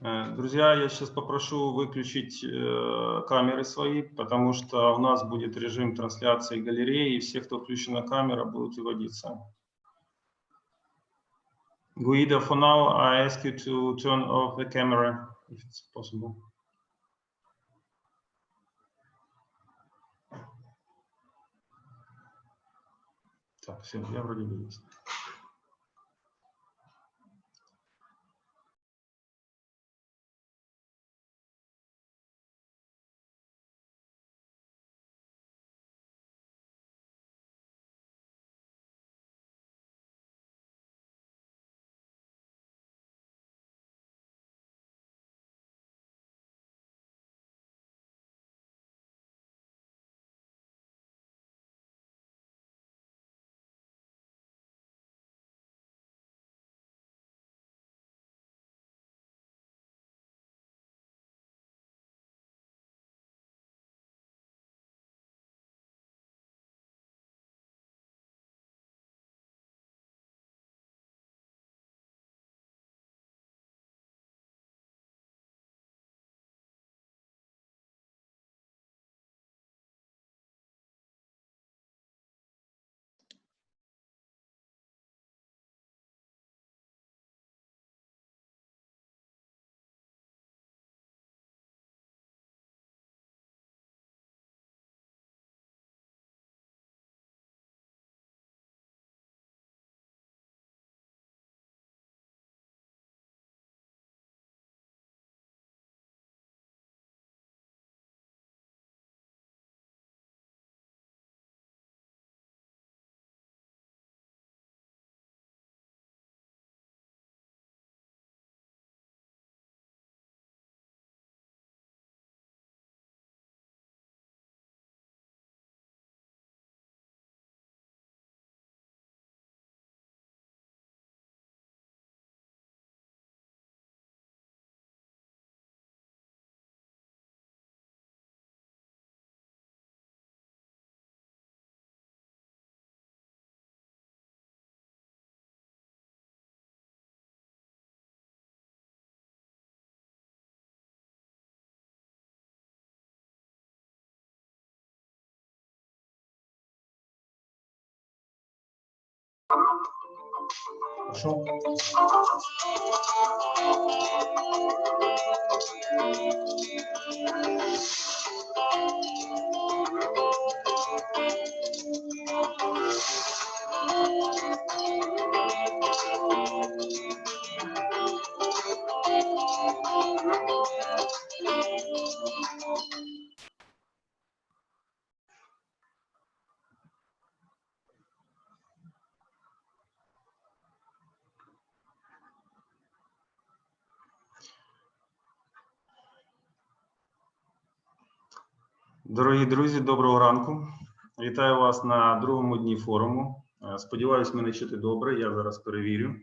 Друзья, я сейчас попрошу выключить камеры свои, потому что у нас будет режим трансляции галереи, и все, кто включена камера, будут выводиться. Guido, for now, I ask you to turn off the camera, if it's possible. Так, все, я вроде бы есть. Хорошо. Дорогі друзі, доброго ранку. Вітаю вас на другому дні форуму. Сподіваюсь, мене чути добре, я зараз перевірю.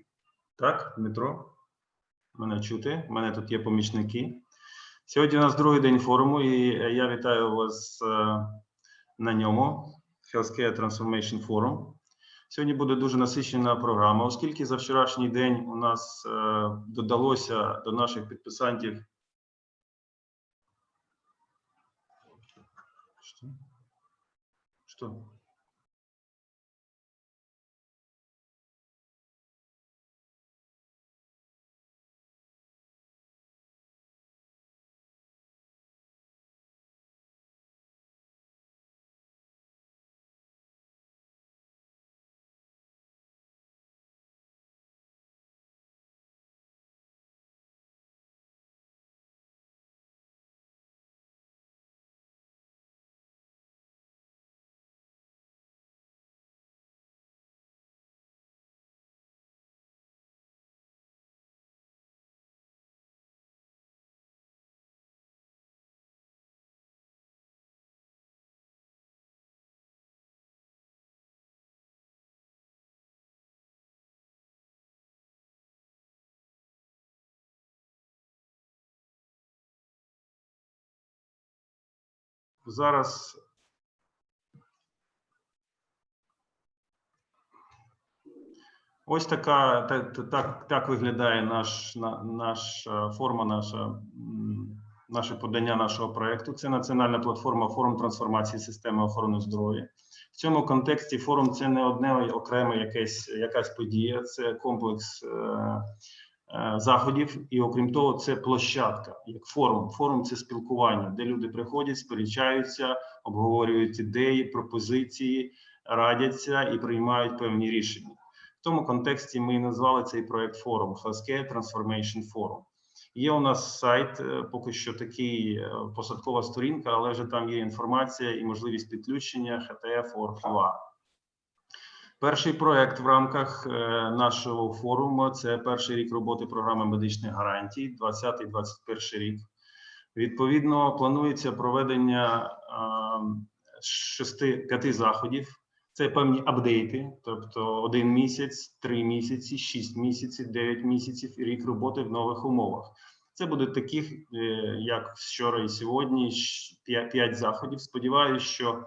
Так, Дмитро? Мене чути, в мене тут є помічники. Сьогодні у нас другий день форуму, і я вітаю вас на ньому, Healthcare Transformation Forum. Сьогодні буде дуже насичена програма, оскільки за вчорашній день у нас додалося до наших підписантів. Что? Зараз Ось так виглядає форма, наше подання нашого проєкту. Це національна платформа «Форум трансформації системи охорони здоров'я». В цьому контексті форум – це не одне окреме якась подія, це комплекс заходів, і окрім того, це площадка, як форум. Форум – це спілкування, де люди приходять, сперечаються, обговорюють ідеї, пропозиції, радяться і приймають певні рішення. В тому контексті ми назвали цей проект форум HTF Transformation Forum. Є у нас сайт, поки що такий посадкова сторінка, але вже там є інформація і можливість підключення HTF.org.ua. Перший проект в рамках нашого форуму – це перший рік роботи програми медичних гарантій, 2020-2021 рік. Відповідно, планується проведення 5 заходів. Це певні апдейти, тобто 1 місяць, 3 місяці, 6 місяців, 9 місяців і рік роботи в нових умовах. Це буде таких, як вчора і сьогодні, 5 заходів. Сподіваюся, що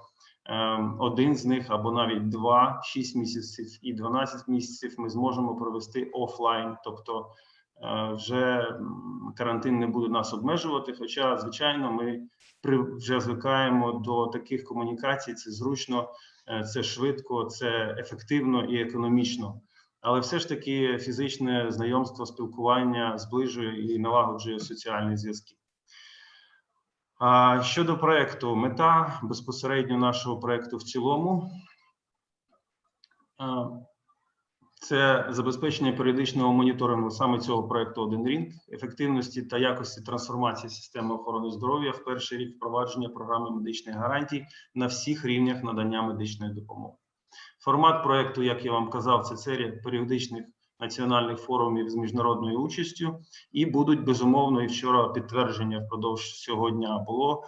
один з них або навіть 2, 6 місяців і 12 місяців ми зможемо провести офлайн, тобто вже карантин не буде нас обмежувати, хоча, звичайно, ми вже звикаємо до таких комунікацій, це зручно, це швидко, це ефективно і економічно. Але все ж таки фізичне знайомство, спілкування зближує і налагоджує соціальні зв'язки. Щодо проєкту, мета безпосередньо нашого проєкту в цілому – це забезпечення періодичного моніторингу саме цього проєкту «Один рік», ефективності та якості трансформації системи охорони здоров'я в перший рік впровадження програми медичних гарантій на всіх рівнях надання медичної допомоги. Формат проєкту, як я вам казав, це серія періодичних національних форумів з міжнародною участю, і будуть, безумовно, і вчора підтвердження впродовж цього дня було,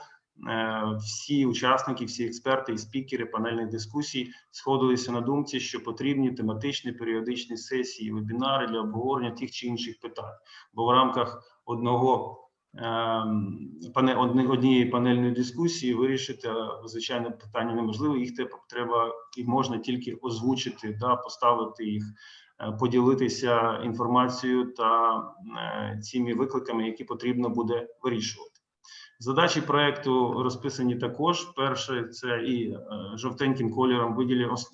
всі учасники, всі експерти і спікери панельних дискусій сходилися на думці, що потрібні тематичні періодичні сесії, вебінари для обговорення тих чи інших питань. Бо в рамках однієї панельної дискусії вирішити, звичайно, питання неможливо, їх треба і можна тільки озвучити, поставити їх, поділитися інформацією та цими викликами, які потрібно буде вирішувати. Задачі проєкту розписані також. Перше – це і жовтеньким кольором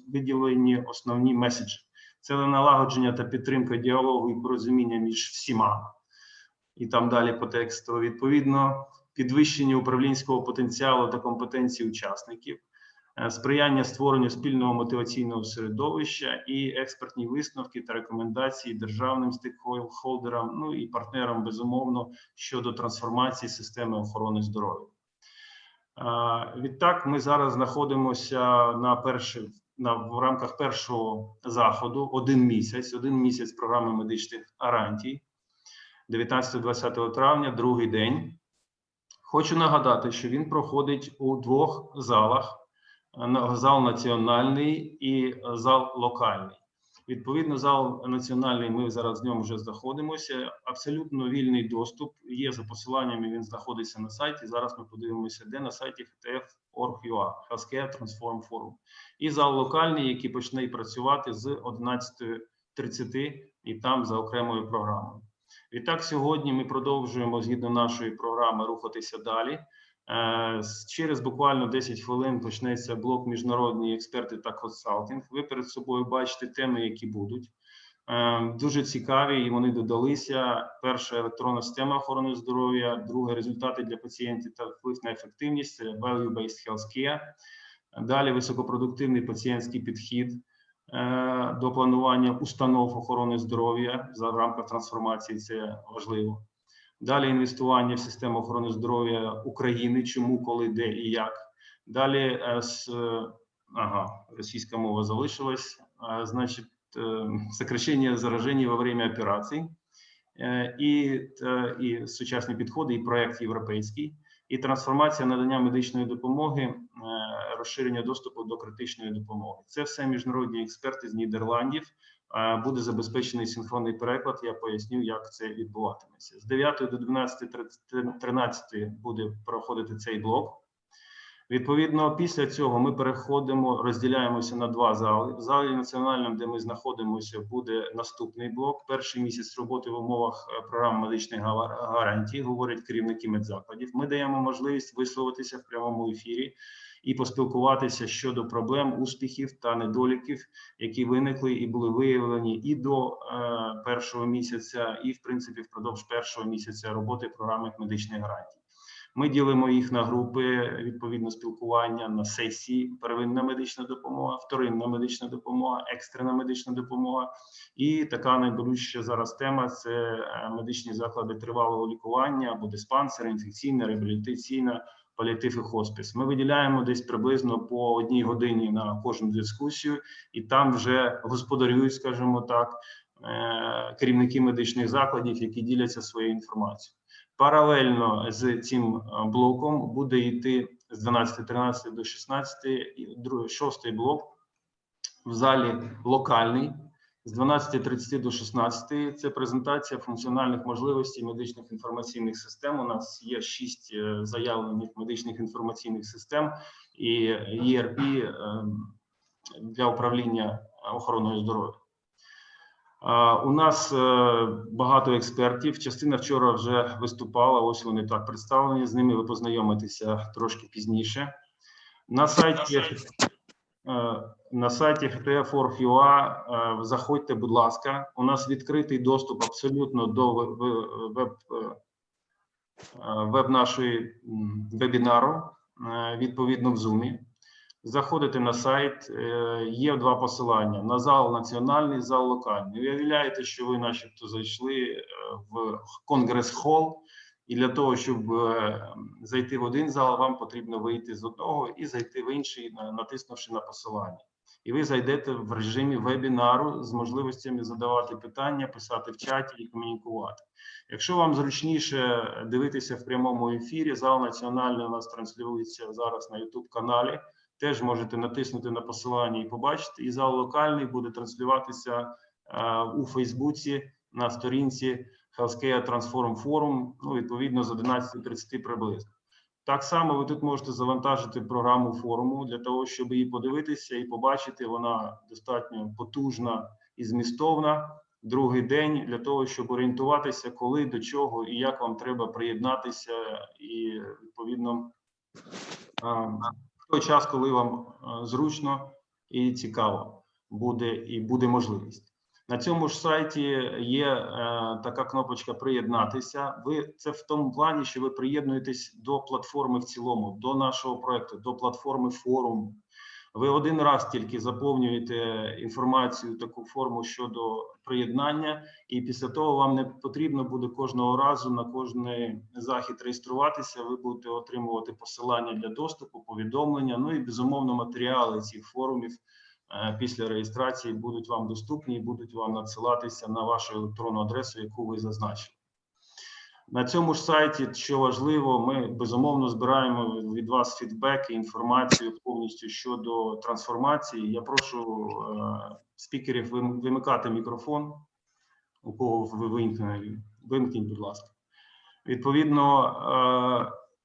виділені основні меседжі. Це налагодження та підтримка діалогу і порозуміння між всіма. І там далі по тексту. Відповідно, підвищення управлінського потенціалу та компетенцій учасників, сприяння створенню спільного мотиваційного середовища і експертні висновки та рекомендації державним стейкхолдерам, ну і партнерам, безумовно, щодо трансформації системи охорони здоров'я. Відтак, ми зараз знаходимося в рамках першого заходу «Один місяць» програми медичних гарантій, 19-20 травня, другий день. Хочу нагадати, що він проходить у 2 залах. Зал національний і зал локальний. Відповідно, зал національний, ми зараз в ньому вже знаходимося. Абсолютно вільний доступ, є за посиланнями, він знаходиться на сайті. Зараз ми подивимося, де на сайті HTF.org.ua, HTF Transform Forum. І зал локальний, який почне працювати з 11:30 і там за окремою програмою. Відтак, сьогодні ми продовжуємо, згідно нашої програми, рухатися далі. Через буквально 10 хвилин почнеться блок «Міжнародні експерти та консалтинг». Ви перед собою бачите теми, які будуть. Дуже цікаві, і вони додалися. Перша – електронна система охорони здоров'я, друге – результати для пацієнтів та вплив на ефективність, це value-based healthcare. Далі – високопродуктивний пацієнтський підхід до планування установ охорони здоров'я в рамках трансформації, це важливо. Далі інвестування в систему охорони здоров'я України, чому, коли, де і як. Далі, російська мова залишилась, значить, сокращення заражень во время операцій, і сучасні підходи, і проєкт європейський, і трансформація надання медичної допомоги, розширення доступу до критичної допомоги. Це все міжнародні експерти з Нідерландів. Буде забезпечений синхронний переклад, я поясню, як це відбуватиметься. З 9 до 12:13 буде проходити цей блок. Відповідно, після цього ми розділяємося на два зали. В залі національному, де ми знаходимося, буде наступний блок. Перший місяць роботи в умовах програм медичних гарантій, говорять керівники медзакладів. Ми даємо можливість висловитися в прямому ефірі і поспілкуватися щодо проблем, успіхів та недоліків, які виникли і були виявлені і до першого місяця, і, в принципі, впродовж першого місяця роботи програми медичних гарантій. Ми ділимо їх на групи, відповідно, спілкування, на сесії: первинна медична допомога, вторинна медична допомога, екстрена медична допомога. І така найболючіша зараз тема – це медичні заклади тривалого лікування або диспансери, інфекційна, реабілітаційна, паліатив і хоспіс. Ми виділяємо десь приблизно по 1 годині на кожну дискусію, і там вже господарюють, скажімо так, керівники медичних закладів, які діляться своєю інформацією. Паралельно з цим блоком буде йти з 12:13 до 16:00 шостий блок в залі локальний, з 12:30 до 16:00. Це презентація функціональних можливостей медичних інформаційних систем. У нас є 6 заявлених медичних інформаційних систем і ERP для управління охороною здоров'я. У нас багато експертів, частина вчора вже виступала, ось вони так представлені, з ними ви познайомитеся трошки пізніше. На сайті HTF.org.ua заходьте, будь ласка, у нас відкритий доступ абсолютно до веб нашої вебінару, відповідно в Zoom. Заходите на сайт, є 2 посилання: на зал національний, зал локальний. Уявляєте, що ви начебто зайшли в конгрес-хол, і для того, щоб зайти в один зал, вам потрібно вийти з одного і зайти в інший, натиснувши на посилання. І ви зайдете в режимі вебінару з можливостями задавати питання, писати в чаті і комунікувати. Якщо вам зручніше дивитися в прямому ефірі, зал національний у нас транслюється зараз на YouTube-каналі. Теж можете натиснути на посилання і побачити. І зал локальний буде транслюватися у Фейсбуці на сторінці Healthcare Transform Forum, відповідно, з 11:30 приблизно. Так само ви тут можете завантажити програму форуму для того, щоб її подивитися і побачити. Вона достатньо потужна і змістовна. Другий день для того, щоб орієнтуватися, коли, до чого і як вам треба приєднатися, і, відповідно, в той час, коли вам зручно і цікаво буде можливість. На цьому ж сайті є така кнопочка «Приєднатися». Це в тому плані, що ви приєднуєтесь до платформи в цілому, до нашого проєкту, до платформи форуму. Ви один раз тільки заповнюєте інформацію, таку форму щодо приєднання, і після того вам не потрібно буде кожного разу на кожний захід реєструватися. Ви будете отримувати посилання для доступу, повідомлення, і, безумовно, матеріали цих форумів після реєстрації будуть вам доступні і будуть вам надсилатися на вашу електронну адресу, яку ви зазначили. На цьому ж сайті, що важливо, ми, безумовно, збираємо від вас фідбек і інформацію повністю щодо трансформації. Я прошу спікерів вимикати мікрофон, у кого ви вимкніть, будь ласка. Відповідно,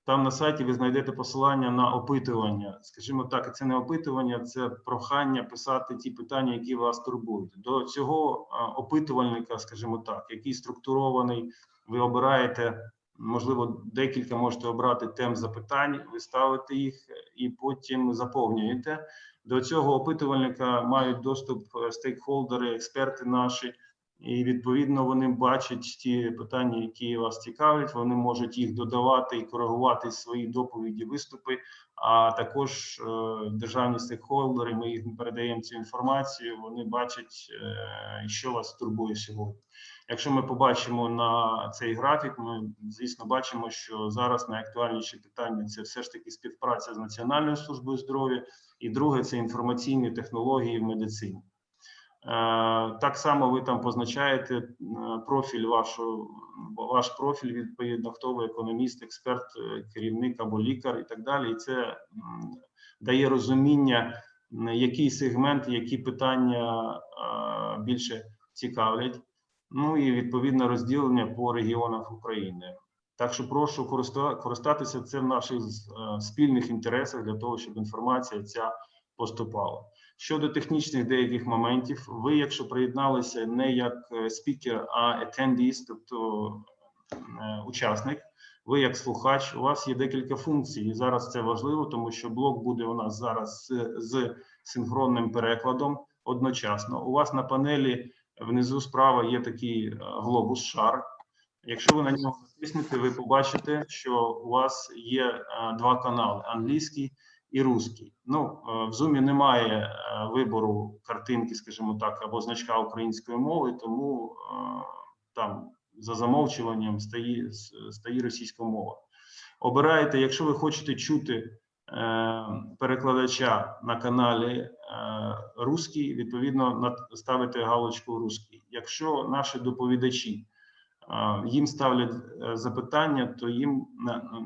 там на сайті ви знайдете посилання на опитування. Скажімо так, це не опитування, це прохання писати ті питання, які вас турбують. До цього опитувальника, скажімо так, який структурований, ви обираєте, можливо, декілька можете обрати тем запитань, ви ставите їх і потім заповнюєте. До цього опитувальника мають доступ стейкхолдери, експерти наші, і, відповідно, вони бачать ті питання, які вас цікавлять, вони можуть їх додавати і коригувати свої доповіді, виступи, а також державні стейкхолдери, ми їм передаємо цю інформацію, вони бачать, що вас турбує сьогодні. Якщо ми побачимо на цей графік, ми, звісно, бачимо, що зараз найактуальніші питання – це все ж таки співпраця з Національною службою здоров'я, і друге – це інформаційні технології в медицині. Так само ви там позначаєте профіль ваш профіль, відповідно, хто ви, економіст, експерт, керівник або лікар і так далі. І це дає розуміння, який сегмент, які питання більше цікавлять. І, відповідно, розділення по регіонах України. Так що прошу користатися цим в наших спільних інтересах для того, щоб інформація ця поступала. Щодо технічних деяких моментів, ви, якщо приєдналися не як спікер, а attendees, тобто учасник, ви як слухач, у вас є декілька функцій, і зараз це важливо, тому що блок буде у нас зараз з синхронним перекладом одночасно. У вас на панелі внизу справа є такий глобус, шар. Якщо ви на нього натиснете, ви побачите, що у вас є два канали – англійський і русський. Ну, в Zoom немає вибору картинки, скажімо так, або значка української мови, тому там за замовчуванням стає російська мова. Обираєте, якщо ви хочете чути перекладача на каналі русський, відповідно ставите галочку русський. Якщо наші доповідачі їм ставлять запитання, то їм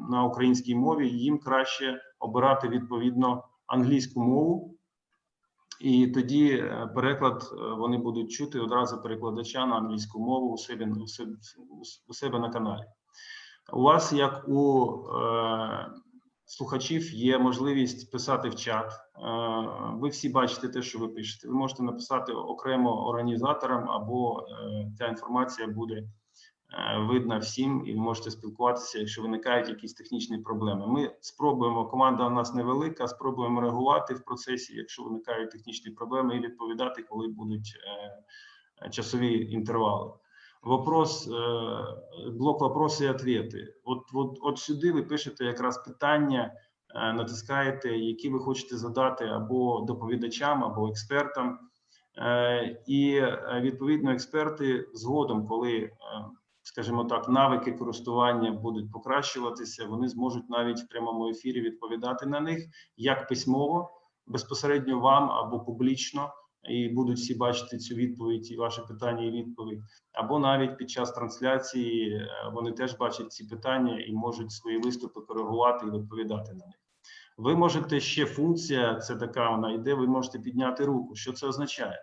на українській мові їм краще обирати відповідно англійську мову, і тоді переклад вони будуть чути одразу перекладача на англійську мову у себе на каналі. У вас, як у слухачів, є можливість писати в чат. Ви всі бачите те, що ви пишете. Ви можете написати окремо організаторам, або ця інформація буде видно всім, і ви можете спілкуватися, якщо виникають якісь технічні проблеми. Ми спробуємо, команда у нас невелика, спробуємо реагувати в процесі, якщо виникають технічні проблеми, і відповідати, коли будуть часові інтервали. Блок «Вопроси і ответи». От сюди ви пишете якраз питання, натискаєте, які ви хочете задати або доповідачам, або експертам. І, відповідно, експерти згодом, коли, скажімо так, навики користування будуть покращуватися, вони зможуть навіть в прямому ефірі відповідати на них, як письмово, безпосередньо вам або публічно, і будуть всі бачити цю відповідь, і ваші питання, і відповідь. Або навіть під час трансляції вони теж бачать ці питання і можуть свої виступи коригувати і відповідати на них. Ви можете, ще функція, це така вона йде, ви можете підняти руку. Що це означає?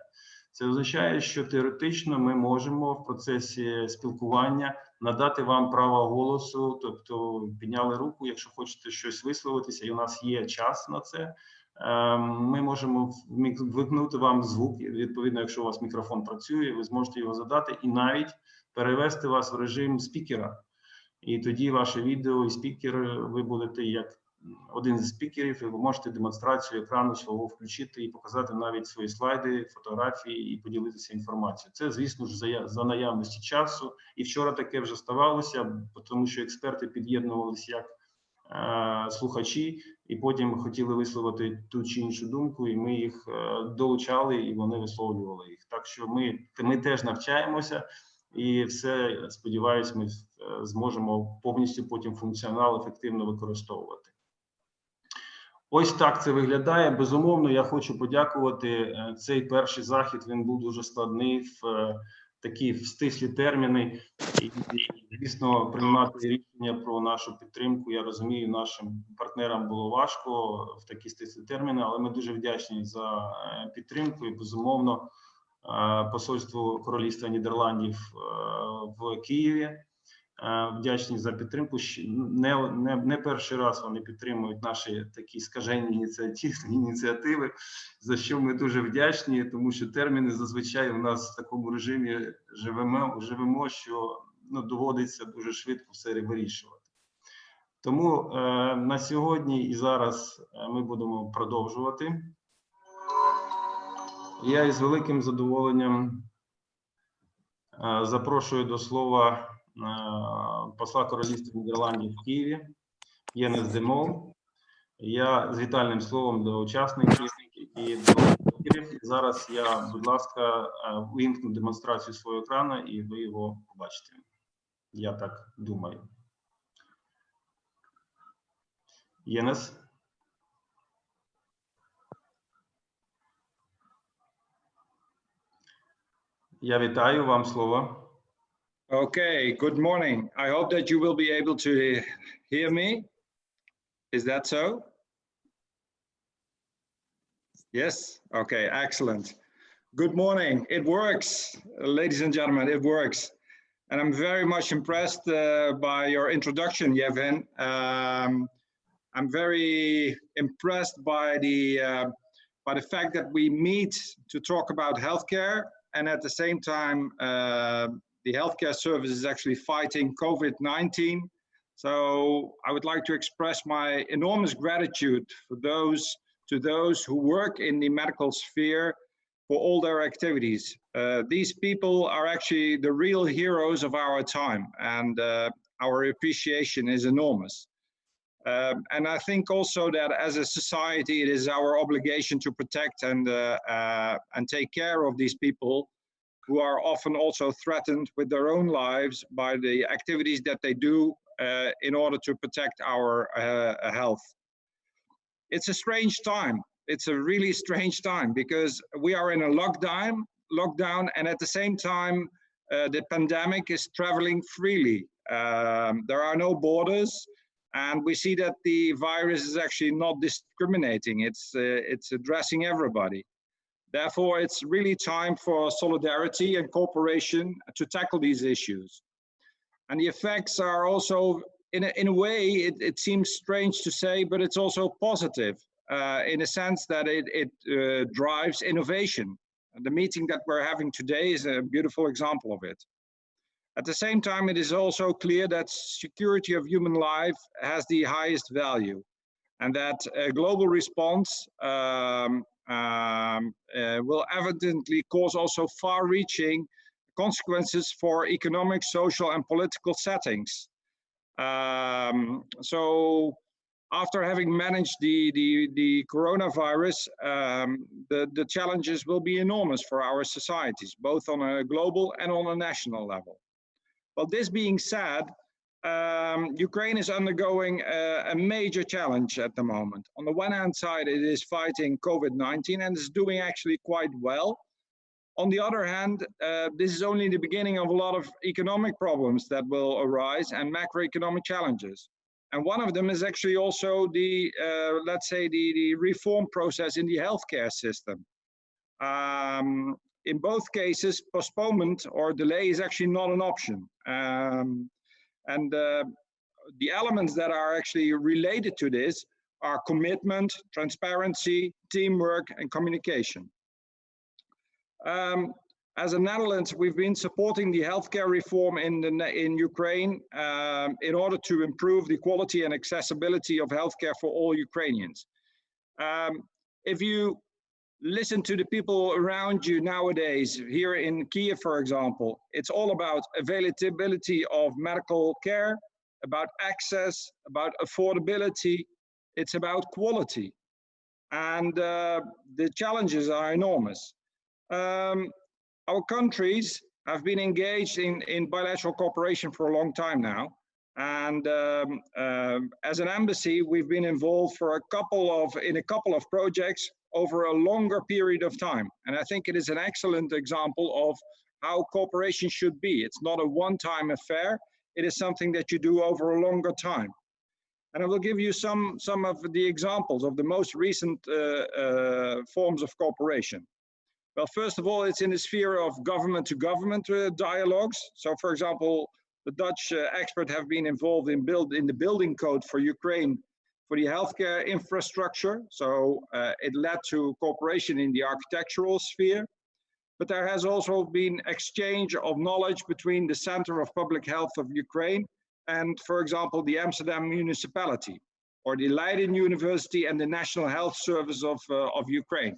Це означає, що теоретично ми можемо в процесі спілкування надати вам право голосу, тобто підняли руку, якщо хочете щось висловитися, і у нас є час на це, ми можемо вмикнути вам звук, відповідно, якщо у вас мікрофон працює, ви зможете його задати і навіть перевести вас в режим спікера. І тоді ваше відео і спікер, ви будете як один зі спікерів, і ви можете демонстрацію екрану свого включити і показати навіть свої слайди, фотографії і поділитися інформацією. Це, звісно ж, за наявності часу. І вчора таке вже ставалося, тому що експерти під'єднувалися як слухачі, і потім хотіли висловити ту чи іншу думку, і ми їх долучали, і вони висловлювали їх. Так що ми теж навчаємося, і все, сподіваюся, ми зможемо повністю потім функціонал ефективно використовувати. Ось так це виглядає. Безумовно, я хочу подякувати. Цей перший захід, він був дуже складний, в такі стислі терміни. І, звісно, приймати рішення про нашу підтримку, я розумію, нашим партнерам було важко в такі стислі терміни, але ми дуже вдячні за підтримку і, безумовно, посольству Королівства Нідерландів в Києві. Вдячні за підтримку. Не перший раз вони підтримують наші такі скажені ініціативи, за що ми дуже вдячні, тому що терміни зазвичай у нас в такому режимі живемо, що доводиться дуже швидко все вирішувати. Тому на сьогодні і зараз ми будемо продовжувати. Я із великим задоволенням запрошую до слова посла Королівства Нідерландів в Києві Єнес Демол. Я з вітальним словом до учасників і до спікерів. Зараз я, будь ласка, вимкну демонстрацію свого екрану і ви його побачите. Я так думаю. Єнес. Я вітаю, вам слово. Okay, good morning. I hope that you will be able to hear me. Is that so? Yes? Okay, excellent. Good morning. It works, ladies and gentlemen, it works. And I'm very much impressed by your introduction, Yevhen. I'm very impressed by the fact that we meet to talk about healthcare, and at the same time, the healthcare service is actually fighting COVID-19. So I would like to express my enormous gratitude for those who work in the medical sphere for all their activities. These people are actually the real heroes of our time, and our appreciation is enormous. And I think also that as a society, it is our obligation to protect and take care of these people who are often also threatened with their own lives by the activities that they do in order to protect our health. It's a strange time. It's a really strange time because we are in a lockdown, and at the same time, the pandemic is traveling freely. There are no borders, and we see that the virus is actually not discriminating. It's addressing everybody. Therefore, it's really time for solidarity and cooperation to tackle these issues. And the effects are also, in a way, it seems strange to say, but it's also positive in a sense that it drives innovation. And the meeting that we're having today is a beautiful example of it. At the same time, it is also clear that security of human life has the highest value, and that a global response will evidently cause also far-reaching consequences for economic, social, and political settings. So after having managed the coronavirus, the challenges will be enormous for our societies, both on a global and on a national level. Well, this being said, Ukraine is undergoing a major challenge at the moment. On the one hand side, it is fighting COVID-19 and is doing actually quite well. On the other hand, this is only the beginning of a lot of economic problems that will arise and macroeconomic challenges. And one of them is actually also the, let's say, the reform process in the healthcare system. In both cases, postponement or delay is actually not an option. The elements that are actually related to this are commitment, transparency, teamwork, and communication. As the Netherlands, we've been supporting the healthcare reform in Ukraine in order to improve the quality and accessibility of healthcare for all Ukrainians. If you listen to the people around you nowadays, here in Kiev, for example, it's all about availability of medical care, about access, about affordability. It's about quality. And the challenges are enormous. Our countries have been engaged in bilateral cooperation for a long time now. And as an embassy, we've been involved for in a couple of projects over a longer period of time. And I think it is an excellent example of how cooperation should be. It's not a one-time affair. It is something that you do over a longer time. And I will give you some of the examples of the most recent forms of cooperation. Well, first of all, it's in the sphere of government-to-government dialogues. So, for example, the Dutch experts have been involved in the building code for Ukraine for the healthcare infrastructure. So it led to cooperation in the architectural sphere. But there has also been exchange of knowledge between the Center of Public Health of Ukraine and, for example, the Amsterdam municipality, or the Leiden University and the National Health Service of Ukraine.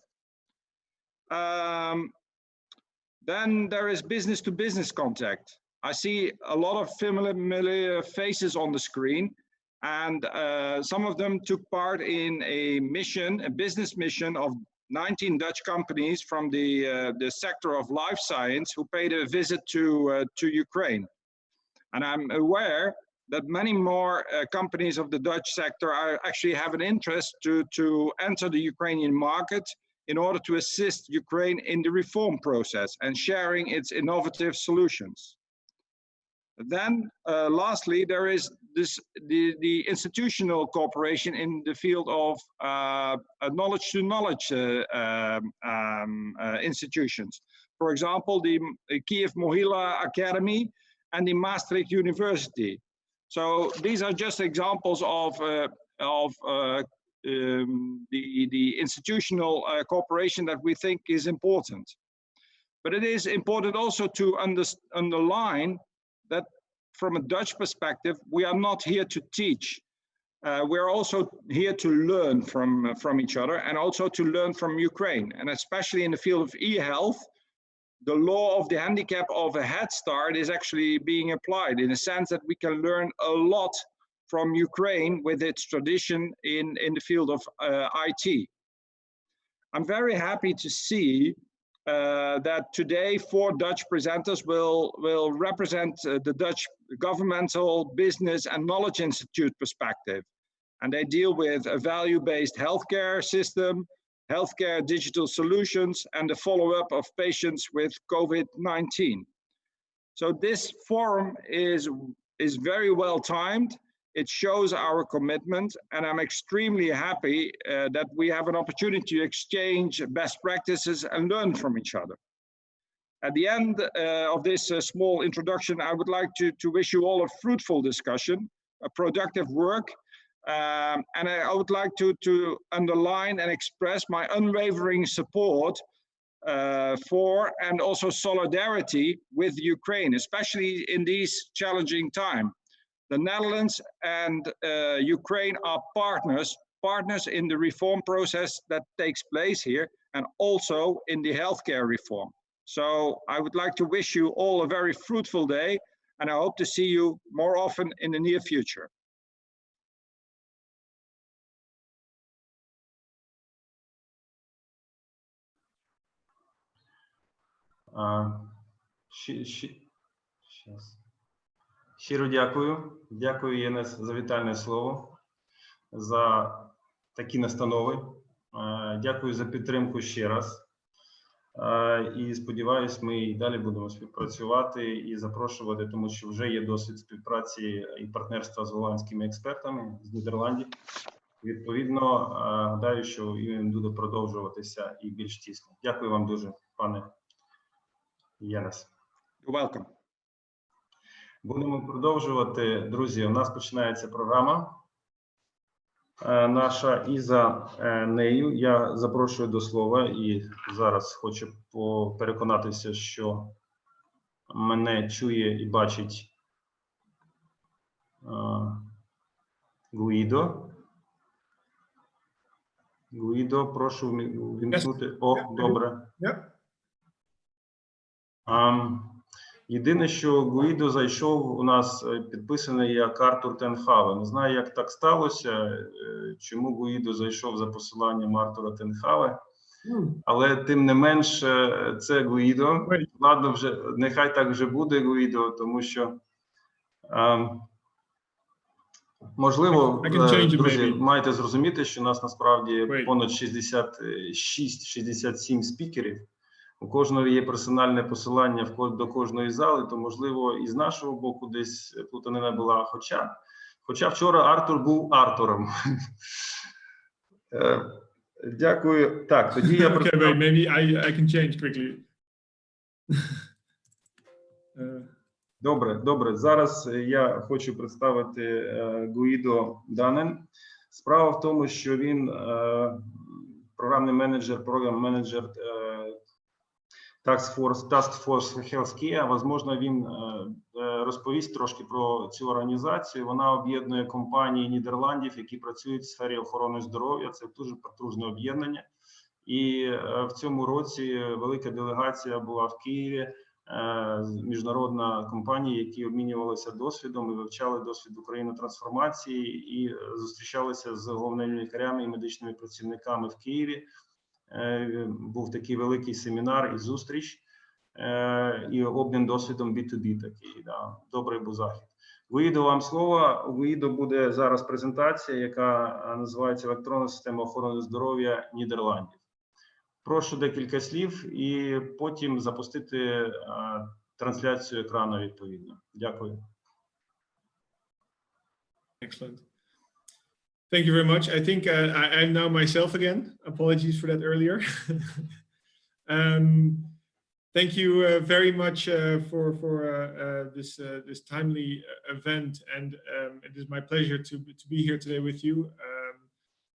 Then there is business-to-business contact. I see a lot of familiar faces on the screen, and some of them took part in a business mission of 19 Dutch companies from the sector of life science who paid a visit to Ukraine. And I'm aware that many more companies of the Dutch sector actually have an interest to enter the Ukrainian market in order to assist Ukraine in the reform process and sharing its innovative solutions. Then, lastly, there is the institutional cooperation in the field of knowledge-to-knowledge institutions. For example, the Kiev Mohila Academy and the Maastricht University. So these are just examples of the institutional cooperation that we think is important. But it is important also to underline that from a Dutch perspective, we are not here to teach. We're also here to learn from each other, and also to learn from Ukraine. And especially in the field of e-health, the law of the handicap of a Head Start is actually being applied, in a sense that we can learn a lot from Ukraine with its tradition in the field of IT. I'm very happy to see that today 4 Dutch presenters will represent the Dutch governmental, business and knowledge institute perspective. And they deal with a value-based healthcare system, healthcare digital solutions, and the follow-up of patients with COVID-19. So this forum is very well timed. It shows our commitment, and I'm extremely happy that we have an opportunity to exchange best practices and learn from each other. At the end of this small introduction, I would like to wish you all a fruitful discussion, a productive work, and I would like to underline and express my unwavering support for and also solidarity with Ukraine, especially in these challenging times. The Netherlands and Ukraine are partners in the reform process that takes place here, and also in the healthcare reform. So I would like to wish you all a very fruitful day, and I hope to see you more often in the near future. Щиро дякую. Дякую, Єнес, за вітальне слово, за такі настанови. Дякую за підтримку ще раз. І сподіваюсь, ми і далі будемо співпрацювати і запрошувати, тому що вже є досвід співпраці і партнерства з голландськими експертами з Нідерландів. Відповідно, гадаю, що він буде продовжуватися і більш тісно. Дякую вам дуже, пане Єнес. You're welcome. Будемо продовжувати. Друзі, у нас починається програма наша, і за нею я запрошую до слова, і зараз хочу переконатися, що мене чує і бачить Гуїдо. Гуїдо, прошу вімкнути. О, добре. Єдине, що Гуїдо зайшов, у нас підписаний як Артур Тенхаве. Не знаю, як так сталося, чому Гуїдо зайшов за посиланням Артура Тенхаве, але тим не менш це Гуїдо. Ладно, вже, нехай так вже буде, Гуїдо, тому що можливо, друзі, маєте зрозуміти, що у нас насправді понад 66-67 спікерів. У кожного є персональне посилання до кожної зали, то, можливо, і з нашого боку десь плутанина була. Хоча вчора Артур був Артуром. Дякую. Так, тоді я... Okay, wait, maybe I can change quickly. Добре. Зараз я хочу представити Гуїдо Данен. Справа в тому, що він програмний менеджер, програм-менеджер Task Force Healthcare. Возможно, він розповість трошки про цю організацію. Вона об'єднує компанії Нідерландів, які працюють в сфері охорони здоров'я. Це дуже потужне об'єднання. І в цьому році велика делегація була в Києві, міжнародна компанія, які обмінювалися досвідом і вивчали досвід України трансформації і зустрічалися з головними лікарями і медичними працівниками в Києві. Був такий великий семінар і зустріч, і обмін досвідом B2B такий, да, добрий був захід. Гуїдо, вам слово. У Гуїдо буде зараз презентація, яка називається «Електронна система охорони здоров'я Нідерландів». Прошу декілька слів і потім запустити трансляцію екрану відповідно. Дякую. Excellent. Thank you very much. I think I'm now myself again. Apologies for that earlier. Thank you very much for this timely event, and it is my pleasure to be here today with you.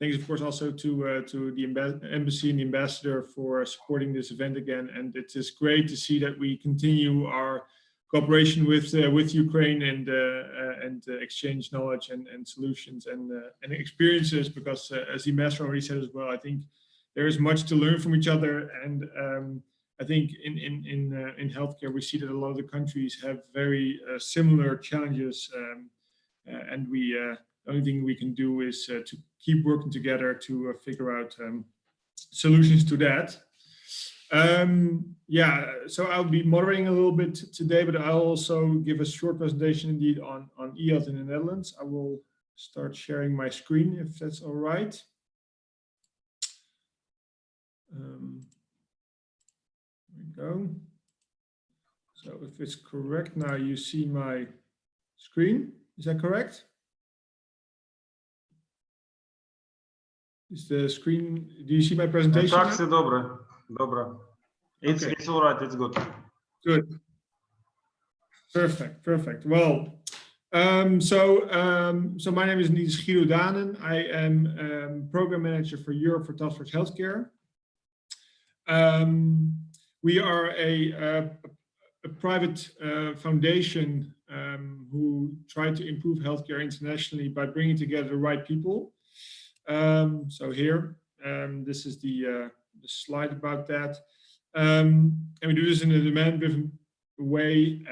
Thanks, of course, also to the embassy and the ambassador for supporting this event again. And it is great to see that we continue our cooperation with Ukraine and exchange knowledge and solutions and experiences, because as the ambassador already said as well, I think there is much to learn from each other. And I think in healthcare, we see that a lot of the countries have very similar challenges, and the only thing we can do is to keep working together to figure out solutions to that. Yeah, so I'll be moderating a little bit today, but I'll also give a short presentation indeed on e-health in the Netherlands. I will start sharing my screen if that's all right. There we go. So if it's correct now, you see my screen. Is that correct? Is the screen, do you see my presentation? Так, все добре. Добре. It's all right, it's good. Good. Perfect. Well, so my name is Guido Danen. I am program manager for Europe for Task Force Healthcare. We are a private foundation who try to improve healthcare internationally by bringing together the right people. So here, this is the slide about that. And we do this in a demand-driven way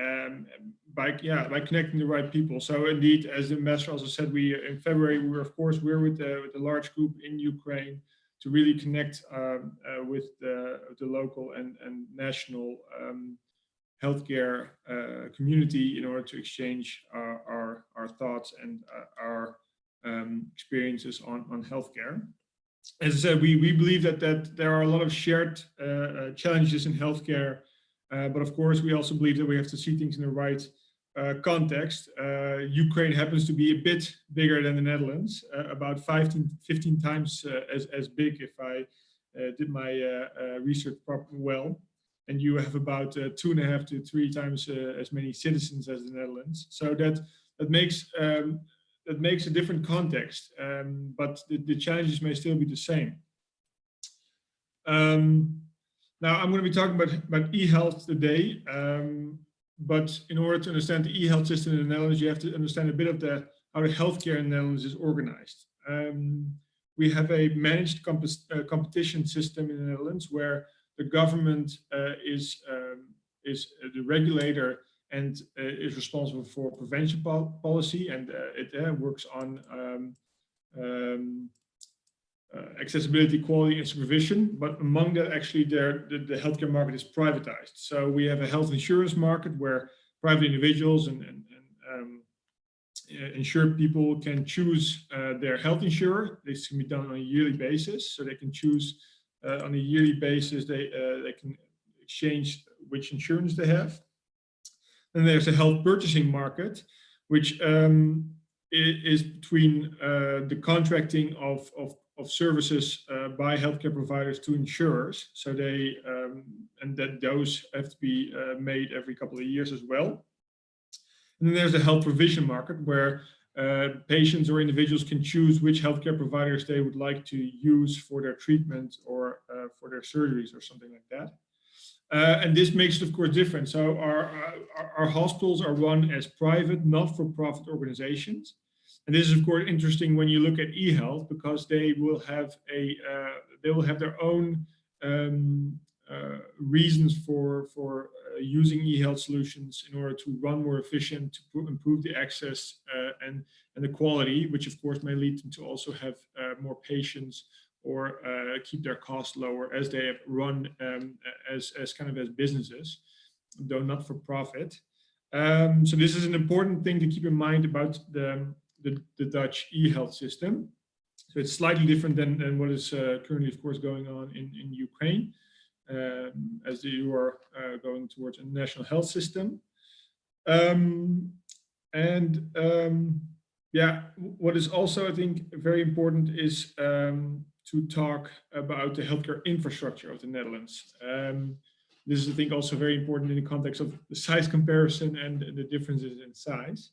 by connecting the right people. So indeed, as the ambassador also said, in February we're with the large group in Ukraine to really connect with the local and national healthcare community in order to exchange our thoughts and our experiences on healthcare. As I said, we believe that there are a lot of shared challenges in healthcare, but of course we also believe that we have to see things in the right context. Ukraine happens to be a bit bigger than the Netherlands, about 15 times as big if I did my research properly well. And you have about 2.5 to 3 times as many citizens as the Netherlands. So that makes a different context, but the challenges may still be the same. Now I'm going to be talking about e-health today, but in order to understand the e-health system in the Netherlands, you have to understand a bit of how the healthcare in the Netherlands is organized. We have a managed competition system in the Netherlands where the government is the regulator and is responsible for prevention policy, and it works on accessibility, quality, and supervision. But among that, actually, the healthcare market is privatized. So we have a health insurance market where private individuals and insured people can choose their health insurer. This can be done on a yearly basis, so they can choose on a yearly basis. They can exchange which insurance they have. And there's a health purchasing market, which is between the contracting of services by healthcare providers to insurers. So they and that those have to be made every couple of years as well. And then there's the health provision market, where patients or individuals can choose which healthcare providers they would like to use for their treatment or for their surgeries or something like that. And this makes it, of course, different. So our hospitals are run as private, not-for-profit organizations. And this is, of course, interesting when you look at e-health, because they will have their own reasons for using e-health solutions in order to run more efficient, to improve the access and the quality, which of course may lead them to also have more patients or keep their costs lower as they have run as businesses, though not for profit. So this is an important thing to keep in mind about the Dutch e-health system. So it's slightly different than what is currently, of course, going on in Ukraine, as you are going towards a national health system. Yeah, what is also, I think, very important is to talk about the healthcare infrastructure of the Netherlands. This is, I think, also very important in the context of the size comparison and the differences in size.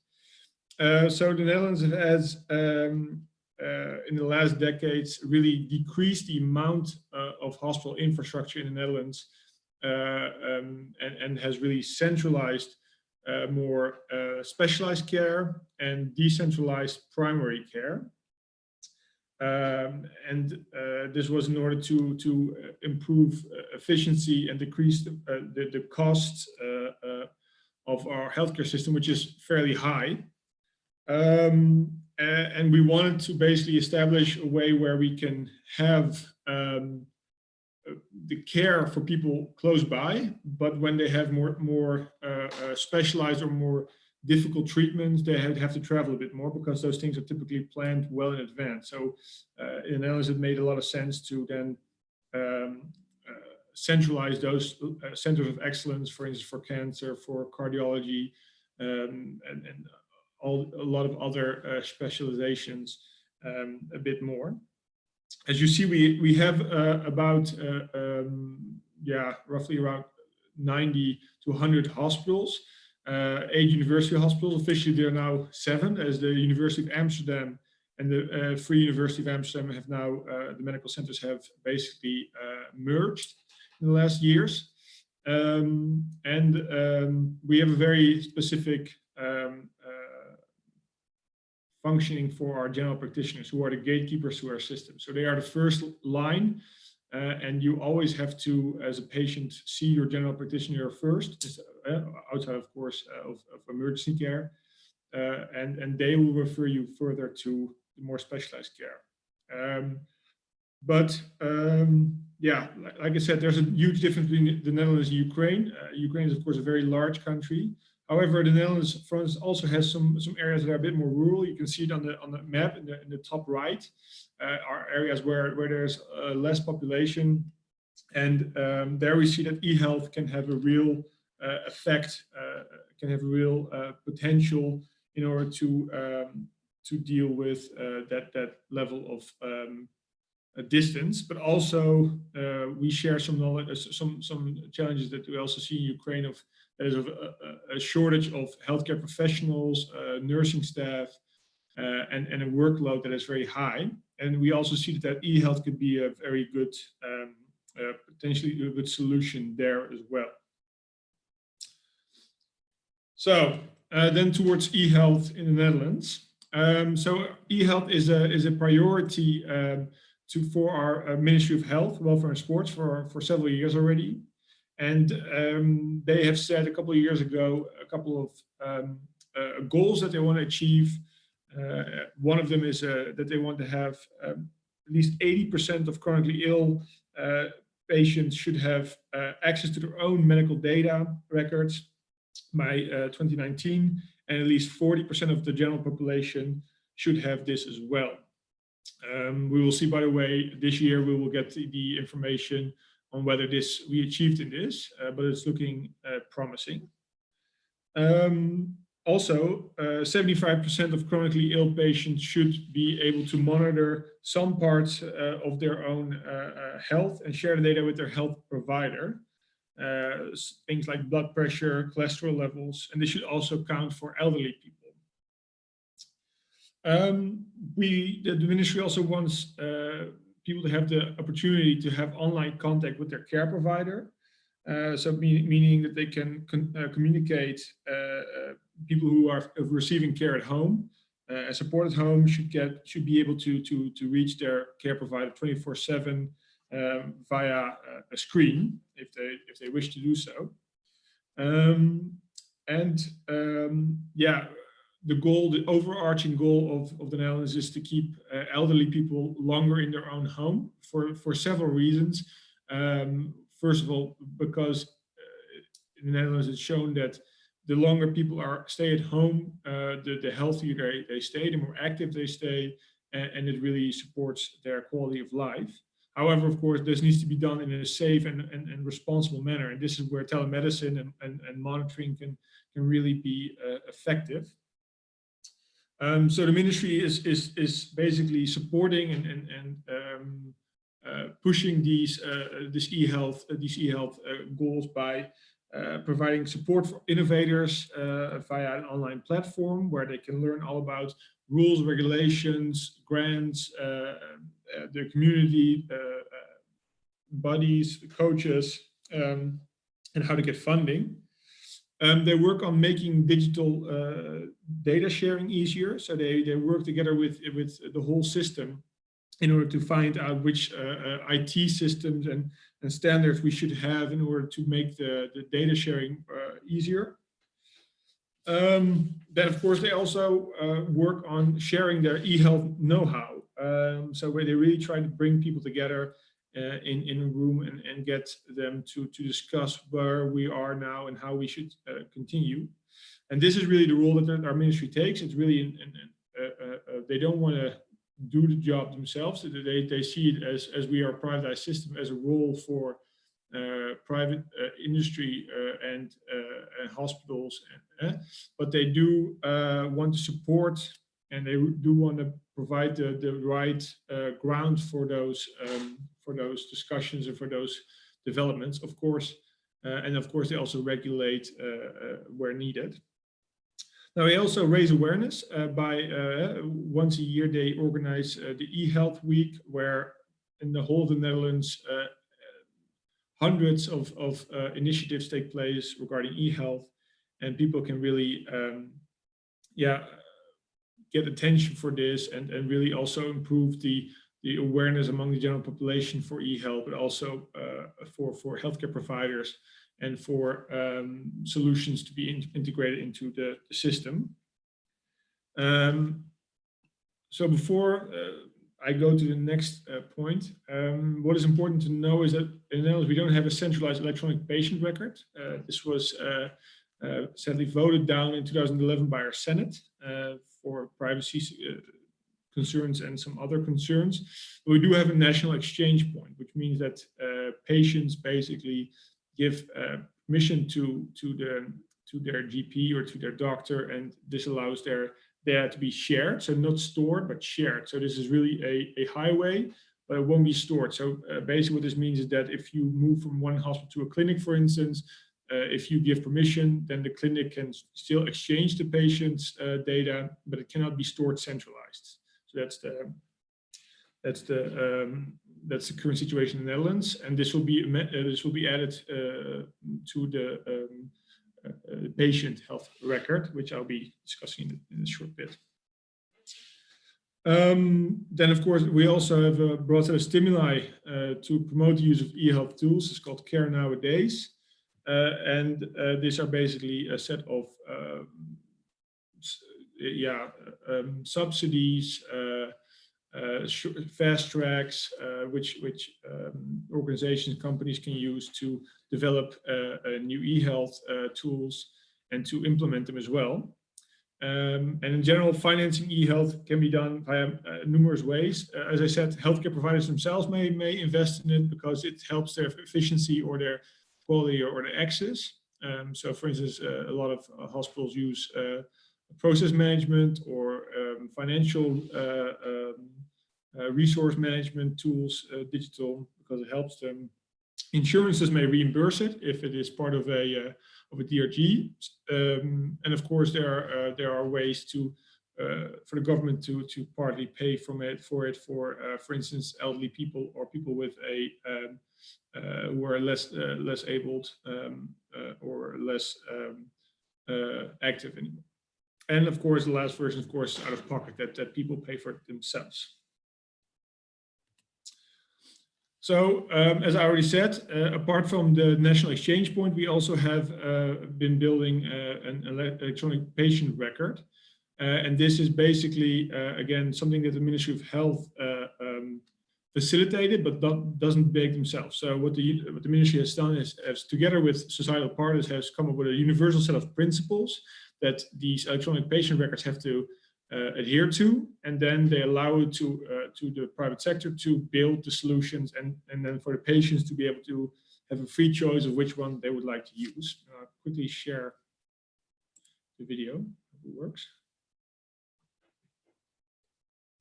So the Netherlands has, in the last decades, really decreased the amount of hospital infrastructure in the Netherlands, and has really centralized more specialized care and decentralized primary care. This was in order to improve efficiency and decrease the costs of our healthcare system, which is fairly high. And we wanted to basically establish a way where we can have the care for people close by, but when they have more specialized or more difficult treatments, they have to travel a bit more, because those things are typically planned well in advance. So in the Netherlands, it made a lot of sense to then centralize those centers of excellence, for instance, for cancer, for cardiology, and a lot of other specializations a bit more. As you see, we have about roughly around 90 to 100 hospitals, 8 university hospitals. Officially, there are now 7, as the University of Amsterdam and the Free University of Amsterdam have now, the medical centers have basically merged in the last years. We have a very specific functioning for our general practitioners, who are the gatekeepers to our system. So they are the first line, and you always have to, as a patient, see your general practitioner first, outside, of course, of emergency care, and they will refer you further to the more specialized care. Like I said, there's a huge difference between the Netherlands and Ukraine. Ukraine is, of course, a very large country. However, the Netherlands, for instance, also has some areas that are a bit more rural. You can see it on the map in the top right, are areas where there's less population, and there we see that e-health can have a real effect, can have a real potential in order to deal with that level of distance. But also we share some knowledge, some challenges that we also see in Ukraine of. There's a shortage of healthcare professionals, nursing staff, and a workload that is very high. And we also see that e-health could be a very good, potentially a good solution there as well. So then towards e-health in the Netherlands. So e-health is a priority for our Ministry of Health, Welfare and Sports for several years already. And they have said a couple of years ago a couple of goals that they want to achieve. One of them is that they want to have at least 80% of chronically ill patients should have access to their own medical data records by 2019, and at least 40% of the general population should have this as well. We will see, by the way, this year we will get the information on whether we achieved in this, but it's looking promising. Also, 75% of chronically ill patients should be able to monitor some parts of their own health and share the data with their health provider. Things like blood pressure, cholesterol levels, and this should also count for elderly people. The ministry also wants people to have the opportunity to have online contact with their care provider. So meaning that they can communicate, people who are receiving care at home, a support at home should be able to reach their care provider 24/7 via a screen if they wish to do so. The overarching goal of the Netherlands is to keep elderly people longer in their own home for several reasons. First of all, because in the Netherlands it's shown that the longer people stay at home, the healthier they stay, the more active they stay, and it really supports their quality of life. However, of course, this needs to be done in a safe and responsible manner, and this is where telemedicine and monitoring can really be effective. So the ministry is basically supporting and pushing these e-health goals by providing support for innovators via an online platform where they can learn all about rules, regulations, grants, their community bodies, coaches, and how to get funding. They work on making digital data sharing easier. So they work together with the whole system in order to find out which IT systems and standards we should have in order to make the data sharing easier. Then, of course, they also work on sharing their e-health know-how. So where they really try to bring people together in a room and get them to discuss where we are now and how we should continue. And this is really the role that our ministry takes. It's really, they don't want to do the job themselves. They see it as we are a privatized system, as a role for private industry and hospitals, but they do want to support, and they do want to provide the right ground for those discussions and for those developments, of course. And of course, they also regulate where needed. Now, they also raise awareness by once a year, they organize the e-health week, where in the whole of the Netherlands, hundreds of initiatives take place regarding e-health, and people can really get attention for this and really also improve the awareness among the general population for e-health, but also for healthcare providers and for solutions to be integrated into the system. So before I go to the next point, what is important to know is that in the Netherlands, we don't have a centralized electronic patient record. This was sadly voted down in 2011 by our Senate for privacy concerns and some other concerns. But we do have a national exchange point, which means that patients basically give permission to their GP or to their doctor, and this allows their data to be shared, so not stored but shared. So this is really a highway, but it won't be stored. So basically what this means is that if you move from one hospital to a clinic, for instance, if you give permission, then the clinic can still exchange the patient's data, but it cannot be stored centralized. So that's the current situation in the Netherlands, and this will be added to the patient health record, which I'll be discussing in a short bit. Then, of course, we also have a broad set of stimuli to promote the use of e-health tools. It's called Care Nowadays, and these are basically a set of subsidies, fast tracks, which organizations, companies can use to develop new e-health tools and to implement them as well. And in general, financing e-health can be done via numerous ways. As I said, healthcare providers themselves may invest in it because it helps their efficiency or their quality or their access. So, for instance, a lot of hospitals use process management or financial resource management tools, digital, because it helps them. Insurances may reimburse it if it is part of a DRG, and of course there are ways to for the government to partly pay for instance, elderly people or people with who are less abled or less active anymore. And of course, the last version, of course, out of pocket, that people pay for it themselves. So, as I already said, apart from the national exchange point, we also have been building an electronic patient record. And this is basically, again, something that the Ministry of Health facilitated, but doesn't bake themselves. So what the Ministry has done is, together with societal partners, has come up with a universal set of principles that these electronic patient records have to adhere to, and then they allow it to the private sector to build the solutions, and then for the patients to be able to have a free choice of which one they would like to use. I'll quickly share the video, if it works.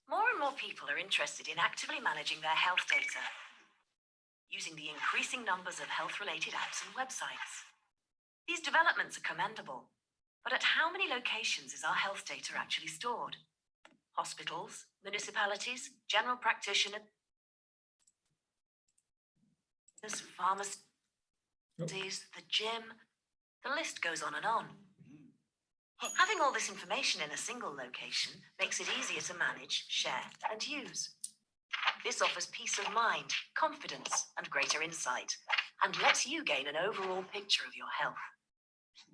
More and more people are interested in actively managing their health data. using the increasing numbers of health-related apps and websites. These developments are commendable, but at how many locations is our health data actually stored? Hospitals, municipalities, general practitioners, pharmacies, the gym, the list goes on and on. Having all this information in a single location makes it easier to manage, share, and use. This offers peace of mind, confidence, and greater insight, and lets you gain an overall picture of your health.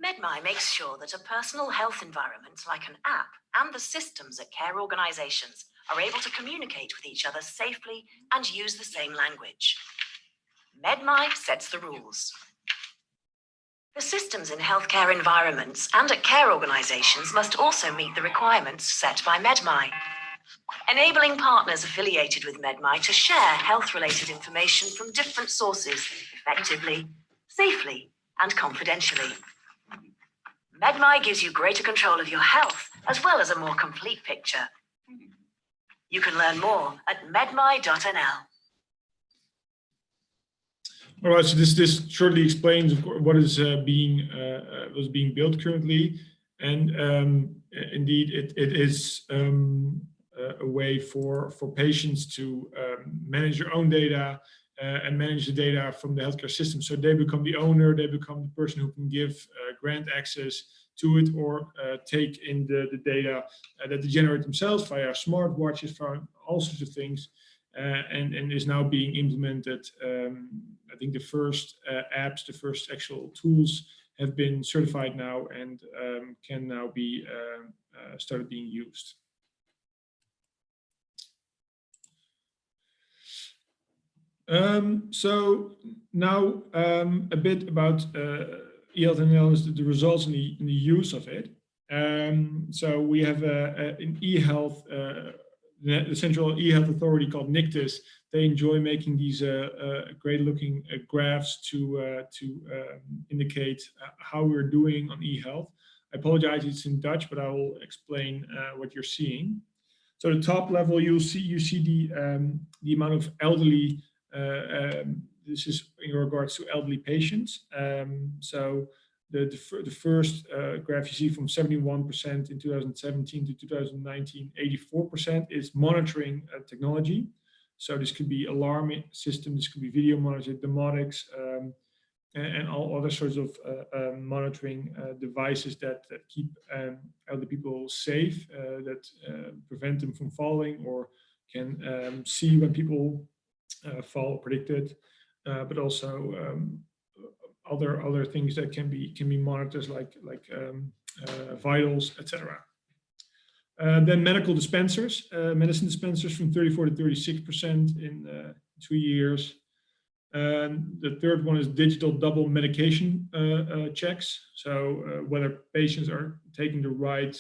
MedMy makes sure that a personal health environment like an app and the systems at care organizations are able to communicate with each other safely and use the same language. MedMy sets the rules. The systems in healthcare environments and at care organizations must also meet the requirements set by MedMy, enabling partners affiliated with MedMy to share health-related information from different sources effectively, safely, and confidentially. MedMy gives you greater control of your health, as well as a more complete picture. You can learn more at medmy.nl. All right, so this shortly explains what is being built currently, and indeed it is a way for patients to manage their own data and manage the data from the healthcare system. So they become the owner, they become the person who can give grant access to it, or take in the data that they generate themselves via smartwatches, via all sorts of things, and is now being implemented. I think the first apps, the first actual tools have been certified now and can now be started being used. So now a bit about e-health analysis, the results and the use of it. So we have an e-health, the Central e-health Authority called NICTIS. They enjoy making these great-looking graphs to indicate how we're doing on e-health. I apologize, it's in Dutch, but I will explain what you're seeing. So the top level, you see the amount of elderly. This is in regards to elderly patients. So the first graph you see from 71% in 2017 to 2019, 84% is monitoring technology. So this could be alarm system, this could be video monitoring, domotics, and all other sorts of monitoring devices that keep elderly people safe, that prevent them from falling, or can see when people fall, predicted, but also other things that can be monitored, like vitals, etc. Then medical dispensers, medicine dispensers from 34 to 36% in 2 years. The third one is digital double medication checks. So whether patients are taking the right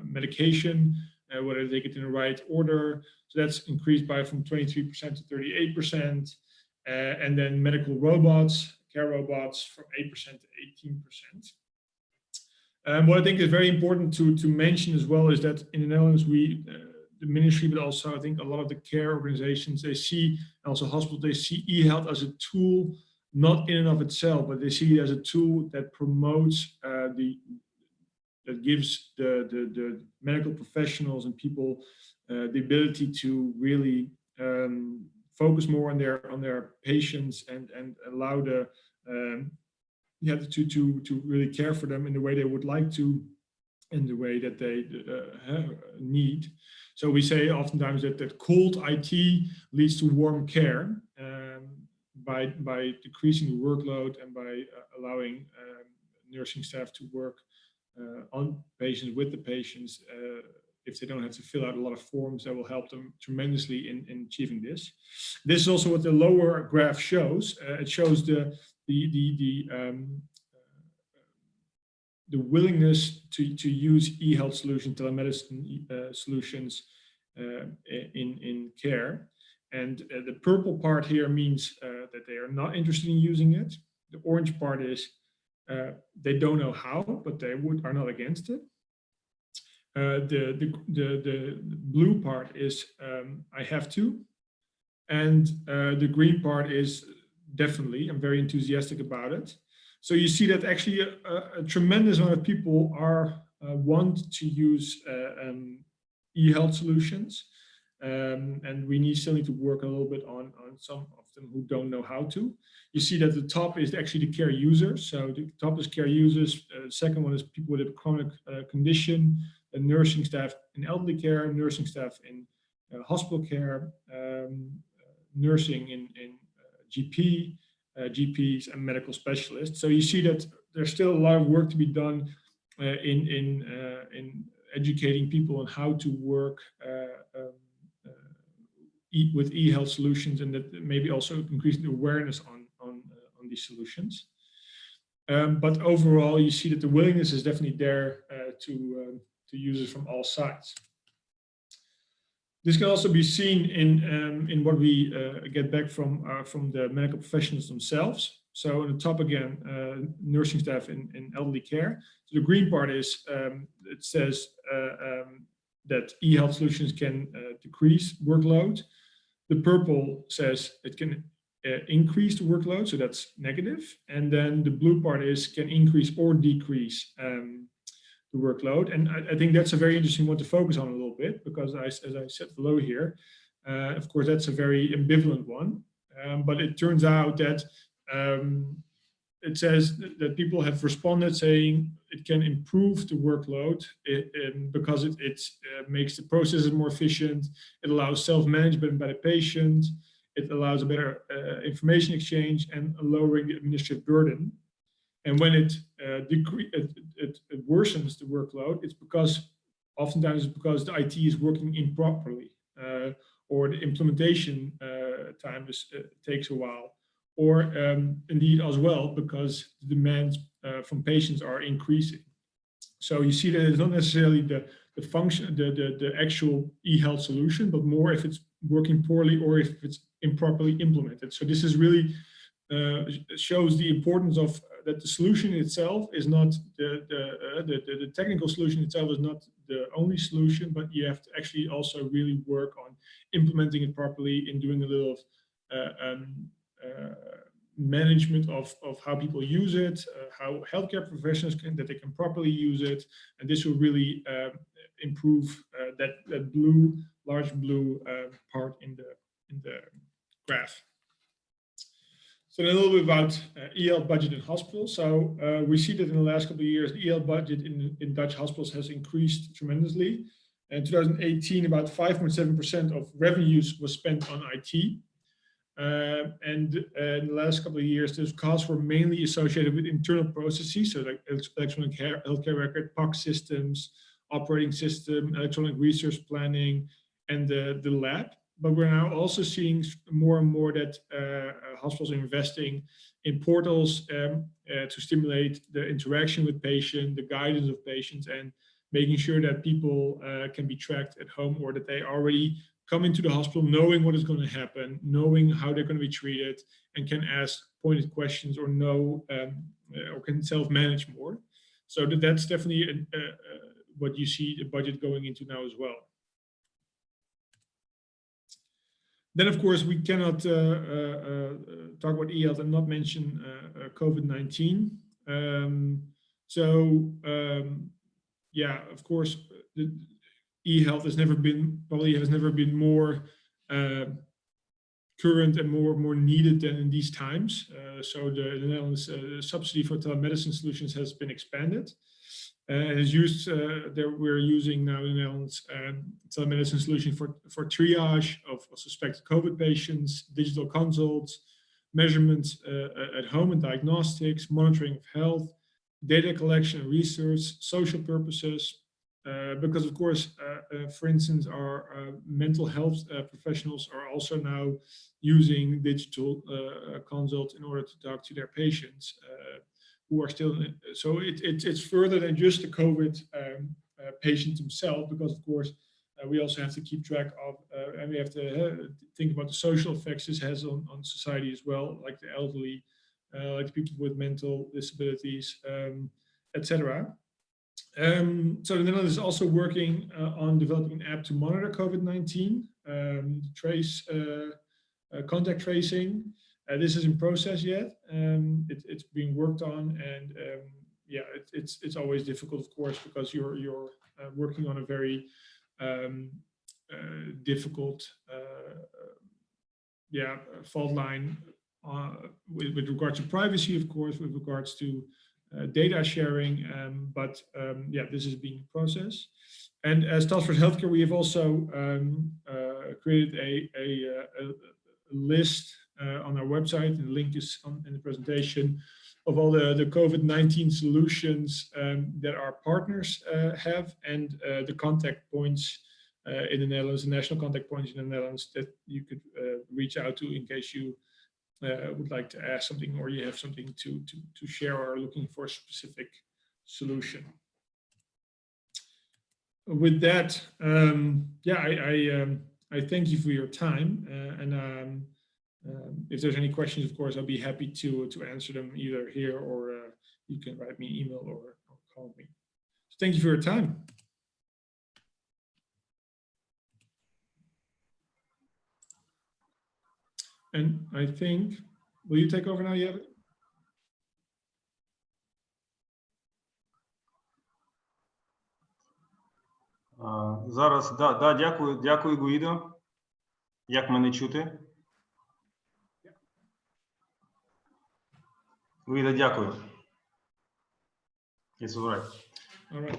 medication, whether they get in the right order. So that's increased from 23% to 38%. And then medical robots, care robots, from 8% to 18%. What I think is very important to mention as well is that in the Netherlands, the ministry, but also I think a lot of the care organizations, they see, also hospitals, they see e-health as a tool, not in and of itself, but they see it as a tool that promotes that gives the medical professionals and people the ability to really focus more on their patients and allow to really care for them in the way they would like to, in the way that they need. So we say oftentimes that cold IT leads to warm care by decreasing the workload and by allowing nursing staff to work on patients, with the patients. If they don't have to fill out a lot of forms, that will help them tremendously in achieving this. This is also what the lower graph shows. It shows the willingness to use e-health solutions, telemedicine solutions in care. And the purple part here means that they are not interested in using it. The orange part is they don't know how, but they are not against it. The blue part is I have to. And the green part is definitely, I'm very enthusiastic about it. So you see that actually a tremendous amount of people want to use e-health solutions. And we still need to work a little bit on some of them who don't know how to. You see that the top is actually the care users. So the top is care users. The second one is people with a chronic condition, nursing staff in elderly care, nursing staff in hospital care, nursing in GP, GPs, and medical specialists. So you see that there's still a lot of work to be done in educating people on how to work with e-health solutions, and that maybe also increasing the awareness on these solutions. But overall, you see that the willingness is definitely there to use it from all sides. This can also be seen in what we get back from the medical professionals themselves. So on the top again, nursing staff in elderly care. So the green part is, it says that e-health solutions can decrease workload. The purple says it can increase the workload, so that's negative. And then the blue part is can increase or decrease the workload. And I think that's a very interesting one to focus on a little bit, because as I said below here, of course, that's a very ambivalent one. But it turns out that it says that people have responded saying it can improve the workload because it makes the processes more efficient. It allows self-management by the patient. It allows a better information exchange and lowering the administrative burden. And when it worsens the workload, it's because oftentimes it's because the IT is working improperly, or the implementation time takes a while, or indeed as well because the demands from patients are increasing. So you see that it's not necessarily the function, the actual e-health solution, but more if it's working poorly or if it's improperly implemented. So this is really shows the importance of that the solution itself is not the technical solution itself is not the only solution, but you have to actually also really work on implementing it properly and doing a little management of how people use it, how healthcare professionals that they can properly use it, and this will really improve that large blue part in the graph. So a little bit about e-health budget in hospitals. So we see that in the last couple of years, the e-health budget in Dutch hospitals has increased tremendously. In 2018, about 5.7% of revenues was spent on IT. And in the last couple of years, those costs were mainly associated with internal processes, so like electronic healthcare record, PAC systems, operating system, electronic research planning, and the lab. But we're now also seeing more and more that hospitals are investing in portals to stimulate the interaction with patients, the guidance of patients, and making sure that people can be tracked at home, or that they already come into the hospital knowing what is going to happen, knowing how they're going to be treated, and can ask pointed questions or know or can self-manage more. So that's definitely what you see the budget going into now as well. Then, of course, we cannot talk about e-health and not mention COVID-19. Yeah, of course, e-health has never been more current and more needed than in these times. So the Netherlands subsidy for telemedicine solutions has been expanded. And is used, we're using now in the Netherlands telemedicine solution for triage of suspected COVID patients, digital consults, measurements at home and diagnostics, monitoring of health, data collection and research, social purposes, because of course, for instance, our mental health professionals are also now using digital consults in order to talk to their patients. Who are still, so it's further than just the COVID patient himself, because of course we also have to keep track of, and we have to think about the social effects this has on society as well, like the elderly, like people with mental disabilities, etc. So the Netherlands is also working on developing an app to monitor COVID-19, trace contact tracing. This is in process yet. It's being worked on, and yeah, it's always difficult, of course, because you're working on a very difficult fault line with regards to privacy, of course, with regards to data sharing, but yeah, this is being a process. And as Task Force Healthcare, we have also created a list on our website, and the link is in the presentation, of all the COVID-19 solutions that our partners have, and the contact points in the Netherlands, the national contact points in the Netherlands that you could reach out to in case you would like to ask something, or you have something to share, or are looking for a specific solution. With that, yeah, I thank you for your time, and if there's any questions, of course, I'll be happy to answer them either here, or you can write me an email or call me. So thank you for your time. And I think, will you take over now, Jelle? Зараз, да, дякую, Гуїдо. Як мене чути? Гуїдо, дякую. It's all right.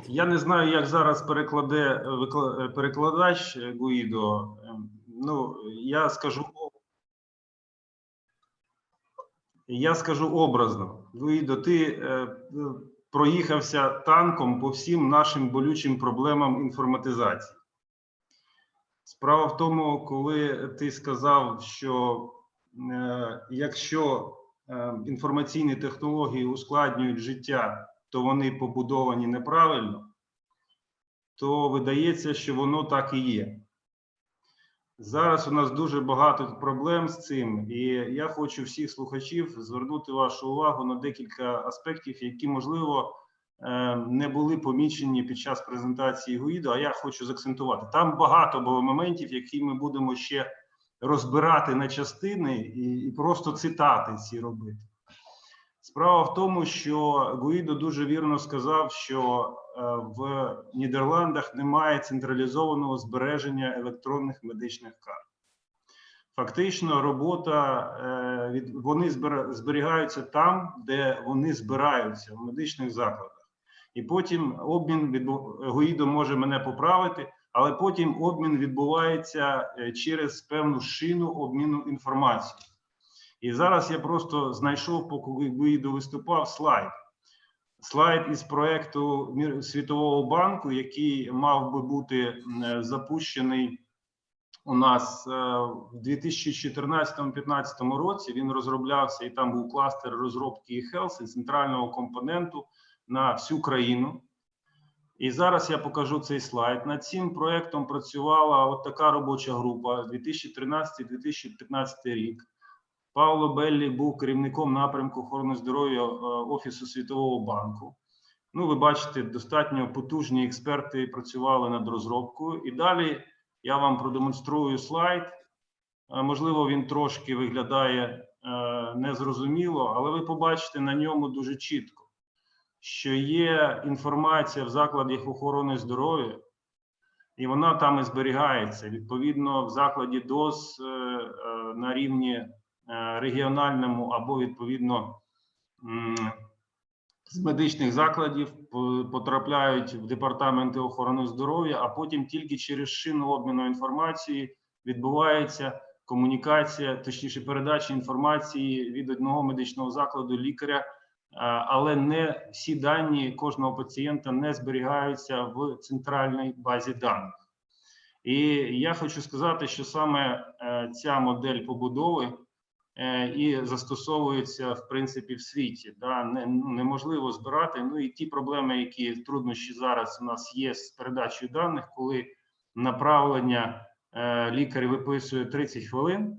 Я не знаю, як зараз перекладе перекладач Гуїдо. Ну, я скажу образно. Гуїдо, ти проїхався танком по всім нашим болючим проблемам інформатизації. Справа в тому, коли ти сказав, що якщо інформаційні технології ускладнюють життя, то вони побудовані неправильно, то видається, що воно так і є. Зараз у нас дуже багато проблем з цим, і я хочу всіх слухачів звернути вашу увагу на декілька аспектів, які, можливо, не були помічені під час презентації Гуїдо, а я хочу заакцентувати. Там багато було моментів, які ми будемо ще розбирати на частини і просто цитати ці робити. Справа в тому, що Гуїдо дуже вірно сказав, що в Нідерландах немає централізованого збереження електронних медичних карт. Фактично, вони зберігаються там, де вони збираються, в медичних закладах. І потім обмін, Гуїдо може мене поправити, але потім обмін відбувається через певну шину обміну інформацією. І зараз я просто знайшов, поки Гуїдо виступав, слайд із проєкту Світового банку, який мав би бути запущений у нас в 2014-2015 році. Він розроблявся, і там був кластер розробки e-health, центрального компоненту на всю країну. І зараз я покажу цей слайд. Над цим проєктом працювала от така робоча група 2013-2015 рік. Пауло Беллі був керівником напрямку охорони здоров'я Офісу Світового банку. Ну, ви бачите, достатньо потужні експерти працювали над розробкою. І далі я вам продемонструю слайд. Можливо, він трошки виглядає незрозуміло, але ви побачите на ньому дуже чітко, що є інформація в закладах охорони здоров'я, і вона там і зберігається. Відповідно, в закладі ДОЗ на рівні регіональному або, відповідно, з медичних закладів потрапляють в департаменти охорони здоров'я, а потім тільки через шину обміну інформації відбувається комунікація, точніше передача інформації від одного медичного закладу лікаря, але не всі дані кожного пацієнта не зберігаються в центральній базі даних. І я хочу сказати, що саме ця модель побудови і застосовується, в принципі, в світі. Да? Неможливо збирати. Ну і ті проблеми, які труднощі зараз у нас є з передачею даних, коли направлення лікар виписує 30 хвилин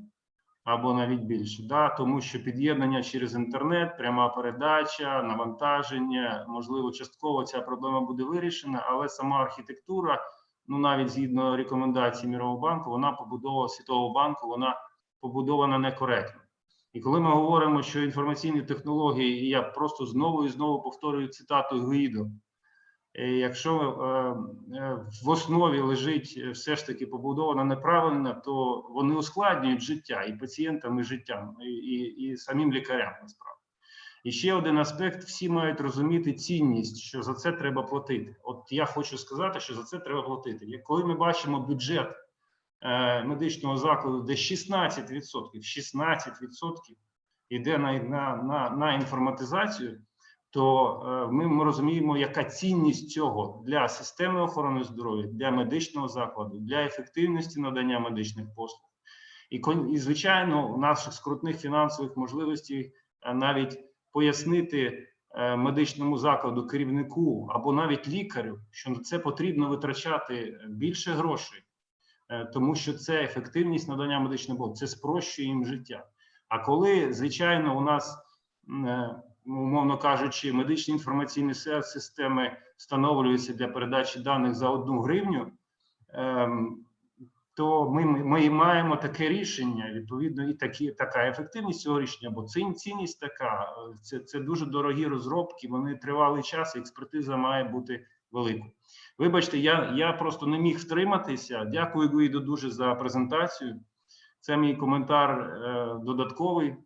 або навіть більше, да? Тому що під'єднання через інтернет, пряма передача, навантаження, можливо, частково ця проблема буде вирішена, але сама архітектура, ну навіть згідно рекомендацій Мирового банку, вона побудована, Світового банку, вона побудована некоректно. І коли ми говоримо, що інформаційні технології, і я просто знову і знову повторюю цитату Гуїдо, якщо в основі лежить все ж таки побудована неправильно, то вони ускладнюють життя і пацієнтам, і життям, і самим лікарям, насправді. І ще один аспект, всі мають розуміти цінність, що за це треба платити. От я хочу сказати, що за це треба платити. І коли ми бачимо бюджет медичного закладу, де 16% йде на інформатизацію, то ми розуміємо, яка цінність цього для системи охорони здоров'я, для медичного закладу, для ефективності надання медичних послуг. І звичайно, у наших скрутних фінансових можливостей навіть пояснити медичному закладу, керівнику або навіть лікарю, що на це потрібно витрачати більше грошей, тому що це ефективність надання медичних послуг, це спрощує їм життя. А коли, звичайно, у нас, умовно кажучи, медичні інформаційні системи встановлюються для передачі даних за 1 гривню, то ми маємо таке рішення, відповідно, і така ефективність цього рішення, бо цінність така, це дуже дорогі розробки, вони тривалий час, і експертиза має бути великою. Вибачте, я просто не міг втриматися. Дякую, Гуїдо, дуже за презентацію. Це мій коментар додатковий.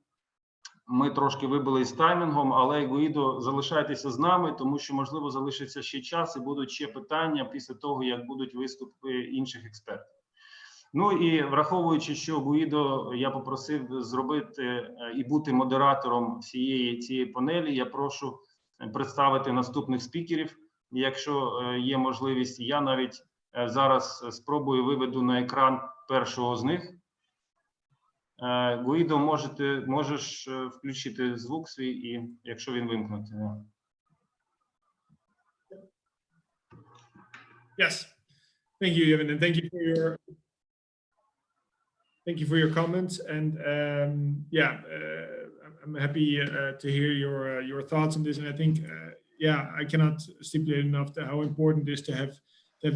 Ми трошки вибились з таймінгом, але, Гуїдо, залишайтеся з нами, тому що, можливо, залишиться ще час і будуть ще питання після того, як будуть виступи інших експертів. Ну і враховуючи, що Гуїдо я попросив зробити і бути модератором всієї цієї панелі, я прошу представити наступних спікерів. Якщо є можливість, я навіть зараз спробую виведу на екран першого з них. Гуїдо, можеш включити звук свій, і якщо він вимкнутий. Yes, thank you, Evan, and thank you for your comments. And I'm happy to hear your thoughts on this. And I think, I cannot stipulate enough how important it is to have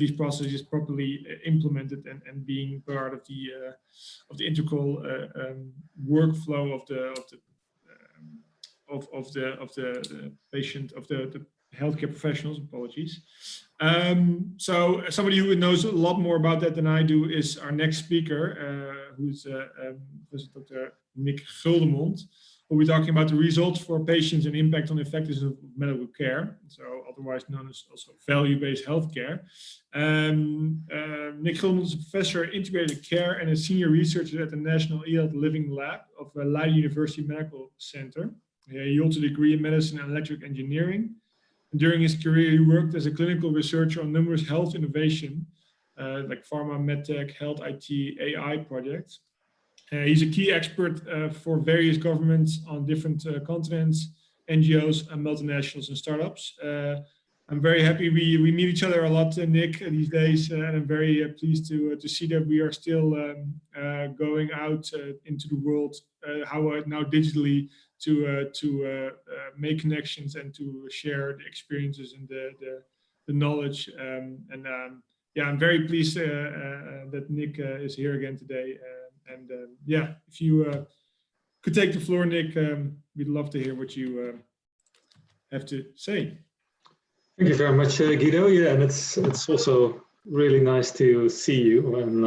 these processes properly implemented and being part of the integral workflow of the patient, of the healthcare professionals. Apologies. So somebody who knows a lot more about that than I do is our next speaker, who's Dr. Nick Guldemond, who will be talking about the results for patients and impact on the effectiveness of medical care, so otherwise known as also value-based healthcare. Nick Guldemond is a professor of integrated care and a senior researcher at the National eHealth Living Lab of Leiden University Medical Center. He holds a degree in medicine and electrical engineering. During his career, he worked as a clinical researcher on numerous health innovation, like pharma, medtech, health, IT, AI projects. He's a key expert for various governments on different continents, NGOs, and multinationals and startups. I'm very happy we meet each other a lot, Nick, these days, and I'm very pleased to see that we are still going out into the world, now digitally, to make connections and to share the experiences and the knowledge. I'm very pleased that Nick is here again today. If you could take the floor, Nick, we'd love to hear what you have to say. Thank you very much, Guido. Yeah, and it's also really nice to see you, and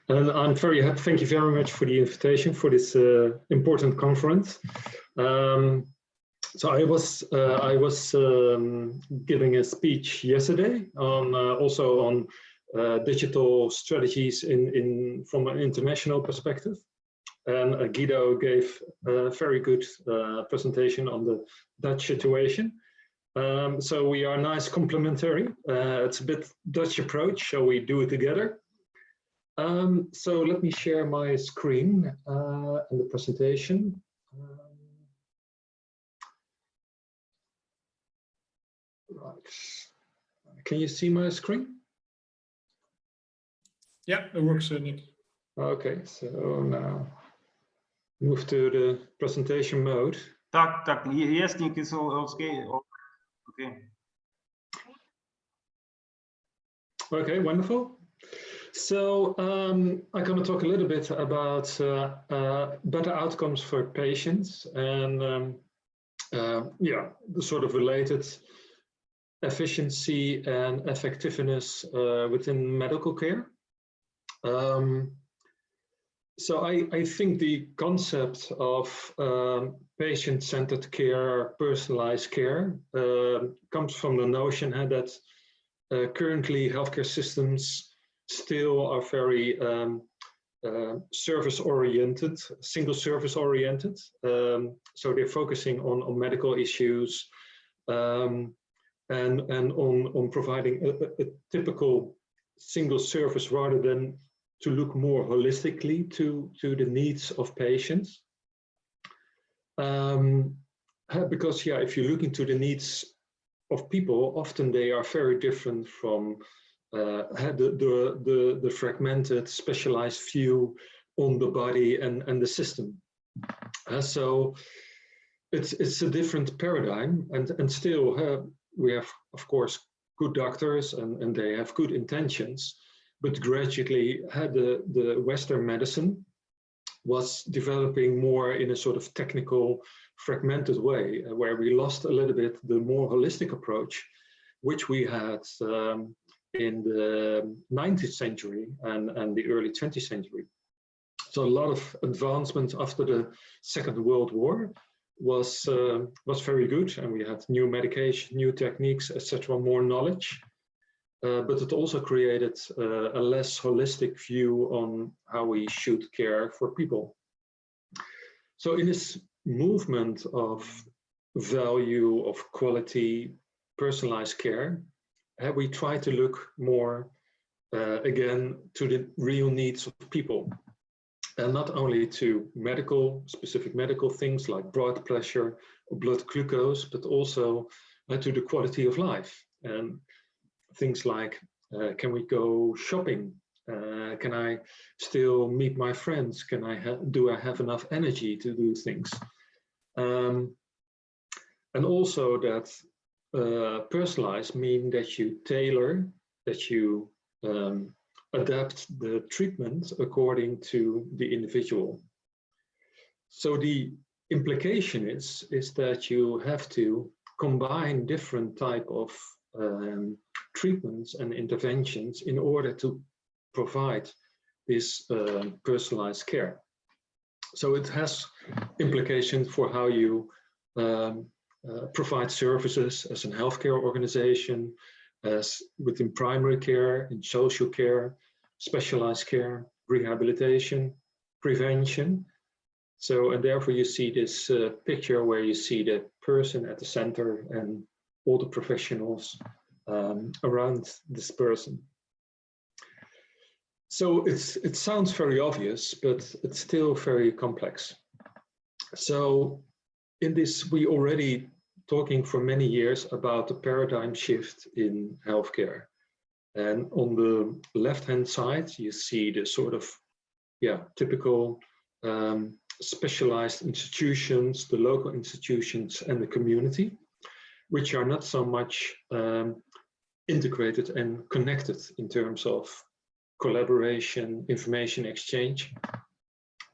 I'm very happy. Thank you very much for the invitation for this important conference. So I was giving a speech yesterday on also on digital strategies from an international perspective, and Guido gave a very good presentation on the Dutch situation. So we are nice complementary. It's a bit Dutch approach, so we do it together. So let me share my screen and the presentation. Right. Can you see my screen? Yeah, it works, Nick. Okay, so now move to the presentation mode. Так, yes, Nick, it's okay. Okay, wonderful. So I'm going to talk a little bit about better outcomes for patients and yeah, the sort of related efficiency and effectiveness within medical care. So I think the concept of patient-centered care, personalized care, comes from the notion that currently healthcare systems still are very service-oriented, single service-oriented. So they're focusing on medical issues and on providing a typical single service rather than to look more holistically to the needs of patients. Because yeah, if you look into the needs of people, often they are very different from the fragmented, specialized view on the body and the system. So it's a different paradigm, and still we have, of course, good doctors and they have good intentions, but gradually the Western medicine was developing more in a sort of technical, fragmented way, where we lost a little bit the more holistic approach, which we had in the 19th century and the early 20th century. So a lot of advancement after the Second World War was very good, and we had new medication, new techniques, etc., more knowledge. But it also created a less holistic view on how we should care for people. So in this movement of value, of quality, personalized care, we try to look more again to the real needs of people, and not only to specific medical things like blood pressure or blood glucose, but also to the quality of life. And things like, can we go shopping? Can I still meet my friends? Do I have enough energy to do things? And also that personalized mean that you tailor, that you adapt the treatment according to the individual. So the implication is that you have to combine different type of treatments and interventions in order to provide this personalized care. So it has implications for how you provide services as a healthcare organization, as within primary care, in social care, specialized care, rehabilitation, prevention. So, and therefore you see this picture where you see the person at the center and all the professionals around this person. So it sounds very obvious, but it's still very complex. So in this, we already talking for many years about the paradigm shift in healthcare. And on the left-hand side, you see the sort of, yeah, typical specialized institutions, the local institutions and the community, which are not so much integrated and connected in terms of collaboration, information exchange.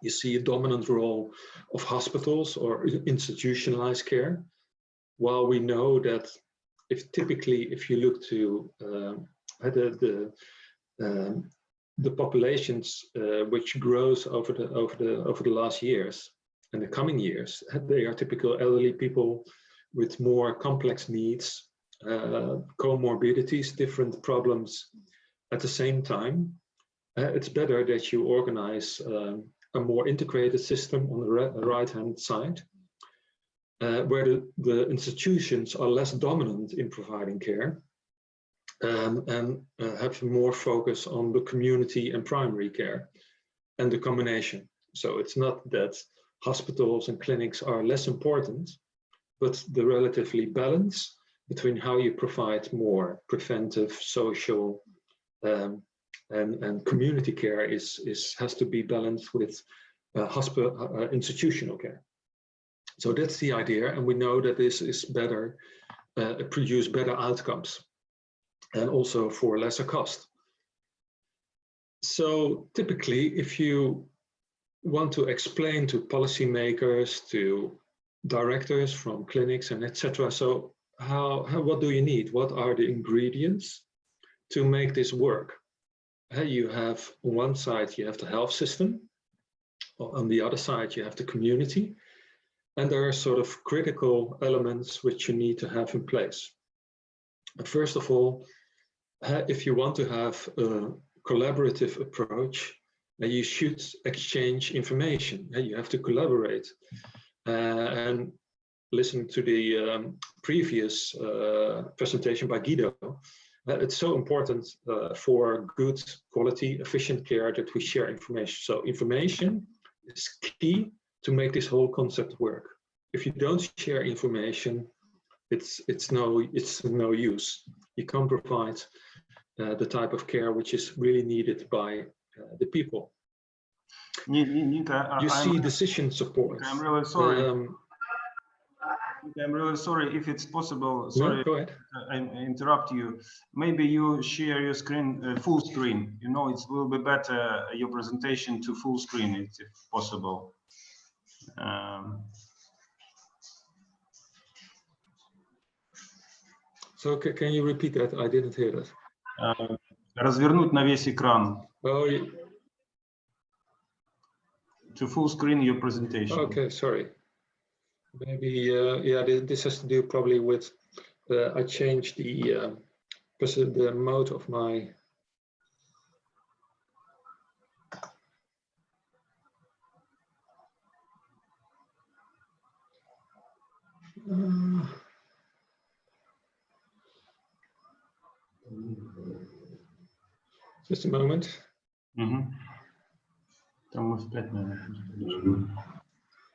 You see a dominant role of hospitals or institutionalized care, while we know that if you look to the populations which grows over the last years and the coming years, they are typical elderly people with more complex needs, comorbidities, different problems at the same time. It's better that you organize a more integrated system on the right-hand side, where the institutions are less dominant in providing care, and have more focus on the community and primary care and the combination. So it's not that hospitals and clinics are less important, but the relatively balance between how you provide more preventive, social, and community care has to be balanced with hospital institutional care. So that's the idea, and we know that this is better, produce better outcomes, and also for lesser cost. So typically, if you want to explain to policymakers, to directors from clinics and etc., so what do you need? What are the ingredients to make this work? You have, on one side, you have the health system. On the other side, you have the community. And there are sort of critical elements which you need to have in place. But first of all, if you want to have a collaborative approach, you should exchange information. You have to collaborate. And listen to the previous presentation by Guido. It's so important for good quality, efficient care that we share information. So information is key to make this whole concept work. If you don't share information, it's no use. You can't provide the type of care which is really needed by the people. You see decision support. I'm really sorry. I'm really sorry if it's possible. Sorry, no, go ahead. I interrupt you. Maybe you share your screen, full screen. You know, it will be better your presentation to full screen, if possible. So can you repeat that? I didn't hear that. Развернуть на весь экран. Oh, To full screen your presentation. okay, sorry. Maybe, yeah, this has to do probably with, I changed the mode of my, just a moment.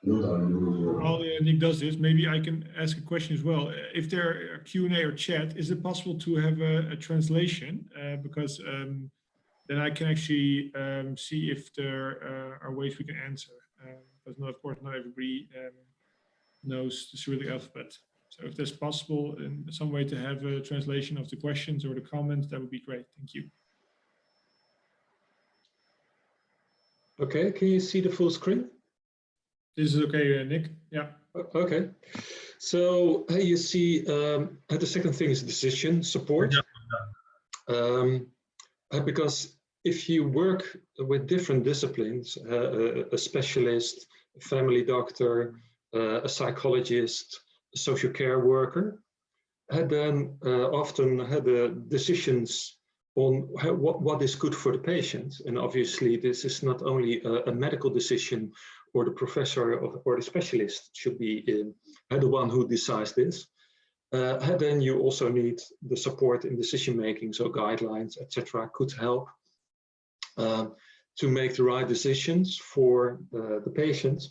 While Nick does this, maybe I can ask a question as well. If there are Q&A or chat, is it possible to have a translation? Because then I can actually see if there are ways we can answer. Because of course, not everybody knows the Cyrillic alphabet. So if there's possible in some way to have a translation of the questions or the comments, that would be great. Thank you. Okay, can you see the full screen? This is okay, Nick. Yeah. Okay. So you see, the second thing is decision support. Because if you work with different disciplines, a specialist, a family doctor, a psychologist, a social care worker, then often the decisions on what is good for the patient. And obviously this is not only a medical decision, or the professor or the specialist should be the one who decides this. Then you also need the support in decision making, so guidelines, etc., could help to make the right decisions for the patient.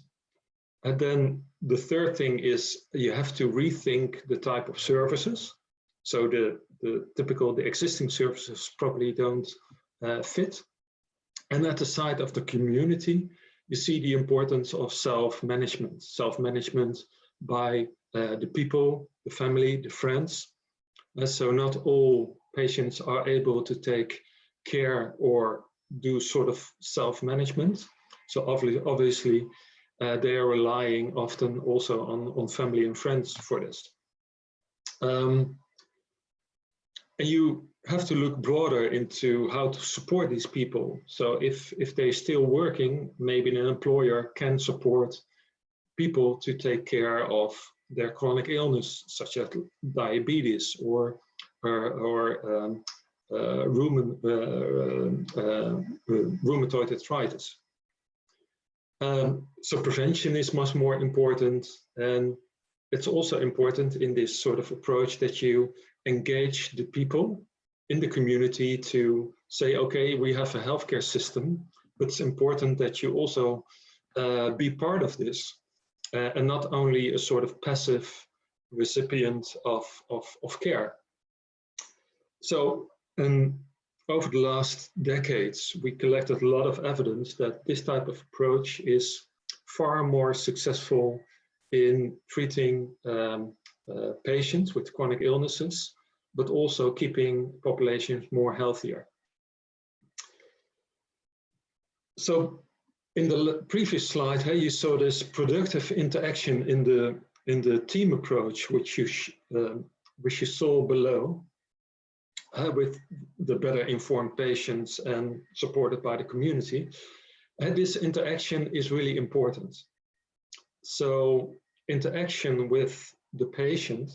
And then the third thing is you have to rethink the type of services. So the existing services probably don't fit. And at the side of the community, you see the importance of self-management. Self-management by the people, the family, the friends. So not all patients are able to take care or do sort of self-management. So obviously they are relying often also on family and friends for this. And you have to look broader into how to support these people. So if they're still working, maybe an employer can support people to take care of their chronic illness, such as diabetes or rheumatoid arthritis. So prevention is much more important, and it's also important in this sort of approach that you engage the people in the community to say, okay, we have a healthcare system, but it's important that you also be part of this and not only a sort of passive recipient of care. So over the last decades, we collected a lot of evidence that this type of approach is far more successful in treating patients with chronic illnesses, but also keeping populations more healthier. So in the previous slide, you saw this productive interaction in the team approach, which you saw below, with the better informed patients and supported by the community. This interaction is really important. So interaction with the patient,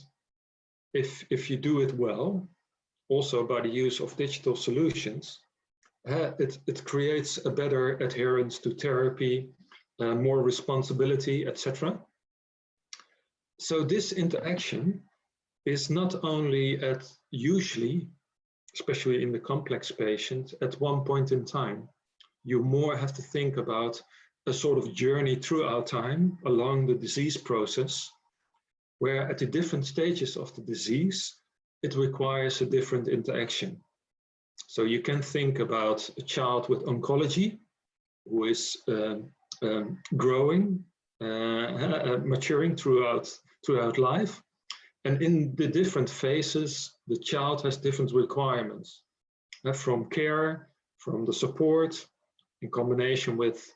if you do it well, also by the use of digital solutions, it creates a better adherence to therapy, more responsibility, etc. So this interaction is not only usually, especially in the complex patient, at one point in time. You more have to think about a sort of journey throughout time along the disease process, where at the different stages of the disease, it requires a different interaction. So you can think about a child with oncology who is growing, maturing throughout life. And in the different phases, the child has different requirements, from care, from the support, in combination with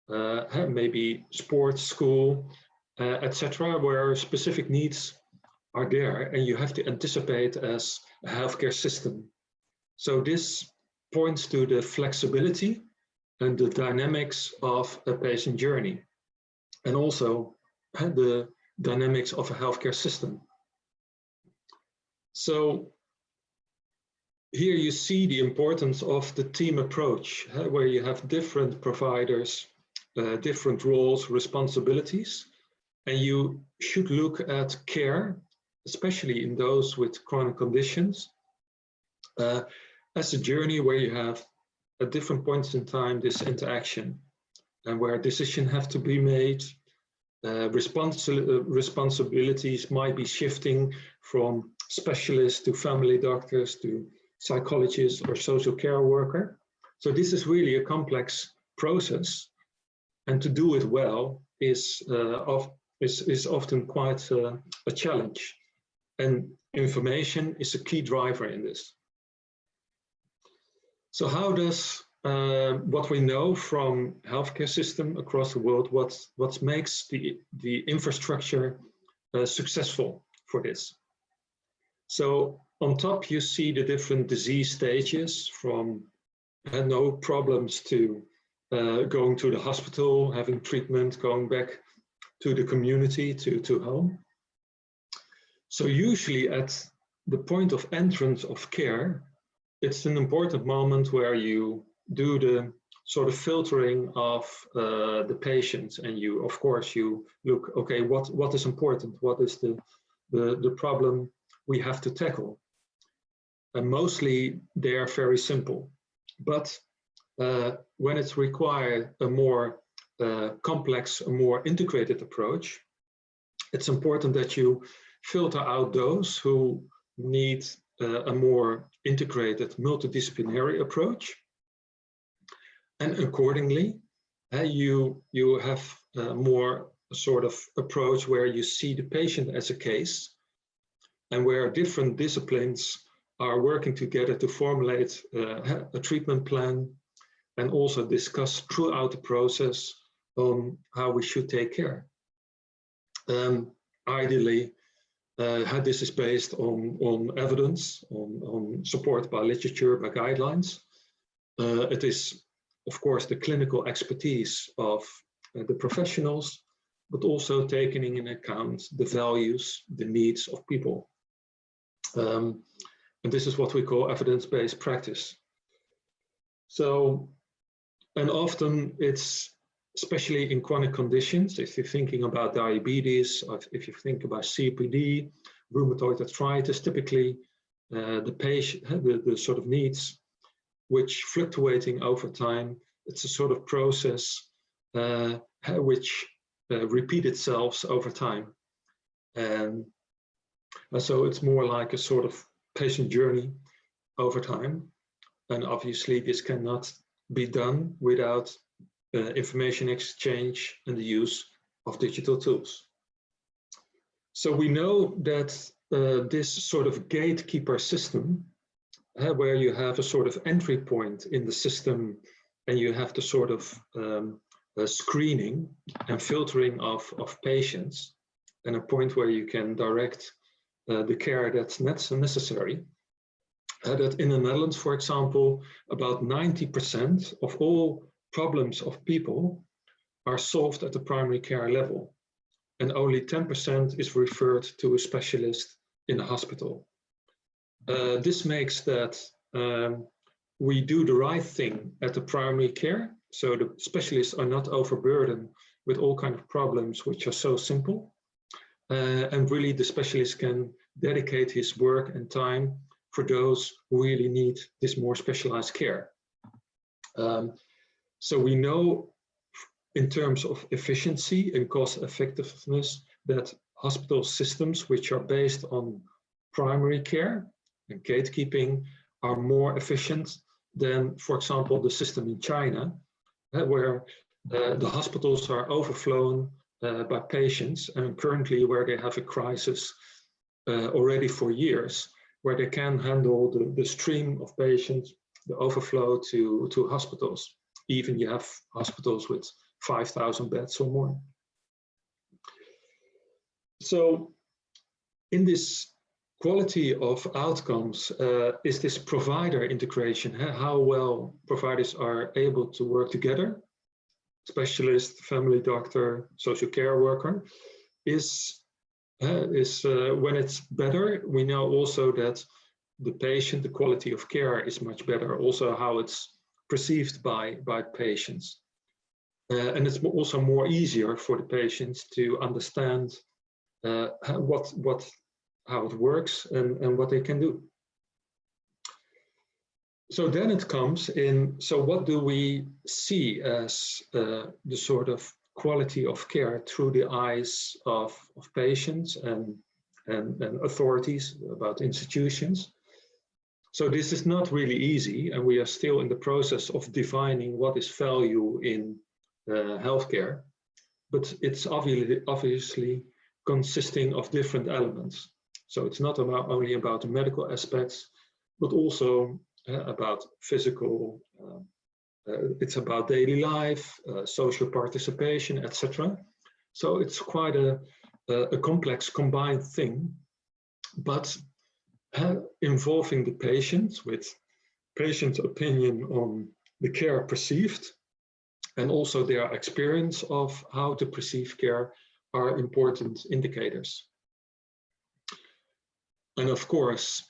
maybe sports, school, etc., where specific needs are there, and you have to anticipate as a healthcare system. So this points to the flexibility and the dynamics of a patient journey, and also the dynamics of a healthcare system. So here you see the importance of the team approach, where you have different providers, different roles, responsibilities, and you should look at care, especially in those with chronic conditions, as a journey where you have at different points in time this interaction, and where decisions have to be made. Responsibilities might be shifting from specialists to family doctors to psychologists or social care worker. So this is really a complex process, and to do it well is often quite a challenge, and information is a key driver in this. So how does what we know from healthcare system across the world, what makes the infrastructure successful for this? So on top you see the different disease stages, from no problems to going to the hospital, having treatment, going back to the community, to home. So usually at the point of entrance of care, it's an important moment where you do the sort of filtering of the patients, and you, of course, you look, okay, what is important? What is the problem we have to tackle? And mostly they are very simple, but when it's required a more complex, a more integrated approach, it's important that you filter out those who need a more integrated, multidisciplinary approach. And accordingly, you have more sort of approach where you see the patient as a case, and where different disciplines are working together to formulate a treatment plan, and also discuss throughout the process on how we should take care. Ideally, this is based on evidence, on support by literature, by guidelines. It is, of course, the clinical expertise of the professionals, but also taking in account the values, the needs of people. And this is what we call evidence-based practice. So, and often it's, especially in chronic conditions, if you're thinking about diabetes, or if you think about COPD, rheumatoid arthritis, typically the patient, the sort of needs, which fluctuating over time, it's a sort of process which repeat itself over time. And so it's more like a sort of patient journey over time. And obviously this cannot be done without information exchange and the use of digital tools. So we know that this sort of gatekeeper system, where you have a sort of entry point in the system and you have the sort of screening and filtering of patients, and a point where you can direct the care that's necessary. That in the Netherlands, for example, about 90% of all problems of people are solved at the primary care level, and only 10% is referred to a specialist in a hospital. This makes that we do the right thing at the primary care, so the specialists are not overburdened with all kinds of problems which are so simple, and really the specialist can dedicate his work and time for those who really need this more specialized care. So we know in terms of efficiency and cost effectiveness that hospital systems which are based on primary care and gatekeeping are more efficient than, for example, the system in China, where the hospitals are overflown by patients, and currently where they have a crisis already for years, where they can handle the stream of patients, the overflow to hospitals. Even you have hospitals with 5,000 beds or more. So in this quality of outcomes is this provider integration, how well providers are able to work together, specialist, family doctor, social care worker, is when it's better. We know also that the patient, the quality of care is much better, also how it's perceived by patients. And it's also more easier for the patients to understand how it works and what they can do. So then it comes in, so what do we see as the sort of quality of care through the eyes of patients and authorities about institutions? So this is not really easy, and we are still in the process of defining what is value in healthcare, but it's obviously consisting of different elements. So it's not only about the medical aspects, but also about physical, it's about daily life, social participation, etc. So it's quite a complex combined thing, but involving the patient with patient opinion on the care perceived, and also their experience of how to perceive care are important indicators. And of course,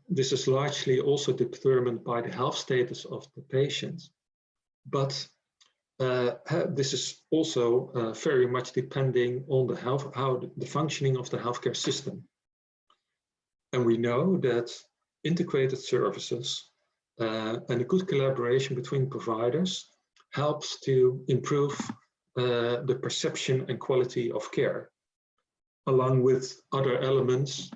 this is largely also determined by the health status of the patient, but this is also very much depending on the functioning of the healthcare system. And we know that integrated services and a good collaboration between providers helps to improve the perception and quality of care, along with other elements,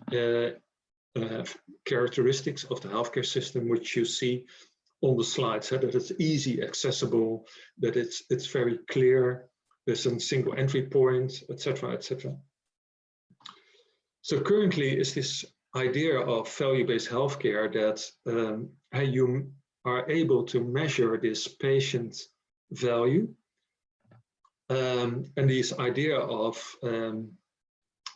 characteristics of the healthcare system, which you see on the slides, that it's easy, accessible, that it's very clear, there's a single entry point, etc., etc. So currently is this idea of value-based healthcare that you are able to measure this patient value, and this idea of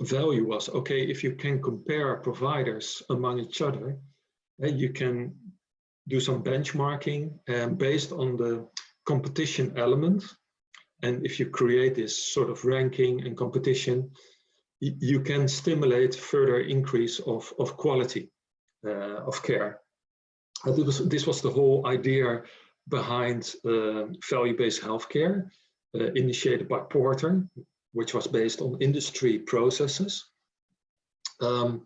value was, okay, if you can compare providers among each other, you can do some benchmarking based on the competition element. And if you create this sort of ranking and competition, you can stimulate further increase of quality of care. This was the whole idea behind value-based healthcare, initiated by Porter, which was based on industry processes. And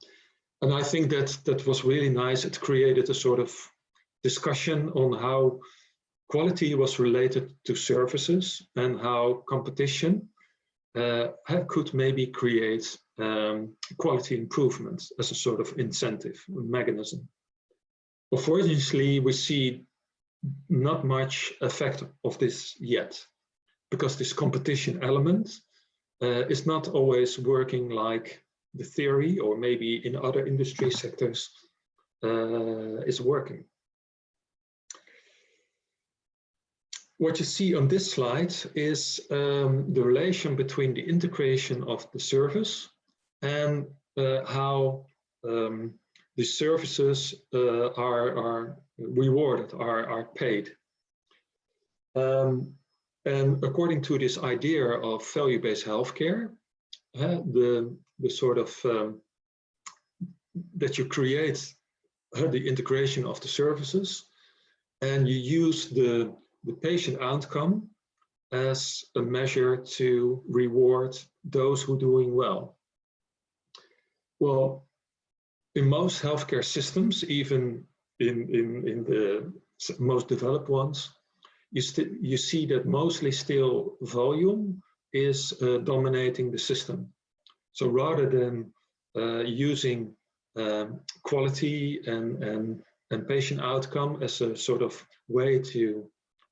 I think that was really nice. It created a sort of discussion on how quality was related to services and how competition could maybe create quality improvements as a sort of incentive mechanism. Unfortunately, we see not much effect of this yet, because this competition element is not always working like the theory, or maybe in other industry sectors is working. what you see on this slide is the relation between the integration of the service and how the services are rewarded, are paid. And according to this idea of value-based healthcare, the sort of that you create the integration of the services, and you use the patient outcome as a measure to reward those who are doing well. Well, in most healthcare systems, even in the most developed ones, you see that mostly still volume is dominating the system. So rather than using quality and patient outcome as a sort of way to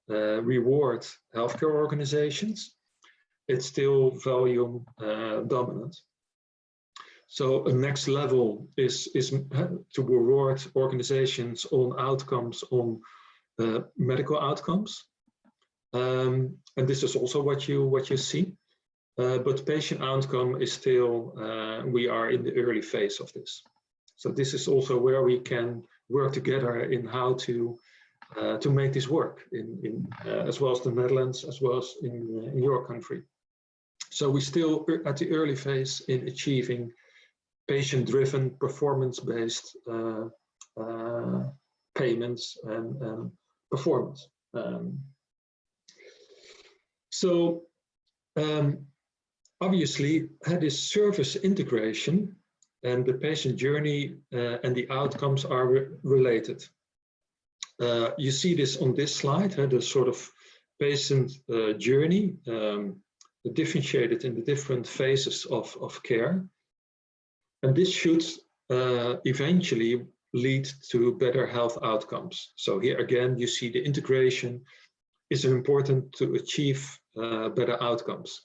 reward healthcare organizations, it's still volume dominant. So a next level is to reward organizations on outcomes, on medical outcomes, and this is also what you see. But patient outcome is still, we are in the early phase of this. So this is also where we can work together in how to make this work in as well as the Netherlands, as well as in your country. So we're still at the early phase in achieving patient-driven, performance-based payments and performance. Obviously, this service integration and the patient journey and the outcomes are related. You see this on this slide, the sort of patient journey differentiated in the different phases of care. And this should eventually lead to better health outcomes. So here again, you see the integration is important to achieve better outcomes.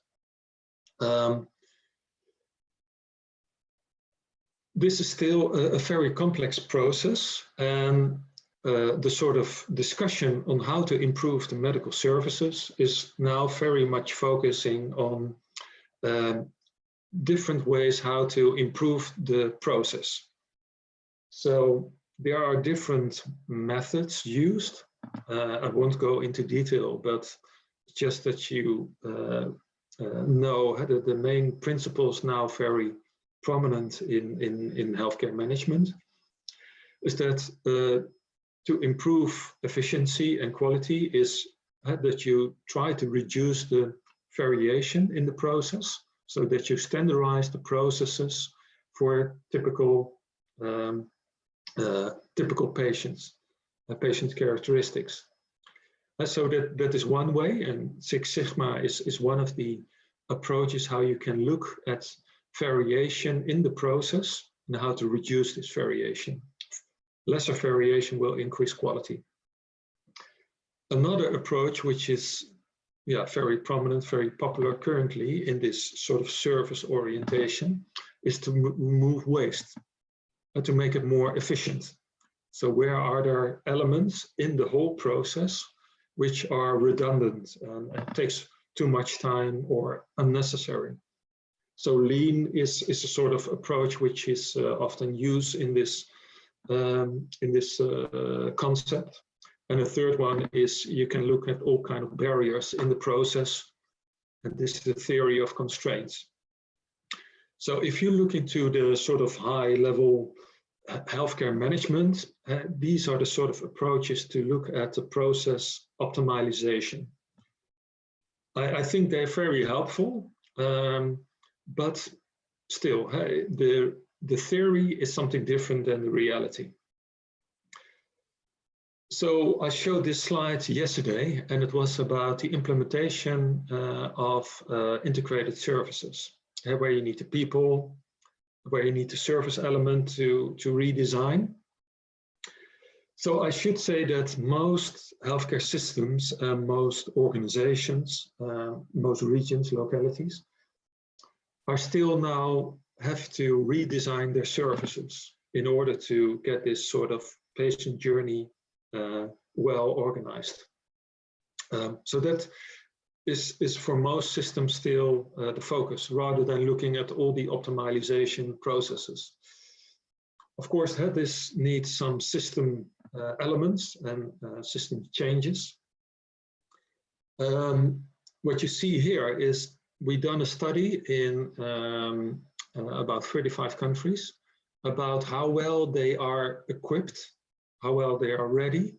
This is still a very complex process, and the sort of discussion on how to improve the medical services is now very much focusing on different ways how to improve the process. So there are different methods used. I won't go into detail, but just that you know that the main principles now very prominent in healthcare management is that to improve efficiency and quality is that you try to reduce the variation in the process, so that you standardize the processes for typical patients, patient characteristics. So that is one way, and Six Sigma is one of the approaches how you can look at variation in the process and how to reduce this variation. Lesser variation will increase quality. Another approach, which is very prominent, very popular currently in this sort of service orientation, is to remove waste and to make it more efficient. So where are there elements in the whole process which are redundant and takes too much time or unnecessary? So lean is a sort of approach which is often used in this concept. And the third one is you can look at all kinds of barriers in the process, and this is the theory of constraints. So if you look into the sort of high-level healthcare management, these are the sort of approaches to look at the process optimization. I think they're very helpful, but still, the theory is something different than the reality. So I showed this slide yesterday, and it was about the implementation of integrated services, where you need the people, where you need the service element to redesign. So I should say that most healthcare systems and most organizations, most regions, localities, are still now have to redesign their services in order to get this sort of patient journey well organized. So that is for most systems still the focus, rather than looking at all the optimization processes. Of course, this needs some system elements and system changes. What you see here is we've done a study in about 35 countries about how well they are equipped, how well they are ready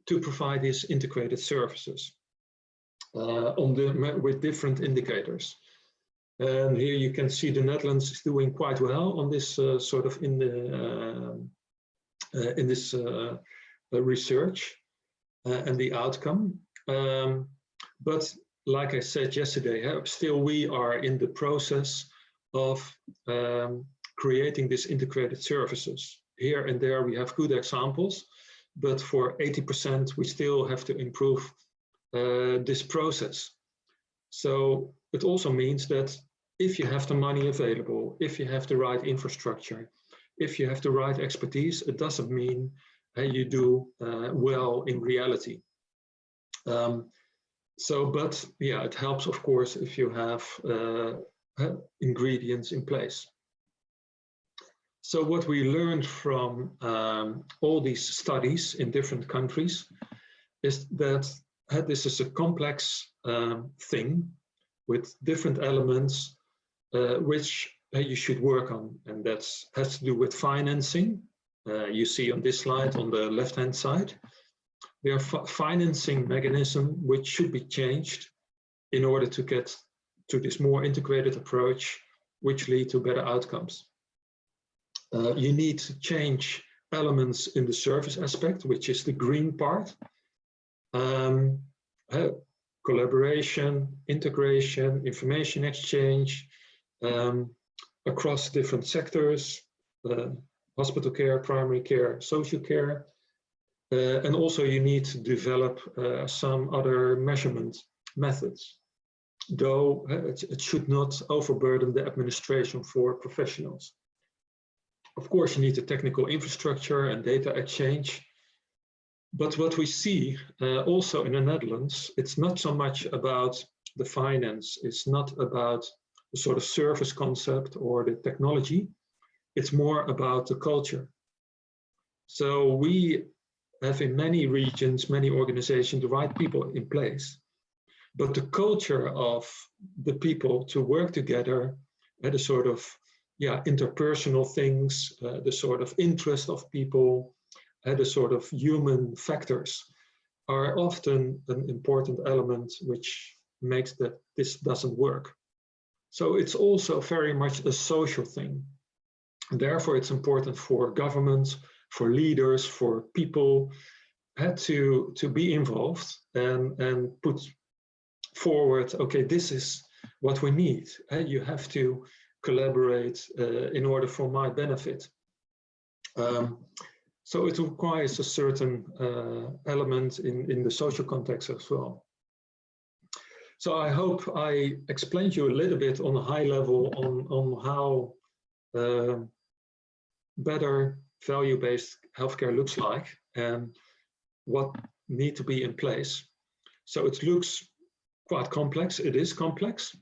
to provide these integrated services with different indicators. And here you can see the Netherlands is doing quite well on this sort of in this research and the outcome. But like I said yesterday, still we are in the process of creating these integrated services. Here and there we have good examples, but for 80% we still have to improve this process. So it also means that if you have the money available, if you have the right infrastructure, if you have the right expertise, it doesn't mean you do well in reality. But yeah, it helps, of course, if you have ingredients in place. So what we learned from all these studies in different countries is that this is a complex thing with different elements which you should work on, and that has to do with financing. You see on this slide on the left-hand side, there are financing mechanisms which should be changed in order to get to this more integrated approach, which lead to better outcomes. You need to change elements in the service aspect, which is the green part. Collaboration, integration, information exchange across different sectors, hospital care, primary care, social care. And also you need to develop some other measurement methods, though it should not overburden the administration for professionals. Of course, you need the technical infrastructure and data exchange. But what we see also in the Netherlands, it's not so much about the finance, it's not about the sort of service concept or the technology, it's more about the culture. So we have in many regions, many organizations, the right people in place. But the culture of the people to work together, the sort of interpersonal things, the sort of interest of people, the sort of human factors are often an important element which makes that this doesn't work. So it's also very much a social thing. And therefore, it's important for governments, for leaders, for people to be involved and put forward, okay, this is what we need. You have to collaborate in order for my benefit. So it requires a certain element in the social context as well. So I hope I explained you a little bit on a high level on how better value-based healthcare looks like and what need to be in place. So it looks quite complex. It is complex.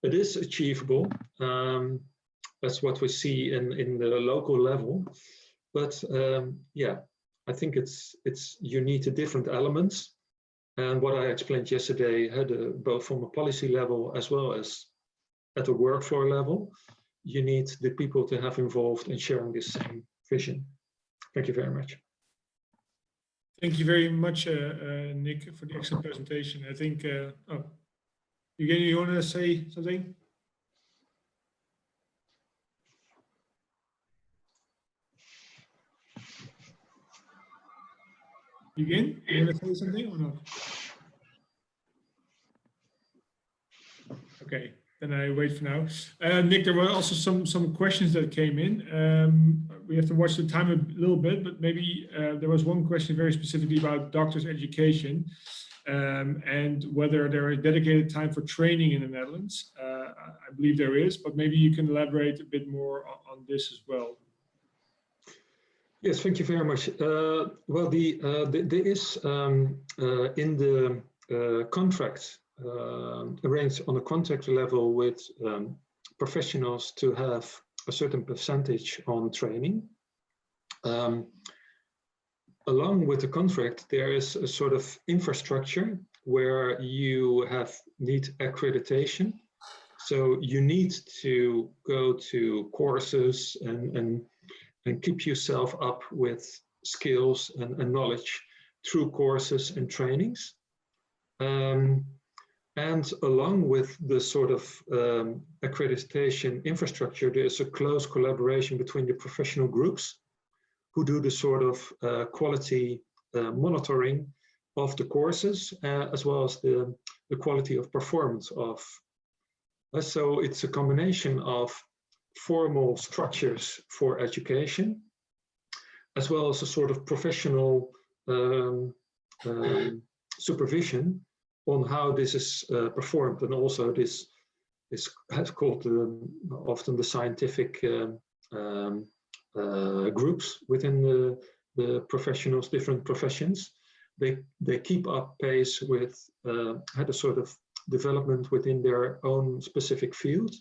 It is achievable. That's what we see in the local level. But I think you need the different elements. And what I explained yesterday, both from a policy level as well as at a work floor level, you need the people to have involved in sharing this same vision. Thank you very much. Thank you very much, Nick, for the excellent presentation. I think, Evgeny, you want to say something? Evgeny, you want to say something or not? Okay, then I wait for now. Nick, there were also some questions that came in. We have to watch the time a little bit, but maybe there was one question very specifically about doctors' education and whether there is dedicated time for training in the Netherlands. I believe there is, but maybe you can elaborate a bit more on this as well. Yes, thank you very much. Well, there is in the contract arranged on a contract level with professionals to have a certain percentage on training. Along with the contract, there is a sort of infrastructure where you need accreditation. So you need to go to courses and keep yourself up with skills and knowledge through courses and trainings. And along with the sort of accreditation infrastructure, there's a close collaboration between the professional groups who do the sort of quality monitoring of the courses, as well as the quality of performance of. So it's a combination of formal structures for education, as well as a sort of professional supervision on how this is performed, and also this is called often the scientific groups within the professionals, different professions. They keep up pace with had a sort of development within their own specific field,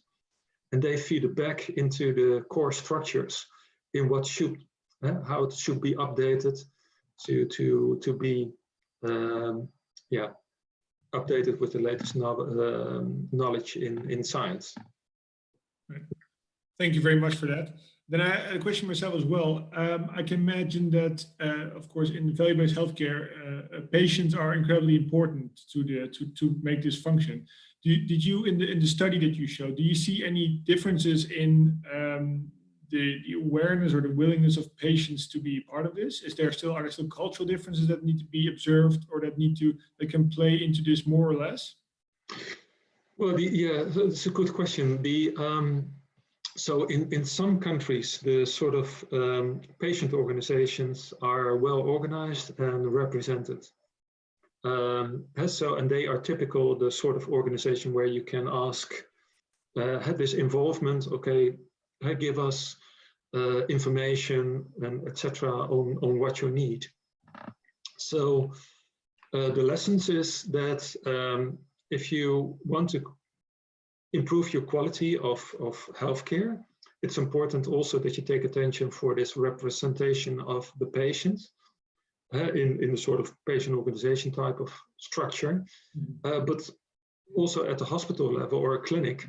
and they feed it back into the core structures in what should how it should be updated to be updated with the latest knowledge in science. Right. Thank you very much for that. Then I had a question myself as well. I can imagine that, of course, in value-based healthcare, patients are incredibly important to make this function. Did you, in the study that you showed, do you see any differences in the awareness or the willingness of patients to be part of this? Are there still cultural differences that need to be observed, or that can play into this more or less? Well, that's a good question. So in some countries, the sort of patient organizations are well organized and represented. And they are typical, the sort of organization where you can ask, have this involvement, okay, give us information and etc. on what you need. So the lessons is that if you want to improve your quality of healthcare, it's important also that you take attention for this representation of the patient in the sort of patient organization type of structure. But also at the hospital level or a clinic,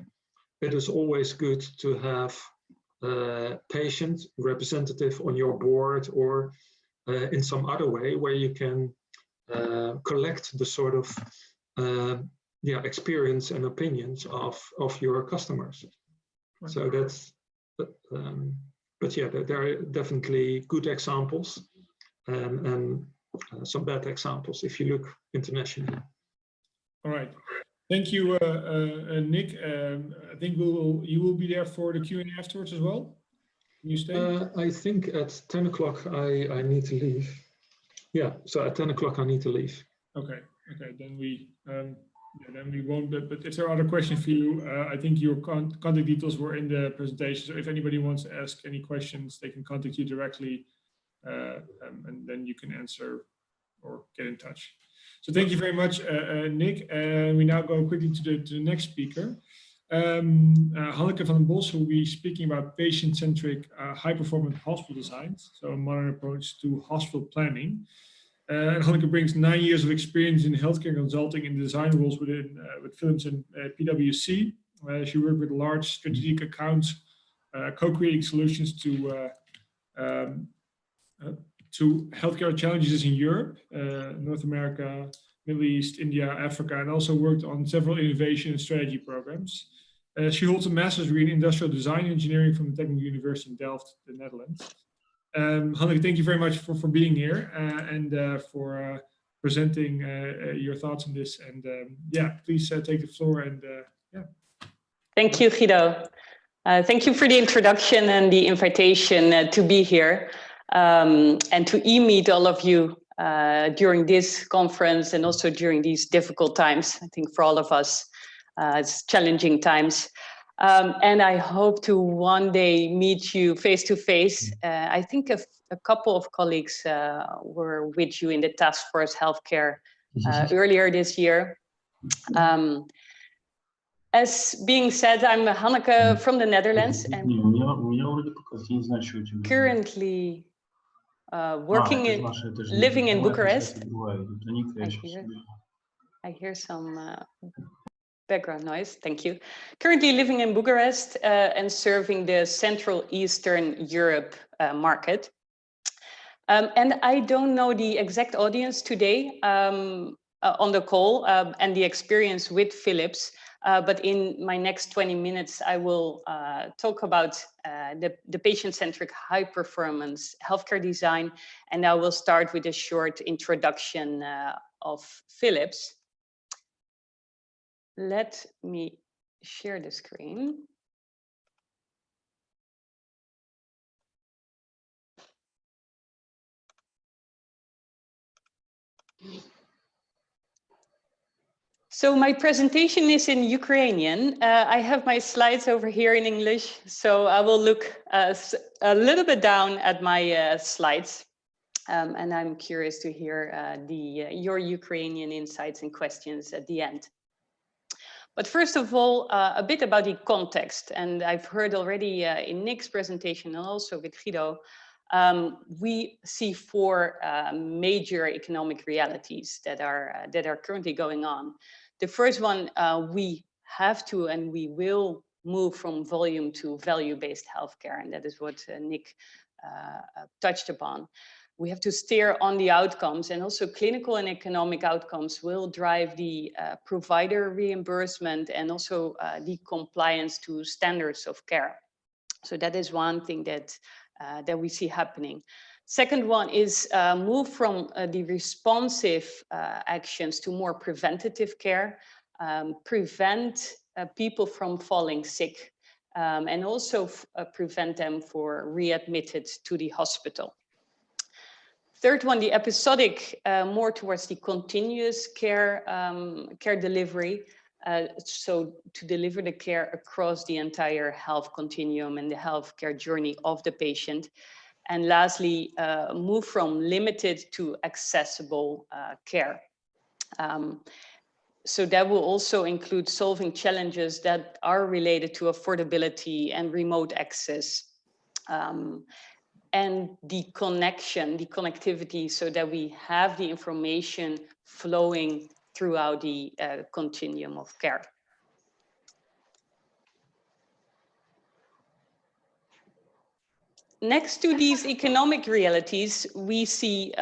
it is always good to have patient representative on your board or in some other way where you can collect the sort of experience and opinions of your customers. Right. So that's, but yeah, there are definitely good examples and some bad examples if you look internationally. All right. Thank you, Nick. I think you will be there for the Q&A afterwards as well. Can you stay? I think at 10 o'clock I need to leave. Yeah, so at 10 o'clock I need to leave. Okay, then we won't, but if there are other questions for you, I think your contact details were in the presentation. So if anybody wants to ask any questions, they can contact you directly, and then you can answer or get in touch. So thank you very much, Nick. And we now go quickly to the next speaker. Hanneke van den Bos, who will be speaking about patient-centric high-performance hospital designs, so a modern approach to hospital planning. And Hanneke brings 9 years of experience in healthcare consulting in design roles with Philips and PwC. She worked with large strategic accounts, co-creating solutions to healthcare challenges in Europe, North America, Middle East, India, Africa, and also worked on several innovation and strategy programs. She holds a master's degree in industrial design engineering from the Technical University in Delft, the Netherlands. Hanneke, thank you very much for being here and for presenting your thoughts on this. And yeah, please take the floor and yeah. Thank you, Guido. Thank you for the introduction and the invitation to be here and to e-meet all of you during this conference and also during these difficult times. I think for all of us, it's challenging times. And I hope to one day meet you face to face. I think a couple of colleagues were with you in the Task Force Healthcare earlier this year. As being said, I'm Hanneke from the Netherlands and currently living in Bucharest. I hear some background noise, thank you. Currently living in Bucharest and serving the Central Eastern Europe market. And I don't know the exact audience today on the call and the experience with Philips, but in my next 20 minutes, I will talk about the patient-centric high-performance healthcare design, and I will start with a short introduction of Philips. Let me share the screen. So my presentation is in Ukrainian. I have my slides over here in English, so I will look a little bit down at my slides. And I'm curious to hear your Ukrainian insights and questions at the end. But first of all, a bit about the context. And I've heard already in Nick's presentation and also with Guido, we see four major economic realities that are currently going on. The first one, we have to and we will move from volume to value-based healthcare, and that is what Nick touched upon. We have to steer on the outcomes, and also clinical and economic outcomes will drive the provider reimbursement and also the compliance to standards of care. So that is one thing that we see happening. Second one is move from the responsive actions to more preventative care, prevent people from falling sick, and also prevent them for readmitted to the hospital. Third one, the episodic, more towards the continuous care, care delivery. So to deliver the care across the entire health continuum and the healthcare journey of the patient. And lastly, move from limited to accessible care. So that will also include solving challenges that are related to affordability and remote access. And the connectivity, so that we have the information flowing throughout the continuum of care. Next to these economic realities, we see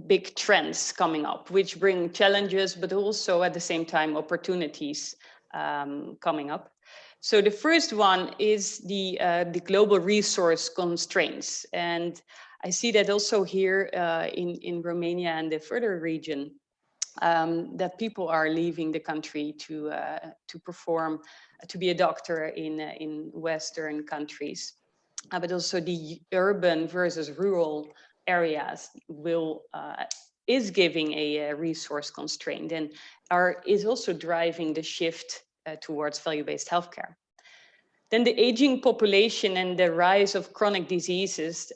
big trends coming up, which bring challenges, but also at the same time opportunities coming up. So the first one is the global resource constraints. And I see that also here in Romania and the further region, that people are leaving the country to be a doctor in Western countries. But also the urban versus rural areas is giving a resource constraint and is also driving the shift towards value-based healthcare. Then the aging population and the rise of chronic diseases,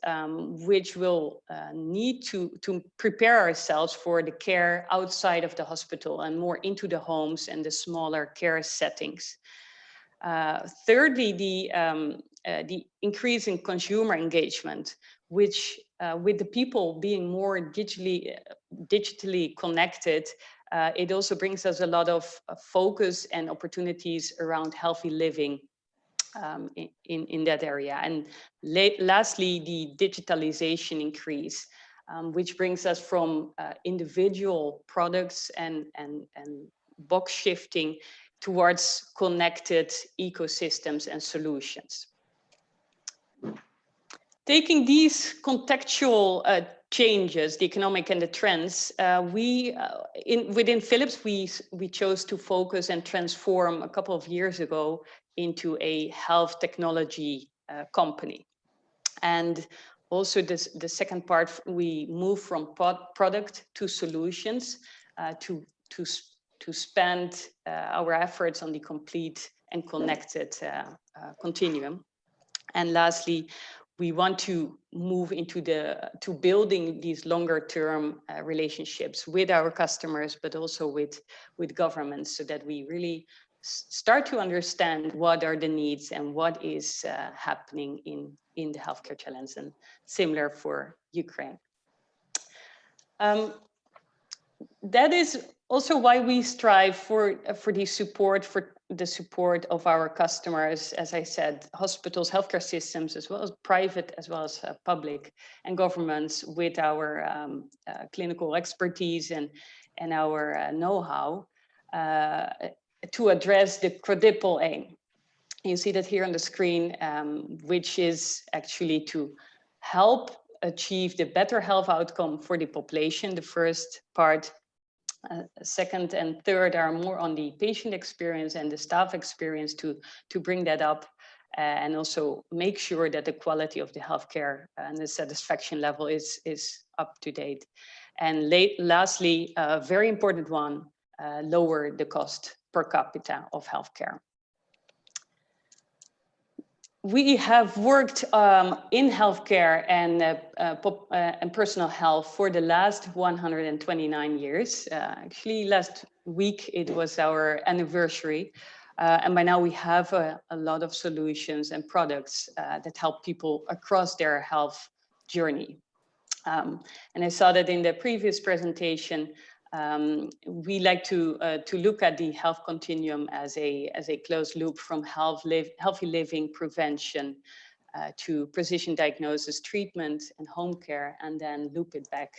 which will need to prepare ourselves for the care outside of the hospital and more into the homes and the smaller care settings. Thirdly, the increase in consumer engagement, which with the people being more digitally connected, it also brings us a lot of focus and opportunities around healthy living in that area. And lastly, the digitalization increase, which brings us from individual products and box shifting towards connected ecosystems and solutions. Taking these contextual changes, the economic and the trends, within Philips, we chose to focus and transform a couple of years ago into a health technology company. And also the second part, we moved from product to solutions to spend our efforts on the complete and connected continuum. And lastly, we want to move into to building these longer term relationships with our customers, but also with governments, so that we really start to understand what are the needs and what is happening in the healthcare challenge, and similar for Ukraine. That is also why we strive for the support of our customers, as I said, hospitals, healthcare systems, as well as private, as well as public, and governments, with our clinical expertise and our know-how to address the quadruple aim. You see that here on the screen, which is actually to help achieve the better health outcome for the population. The first part, second and third are more on the patient experience and the staff experience to bring that up, and also make sure that the quality of the healthcare and the satisfaction level is up to date. And lastly, a very important one, lower the cost per capita of healthcare. We have worked in healthcare and personal health for the last 129 years. Actually, last week it was our anniversary, and by now we have a lot of solutions and products that help people across their health journey. And I saw that in the previous presentation. We like to look at the health continuum as a closed loop from healthy living, prevention, to precision diagnosis, treatment, and home care, and then loop it back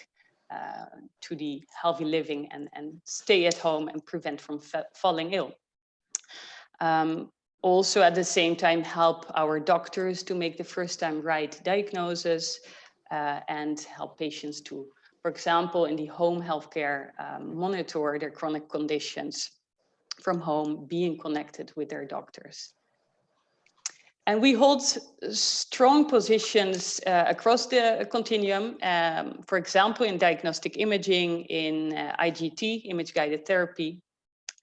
to the healthy living and stay at home and prevent from falling ill. Also, at the same time, help our doctors to make the first time right diagnosis, and help patients to, for example, in the home healthcare, monitor their chronic conditions from home, being connected with their doctors. And we hold strong positions across the continuum, for example, in diagnostic imaging, in IGT, image-guided therapy,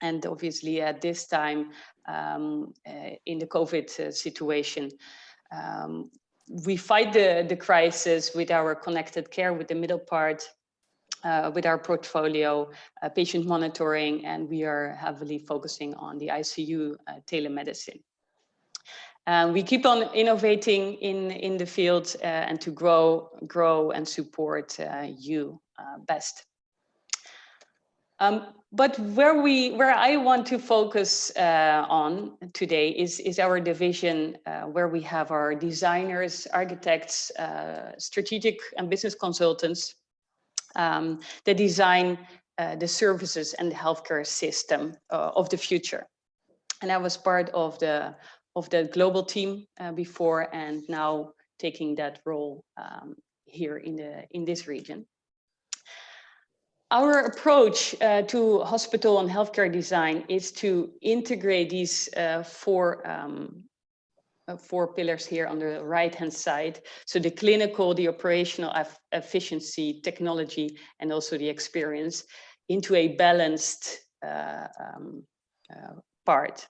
and obviously at this time, in the COVID situation. We fight the crisis with our connected care, with the middle part, with our portfolio, patient monitoring, and we are heavily focusing on the ICU telemedicine. We keep on innovating in the field and to grow and support you best. But where I want to focus on today is our division, where we have our designers, architects, strategic and business consultants that design the services and the healthcare system of the future. And I was part of the global team before, and now taking that role here in this region. Our approach to hospital and healthcare design is to integrate these four pillars here on the right-hand side. So the clinical, the operational efficiency, technology, and also the experience into a balanced part.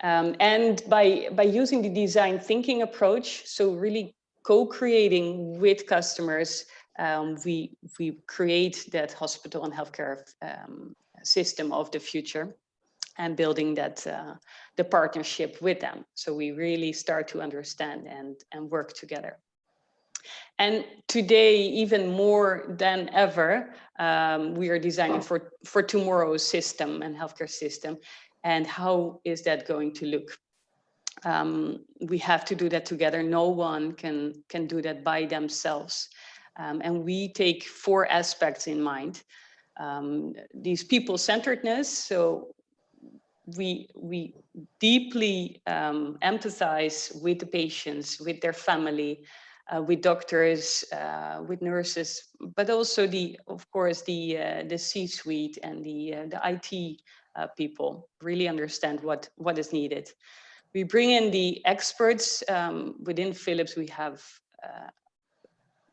And by using the design thinking approach, so really co-creating with customers, we create that hospital and healthcare system of the future, and building that the partnership with them. So we really start to understand and work together. And today, even more than ever, we are designing for tomorrow's system and healthcare system. And how is that going to look? We have to do that together. No one can do that by themselves. And we take four aspects in mind. These people-centeredness, so we deeply empathize with the patients, with their family, with doctors, with nurses, but also of course the C-suite and the IT people really understand what is needed. We bring in the experts within Philips. We have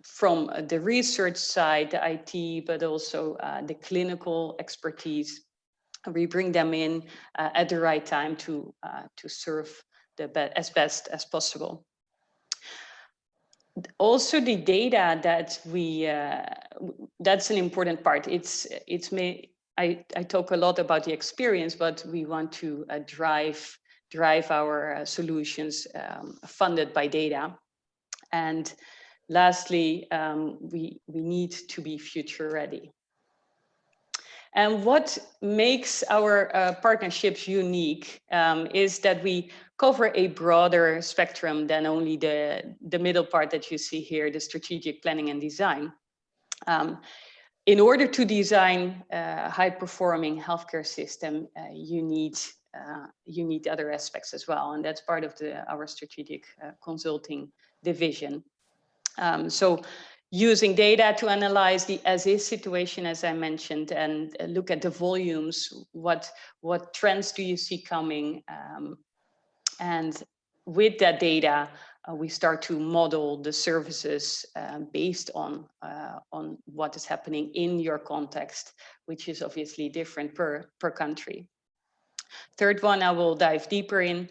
from the research side, the IT, but also the clinical expertise. We bring them in at the right time to serve as best as possible. also the data that that's an important part. I talk a lot about the experience, but we want to drive our solutions funded by data. And lastly, we need to be future ready. And what makes our partnerships unique is that we cover a broader spectrum than only the middle part that you see here, the strategic planning and design. In order to design a high-performing healthcare system, you need other aspects as well, and that's part of our strategic consulting division. So using data to analyze the as-is situation, as I mentioned, and look at the volumes, what trends do you see coming? And with that data, we start to model the services based on what is happening in your context, which is obviously different per country. Third one, I will dive deeper in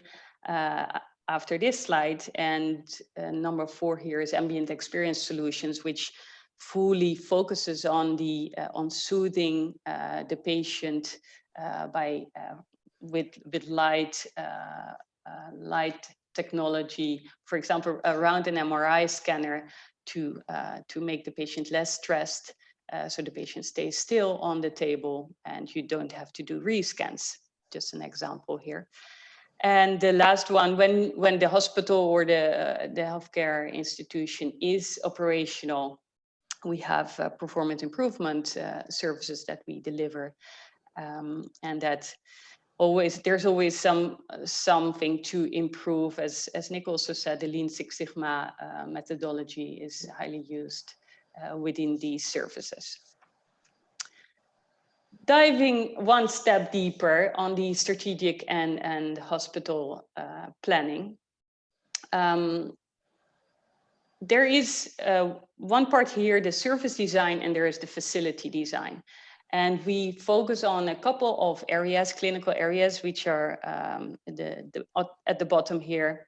after this slide, and number 4 here is ambient experience solutions, which fully focuses on soothing the patient with light technology, for example, around an MRI scanner to make the patient less stressed, so the patient stays still on the table and you don't have to do rescans. Just an example here. And the last one, when the hospital or the healthcare institution is operational, we have performance improvement services that we deliver, and that there's always something to improve. As Nick also said, the Lean Six Sigma methodology is highly used within these services. Diving one step deeper on the strategic and hospital planning, there is one part here, the service design, and there is the facility design. And we focus on a couple of areas, clinical areas, which are at the bottom here,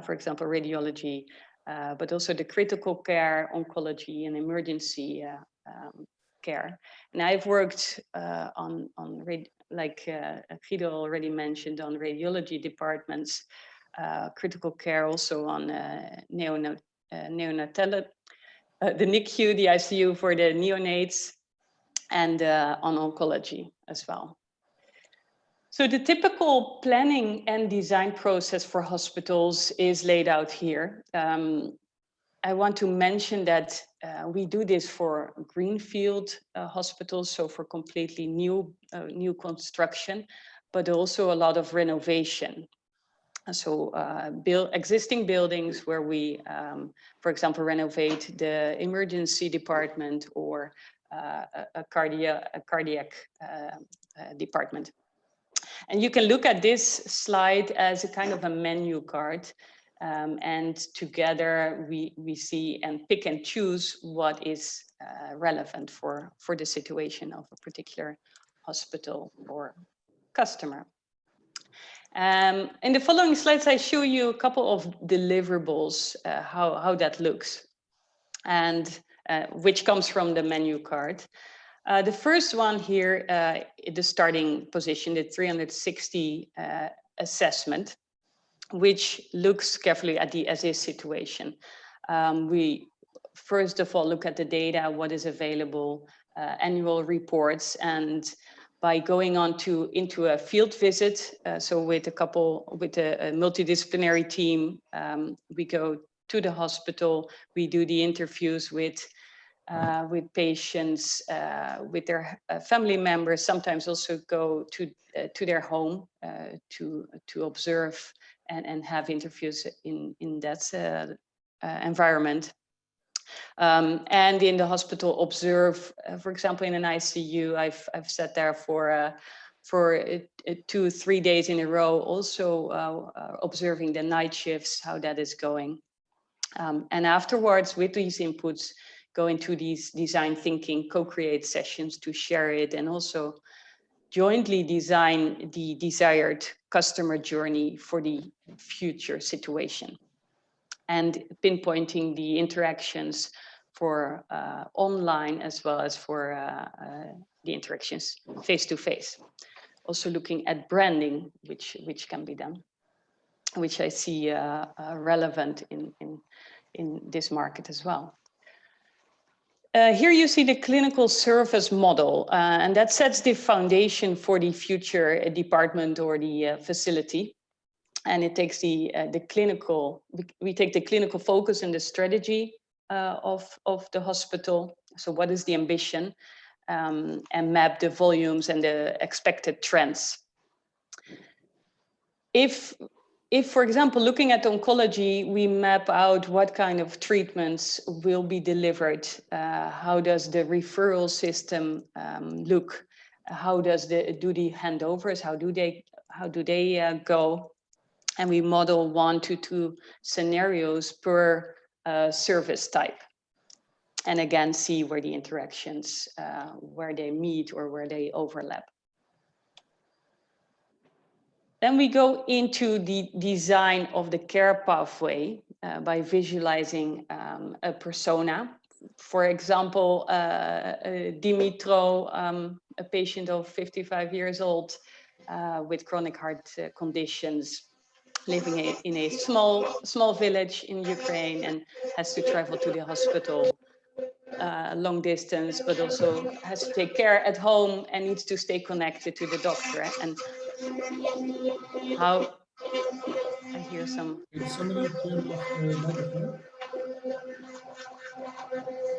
for example, radiology, but also the critical care, oncology, and emergency care. And I've worked like Guido already mentioned, on radiology departments, critical care, also on neonatal, the NICU, the ICU for the neonates, and on oncology as well. So the typical planning and design process for hospitals is laid out here. I want to mention that we do this for greenfield hospitals, so for completely new construction, but also a lot of renovation. So existing buildings where we, for example, renovate the emergency department or a cardiac department. And you can look at this slide as a kind of a menu card. And together we see and pick and choose what is relevant for the situation of a particular hospital or customer. In the following slides, I show you a couple of deliverables, how that looks, and which comes from the menu card. The first one here, the starting position, the 360 assessment, which looks carefully at the as-is situation. We first of all look at the data, what is available, annual reports, and by going on into a field visit, so with a multidisciplinary team, we go to the hospital, we do the interviews with patients, with their family members, sometimes also go to their home to observe and have interviews in that environment. And in the hospital, observe, for example, in an ICU, I've sat there for 2-3 days in a row, also observing the night shifts, how that is going. And afterwards, with these inputs, go into these design thinking, co-create sessions to share it, and also jointly design the desired customer journey for the future situation. and pinpointing the interactions for online as well as for the interactions face-to-face. Also looking at branding, which can be done, which I see relevant in this market as well. Here you see the clinical service model, and that sets the foundation for the future department or the facility. And it takes the clinical, we take the clinical focus and the strategy of the hospital. So what is the ambition, and map the volumes and the expected trends. If, for example, looking at oncology, we map out what kind of treatments will be delivered, how does the referral system look, how does do the handovers, how do they go, and we model 1 to 2 scenarios per service type, and again see where the interactions, where they meet or where they overlap. Then we go into the design of the care pathway by visualizing a persona. For example, Dimitro, a patient of 55 years old with chronic heart conditions, living in a small village in Ukraine and has to travel to the hospital long distance, but also has to take care at home and needs to stay connected to the doctor. And how I hear some. Did somebody turn off the microphone?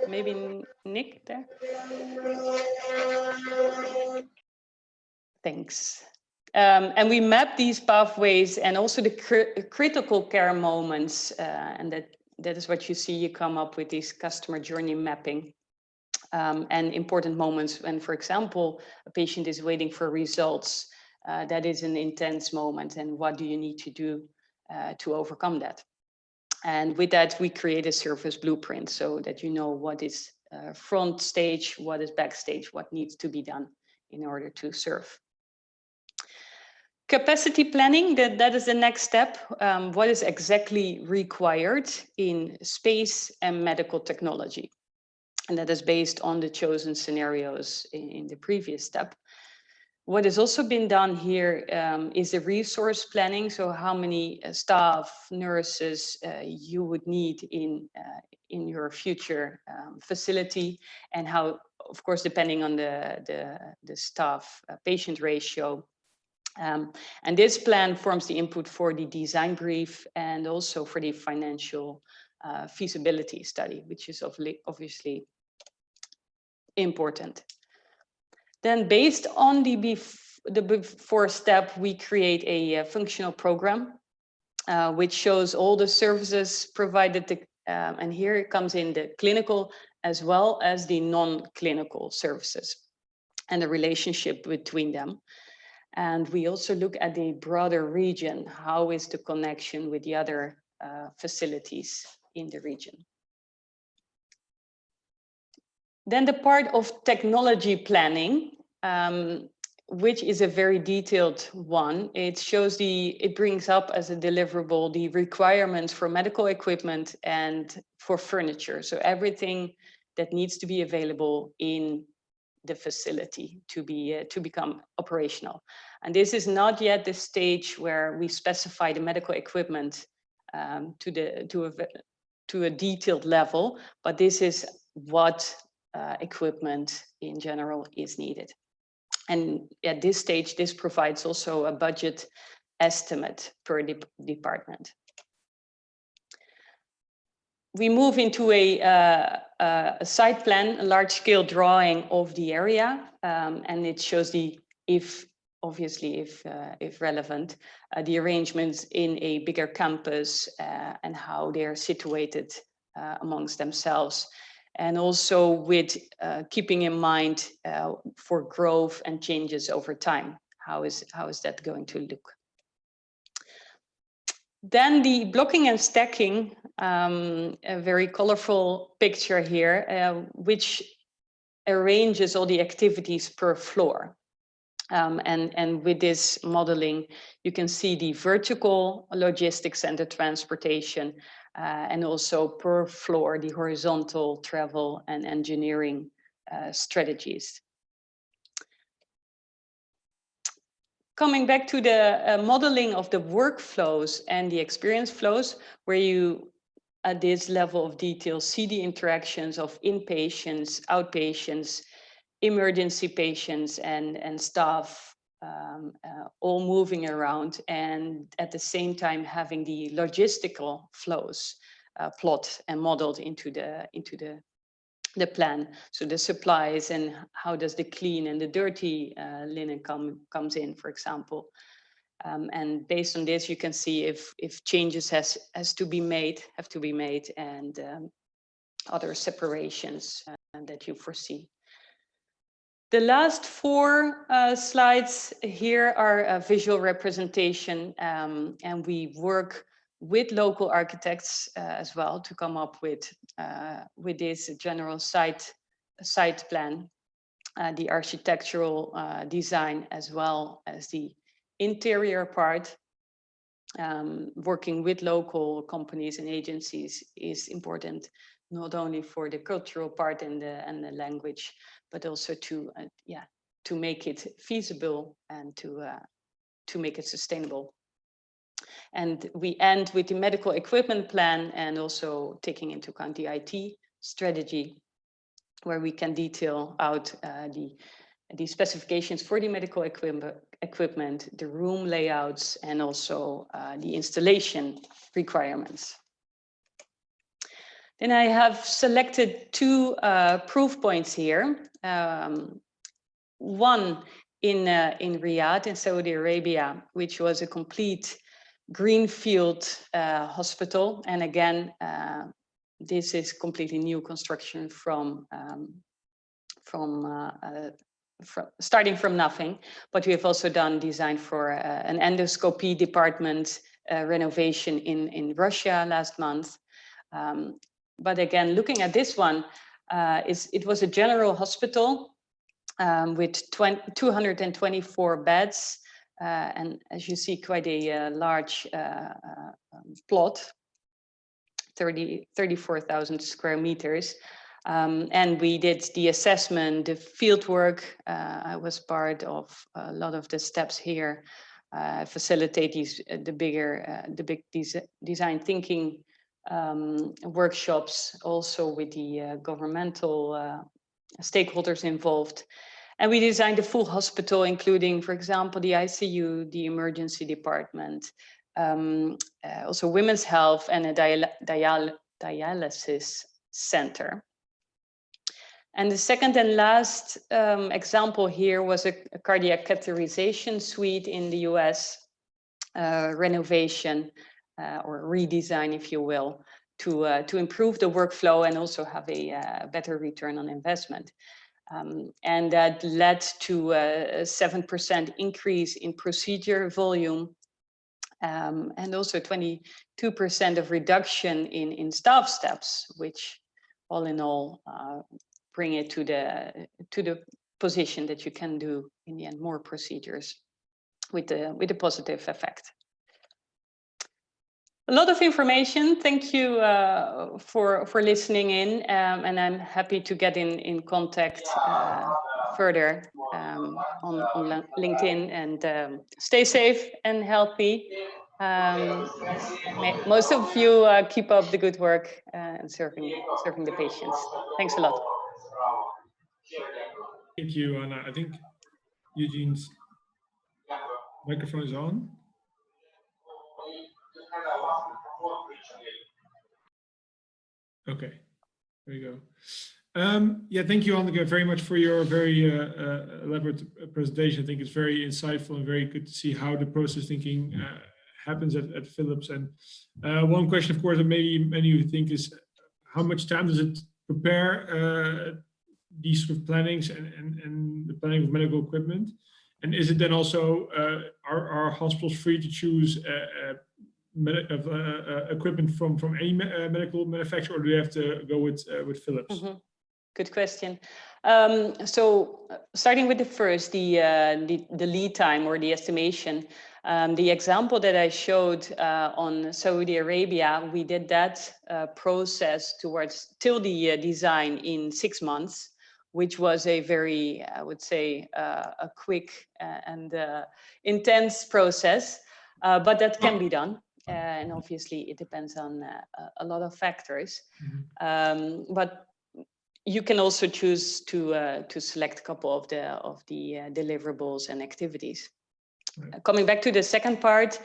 Maybe Nick there. Thanks. And we map these pathways and also the critical care moments, and that is what you see. You come up with these customer journey mapping, and important moments when, for example, a patient is waiting for results. That is an intense moment, and what do you need to do to overcome that? And with that, we create a service blueprint so that you know what is front stage, what is backstage, what needs to be done in order to serve. Capacity planning, that is the next step. What is exactly required in space and medical technology? And that is based on the chosen scenarios in the previous step. What has also been done here is the resource planning. So how many staff, nurses you would need in your future facility, and how, of course, depending on the staff patient ratio. And this plan forms the input for the design brief and also for the financial feasibility study, which is obviously important. Then based on the before step, we create a functional program, which shows all the services provided, and here it comes in the clinical as well as the non-clinical services and the relationship between them. And we also look at the broader region. How is the connection with the other facilities in the region? Then the part of technology planning, which is a very detailed one. It shows it brings up as a deliverable the requirements for medical equipment and for furniture. So everything that needs to be available in the facility to become operational. And this is not yet the stage where we specify the medical equipment to a detailed level, but this is what equipment in general is needed. And at this stage, this provides also a budget estimate per department. We move into a site plan, a large-scale drawing of the area, and it shows if relevant, the arrangements in a bigger campus and how they are situated amongst themselves, and also with keeping in mind for growth and changes over time. How is that going to look? Then the blocking and stacking, a very colorful picture here, which arranges all the activities per floor. And with this modeling, you can see the vertical logistics and the transportation, and also per floor, the horizontal travel and engineering strategies. Coming back to the modeling of the workflows and the experience flows, where you, at this level of detail, see the interactions of inpatients, outpatients, emergency patients, and staff all moving around, and at the same time having the logistical flows plot and modeled into the plan. So the supplies and how does the clean and the dirty linen comes in, for example. And based on this, you can see if changes have to be made, and other separations that you foresee. The last 4 slides here are a visual representation, and we work with local architects as well to come up with this general site plan, the architectural design, as well as the interior part. Working with local companies and agencies is important, not only for the cultural part and the language, but also to make it feasible and to make it sustainable. And we end with the medical equipment plan, and also taking into account the IT strategy, where we can detail out the specifications for the medical equipment, the room layouts, and also the installation requirements. Then I have selected 2 proof points here. One in Riyadh, in Saudi Arabia, which was a complete greenfield hospital. And again, this is completely new construction starting from nothing. But we have also done design for an endoscopy department renovation in Russia last month. But again, looking at this one, it was a general hospital with 224 beds. And as you see, quite a large plot, 34,000 square meters. And we did the assessment, the field work. I was part of a lot of the steps here, facilitate the big design thinking workshops, also with the governmental stakeholders involved. And we designed the full hospital, including, for example, the ICU, the emergency department, also women's health, and a dialysis center. And the second and last example here was a cardiac catheterization suite in the US, renovation or redesign, if you will, to improve the workflow and also have a better return on investment. And that led to a 7% increase in procedure volume, and also 22% of reduction in staff steps, which all in all bring it to the position that you can do in the end more procedures with a positive effect. A lot of information. Thank you for listening in, and I'm happy to get in contact further on LinkedIn. And stay safe and healthy. Most of you keep up the good work and serving the patients. Thanks a lot. Thank you, Anna. I think Eugene's microphone is on. Okay, there you go. Yeah, thank you, Annika, very much for your very elaborate presentation. I think it's very insightful and very good to see how the process thinking happens at Philips. And one question, of course, that maybe many of you think is, how much time does it prepare these sort of plannings and the planning of medical equipment? And is it then also, are hospitals free to choose equipment from any medical manufacturer, or do they have to go with Philips? Mm-hmm. Good question. So starting with the first, the lead time or the estimation, The example that I showed on Saudi Arabia, we did that process till the design in 6 months, which was a very, I would say, a quick and intense process, but that can be done. And obviously it depends on a lot of factors. But you can also choose to select a couple of the deliverables and activities. Coming back to the second part,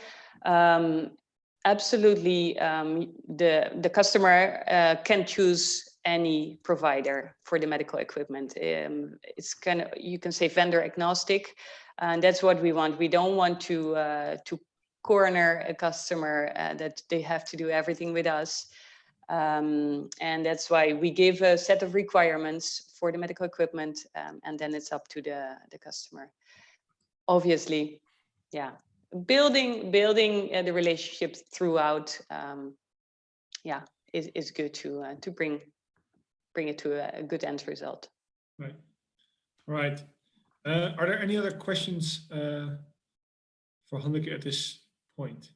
absolutely, the customer can choose any provider for the medical equipment. It's kind of, you can say, vendor agnostic, and that's what we want. We don't want to corner a customer that they have to do everything with us. And that's why we give a set of requirements for the medical equipment, and then it's up to the customer. Obviously, yeah, building the relationship throughout, yeah, is good to bring it to a good end result. Right. All right. Are there any other questions for Hanneke at this point?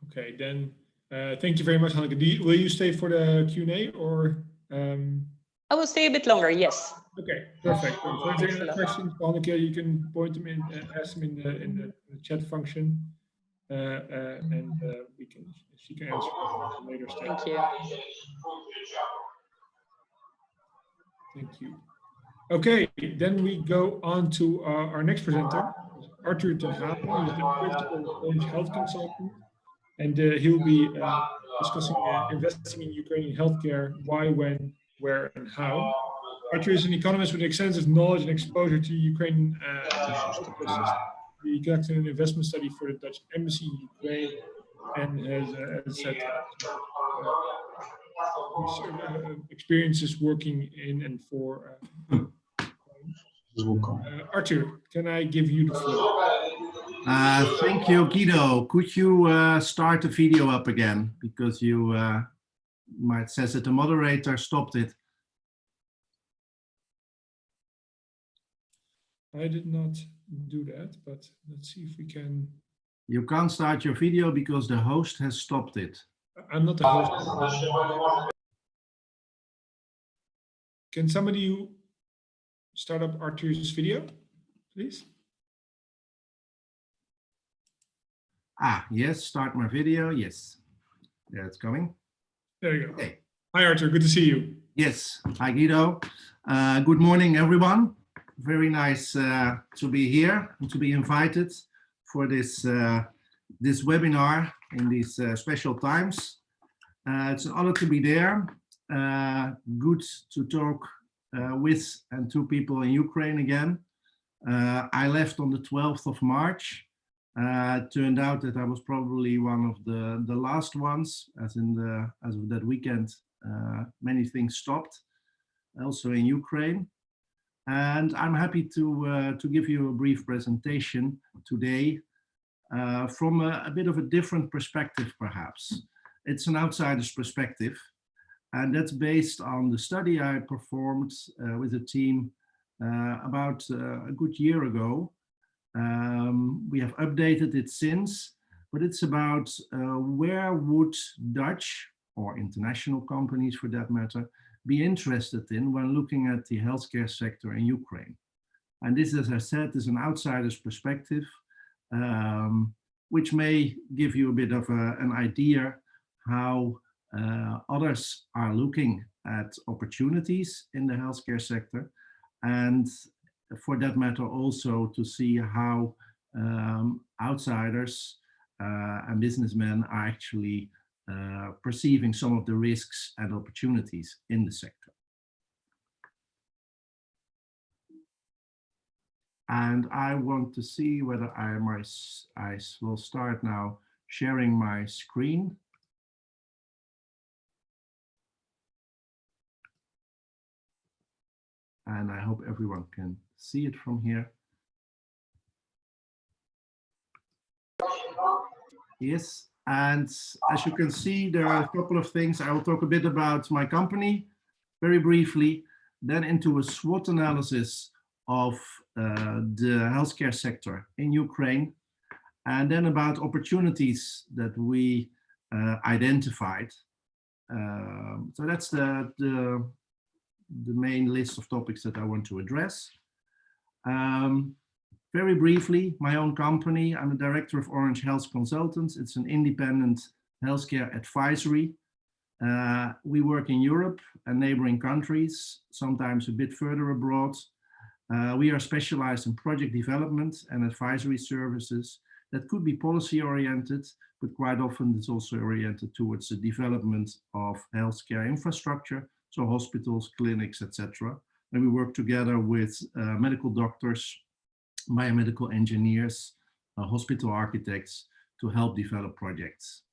Okay, then thank you very much, Hanneke. Will you stay for the Q&A or? I will stay a bit longer, yes. Okay, perfect. So if there are any questions, Hanneke, you can point them in, ask them in the chat function, and she can answer them later. Thank you. Thank you. Okay, then we go on to our next presenter, Arthur ten Hapen, who is the principal of Orange Health Consultant, and he'll be discussing investing in Ukrainian healthcare, why, when, where, and how. Arthur is an economist with extensive knowledge and exposure to Ukrainian ecosystem. He conducted an investment study for the Dutch embassy in Ukraine, and has said experiences working in and for. Arthur, can I give you the floor? Thank you, Guido. Could you start the video up again? Because you might says that the moderator stopped it. I did not do that, but let's see if we can. You can't start your video because the host has stopped it. I'm not the host. Can somebody start up Arthur's video, please? Yes, start my video. Yes, yeah, it's coming. There you go. Okay. Hi, Arthur. Good to see you. Yes. Hi, Guido. Good morning, everyone. Very nice to be here and to be invited for this this webinar in these special times. It's an honor to be there. Good to talk with and to people in Ukraine again. I left on the 12th of March. Turned out that I was probably one of the last ones, as of that weekend, many things stopped, also in Ukraine. And I'm happy to give you a brief presentation today from a bit of a different perspective, perhaps. It's an outsider's perspective, and that's based on the study I performed with a team about a good year ago. We have updated it since, but it's about where would Dutch or international companies, for that matter, be interested in when looking at the healthcare sector in Ukraine. And this, as I said, is an outsider's perspective, which may give you a bit of an idea how others are looking at opportunities in the healthcare sector, and for that matter also to see how outsiders and businessmen are actually perceiving some of the risks and opportunities in the sector. And I want to see whether I will start now sharing my screen. And I hope everyone can see it from here. Yes, and as you can see, there are a couple of things. I will talk a bit about my company very briefly, then into a SWOT analysis of the healthcare sector in Ukraine, and then about opportunities that we identified. So that's the main list of topics that I want to address. Very briefly, my own company, I'm a director of Orange Health Consultants. It's an independent healthcare advisory. We work in Europe and neighboring countries, sometimes a bit further abroad. We are specialized in project development and advisory services that could be policy oriented, but quite often it's also oriented towards the development of healthcare infrastructure, so hospitals, clinics, etc. And we work together with medical doctors, biomedical engineers, hospital architects to help develop projects.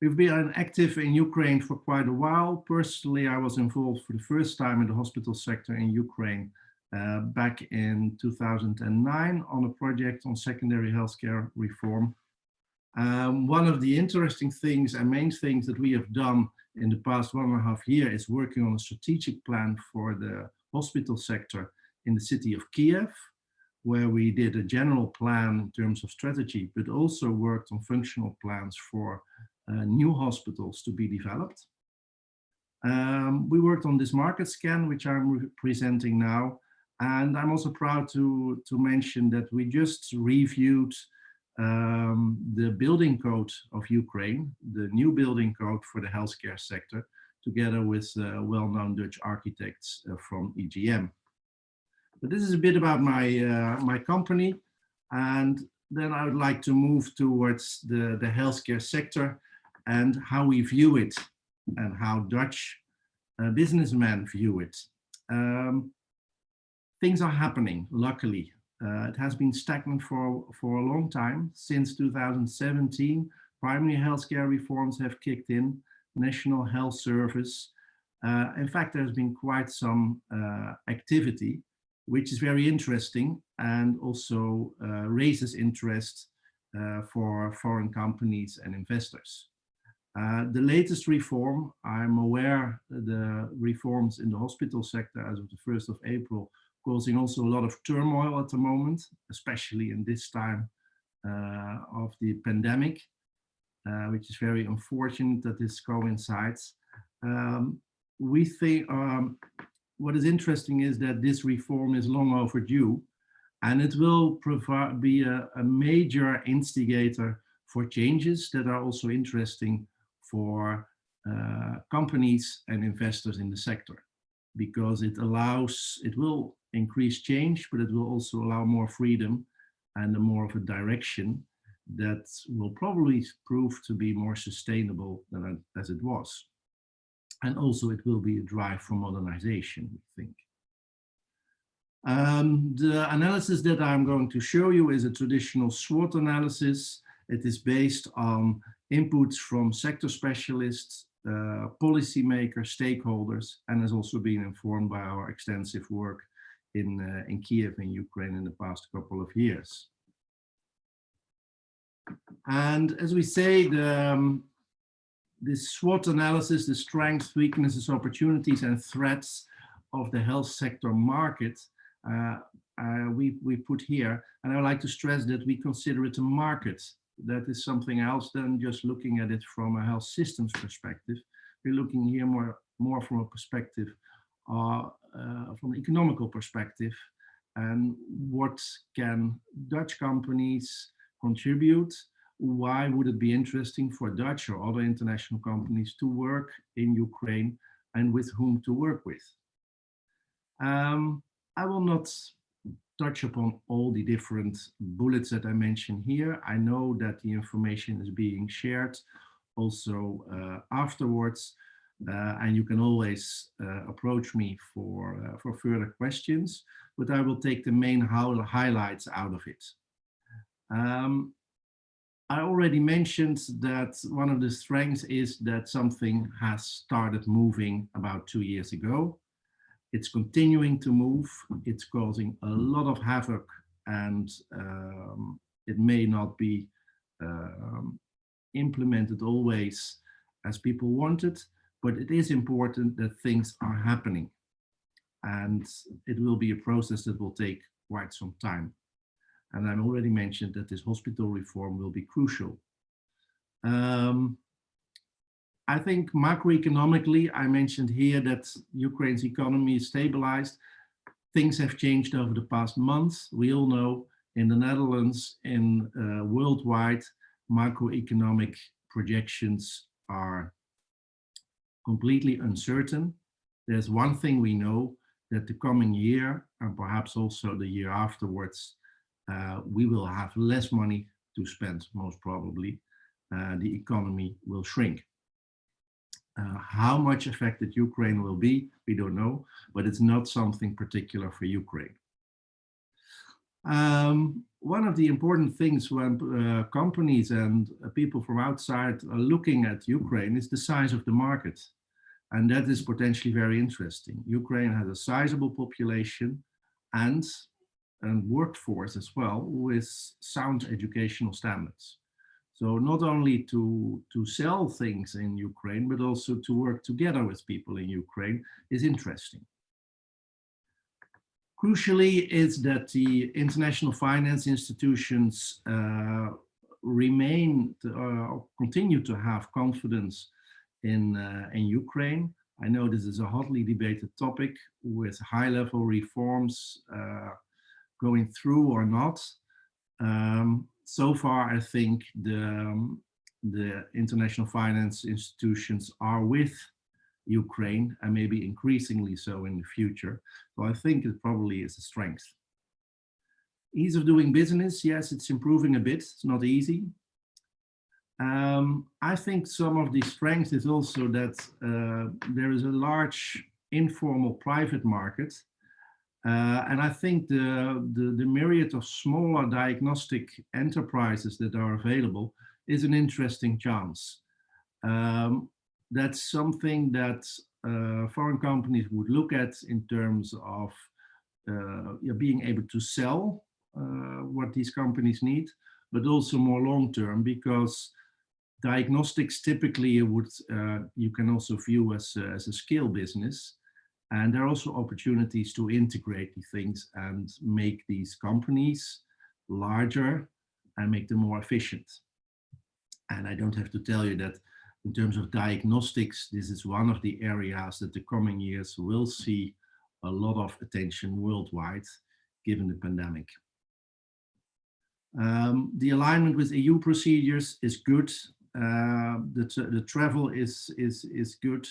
We've been active in Ukraine for quite a while. Personally, I was involved for the first time in the hospital sector in Ukraine back in 2009 on a project on secondary healthcare reform. One of the interesting things and main things that we have done in the past 1.5 years is working on a strategic plan for the hospital sector in the city of Kiev, where we did a general plan in terms of strategy, but also worked on functional plans for new hospitals to be developed. We worked on this market scan, which I'm presenting now. And I'm also proud to mention that we just reviewed the building code of Ukraine, the new building code for the healthcare sector, together with well-known Dutch architects from EGM. But this is a bit about my company. And then I would like to move towards the healthcare sector and how we view it and how Dutch businessmen view it. Things are happening, luckily. It has been stagnant for a long time. Since 2017, primary healthcare reforms have kicked in, National Health Service. In fact, there's been quite some activity, which is very interesting and also raises interest for foreign companies and investors. The latest reform, I'm aware the reforms in the hospital sector as of the 1st of April, causing also a lot of turmoil at the moment, especially in this time of the pandemic, which is very unfortunate that this coincides. We think what is interesting is that this reform is long overdue, and it will be a major instigator for changes that are also interesting for companies and investors in the sector, because it will increase change, but it will also allow more freedom and more of a direction that will probably prove to be more sustainable than as it was. And also it will be a drive for modernization, we think. The analysis that I'm going to show you is a traditional SWOT analysis. It is based on inputs from sector specialists, policymakers, stakeholders, and has also been informed by our extensive work in Kiev in Ukraine in the past couple of years. And as we say, this SWOT analysis, the strengths, weaknesses, opportunities, and threats of the health sector market, we put here. And I would like to stress that we consider it a market. That is something else than just looking at it from a health systems perspective. We're looking here more from a perspective, from an economical perspective, and what can Dutch companies contribute? Why would it be interesting for Dutch or other international companies to work in Ukraine, and with whom to work with? I will not touch upon all the different bullets that I mentioned here. I know that the information is being shared also afterwards, and you can always approach me for further questions, but I will take the main highlights out of it. I already mentioned that one of the strengths is that something has started moving about 2 years ago. It's continuing to move. It's causing a lot of havoc, and it may not be implemented always as people wanted, but it is important that things are happening. and it will be a process that will take quite some time. And I already mentioned that this hospital reform will be crucial. I think macroeconomically, I mentioned here that Ukraine's economy is stabilized. Things have changed over the past months. We all know in the Netherlands, in worldwide, macroeconomic projections are completely uncertain. There's one thing we know, that the coming year, and perhaps also the year afterwards, we will have less money to spend, most probably. The economy will shrink. How much affected Ukraine will be, we don't know, but it's not something particular for Ukraine. One of the important things when companies and people from outside are looking at Ukraine is the size of the market. And that is potentially very interesting. Ukraine has a sizable population and workforce as well with sound educational standards. So not only to sell things in Ukraine, but also to work together with people in Ukraine is interesting. Crucially is that the international finance institutions continue to have confidence in Ukraine. I know this is a hotly debated topic with high-level reforms going through or not. So far, I think the international finance institutions are with Ukraine, and maybe increasingly so in the future. So I think it probably is a strength. Ease of doing business, yes, it's improving a bit. It's not easy. I think some of the strength is also that there is a large informal private market. And I think the myriad of smaller diagnostic enterprises that are available is an interesting chance. That's something that foreign companies would look at in terms of being able to sell what these companies need, but also more long-term, because diagnostics typically you can also view as a scale business. And there are also opportunities to integrate the things and make these companies larger and make them more efficient. And I don't have to tell you that in terms of diagnostics, this is one of the areas that the coming years will see a lot of attention worldwide, given the pandemic. The alignment with EU procedures is good. The travel is good.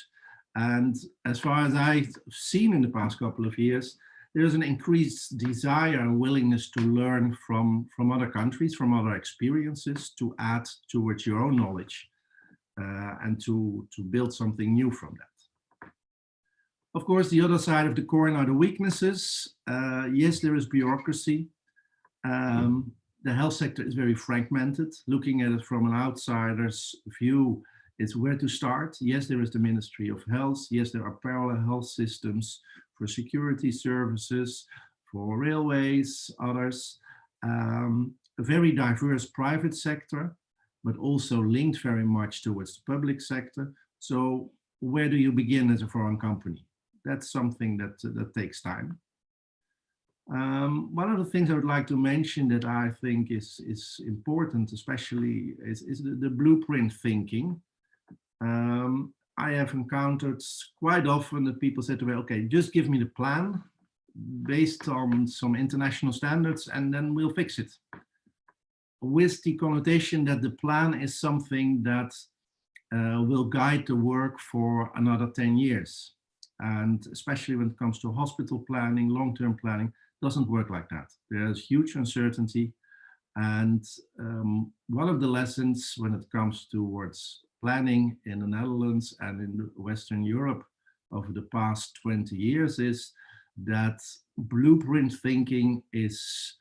And as far as I've seen in the past couple of years, there's an increased desire and willingness to learn from other countries, from other experiences, to add towards your own knowledge and to build something new from that. Of course, the other side of the coin are the weaknesses. Yes, there is bureaucracy. The health sector is very fragmented. Looking at it from an outsider's view, it's where to start. Yes, there is the Ministry of Health. Yes, there are parallel health systems for security services, for railways, others. A very diverse private sector, but also linked very much towards the public sector. So where do you begin as a foreign company? That's something that takes time. One of the things I would like to mention that I think is important, especially, is the blueprint thinking. I have encountered quite often that people say to me, okay, just give me the plan based on some international standards and then we'll fix it. With the connotation that the plan is something that will guide the work for another 10 years. And especially when it comes to hospital planning, long-term planning, doesn't work like that. There's huge uncertainty. And one of the lessons when it comes towards planning in the Netherlands and in Western Europe over the past 20 years is that blueprint thinking is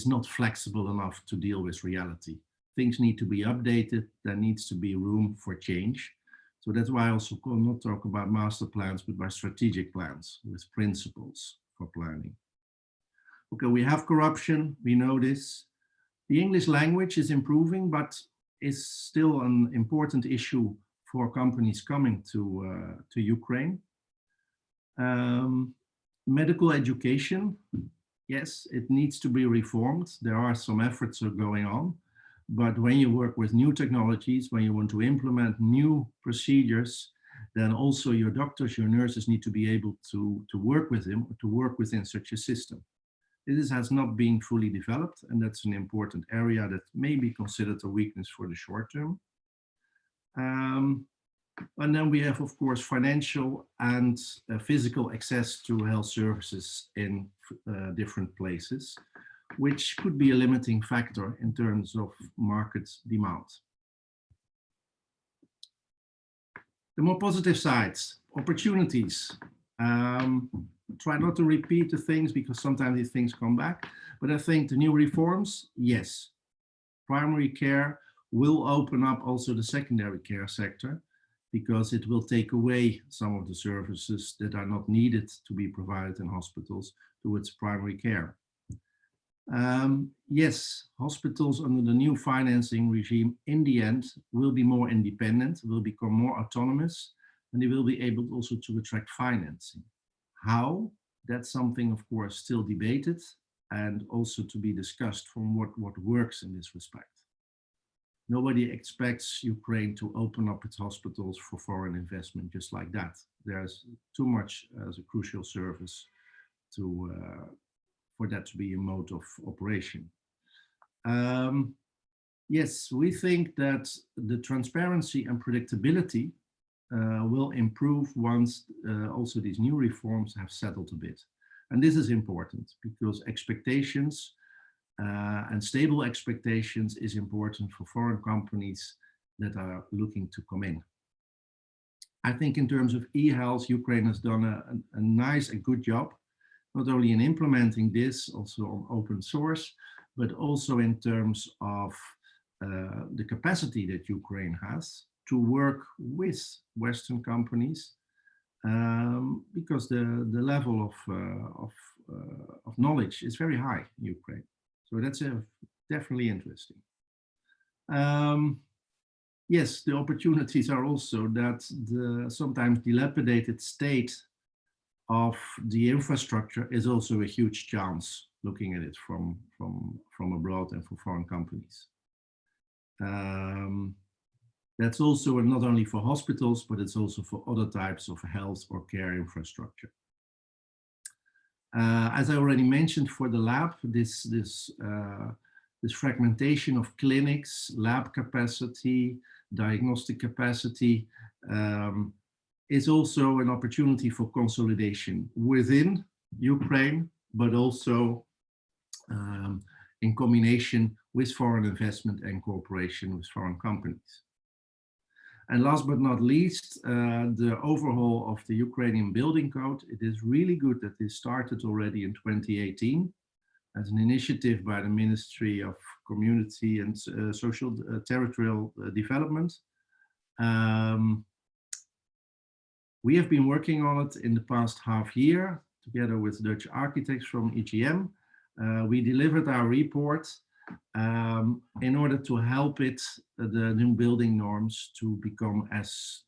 not flexible enough to deal with reality. Things need to be updated. There needs to be room for change. So that's why I also not talk about master plans, but by strategic plans with principles for planning. Okay, we have corruption, we know this. The English language is improving, but is still an important issue for companies coming to Ukraine. Medical education, yes, it needs to be reformed. There are some efforts going on, but when you work with new technologies, when you want to implement new procedures, then also your doctors, your nurses need to be able to work with them, or to work within such a system. This has not been fully developed, and that's an important area that may be considered a weakness for the short term. And then we have, of course, financial and physical access to health services in different places, which could be a limiting factor in terms of market demand. The more positive sides, opportunities. Try not to repeat the things because sometimes these things come back, but I think the new reforms, yes. Primary care will open up also the secondary care sector, because it will take away some of the services that are not needed to be provided in hospitals towards primary care. Yes, hospitals under the new financing regime in the end will be more independent, will become more autonomous, and they will be able also to attract financing. How? That's something, of course, still debated and also to be discussed from what works in this respect. Nobody expects Ukraine to open up its hospitals for foreign investment just like that. There's too much as a crucial service to for that to be a mode of operation. Yes, we think that the transparency and predictability will improve once also these new reforms have settled a bit. And this is important because expectations and stable expectations is important for foreign companies that are looking to come in. I think in terms of e-health, Ukraine has done a nice and good job, not only in implementing this, also on open source, but also in terms of the capacity that Ukraine has to work with Western companies, because the level of knowledge is very high in Ukraine. So that's definitely interesting. Yes, the opportunities are also that the sometimes dilapidated state of the infrastructure is also a huge chance looking at it from abroad and for foreign companies. That's also not only for hospitals, but it's also for other types of health or care infrastructure. As I already mentioned for the lab, this fragmentation of clinics, lab capacity, diagnostic capacity is also an opportunity for consolidation within Ukraine, but also in combination with foreign investment and cooperation with foreign companies. And last but not least, the overhaul of the Ukrainian building code. It is really good that this started already in 2018 as an initiative by the Ministry of Community and Social Territorial Development. We have been working on it in the past half year together with Dutch architects from EGM. We delivered our report in order to help it, the new building norms, to become as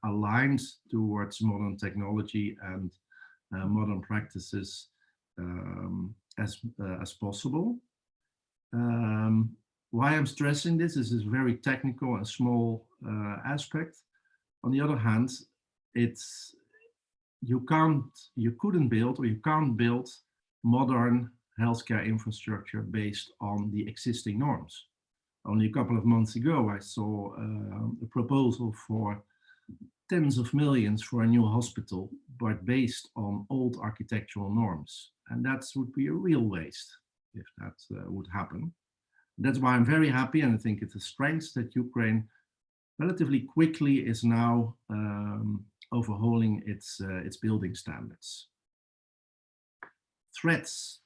aligned towards modern technology and modern practices as possible. Why I'm stressing this is a very technical and small aspect. On the other hand, you couldn't build, or you can't build modern healthcare infrastructure based on the existing norms. Only a couple of months ago, I saw a proposal for tens of millions for a new hospital, but based on old architectural norms. And that would be a real waste if that would happen. That's why I'm very happy, and I think it's a strength that Ukraine relatively quickly is now overhauling its building standards. Threats.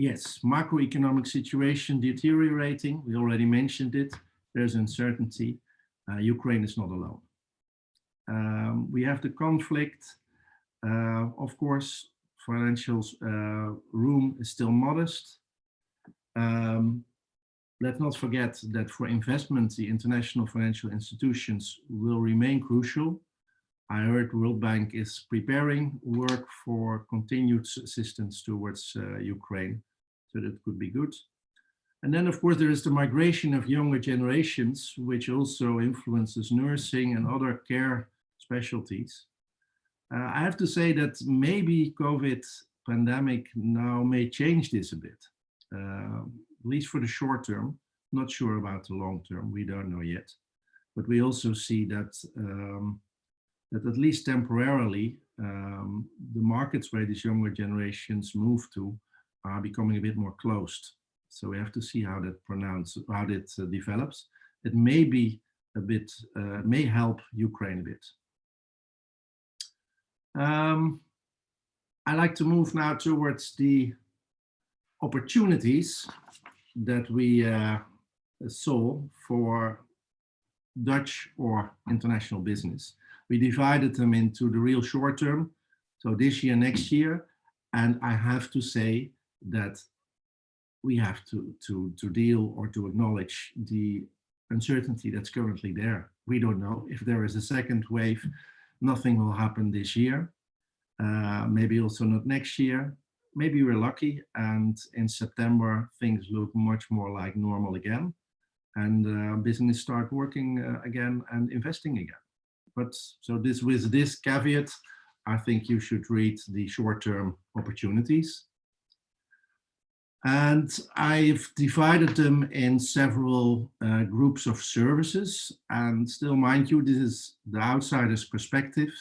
Yes, macroeconomic situation deteriorating. We already mentioned it. There's uncertainty. Ukraine is not alone. We have the conflict. Of course, financial room is still modest. Let's not forget that for investment, the international financial institutions will remain crucial. I heard World Bank is preparing work for continued assistance towards Ukraine, so that could be good. And then, of course, there is the migration of younger generations, which also influences nursing and other care specialties. I have to say that maybe COVID pandemic now may change this a bit, at least for the short term. Not sure about the long term, we don't know yet. But we also see that, that at least temporarily, the markets where these younger generations move to are becoming a bit more closed. So we have to see how that develops. It may be a bit, may help Ukraine a bit. I like to move now towards the opportunities that we saw for Dutch or international business. We divided them into the real short term, so this year, next year, and I have to say that we have to deal or to acknowledge the uncertainty that's currently there. We don't know if there is a second wave. Nothing will happen this year, maybe also not next year. Maybe we're lucky and in September things look much more like normal again, and business start working again and investing again. But so this, with this caveat, I think you should read the short-term opportunities. And I've divided them in several groups of services. And still, mind you, this is the outsider's perspective.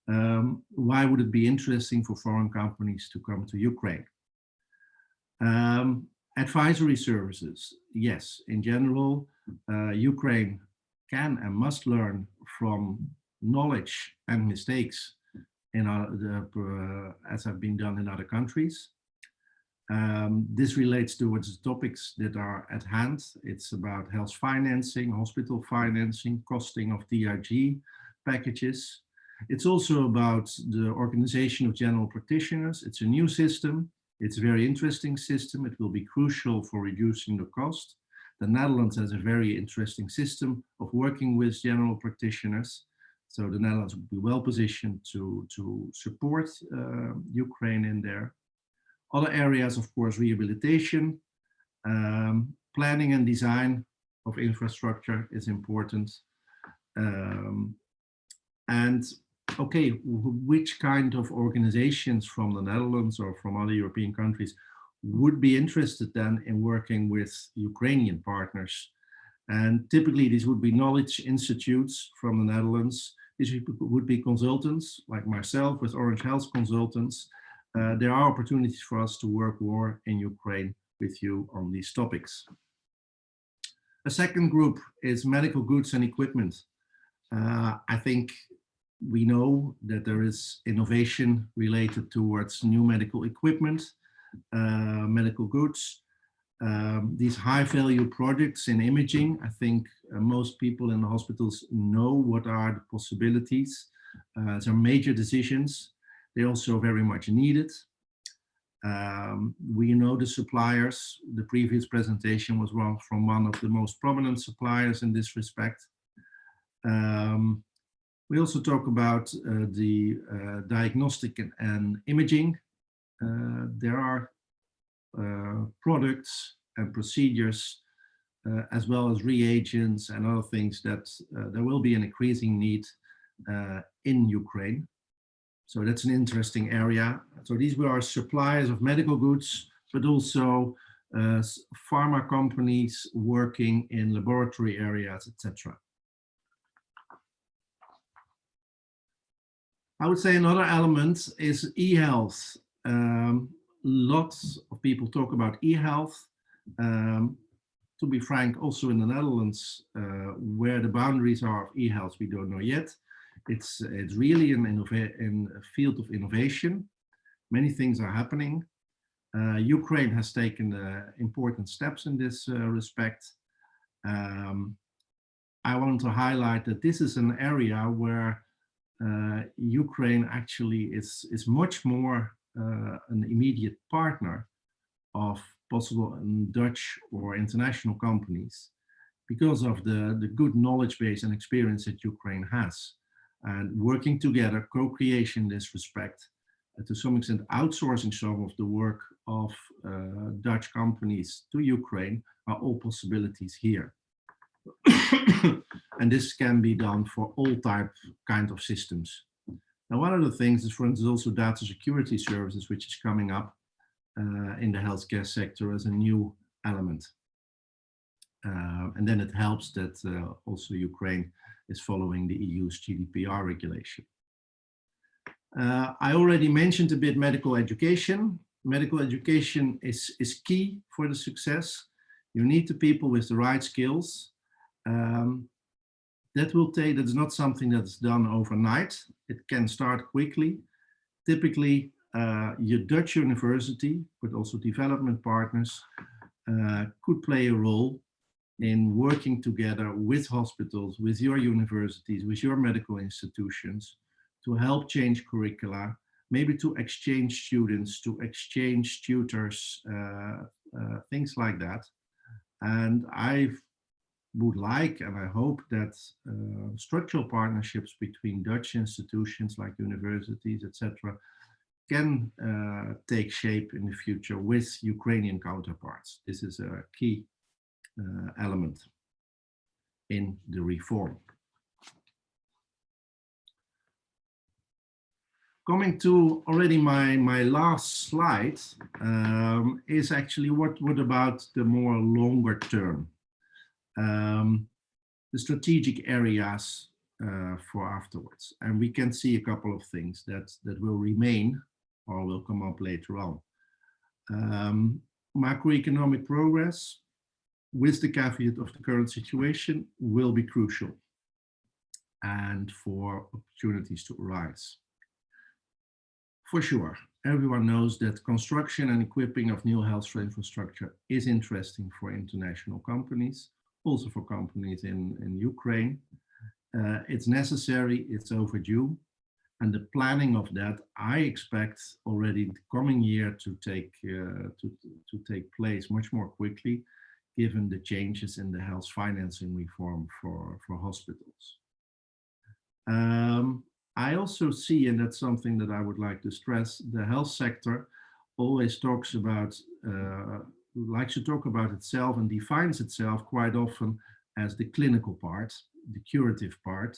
Why would it be interesting for foreign companies to come to Ukraine? Advisory services, yes, in general, Ukraine can and must learn from knowledge and mistakes in as have been done in other countries. This relates towards the topics that are at hand. It's about health financing, hospital financing, costing of DRG packages. It's also about the organization of general practitioners. It's a new system. It's a very interesting system. It will be crucial for reducing the cost. The Netherlands has a very interesting system of working with general practitioners. So the Netherlands will be well positioned to support Ukraine in there. Other areas, of course, rehabilitation, planning and design of infrastructure is important. And okay, which kind of organizations from the Netherlands or from other European countries would be interested then in working with Ukrainian partners? And typically these would be knowledge institutes from the Netherlands. These would be consultants like myself with Orange Health Consultants. There are opportunities for us to work more in Ukraine with you on these topics. A second group is medical goods and equipment. I think we know that there is innovation related towards new medical equipment, medical goods. These high value projects in imaging, I think most people in the hospitals know what are the possibilities. There are major decisions. They're also very much needed. We know the suppliers. The previous presentation was from one of the most prominent suppliers in this respect. We also talk about the diagnostic and imaging. There are products and procedures, as well as reagents and other things that there will be an increasing need in Ukraine. So that's an interesting area. So these were suppliers of medical goods, but also pharma companies working in laboratory areas, etc. I would say another element is e-health. Lots of people talk about e-health. To be frank, also in the Netherlands, where the boundaries are of e-health, we don't know yet. It's really in a field of innovation. Many things are happening. Ukraine has taken important steps in this respect. I want to highlight that this is an area where Ukraine actually is much more an immediate partner of possible Dutch or international companies because of the good knowledge base and experience that Ukraine has. and working together, co-creation in this respect, to some extent outsourcing some of the work of Dutch companies to Ukraine are all possibilities here. And this can be done for all kind of systems. Now, one of the things is, for instance, also data security services, which is coming up in the healthcare sector as a new element. And then it helps that also Ukraine is following the EU's GDPR regulation. I already mentioned a bit medical education. Medical education is key for the success. You need the people with the right skills. That's not something that's done overnight. It can start quickly. Typically, your Dutch university, but also development partners, could play a role in working together with hospitals, with your universities, with your medical institutions, to help change curricula, maybe to exchange students, to exchange tutors, things like that. And I would like, and I hope that structural partnerships between Dutch institutions like universities, etc., can take shape in the future with Ukrainian counterparts. This is a key element in the reform. Coming to already my last slide is actually what about the more longer term, the strategic areas for afterwards. And we can see a couple of things that will remain or will come up later on. Macroeconomic progress, with the caveat of the current situation, will be crucial and for opportunities to arise. For sure, everyone knows that construction and equipping of new health infrastructure is interesting for international companies, also for companies in Ukraine. It's necessary, it's overdue, and the planning of that I expect already the coming year to take place much more quickly, given the changes in the health financing reform for hospitals. I also see, and that's something that I would like to stress, the health sector always talks about, likes to talk about itself and defines itself quite often as the clinical part, the curative part,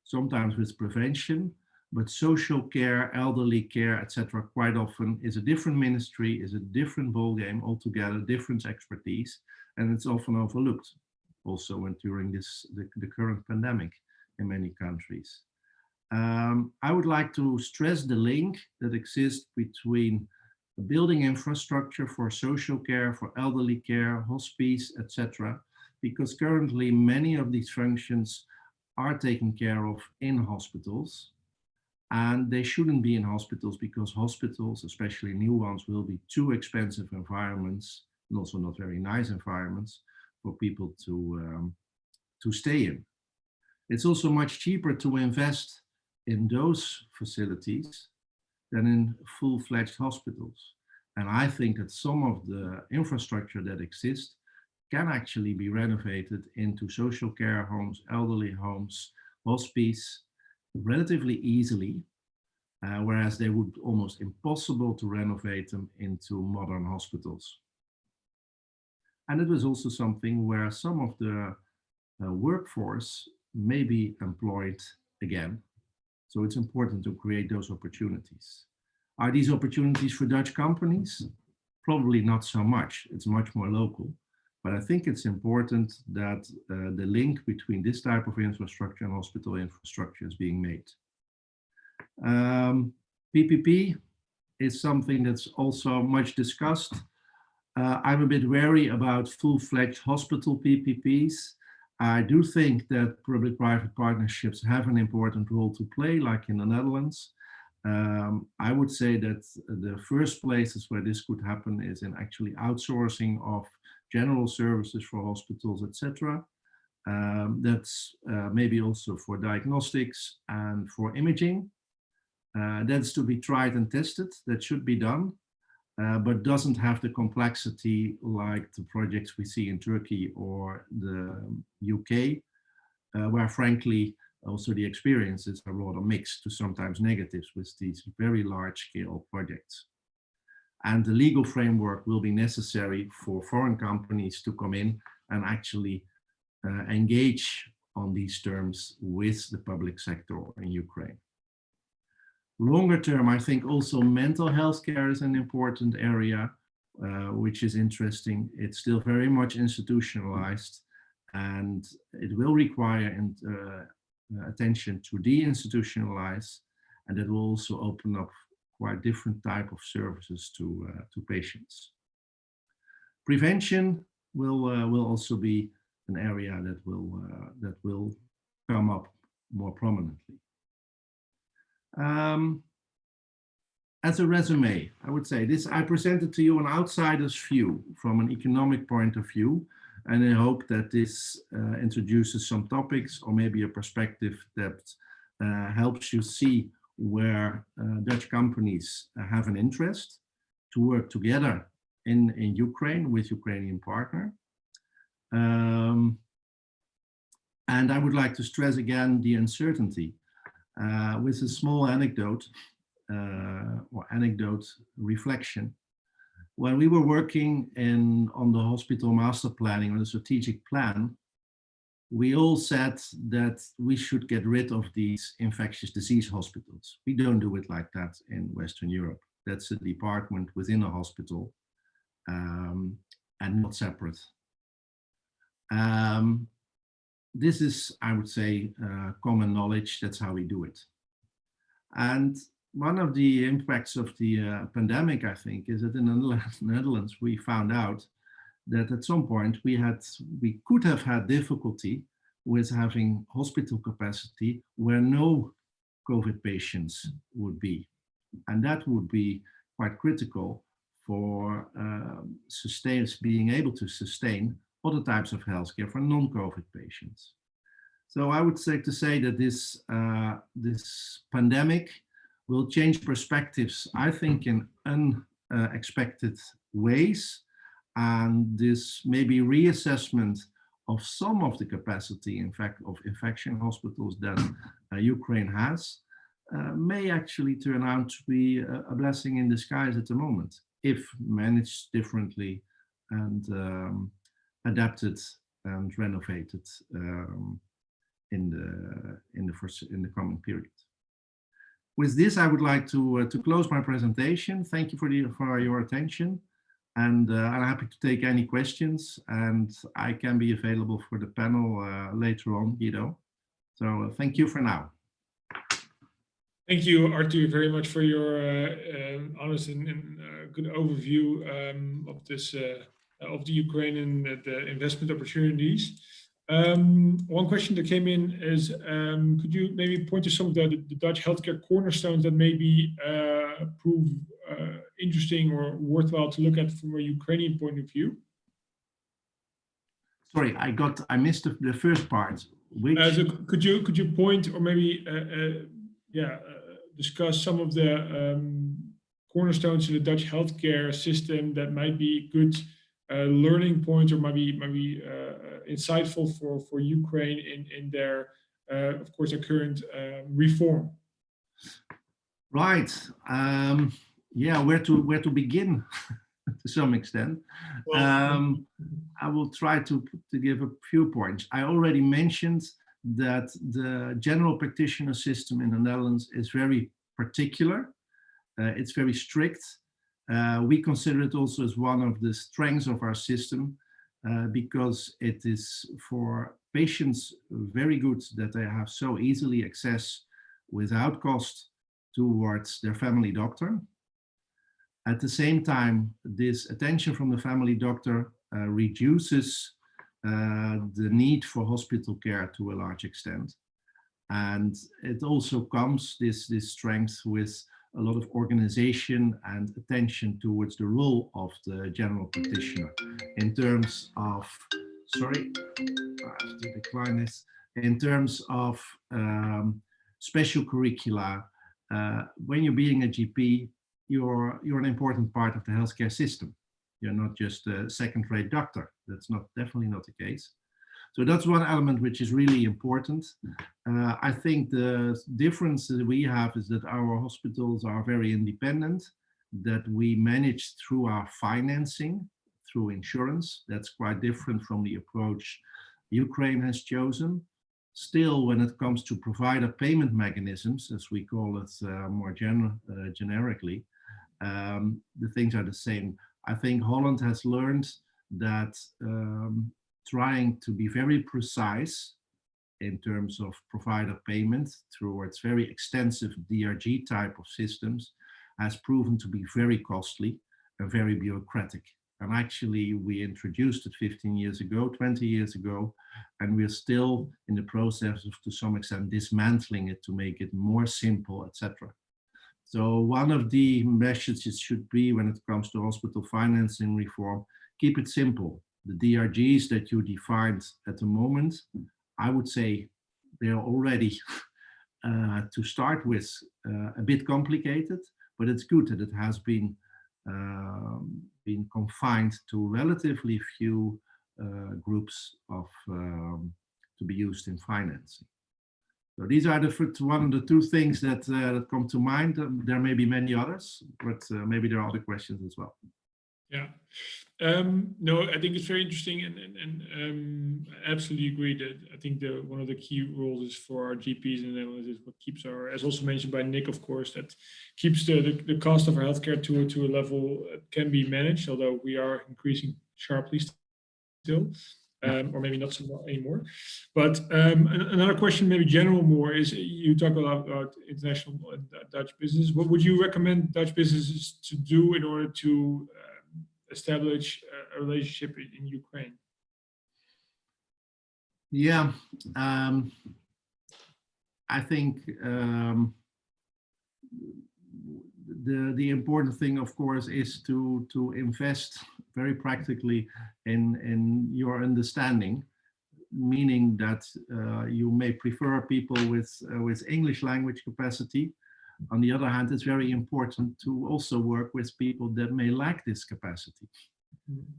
sometimes with prevention, but social care, elderly care, etc., quite often is a different ministry, is a different ballgame altogether, different expertise, and it's often overlooked also when during the current pandemic in many countries. I would like to stress the link that exists between building infrastructure for social care, for elderly care, hospice, etc., because currently many of these functions are taken care of in hospitals, and they shouldn't be in hospitals because hospitals, especially new ones, will be too expensive environments and also not very nice environments for people to stay in. It's also much cheaper to invest in those facilities than in full-fledged hospitals. And I think that some of the infrastructure that exists can actually be renovated into social care homes, elderly homes, hospice, relatively easily, whereas they would almost impossible to renovate them into modern hospitals. And it was also something where some of the workforce may be employed again. So it's important to create those opportunities. Are these opportunities for Dutch companies? Probably not so much. It's much more local. But I think it's important that the link between this type of infrastructure and hospital infrastructure is being made. PPP is something that's also much discussed. I'm a bit wary about full-fledged hospital PPPs. I do think that public-private partnerships have an important role to play, like in the Netherlands. I would say that the first places where this could happen is in actually outsourcing of general services for hospitals, etc. That's maybe also for diagnostics and for imaging. That's to be tried and tested. That should be done, but doesn't have the complexity like the projects we see in Turkey or the UK, where frankly, also the experiences are rather mixed to sometimes negatives with these very large-scale projects. And the legal framework will be necessary for foreign companies to come in and actually engage on these terms with the public sector in Ukraine. Longer term, I think also mental health care is an important area, which is interesting. It's still very much institutionalized, and it will require attention to de-institutionalize, and it will also open up quite different type of services to patients. Prevention will also be an area that will come up more prominently. As a resume, I would say this, I presented to you an outsider's view from an economic point of view, and I hope that this introduces some topics or maybe a perspective that helps you see where Dutch companies have an interest to work together in Ukraine with Ukrainian partner. And I would like to stress again the uncertainty with a small anecdote or anecdote reflection. When we were working on the hospital master planning, on the strategic plan, we all said that we should get rid of these infectious disease hospitals. We don't do it like that in Western Europe. That's a department within a hospital and not separate. This is, I would say, common knowledge. That's how we do it. And one of the impacts of the pandemic, I think, is that in the Netherlands, we found out that at some point we could have had difficulty with having hospital capacity where no COVID patients would be. And that would be quite critical for being able to sustain other types of healthcare for non-COVID patients. So I would say that this pandemic will change perspectives, I think, in unexpected ways. And this maybe reassessment of some of the capacity, in fact, of infection hospitals that Ukraine has, may actually turn out to be a blessing in disguise at the moment, if managed differently and adapted and renovated in the coming period. With this, I would like to close my presentation. Thank you for your attention, and I'm happy to take any questions, and I can be available for the panel later on, Guido. So thank you for now. Thank you, Arthur, very much for your honest and good overview of this of the Ukraine and the investment opportunities. One question that came in is, could you maybe point to some of the Dutch healthcare cornerstones that maybe prove interesting or worthwhile to look at from a Ukrainian point of view? Sorry, I missed the first part. Which? So could you point or maybe discuss some of the cornerstones in the Dutch healthcare system that might be good learning points or maybe insightful for Ukraine in their, of course, their current reform? Right. Yeah, where to begin to some extent. I will try to give a few points. I already mentioned that the general practitioner system in the Netherlands is very particular. It's very strict. We consider it also as one of the strengths of our system because it is for patients very good that they have so easily access without cost towards their family doctor. At the same time, this attention from the family doctor reduces the need for hospital care to a large extent. And it also comes, this strength, with a lot of organization and attention towards the role of the general practitioner in terms of, sorry, I have to decline this, in terms of special curricula. When you're being a GP, you're an important part of the healthcare system. You're not just a second-rate doctor. That's definitely not the case. So that's one element which is really important. I think the difference that we have is that our hospitals are very independent, that we manage through our financing, through insurance. That's quite different from the approach Ukraine has chosen. Still, when it comes to provider payment mechanisms, as we call it more generically, the things are the same. I think Holland has learned that trying to be very precise in terms of provider payment through its very extensive DRG type of systems has proven to be very costly and very bureaucratic. And actually, we introduced it 15 years ago, 20 years ago, and we're still in the process of, to some extent, dismantling it to make it more simple, etc. So one of the messages should be, when it comes to hospital financing reform, keep it simple. The DRGs that you defined at the moment, I would say they're already, to start with, a bit complicated, but it's good that it has been confined to relatively few groups of to be used in financing. So these are the one of the two things that that come to mind. There may be many others, but maybe there are other questions as well. Yeah, no, I think it's very interesting, and absolutely agree that I think one of the key roles is for our GPs in the Netherlands is what keeps our, as also mentioned by Nick, of course, that keeps the cost of our healthcare to a level that can be managed, although we are increasing sharply still, or maybe not so much anymore. But another question, maybe general more, is you talk a lot about international and Dutch business. What would you recommend Dutch businesses to do in order to establish a relationship in Ukraine? Yeah, I think the important thing, of course, is to invest very practically in your understanding, meaning that you may prefer people with English language capacity. On the other hand, it's very important to also work with people that may lack this capacity.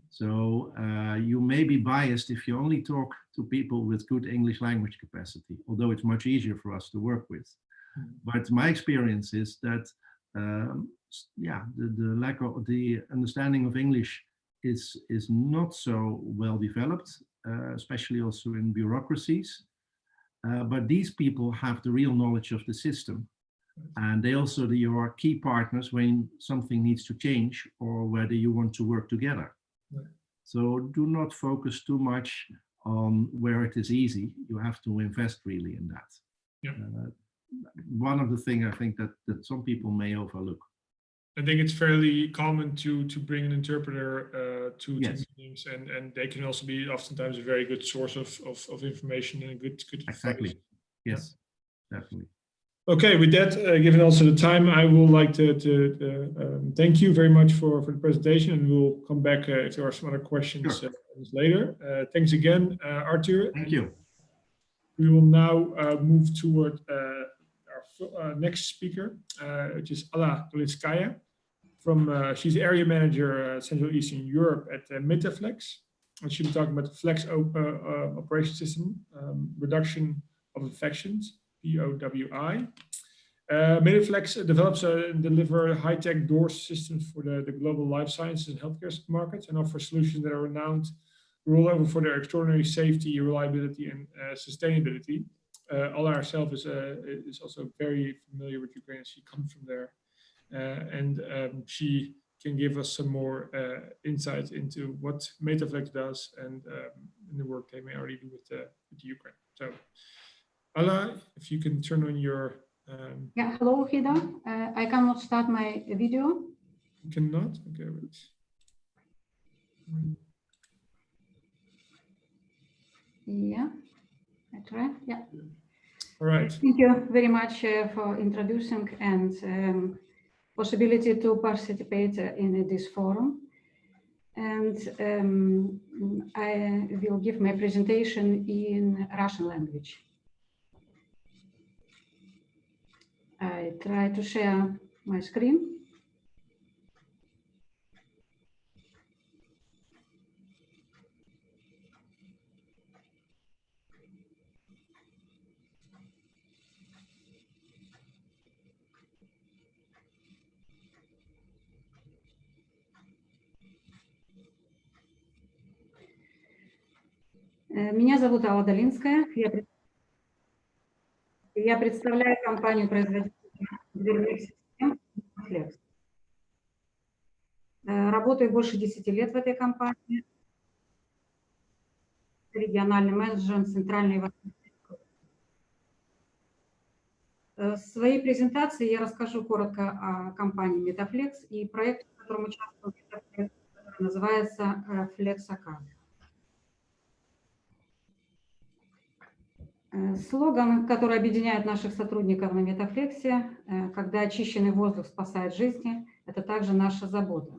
So you may be biased if you only talk to people with good English language capacity, although it's much easier for us to work with. But my experience is that, yeah, the lack of the understanding of English is not so well developed, especially also in bureaucracies. But these people have the real knowledge of the system. And they also your key partners when something needs to change or whether you want to work together. Right. So do not focus too much on where it is easy. You have to invest really in that. Yeah. One of the things I think that some people may overlook. I think it's fairly common to bring an interpreter to meetings, and they can also be oftentimes a very good source of information and good exactly advice. Yes, yeah. Definitely. Okay, with that, given also the time, I would like to thank you very much for the presentation, and we'll come back if there are some other questions later. Thanks again, Arthur. Thank you. We will now move toward our next speaker, which is Alla Dolinskaya. She's area manager Central Eastern Europe at Metaflex, and she'll be talking about the Flex operation system, reduction of infections. POWI. Metaflex develops and delivers high-tech door systems for the global life sciences and healthcare markets, and offer solutions that are renowned rollover for their extraordinary safety, reliability, and sustainability. Alla herself is also very familiar with Ukraine. She comes from there, and she can give us some more insight into what Metaflex does and in the work they may already do with Ukraine. So, Alla, if you can turn on your... Yeah, hello, Guido. I cannot start my video. You cannot? Okay, wait. Yeah, I try. Yeah. All right. Thank you very much for introducing and possibility to participate in this forum. And I will give my presentation in Russian language. I try to share my screen. Меня зовут Алла Долинская. Я представляю компанию-производителя дверных систем Flex. Работаю больше 10 лет в этой компании. Региональным менеджером центральной и восточной. В своей презентации я расскажу коротко о компании Metaflex и проекте, в котором участвую, который называется FlexAcad. Слоган, который объединяет наших сотрудников на Metaflex, когда очищенный воздух спасает жизни, это также наша забота.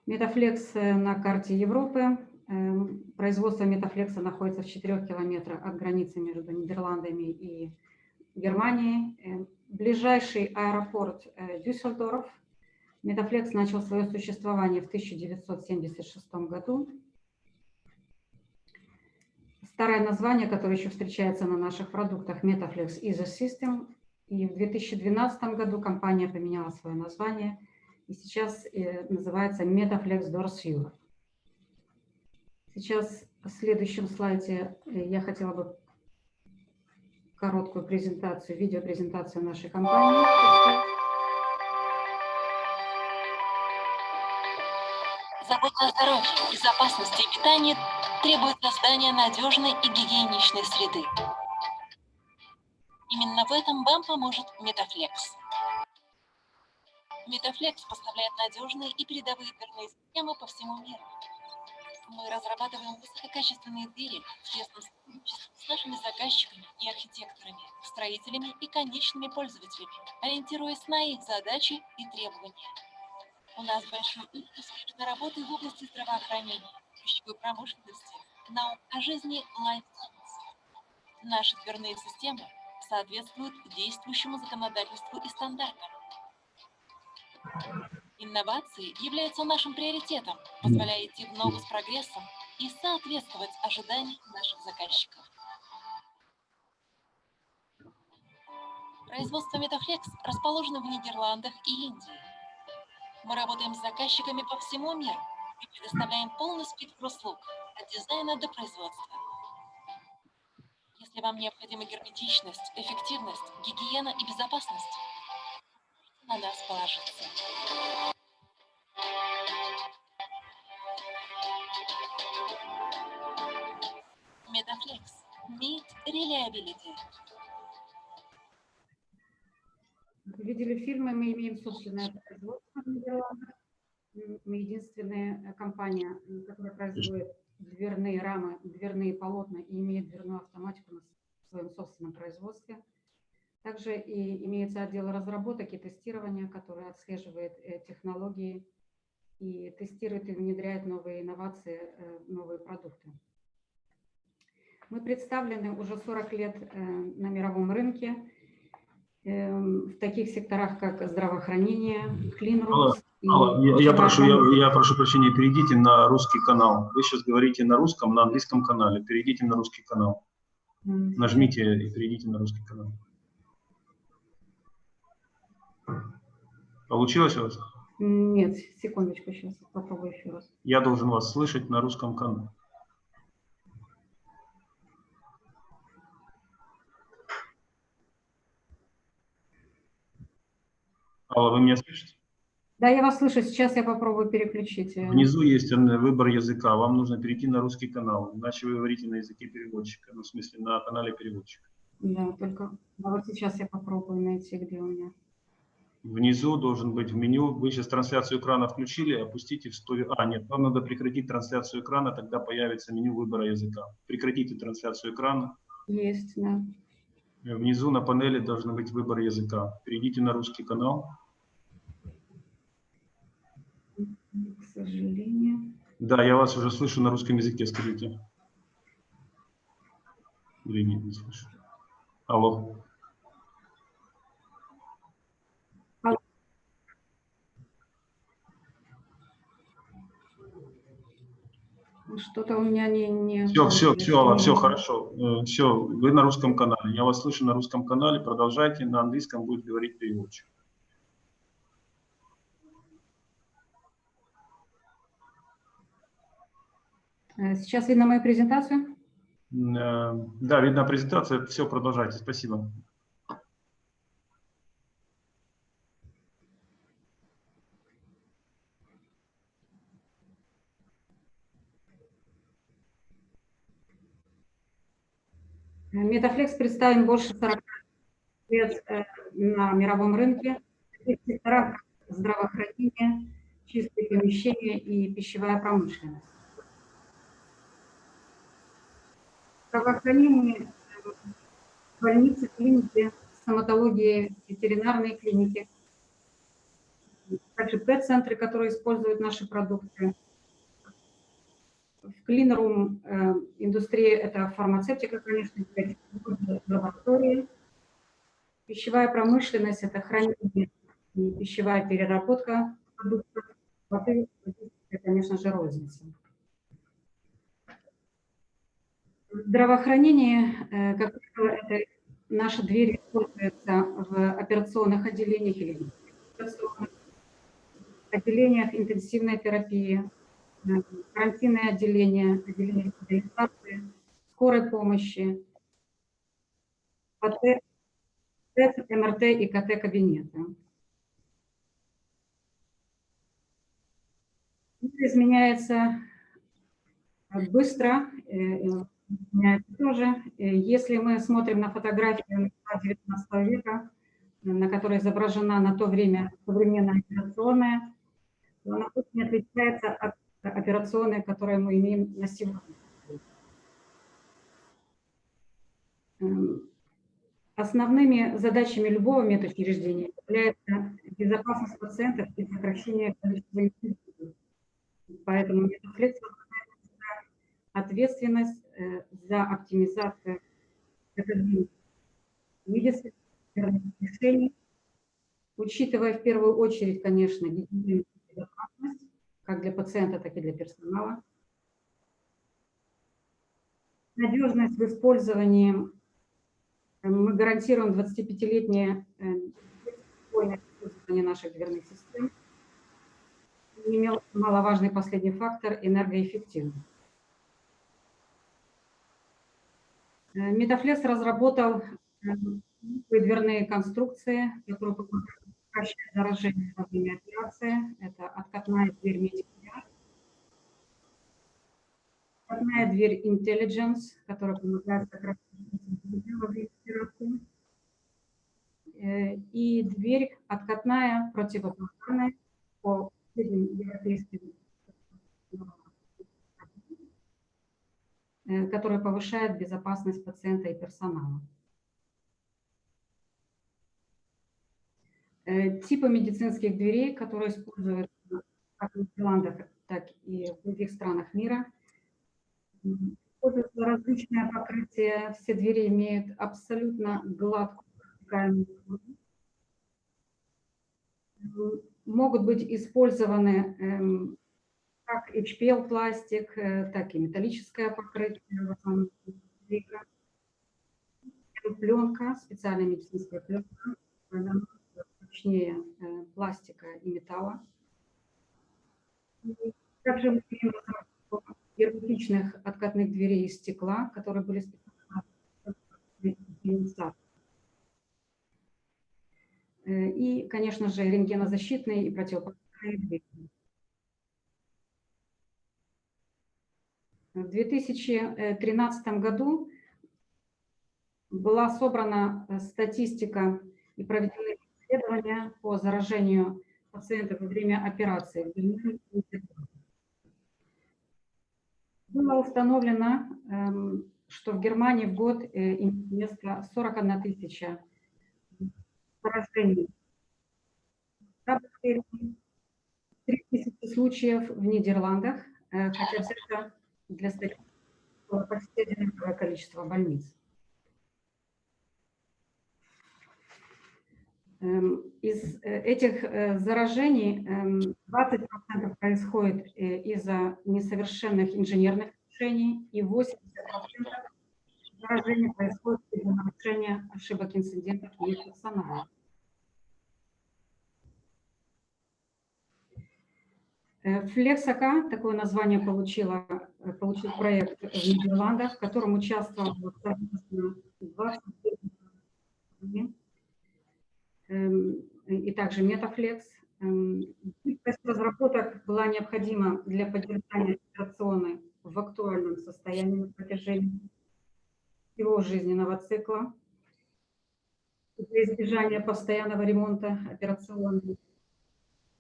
Metaflex на карте Европы. Производство Metaflex находится в 4 километрах от границы между Нидерландами и Германией. Ближайший аэропорт Дюссельдорф. Metaflex начал свое существование в 1976 году. Старое название, которое еще встречается на наших продуктах, Metaflex is a System. И в 2012 году компания поменяла свое название и сейчас называется Metaflex Doors Europe. Сейчас в следующем слайде я хотела бы короткую презентацию, видеопрезентацию нашей компании. Забота о здоровье, безопасности и питании требует создания надежной и гигиеничной среды. Именно в этом вам поможет Metaflex. Metaflex поставляет надежные и передовые дверные системы по всему миру. Мы разрабатываем высококачественные двери в тесном сотрудничестве с нашими заказчиками и архитекторами, строителями и конечными пользователями, ориентируясь на их задачи и требования. У нас большой опыт успешной работы в области здравоохранения, пищевой промышленности, наук о жизни Life Science. Наши дверные системы соответствуют действующему законодательству и стандартам. Инновации являются нашим приоритетом, позволяя идти в ногу с прогрессом и соответствовать ожиданиям наших заказчиков. Производство Metaflex расположено в Нидерландах и Индии. Мы работаем с заказчиками по всему миру и предоставляем полный спектр услуг от дизайна до производства. Если вам необходима герметичность, эффективность, гигиена и безопасность, на нас положиться. Metaflex. Meet reliability. Вы видели фильмы, мы имеем собственное производство в Нидерландах. Мы единственная компания, которая производит дверные рамы, дверные полотна и имеет дверную автоматику на своем собственном производстве. Также и имеется отдел разработок и тестирования, который отслеживает технологии и тестирует и внедряет новые инновации, новые продукты. Мы представлены уже 40 лет на мировом рынке в таких секторах, как здравоохранение, clean rooms. Я прошу прощения, перейдите на русский канал. Вы сейчас говорите на русском, на английском канале. Перейдите на русский канал. Нажмите и перейдите на русский канал. Получилось у вас? Нет, секундочку, сейчас попробую еще раз. Я должен вас слышать на русском канале. Алла, вы меня слышите? Да, я вас слышу. Сейчас я попробую переключить. Внизу есть выбор языка. Вам нужно перейти на русский канал. Иначе вы говорите на языке переводчика. Ну, в смысле, на канале переводчика. Да, только вот сейчас я попробую найти, где у меня. Внизу должен быть в меню. Вы сейчас трансляцию экрана включили, опустите в 100... нет, вам надо прекратить трансляцию экрана, тогда появится меню выбора языка. Прекратите трансляцию экрана. Есть, да. Внизу на панели должен быть выбор языка. Перейдите на русский канал. К сожалению. Да, я вас уже слышу на русском языке, скажите. Или нет, не слышу. Алло. Что-то у меня не... Все, хорошо. Все, вы на русском канале. Я вас слышу на русском канале. Продолжайте. На английском будет говорить переводчик. Сейчас видно мою презентацию? Да, видна презентация. Все, продолжайте. Спасибо. Метафлекс представим больше 40 лет на мировом рынке. В таких секторах, как здравоохранение, чистые помещения и пищевая промышленность. Здравоохранение, больницы, клиники, стоматологии, ветеринарные клиники, также пэт-центры, которые используют наши продукты. В клинрум индустрии это фармацевтика, конечно, лаборатории. Пищевая промышленность – это хранение и пищевая переработка продуктов. Воды, конечно же, розница. Здравоохранение, как правило, это наша дверь используется в операционных отделениях или отделениях интенсивной терапии, карантинные отделения, отделения госпитализации, скорой помощи, ПТ, МРТ и КТ-кабинеты. Мир изменяется быстро, изменяется тоже. Если мы смотрим на фотографию XIX века, на которой изображена на то время современная операционная, то она очень отличается от операционной, которую мы имеем на сегодня. Основными задачами любого медучреждения является безопасность пациентов и сокращение количества инфекций. Поэтому метафлекс ответственность за оптимизацию медицинских решений, учитывая в первую очередь, конечно, гигиену и безопасность, как для пациента, так и для персонала. Надежность в использовании. Мы гарантируем 25-летнее использование наших дверных систем. Немаловажный последний фактор – энергоэффективность. Метафлекс разработал дверные конструкции, которые сокращают заражение во время операции. Это откатная дверь медикамент, откатная дверь Intelligence, которая помогает сокращать во время операции. И дверь откатная противопожарная по европейским, которая повышает безопасность пациента и персонала. Типы медицинских дверей, которые используются как в Нидерландах, так и в других странах мира. Используется различное покрытие. Все двери имеют абсолютно гладкую вертикальную форму. Могут быть использованы как HPL пластик, так и металлическое покрытие, пленка, специальная медицинская пленка, точнее пластика и металла. Также мы имеем герметичных откатных дверей из стекла, которые были специально. И, конечно же, рентгенозащитные и противопожарные двери. В 2013 году была собрана статистика и проведены исследования по заражению пациентов во время операции. Было установлено, что в Германии в год имеет место 41 тысяча заражений. 3000 случаев в Нидерландах, хотя это для статистики почти одинаковое количество больниц. Из этих заражений 20% происходит из-за несовершенных инженерных решений, и 80% заражений происходит из-за нарушения ошибок инцидентов и их персонала. FlexAK, такое название получил проект в Нидерландах, в котором участвовало совместно 20 и также MetaFlex. Гибкость разработок была необходима для поддержания операционной в актуальном состоянии на протяжении всего жизненного цикла, для избежания постоянного ремонта операционной,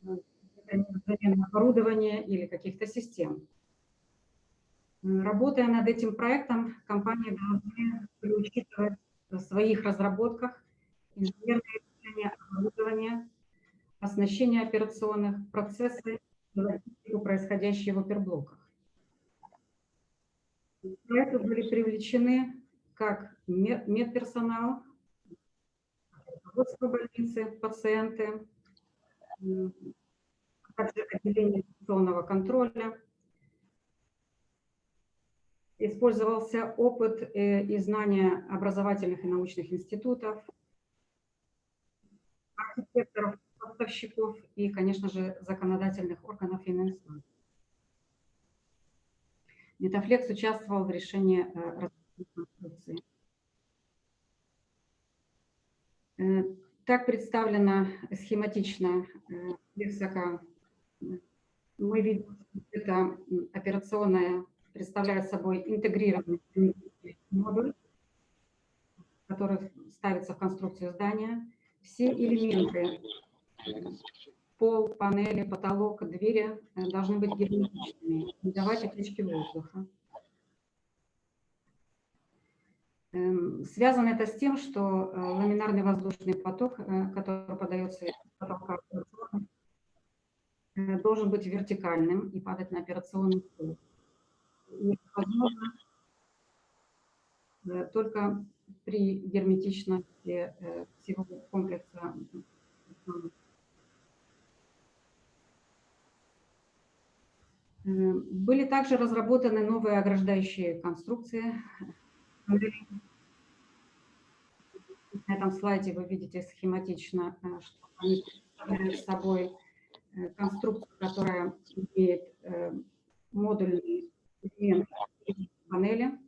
замены оборудования или каких-то систем. Работая над этим проектом, компании должны учитывать в своих разработках инженерное решение оборудования, оснащение операционных процессов и логистику, происходящие в оперблоках. В проекты были привлечены как медперсонал, руководство больницы, пациенты, также отделение инфекционного контроля. Использовался опыт и знания образовательных и научных институтов, архитекторов, поставщиков и, конечно же, законодательных органов и инстанций. MetaFlex участвовал в решении разработки конструкции. Так представлена схематично FlexAK. Мы видим, что это операционная представляет собой интегрированный модуль, который ставится в конструкцию здания. Все элементы, пол, панели, потолок, двери должны быть герметичными, не давать утечки воздуха. Связано это с тем, что ламинарный воздушный поток, который подается из потолка, должен быть вертикальным и падать на операционный стол. Возможно только при герметичности всего комплекса. Были также разработаны новые ограждающие конструкции. На этом слайде вы видите схематично, что они представляют собой конструкцию, которая имеет модульный элемент панели.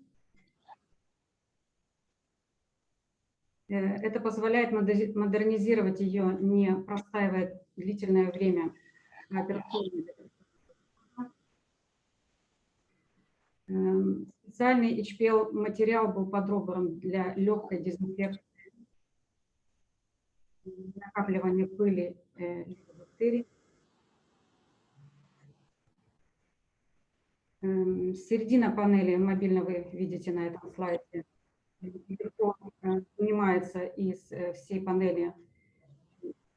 Это позволяет модернизировать ее, не простаивая длительное время на операционной. Специальный HPL материал был подобран для легкой дезинфекции, накапливания пыли и бактерий. Середина панели мобильно вы видите на этом слайде. Легко снимается из всей панели.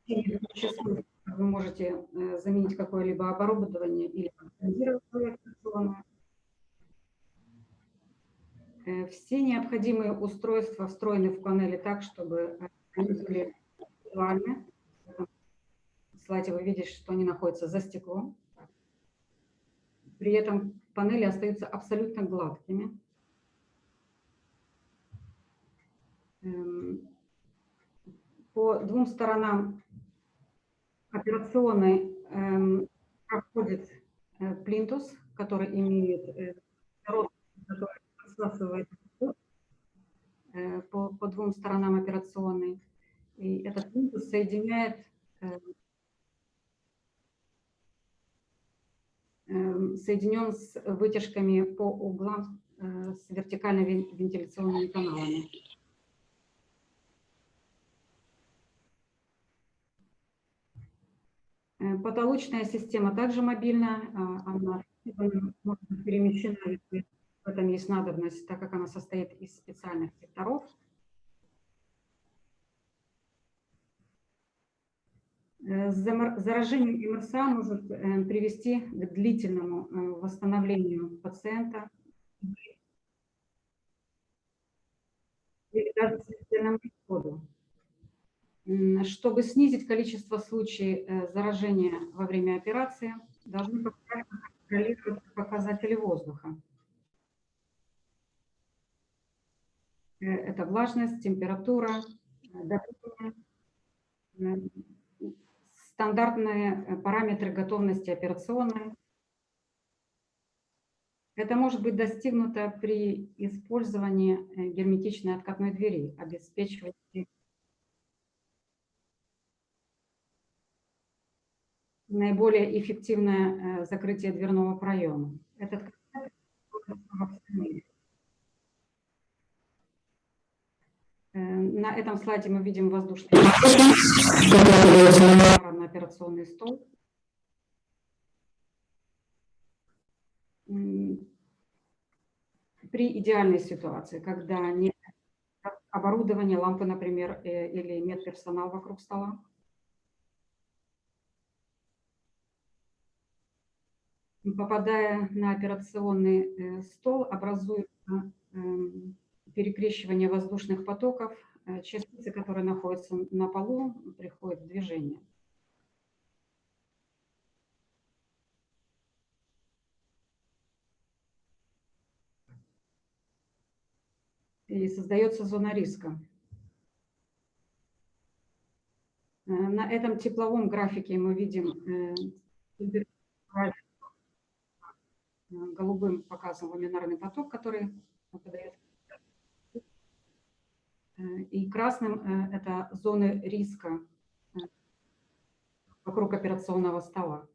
Вы можете заменить какое-либо оборудование или оптимизировать свою операционную. Все необходимые устройства встроены в панели так, чтобы они были визуальны. В слайде вы видите, что они находятся за стеклом. При этом панели остаются абсолютно гладкими. По двум сторонам операционной проходит плинтус, который имеет рост, который отсасывает по двум сторонам операционной. И этот плинтус соединен с вытяжками по углам с вертикальными вентиляционными каналами. Потолочная система также мобильна, она может быть перемещена, если в этом есть надобность, так как она состоит из специальных секторов. Заражение МРСА может привести к длительному восстановлению пациента или даже к смертельному исходу. Чтобы снизить количество случаев заражения во время операции, должны контролировать показатели воздуха. Это влажность, температура, давление. стандартные параметры готовности операционной. Это может быть достигнуто при использовании герметичной откатной двери, обеспечивающей наиболее эффективное закрытие дверного проема. Этот на этом слайде мы видим воздушный на операционный стол. При идеальной ситуации, когда нет оборудования, лампы, например, или медперсонал вокруг стола. Попадая на операционный стол, образуется перекрещивание воздушных потоков. Частицы, которые находятся на полу, приходят в движение. И создается зона риска. На этом тепловом графике мы видим голубым показан ламинарный поток, который подает, и красным это зоны риска вокруг операционного стола.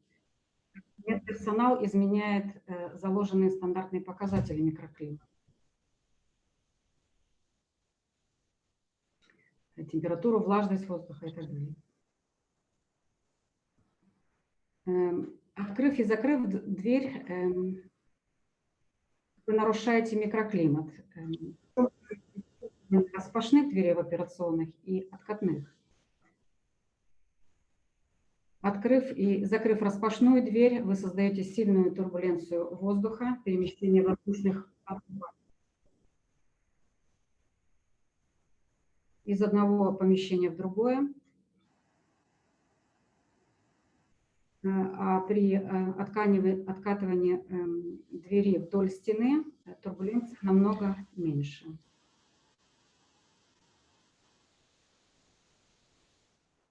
Медперсонал изменяет заложенные стандартные показатели микроклимата. Температуру, влажность воздуха и так далее. Открыв и закрыв дверь, вы нарушаете микроклимат. Распашных дверей в операционных и откатных. Открыв и закрыв распашную дверь, вы создаете сильную турбуленцию воздуха, перемещение воздушных потоков из одного помещения в другое. А при откатывании двери вдоль стены турбуленция намного меньше.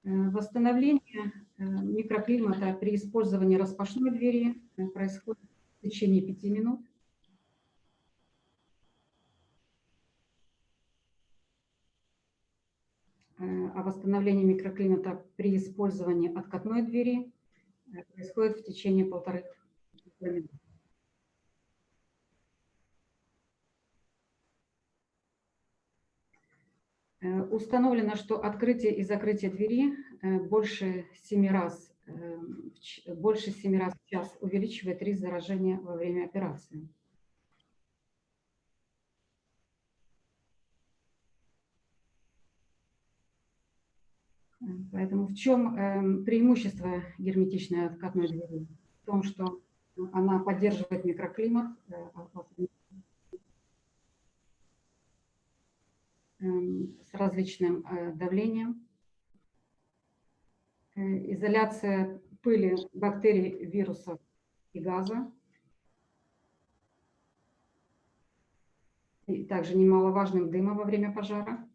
Восстановление микроклимата при использовании распашной двери происходит в течение 5 минут. А восстановление микроклимата при использовании откатной двери происходит в течение 1,5 минуты. Установлено, что открытие и закрытие двери больше 7 раз в час увеличивает риск заражения во время операции. Поэтому в чем преимущество герметичной откатной двери? В том, что она поддерживает микроклимат с различным давлением. Изоляция пыли, бактерий, вирусов и газа. И также немаловажным дыма во время пожара.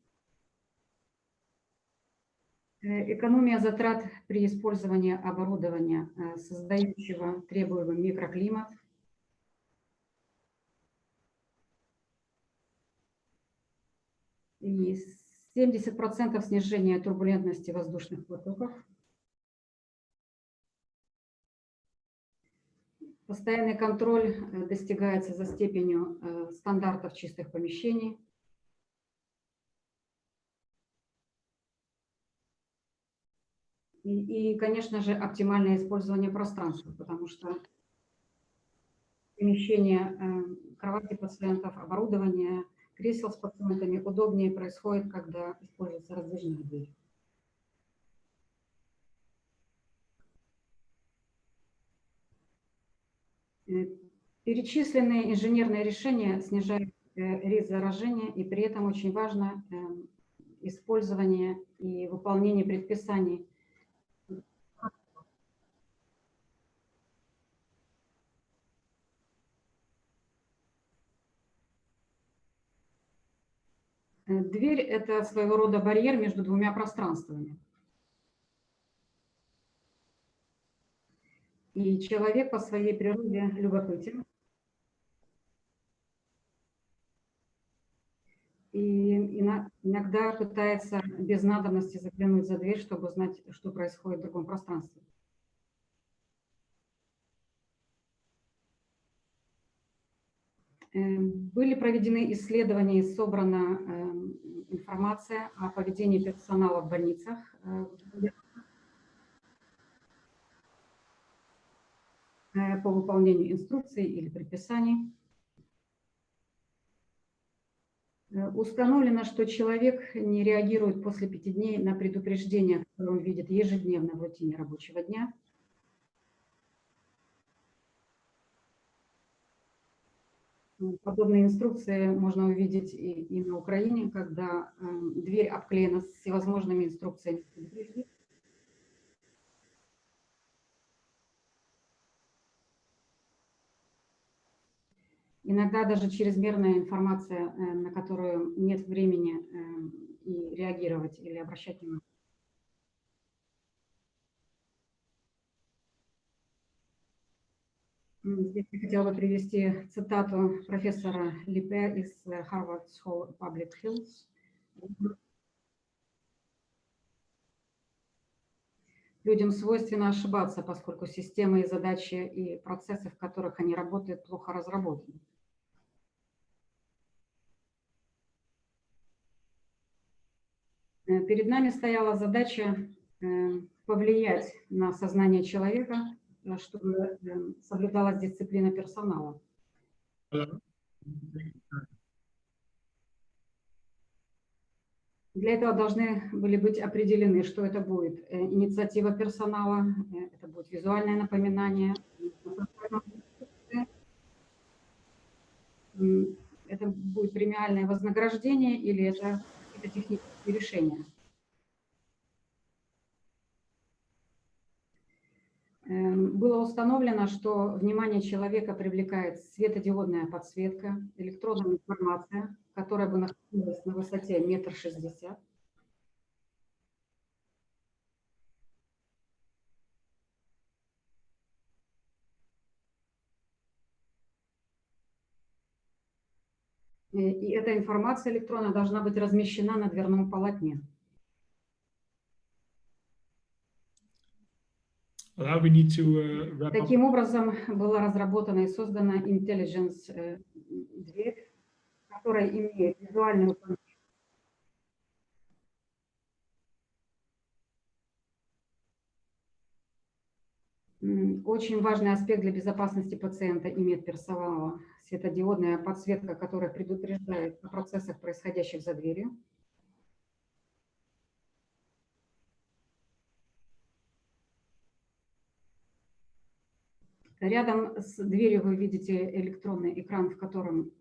Экономия затрат при использовании оборудования, создающего требуемый микроклимат. И 70% снижения турбулентности воздушных потоков. Постоянный контроль достигается за степенью стандартов чистых помещений. И, конечно же, оптимальное использование пространства, потому что перемещение кровати пациентов, оборудование, кресел с пациентами удобнее происходит, когда используется раздвижная дверь. Перечисленные инженерные решения снижают риск заражения, и при этом очень важно использование и выполнение предписаний. Дверь – это своего рода барьер между двумя пространствами. И человек по своей природе любопытен. И иногда пытается без надобности заглянуть за дверь, чтобы узнать, что происходит в другом пространстве. Были проведены исследования и собрана информация о поведении персонала в больницах. По выполнению инструкций или предписаний. Установлено, что человек не реагирует после 5 дней на предупреждения, которые он видит ежедневно в рутине рабочего дня. Подобные инструкции можно увидеть и на Украине, когда дверь обклеена всевозможными инструкциями. Иногда даже чрезмерная информация, на которую нет времени и реагировать или обращать внимание. Здесь я хотела бы привести цитату профессора Липе из Harvard School of Public Health. Людям свойственно ошибаться, поскольку системы и задачи и процессы, в которых они работают, плохо разработаны. Перед нами стояла задача повлиять на сознание человека, чтобы соблюдалась дисциплина персонала. Для этого должны были быть определены, что это будет инициатива персонала, это будет визуальное напоминание, это будет премиальное вознаграждение или это технические решения. Было установлено, что внимание человека привлекает светодиодная подсветка, электронная информация, которая бы находилась на высоте 1,60 м. И эта информация электронная должна быть размещена на дверном полотне. Таким образом, была разработана и создана Intelligence дверь, которая имеет визуальную подсветку. Очень важный аспект для безопасности пациента и медперсонала – светодиодная подсветка, которая предупреждает о процессах, происходящих за дверью. Рядом с дверью вы видите электронный экран, в котором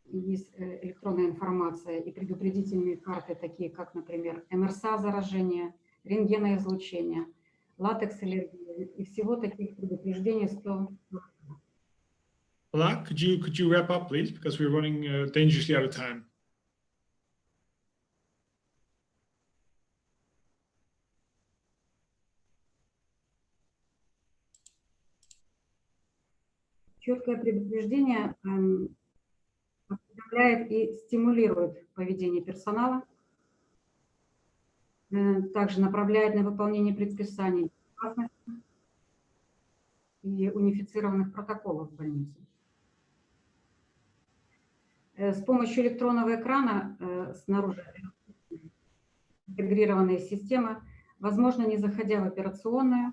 есть электронная информация и предупредительные карты, такие как, например, МРСА заражение, рентгеноизлучение, латекс-аллергия и всего таких предупреждений 100. Ola, could you wrap up, please, because we're running dangerously out of time. Четкое предупреждение определяет и стимулирует поведение персонала, также направляет на выполнение предписаний и унифицированных протоколов в больнице. С помощью электронного экрана снаружи интегрированная система, возможно, не заходя в операционную,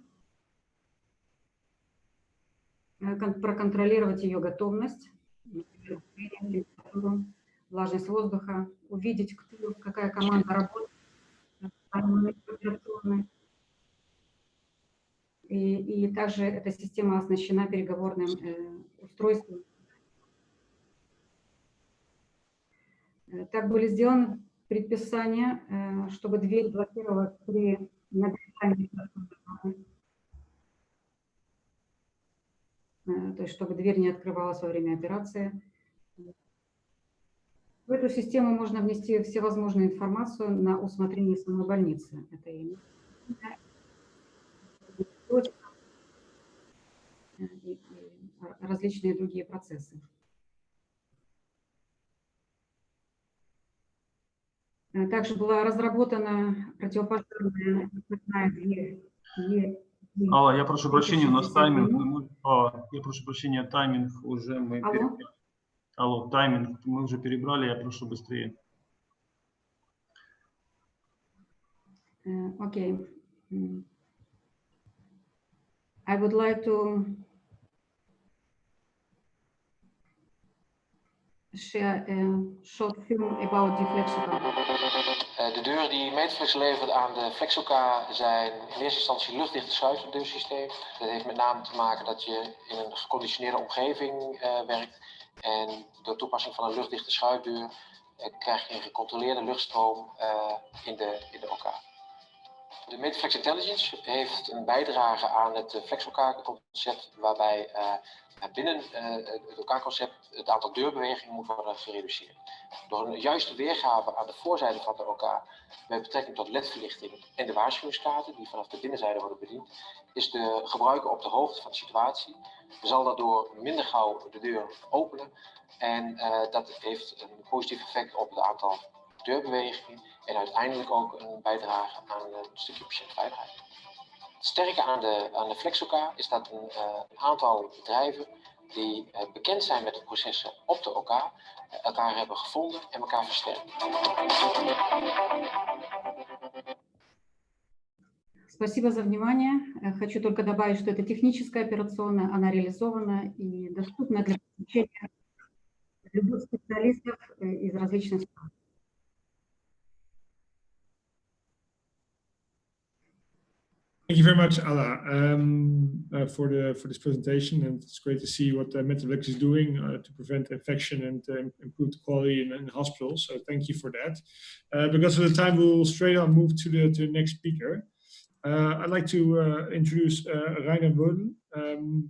проконтролировать ее готовность, влажность воздуха, увидеть, какая команда работает, и также эта система оснащена переговорным устройством. Так были сделаны предписания, чтобы дверь блокировалась при нагревании, то есть чтобы дверь не открывалась во время операции. В эту систему можно внести всевозможную информацию на усмотрение самой больницы. Это имя, и различные другие процессы. Также была разработана противопожарная дверь. Алла, я прошу прощения, у нас 60 тайминг. минут. Я прошу прощения, тайминг уже мы... Алло? Алло, тайминг мы уже перебрали, я прошу быстрее. Okay. I would like to share a short film about the Flexoka. De deuren die Metroflex levert aan de Flexoka zijn in eerste instantie luchtdichte schuifdeursysteem. Dat heeft met name te maken dat je in een geconditioneerde omgeving werkt. En door toepassing van een luchtdichte schuifdeur krijg je een gecontroleerde luchtstroom in de OK. De Metroflex Intelligence heeft een bijdrage aan het Flexoka-concept, waarbij binnen het OK-concept het aantal deurbewegingen moet worden gereduceerd. Door een juiste weergave aan de voorzijde van de OK, met betrekking tot LED-verlichting en de waarschuwingskaarten die vanaf de binnenzijde worden bediend, is de gebruiker op de hoogte van de situatie, zal daardoor minder gauw de deur openen en dat heeft een positief effect op het aantal deurbewegingen en uiteindelijk ook een bijdrage aan een stukje patiëntveiligheid. Het sterke aan de Flexoka is dat een aantal bedrijven die bekend zijn met de processen op de OK elkaar hebben gevonden en elkaar versterkt. Спасибо за внимание. Хочу только добавить, что это техническая операционная, она реализована и доступна для подключения любых специалистов из различных стран. Thank you very much, Alla, for this presentation, and it's great to see what Metroflex is doing to prevent infection and improve the quality in hospitals. So thank you for that. Because of the time, we'll straight on move to the next speaker. I'd like to introduce Rainer Wödel from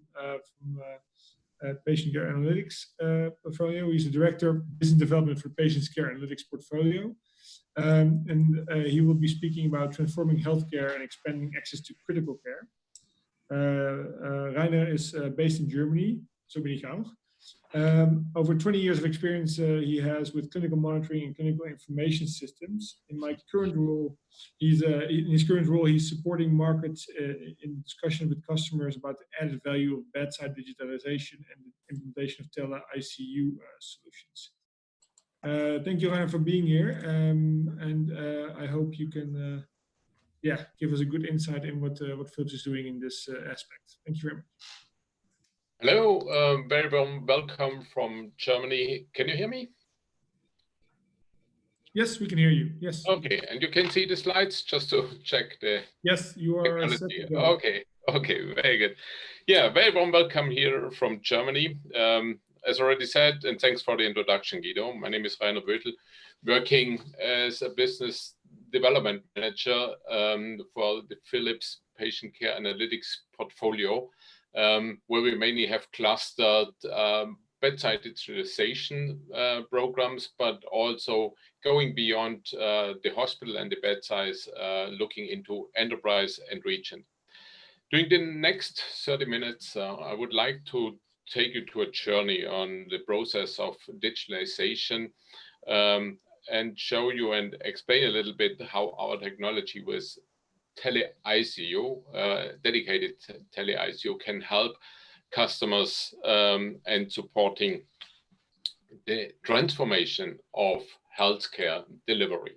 Patient Care Analytics portfolio. He's the Director of Business Development for Patient Care Analytics portfolio. He will be speaking about transforming healthcare and expanding access to critical care. Rainer is based in Germany, so bin ich auch. Over 20 years of experience he has with clinical monitoring and clinical information systems. In his current role, he's supporting markets in discussion with customers about the added value of bedside digitalization and the implementation of tele-ICU solutions. Thank you, Rainer, for being here, and I hope you can give us a good insight in what Philips is doing in this aspect. Thank you very much. Hello, very warm welcome from Germany. Can you hear me? Yes, we can hear you. Yes. Okay, and you can see the slides just to check the. Yes, you are. Okay, very good. Yeah, very warm welcome here from Germany. As already said, and thanks for the introduction, Guido. My name is Rainer Wödel, working as a business development manager for the Philips Patient Care Analytics portfolio, where we mainly have clustered bedside digitalization programs, but also going beyond the hospital and the bedsides, looking into enterprise and region. During the next 30 minutes, I would like to take you to a journey on the process of digitalization and show you and explain a little bit how our technology with tele-ICU, dedicated tele-ICU, can help customers and supporting the transformation of healthcare delivery.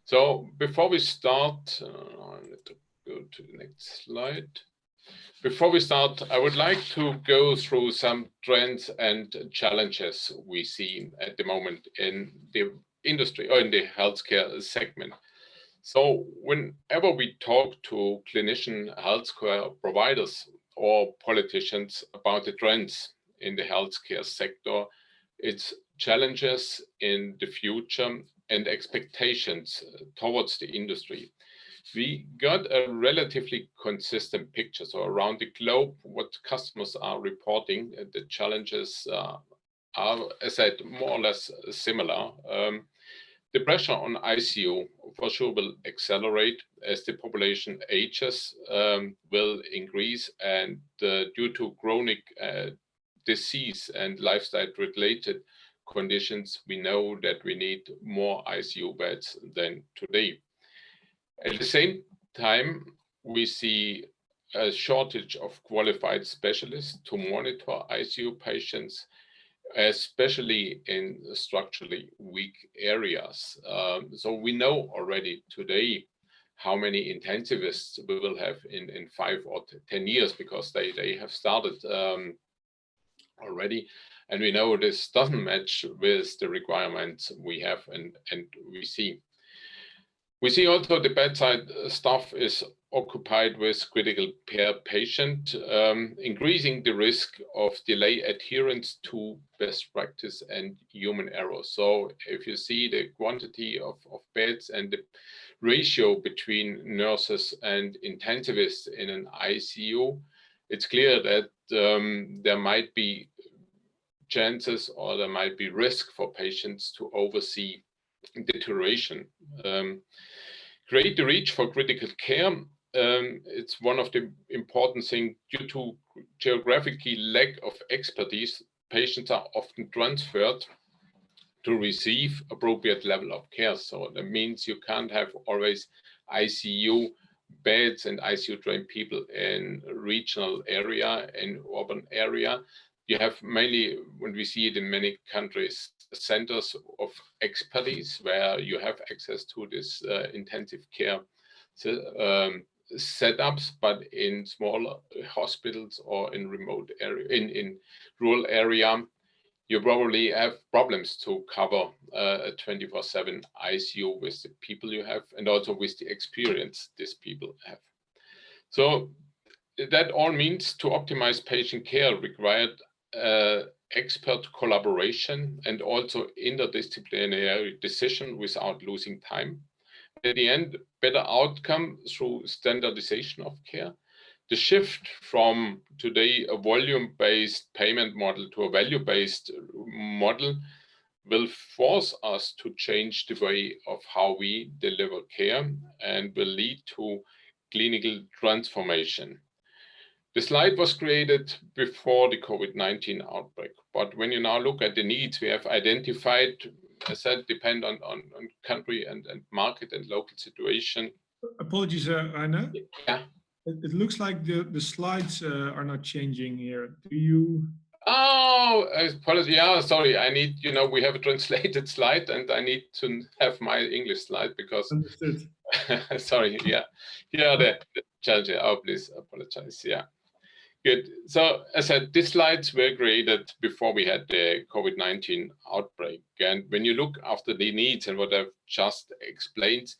So before we start, I need to go to the next slide. Before we start, I would like to go through some trends and challenges we see at the moment in the industry or in the healthcare segment. So whenever we talk to clinician healthcare providers or politicians about the trends in the healthcare sector, its challenges in the future and expectations towards the industry, we got a relatively consistent picture. So around the globe, what customers are reporting, the challenges are, as I said, more or less similar. The pressure on ICU for sure will accelerate as the population ages, will increase, and due to chronic disease and lifestyle-related conditions, we know that we need more ICU beds than today. At the same time, we see a shortage of qualified specialists to monitor ICU patients, especially in structurally weak areas. So we know already today how many intensivists we will have in 5 or 10 years, because they have started already. And we know this doesn't match with the requirements we have and we see. We see also the bedside staff is occupied with critical care patient, increasing the risk of delay adherence to best practice and human error. So if you see the quantity of beds and the ratio between nurses and intensivists in an ICU, it's clear that there might be chances or there might be risk for patients to oversee deterioration. Create the reach for critical care. It's one of the important things. Due to geographically lack of expertise, patients are often transferred to receive appropriate level of care. So that means you can't have always ICU beds and ICU trained people in regional area, in urban area. You have mainly, when we see it in many countries, centers of expertise where you have access to this intensive care setups, but in smaller hospitals or in remote area, in rural area, you probably have problems to cover a 24/7 ICU with the people you have and also with the experience these people have. So that all means to optimize patient care required expert collaboration and also interdisciplinary decision without losing time. At the end, better outcome through standardization of care. The shift from today a volume-based payment model to a value-based model will force us to change the way of how we deliver care and will lead to clinical transformation. The slide was created before the COVID-19 outbreak, but when you now look at the needs we have identified, as I said, depend on country and market and local situation. Apologies, Rainer. Yeah. It looks like the slides are not changing here. Do you? Oh, apologies. Yeah, sorry. I need, we have a translated slide and I need to have my English slide because. Understood. Sorry. Yeah. Here are the challenges. Oh, please apologize. Yeah. Good. So as I said, these slides were created before we had the COVID-19 outbreak. And when you look after the needs and what I've just explained,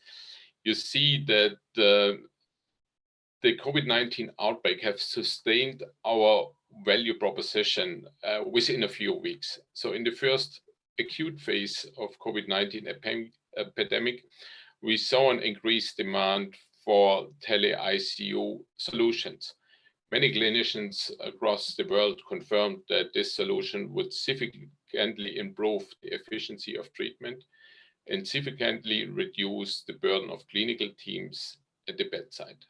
you see that the COVID-19 outbreak have sustained our value proposition within a few weeks. So in the first acute phase of COVID-19 epidemic, we saw an increased demand for tele-ICU solutions. Many clinicians across the world confirmed that this solution would significantly improve the efficiency of treatment and significantly reduce the burden of clinical teams at the bedside.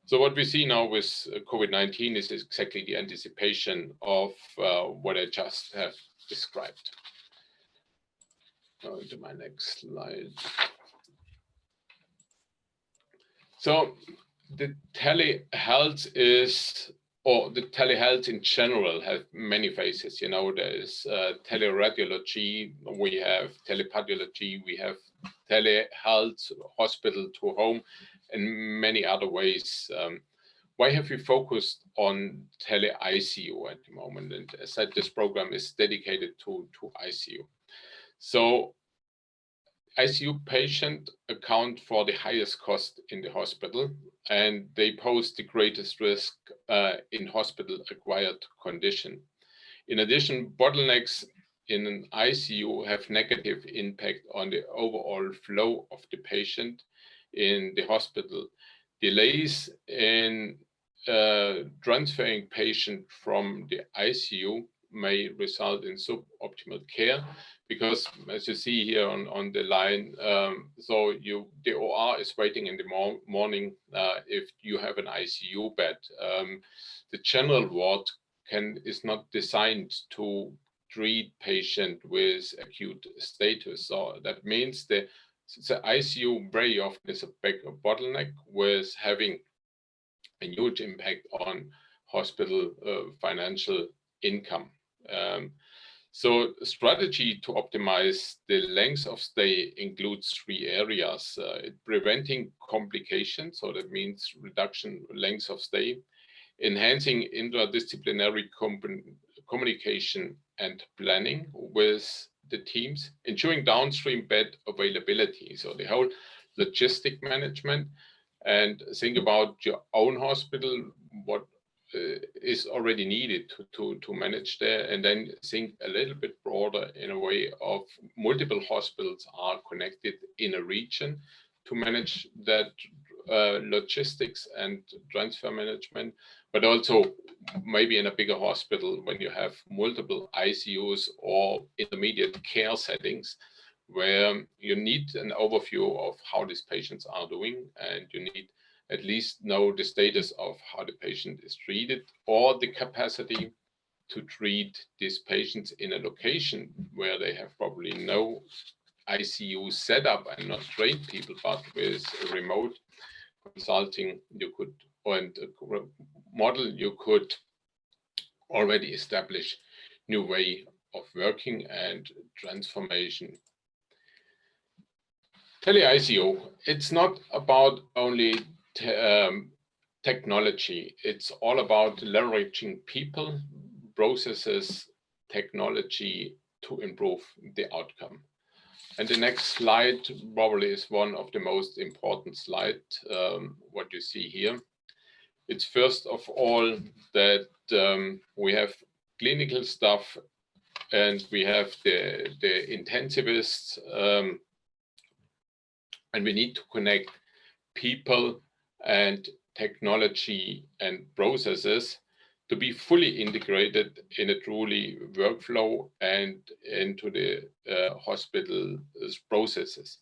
So what we see now with COVID-19 is exactly the anticipation of what I just have described. Going to my next slide. So the telehealth or the telehealth in general have many phases. There is teleradiology, we have telepathology, we have telehealth, hospital to home, and many other ways. Why have we focused on tele-ICU at the moment? And as I said, this program is dedicated to ICU. So ICU patients account for the highest cost in the hospital, and they pose the greatest risk in hospital-acquired condition. In addition, bottlenecks in an ICU have negative impact on the overall flow of the patient in the hospital. Delays in transferring patient from the ICU may result in suboptimal care, because as you see here on the line, so the OR is waiting in the morning if you have an ICU bed. The general ward is not designed to treat patient with acute status. So that means the ICU very often is a bottleneck, with having a huge impact on hospital financial income. So strategy to optimize the length of stay includes 3 areas: preventing complications, so that means reduction length of stay; enhancing interdisciplinary communication and planning with the teams; ensuring downstream bed availability, so the whole logistic management. And think about your own hospital, what is already needed to manage there, and then think a little bit broader in a way of multiple hospitals are connected in a region to manage that logistics and transfer management, but also maybe in a bigger hospital when you have multiple ICUs or intermediate care settings, where you need an overview of how these patients are doing, and you need at least know the status of how the patient is treated, or the capacity to treat these patients in a location where they have probably no ICU setup and not trained people, but with remote consulting, you could, and model, you could already establish new way of working and transformation. Tele-ICU, it's not about only technology, it's all about leveraging people, processes, technology to improve the outcome. And the next slide probably is one of the most important slides, what you see here. It's first of all that we have clinical stuff, and we have the intensivists, and we need to connect people and technology and processes to be fully integrated in a truly workflow and into the hospital processes.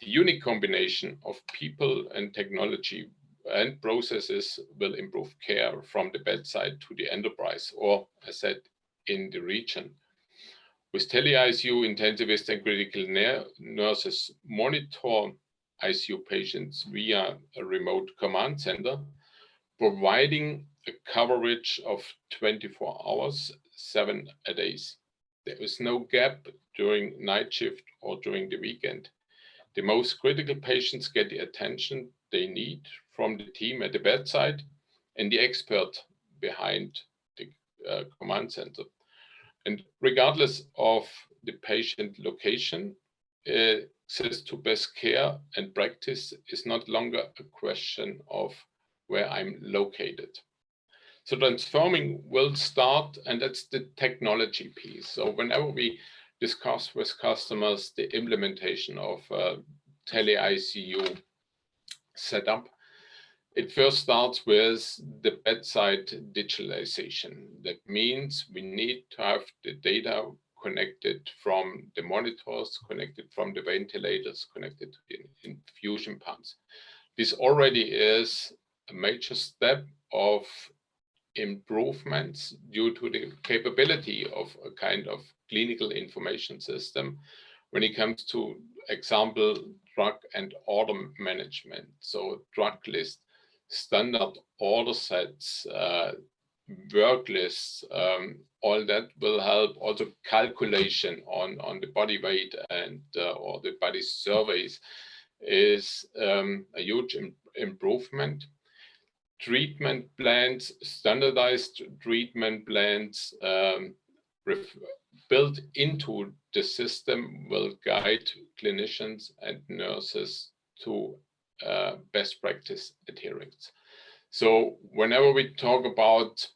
The unique combination of people and technology and processes will improve care from the bedside to the enterprise, or as said, in the region. With tele-ICU, intensivists and critical nurses monitor ICU patients via a remote command center, providing a coverage of 24 hours, 7 days. There is no gap during night shift or during the weekend. The most critical patients get the attention they need from the team at the bedside and the expert behind the command center. And regardless of the patient location, access to best care and practice is not longer a question of where I'm located. So transforming will start, and that's the technology piece. So whenever we discuss with customers the implementation of tele-ICU setup, it first starts with the bedside digitalization. That means we need to have the data connected from the monitors, connected from the ventilators, connected to the infusion pumps. This already is a major step of improvements due to the capability of a kind of clinical information system when it comes to, example, drug and order management. So drug list, standard order sets, work lists, all that will help. Also calculation on the body weight and or the body surveys is a huge improvement. Treatment plans, standardized treatment plans built into the system will guide clinicians and nurses to best practice adherence. So whenever we talk about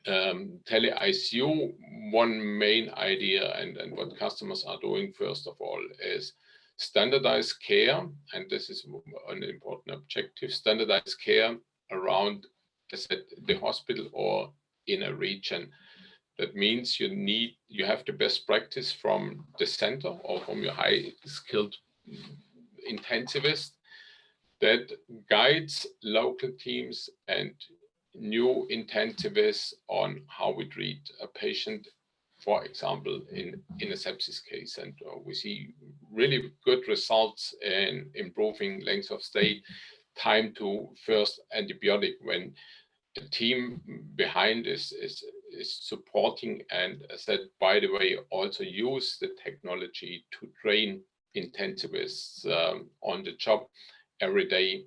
tele-ICU, one main idea and what customers are doing first of all is standardized care, and this is an important objective, standardized care around, as I said, the hospital or in a region. That means you have the best practice from the center or from your high skilled intensivist that guides local teams and new intensivists on how we treat a patient, for example, in a sepsis case. And we see really good results in improving length of stay, time to first antibiotic, when the team behind is supporting and said, by the way, also use the technology to train intensivists on the job every day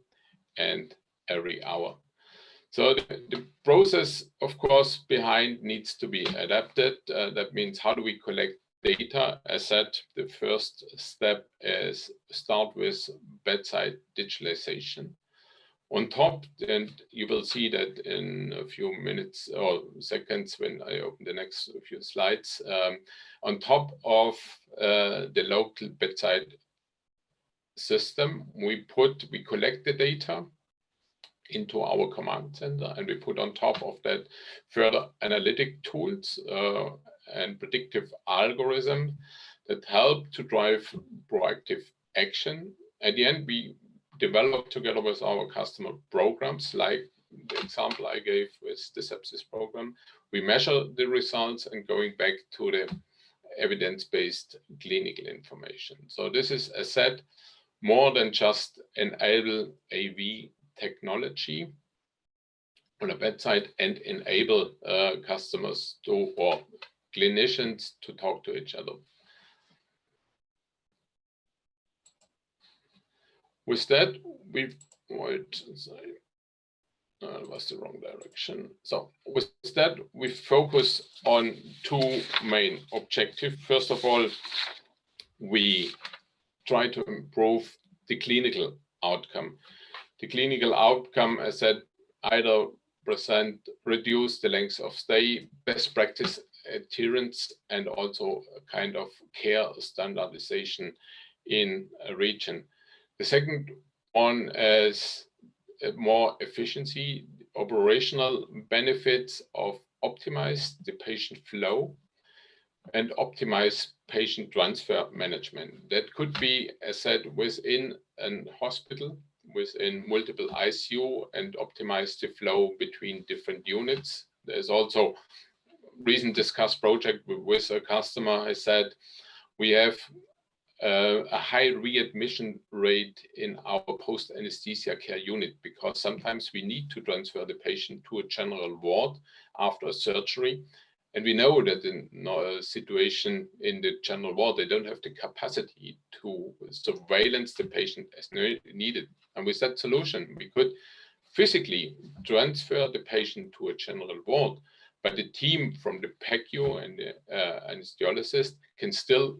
and every hour. So the process, of course, behind needs to be adapted. That means, how do we collect data? As said, the first step is start with bedside digitalization. On top, and you will see that in a few minutes or seconds when I open the next few slides, on top of the local bedside system, we collect the data into our command center, and we put on top of that further analytic tools and predictive algorithms that help to drive proactive action. At the end, we develop together with our customer programs, like the example I gave with the sepsis program. We measure the results and going back to the evidence-based clinical information. So this is, as said, more than just enable AV technology on a bedside and enable customers to, or clinicians to talk to each other. With that, we was the wrong direction. So with that, we focus on two main objectives. First of all, we try to improve the clinical outcome. The clinical outcome, as said, either reduce the length of stay, best practice adherence, and also a kind of care standardization in a region. The second one is more efficiency, operational benefits of optimize the patient flow and optimize patient transfer management. That could be, as said, within a hospital, within multiple ICU, and optimize the flow between different units. There's also recent discussed project with a customer. I said, we have a high readmission rate in our post-anesthesia care unit, because sometimes we need to transfer the patient to a general ward after a surgery. And we know that in a situation in the general ward, they don't have the capacity to surveillance the patient as needed. And with that solution, we could physically transfer the patient to a general ward, but the team from the PACU and the anesthesiologist can still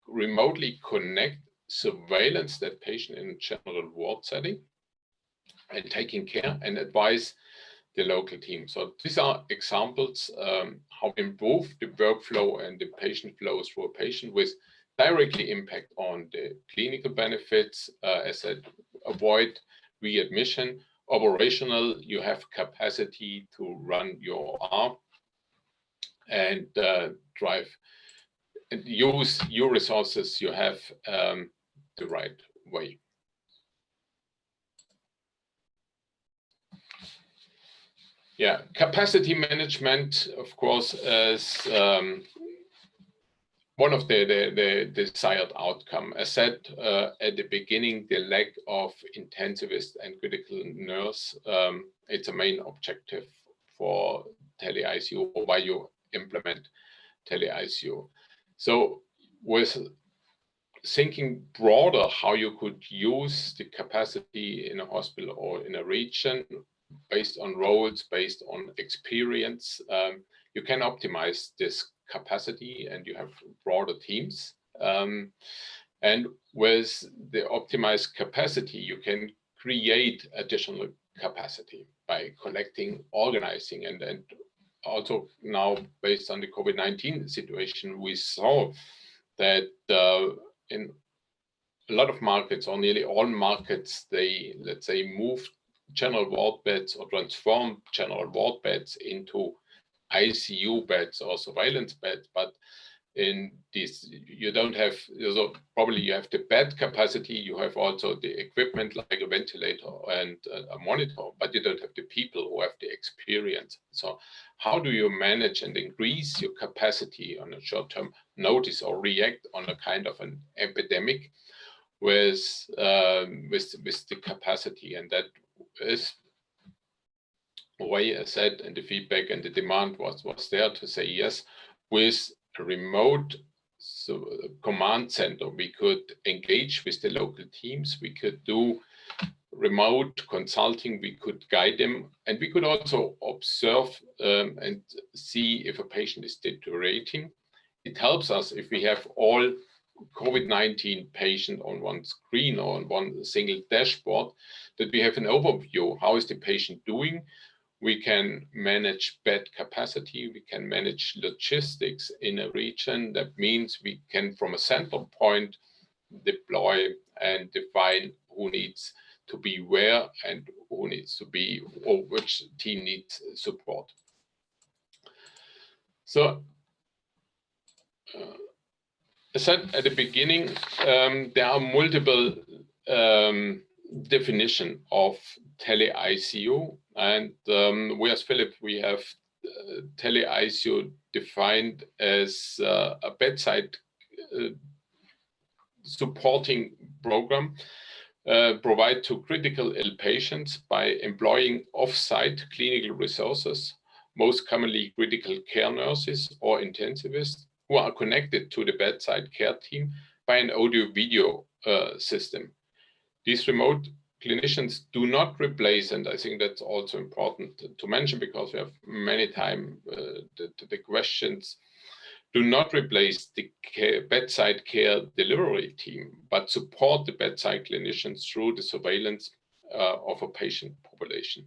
remotely connect, surveillance that patient in a general ward setting and taking care and advise the local team. So these are examples how to improve the workflow and the patient flow through a patient with directly impact on the clinical benefits. As I said, avoid readmission. Operational, you have capacity to run your arm and drive and use your resources you have the right way. Yeah, capacity management, of course, is one of the desired outcome. As said at the beginning, the lack of intensivist and critical nurse, it's a main objective for tele-ICU, or why you implement tele-ICU. So with thinking broader how you could use the capacity in a hospital or in a region based on roles, based on experience, you can optimize this capacity and you have broader teams. And with the optimized capacity, you can create additional capacity by collecting, organizing, and also now based on the COVID-19 situation, we saw that in a lot of markets, or nearly all markets, they, let's say, moved general ward beds or transformed general ward beds into ICU beds or surveillance beds, but in this, you don't have, so probably you have the bed capacity, you have also the equipment like a ventilator and a monitor, but you don't have the people who have the experience. So how do you manage and increase your capacity on a short-term notice or react on a kind of an epidemic with the capacity? And that is way I said, and the feedback and the demand was there to say yes. With a remote command center, we could engage with the local teams, we could do remote consulting, we could guide them, and we could also observe and see if a patient is deteriorating. It helps us if we have all COVID-19 patient on one screen or on one single dashboard, that we have an overview. How is the patient doing? We can manage bed capacity, we can manage logistics in a region. That means we can, from a central point, deploy and define who needs to be where and who needs to be, or which team needs support. So, as said at the beginning, there are multiple definition of tele-ICU, and we as Philip, we have tele-ICU defined as a bedside supporting program provide to critical ill patients by employing off-site clinical resources, most commonly critical care nurses or intensivists, who are connected to the bedside care team by an audio-video system. These remote clinicians do not replace, and I think that's also important to mention because we have many times the questions, do not replace the bedside care delivery team, but support the bedside clinicians through the surveillance of a patient population.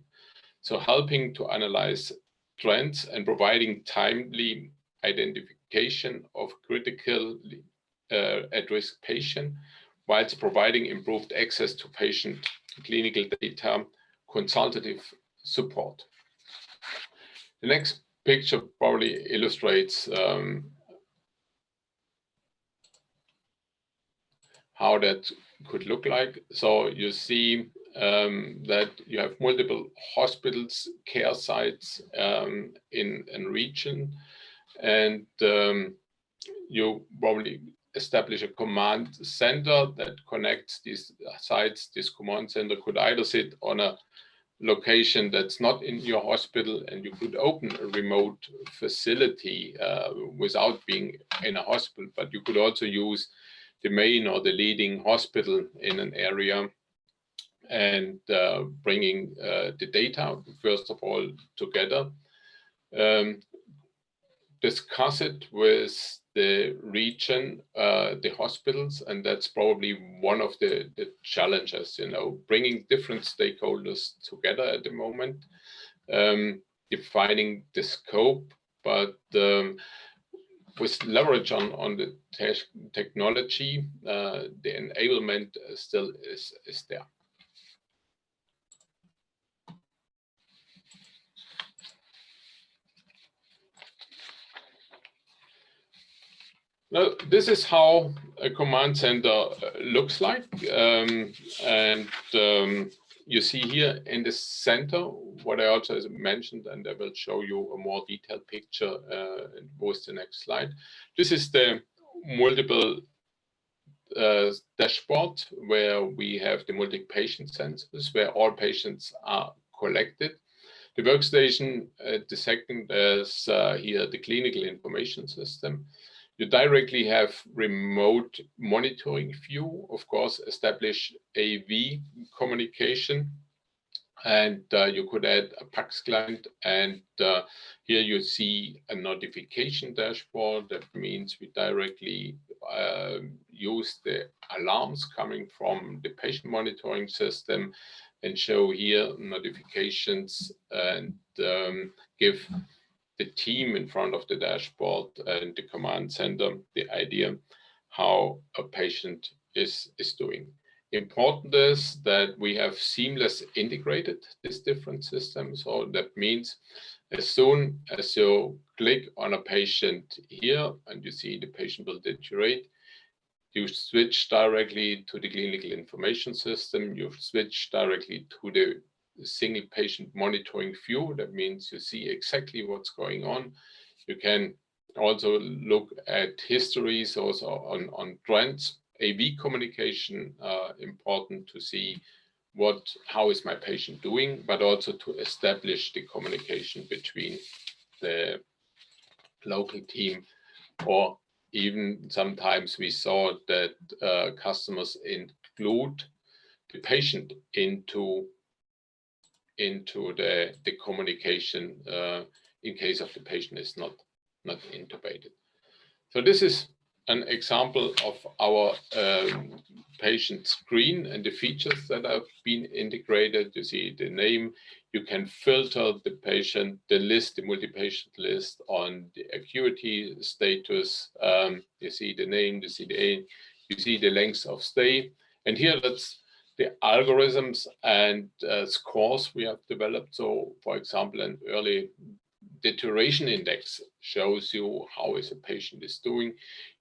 So helping to analyze trends and providing timely identification of critically at-risk patient, whilst providing improved access to patient clinical data, consultative support. The next picture probably illustrates how that could look like. So you see that you have multiple hospitals, care sites in a region, and you probably establish a command center that connects these sites. This command center could either sit on a location that's not in your hospital, and you could open a remote facility without being in a hospital, but you could also use the main or the leading hospital in an area and bringing the data, first of all, together. Discuss it with the region, the hospitals, and that's probably one of the challenges, you know, bringing different stakeholders together at the moment, defining the scope, but with leverage on the technology, the enablement still is there. Now, this is how a command center looks like. You see here in the center, what I also mentioned, and I will show you a more detailed picture with the next slide. This is the multiple dashboard where we have the multi-patient sensors, where all patients are collected. The workstation at the second is here the clinical information system. You directly have remote monitoring view, of course, establish AV communication, and you could add a PAX client. And here you see a notification dashboard. That means we directly use the alarms coming from the patient monitoring system and show here notifications and give the team in front of the dashboard and the command center the idea how a patient is doing. important is that we have seamless integrated these different systems. So that means as soon as you click on a patient here and you see the patient will deteriorate, you switch directly to the clinical information system. You switch directly to the single patient monitoring view. That means you see exactly what's going on. You can also look at histories, also on trends. AV communication, important to see how is my patient doing, but also to establish the communication between the local team, or even sometimes we saw that customers include the patient into the communication in case of the patient is not intubated. So this is an example of our patient screen and the features that have been integrated. You see the name, you can filter the patient, the list, the multi-patient list on the acuity status. You see the name, you see the age, you see the length of stay. And here that's the algorithms and scores we have developed. So for example, an early deterioration index shows you how is a patient is doing.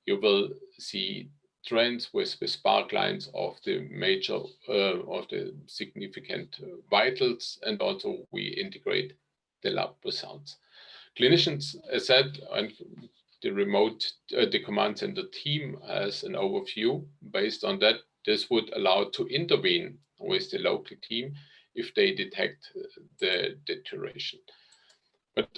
You will see trends with spark lines of the major of the significant vitals, and also we integrate the lab results. Clinicians, as said, and the remote the command center team has an overview. Based on that, this would allow to intervene with the local team if they detect the deterioration. But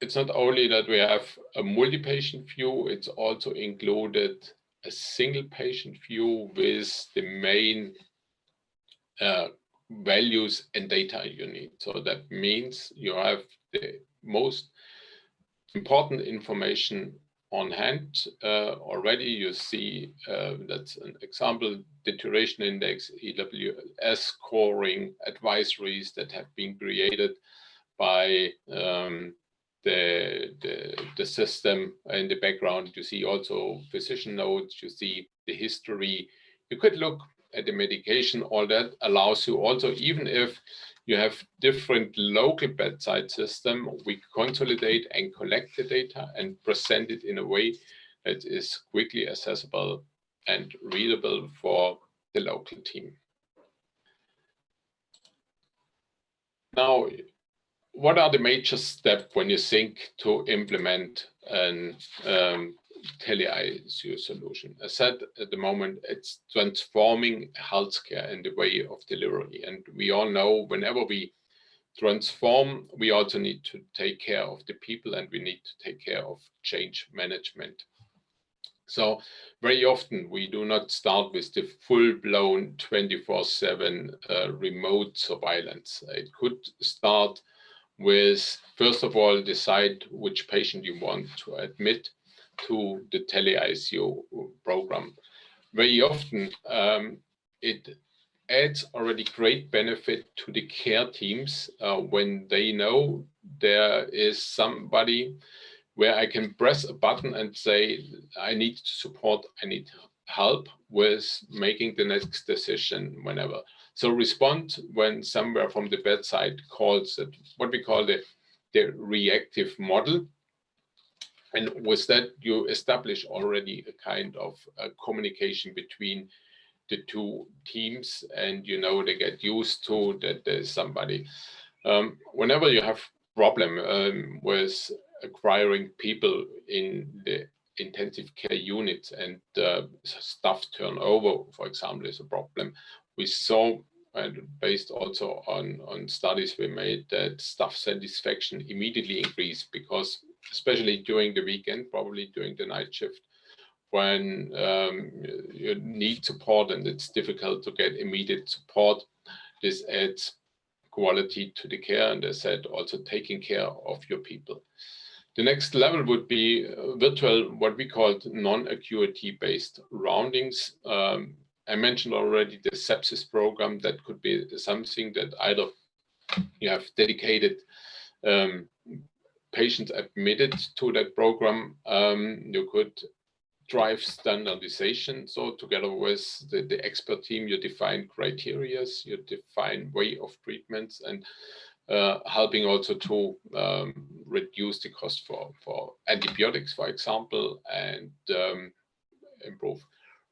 it's not only that we have a multi-patient view, it's also included a single patient view with the main values and data you need. So that means you have the most important information on hand already. You see that's an example, deterioration index, EWS scoring, advisories that have been created by the system. In the background, you see also physician notes, you see the history. You could look at the medication. All that allows you also, even if you have different local bedside system, we consolidate and collect the data and present it in a way that is quickly accessible and readable for the local team. Now, what are the major steps when you think to implement an tele-ICU solution? As said, at the moment, it's transforming healthcare and the way of delivery. And we all know whenever we transform, we also need to take care of the people, and we need to take care of change management. So very often we do not start with the full-blown 24/7 remote surveillance. It could start with, first of all, decide which patient you want to admit to the tele-ICU program. Very often it adds already great benefit to the care teams when they know there is somebody where I can press a button and say, I need support, I need help with making the next decision whenever. So respond when somewhere from the bedside calls it, what we call the reactive model. And with that, you establish already a kind of communication between the two teams, and you know they get used to that there's somebody. Whenever you have problem with acquiring people in the intensive care units and staff turnover, for example, is a problem. We saw, and based also on studies we made, that staff satisfaction immediately increased, because especially during the weekend, probably during the night shift, when you need support and it's difficult to get immediate support, this adds quality to the care, and as I said, also taking care of your people. The next level would be virtual, what we call non-acuity based roundings. I mentioned already the sepsis program. That could be something that either you have dedicated patients admitted to that program. You could drive standardization. So together with the expert team, you define criteria, you define way of treatments, and helping also to reduce the cost for antibiotics, for example, and improve.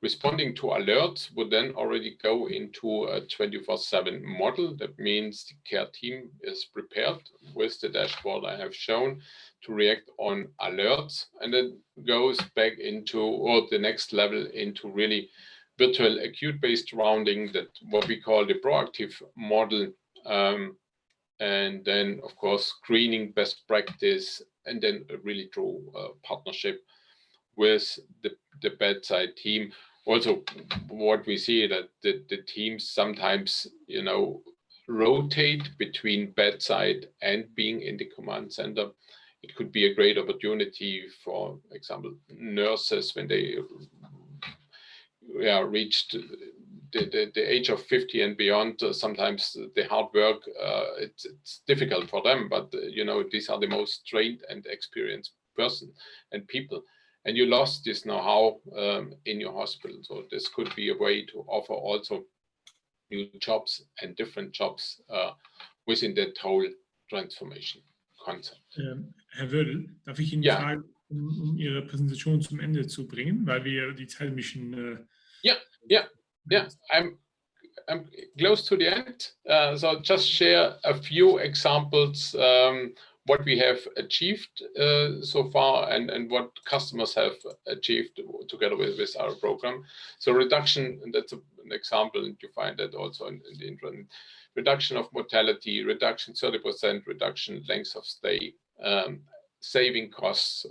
Responding to alerts would then already go into a 24/7 model. That means the care team is prepared with the dashboard I have shown to react on alerts, and then goes back into, or the next level, into really virtual acute-based rounding, that what we call the proactive model, and then of course screening, best practice, and then a really true partnership with the bedside team. Also, what we see that the teams sometimes, you know, rotate between bedside and being in the command center. It could be a great opportunity, for example, nurses when they reached the age of 50 and beyond. Sometimes the hard work, it's difficult for them, but you know, these are the most trained and experienced person and people. And you lost this know-how in your hospital. So this could be a way to offer also new jobs and different jobs within that whole transformation concept. Herr Wödel, darf ich Ihnen fragen, um Ihre Präsentation zum Ende zu bringen, weil wir die Zeit ein bisschen... Yeah. I'm close to the end. So just share a few examples what we have achieved so far, and what customers have achieved together with our program. So reduction, and that's an example, and you find that also in the intranet. Reduction of mortality, reduction 30%, reduction length of stay, saving costs,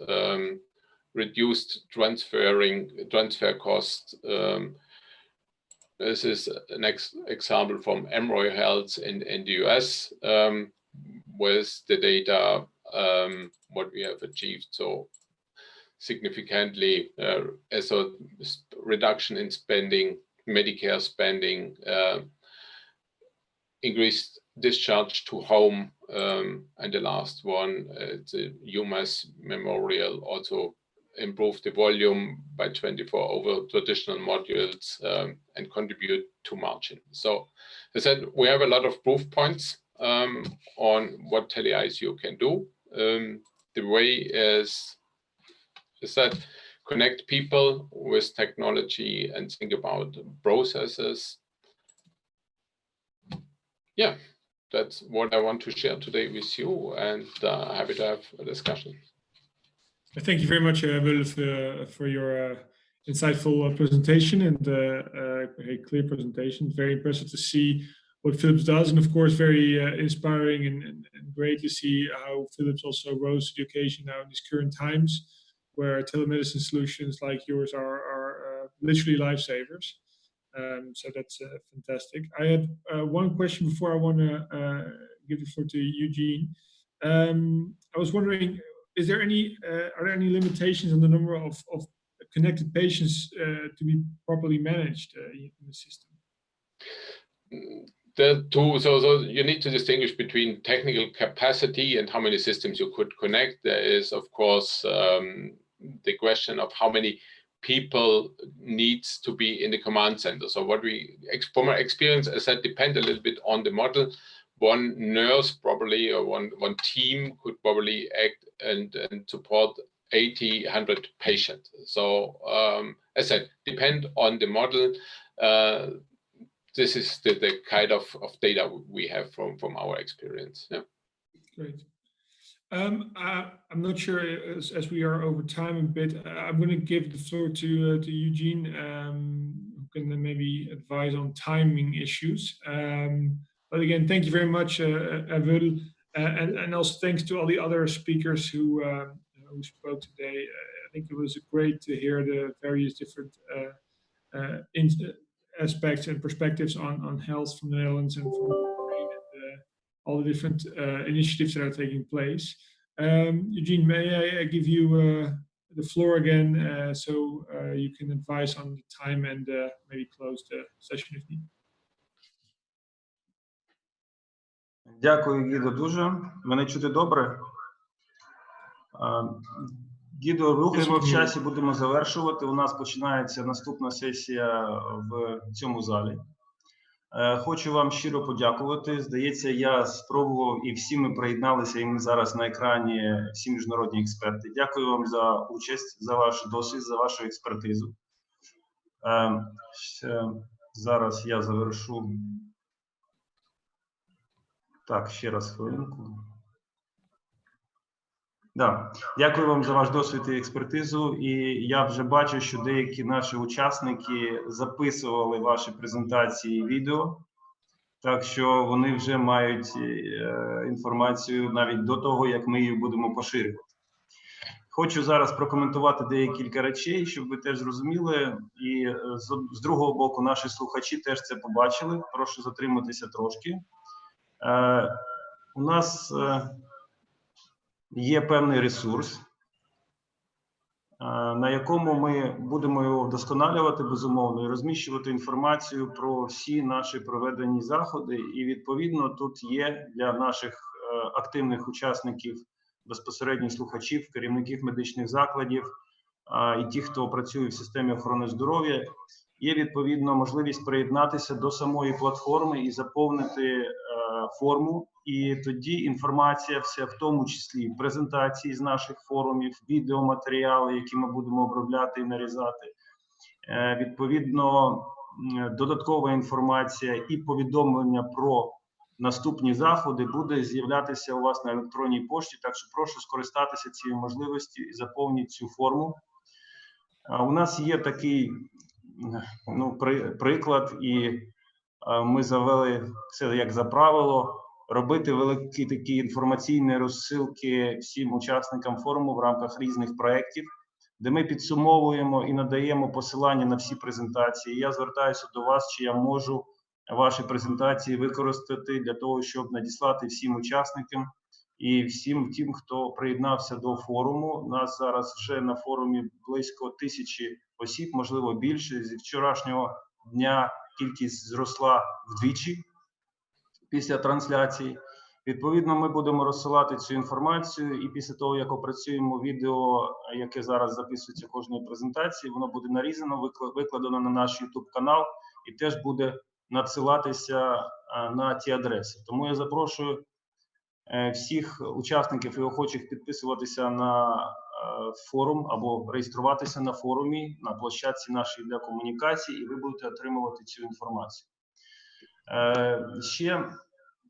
reduced transfer costs. This is the next example from Emory Health in the US, with the data, what we have achieved. So significantly, as a reduction in spending, Medicare spending, increased discharge to home, and the last one, the UMass Memorial, also improved the volume by 24 over traditional modules, and contribute to margin. So as I said, we have a lot of proof points on what tele-ICU can do. The way is that connect people with technology and think about processes. Yeah, that's what I want to share today with you, and happy to have a discussion. Thank you very much, Will, for your insightful presentation and a clear presentation. Very impressive to see what Philips does, and of course very inspiring and great to see how Philips also rose to the occasion now in these current times, where telemedicine solutions like yours are literally lifesavers. So that's fantastic. I had one question before I want to give the floor to Eugene. I was wondering, are there any limitations on the number of connected patients to be properly managed in the system? So you need to distinguish between technical capacity and how many systems you could connect. There is, of course, the question of how many people needs to be in the command center. So what we, from our experience, as I said, depend a little bit on the model. One nurse probably, or one team could probably act and support 80, 100 patients. So as I said, depend on the model. This is the kind of data we have from our experience. Yeah. Great. I'm not sure, as we are over time a bit, I'm going to give the floor to Eugene, who can then maybe advise on timing issues. But again, thank you very much, Will, and also thanks to all the other speakers who spoke today. I think it was great to hear the various different aspects and perspectives on health from the Netherlands and from Ukraine, and all the different initiatives that are taking place. Eugene, may I give you the floor again, so you can advise on the time and maybe close the session if needed. Дякую, Гідо, дуже. Мене чути добре? Гідо, рухаємо в часі, будемо завершувати. У нас починається наступна сесія в цьому залі. Хочу вам щиро подякувати. Здається, я спробував і всі ми приєдналися, і ми зараз на екрані, всі міжнародні експерти. Дякую вам за участь, за ваш досвід, за вашу експертизу. Зараз я завершу. Так, ще раз хвилинку. Да. Дякую вам за ваш досвід і експертизу. І я вже бачу, що деякі наші учасники записували ваші презентації і відео. Так що вони вже мають інформацію навіть до того, як ми її будемо поширювати. Хочу зараз прокоментувати декілька речей, щоб ви теж зрозуміли. І з другого боку наші слухачі теж це побачили. Прошу затриматися трошки. У нас є певний ресурс, на якому ми будемо його вдосконалювати, безумовно, і розміщувати інформацію про всі наші проведені заходи. І, відповідно, тут є для наших активних учасників, безпосередньо слухачів, керівників медичних закладів і ті, хто працює в системі охорони здоров'я, є, відповідно, можливість приєднатися до самої платформи і заповнити форму. І тоді інформація вся, в тому числі презентації з наших форумів, відеоматеріали, які ми будемо обробляти і нарізати. Відповідно, додаткова інформація і повідомлення про наступні заходи буде з'являтися у вас на електронній пошті, так що прошу скористатися цією можливістю і заповніть цю форму. У нас є такий приклад, і ми завели це як за правило, робити великі такі інформаційні розсилки всім учасникам форуму в рамках різних проєктів, де ми підсумовуємо і надаємо посилання на всі презентації. Я звертаюся до вас, чи я можу ваші презентації використати для того, щоб надіслати всім учасникам і всім тим, хто приєднався до форуму. У нас зараз вже на форумі близько 1000 осіб, можливо більше. Зі вчорашнього дня кількість зросла вдвічі після трансляції. Відповідно, ми будемо розсилати цю інформацію, і після того, як опрацюємо відео, яке зараз записується кожної презентації, воно буде нарізано, викладено на наш YouTube-канал і теж буде надсилатися на ті адреси. Тому я запрошую всіх учасників і охочих підписуватися на форум або реєструватися на форумі, на площадці нашої для комунікації, і ви будете отримувати цю інформацію. Ще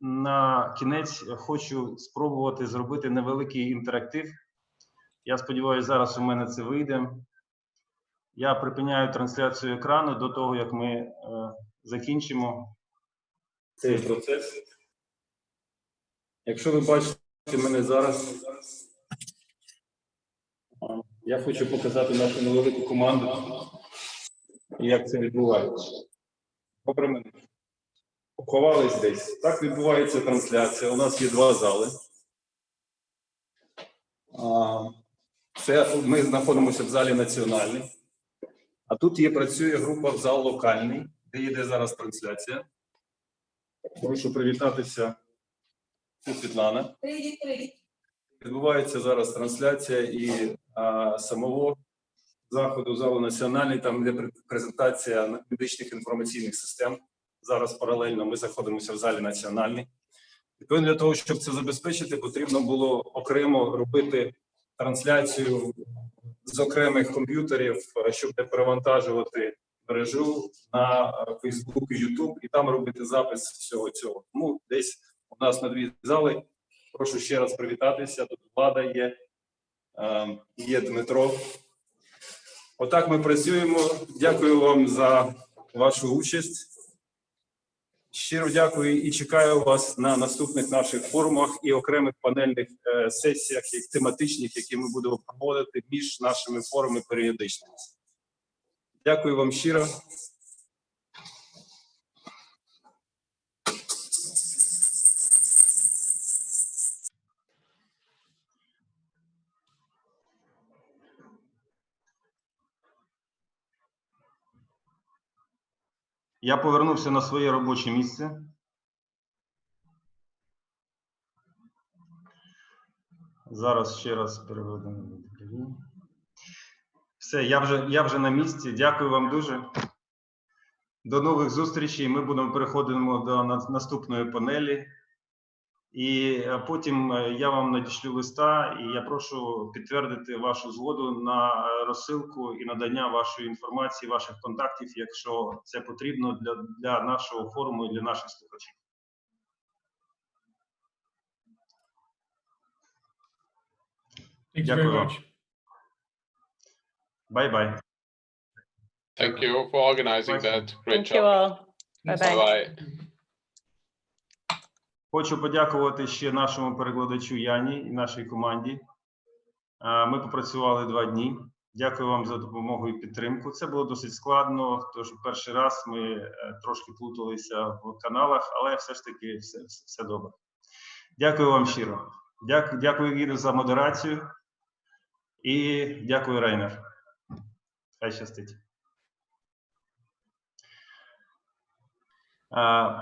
на кінець хочу спробувати зробити невеликий інтерактив. Я сподіваюся, зараз у мене це вийде. Я припиняю трансляцію екрану до того, як ми закінчимо цей процес. Якщо ви бачите мене зараз, я хочу показати нашу невелику команду, як це відбувається. Добре мене. Поховались десь. Так відбувається трансляція. У нас є 2 зали. Це ми знаходимося в залі національний. А тут працює група в зал локальний, де йде зараз трансляція. Прошу привітатися. Це Світлана. Привіт. Відбувається зараз трансляція і самого заходу залу національний, там йде презентація медичних інформаційних систем. Зараз паралельно ми знаходимося в залі національний. Відповідно, для того, щоб це забезпечити, потрібно було окремо робити трансляцію з окремих комп'ютерів, щоб не перевантажувати мережу на Facebook і YouTube, і там робити запис всього цього. Тому десь у нас на 2 зали. Прошу ще раз привітатися. Тут Влада є Дмитро. Отак ми працюємо. Дякую вам за вашу участь. Щиро дякую і чекаю вас на наступних наших форумах і окремих панельних сесіях, тематичних, які ми будемо проводити між нашими форумами періодично. Дякую вам щиро. Я повернувся на своє робоче місце. Зараз ще раз переведемо. Все, я вже на місці. Дякую вам дуже. До нових зустрічей. Ми переходимо до наступної панелі. І потім я вам надішлю листа, і я прошу підтвердити вашу згоду на розсилку і надання вашої інформації, ваших контактів, якщо це потрібно для нашого форуму і для наших слухачів. Дякую вам. Bye-bye. Thank you for organizing that. Great Thank you job. all. Bye-bye. Bye-bye. Хочу подякувати ще нашому перекладачу Яні і нашій команді. Ми попрацювали 2 дні. Дякую вам за допомогу і підтримку. Це було досить складно, тож перший раз ми трошки плуталися в каналах, але все ж таки все добре. Дякую вам щиро. Дякую, Гідо, за модерацію. І дякую, Рейнер. Хай щастить.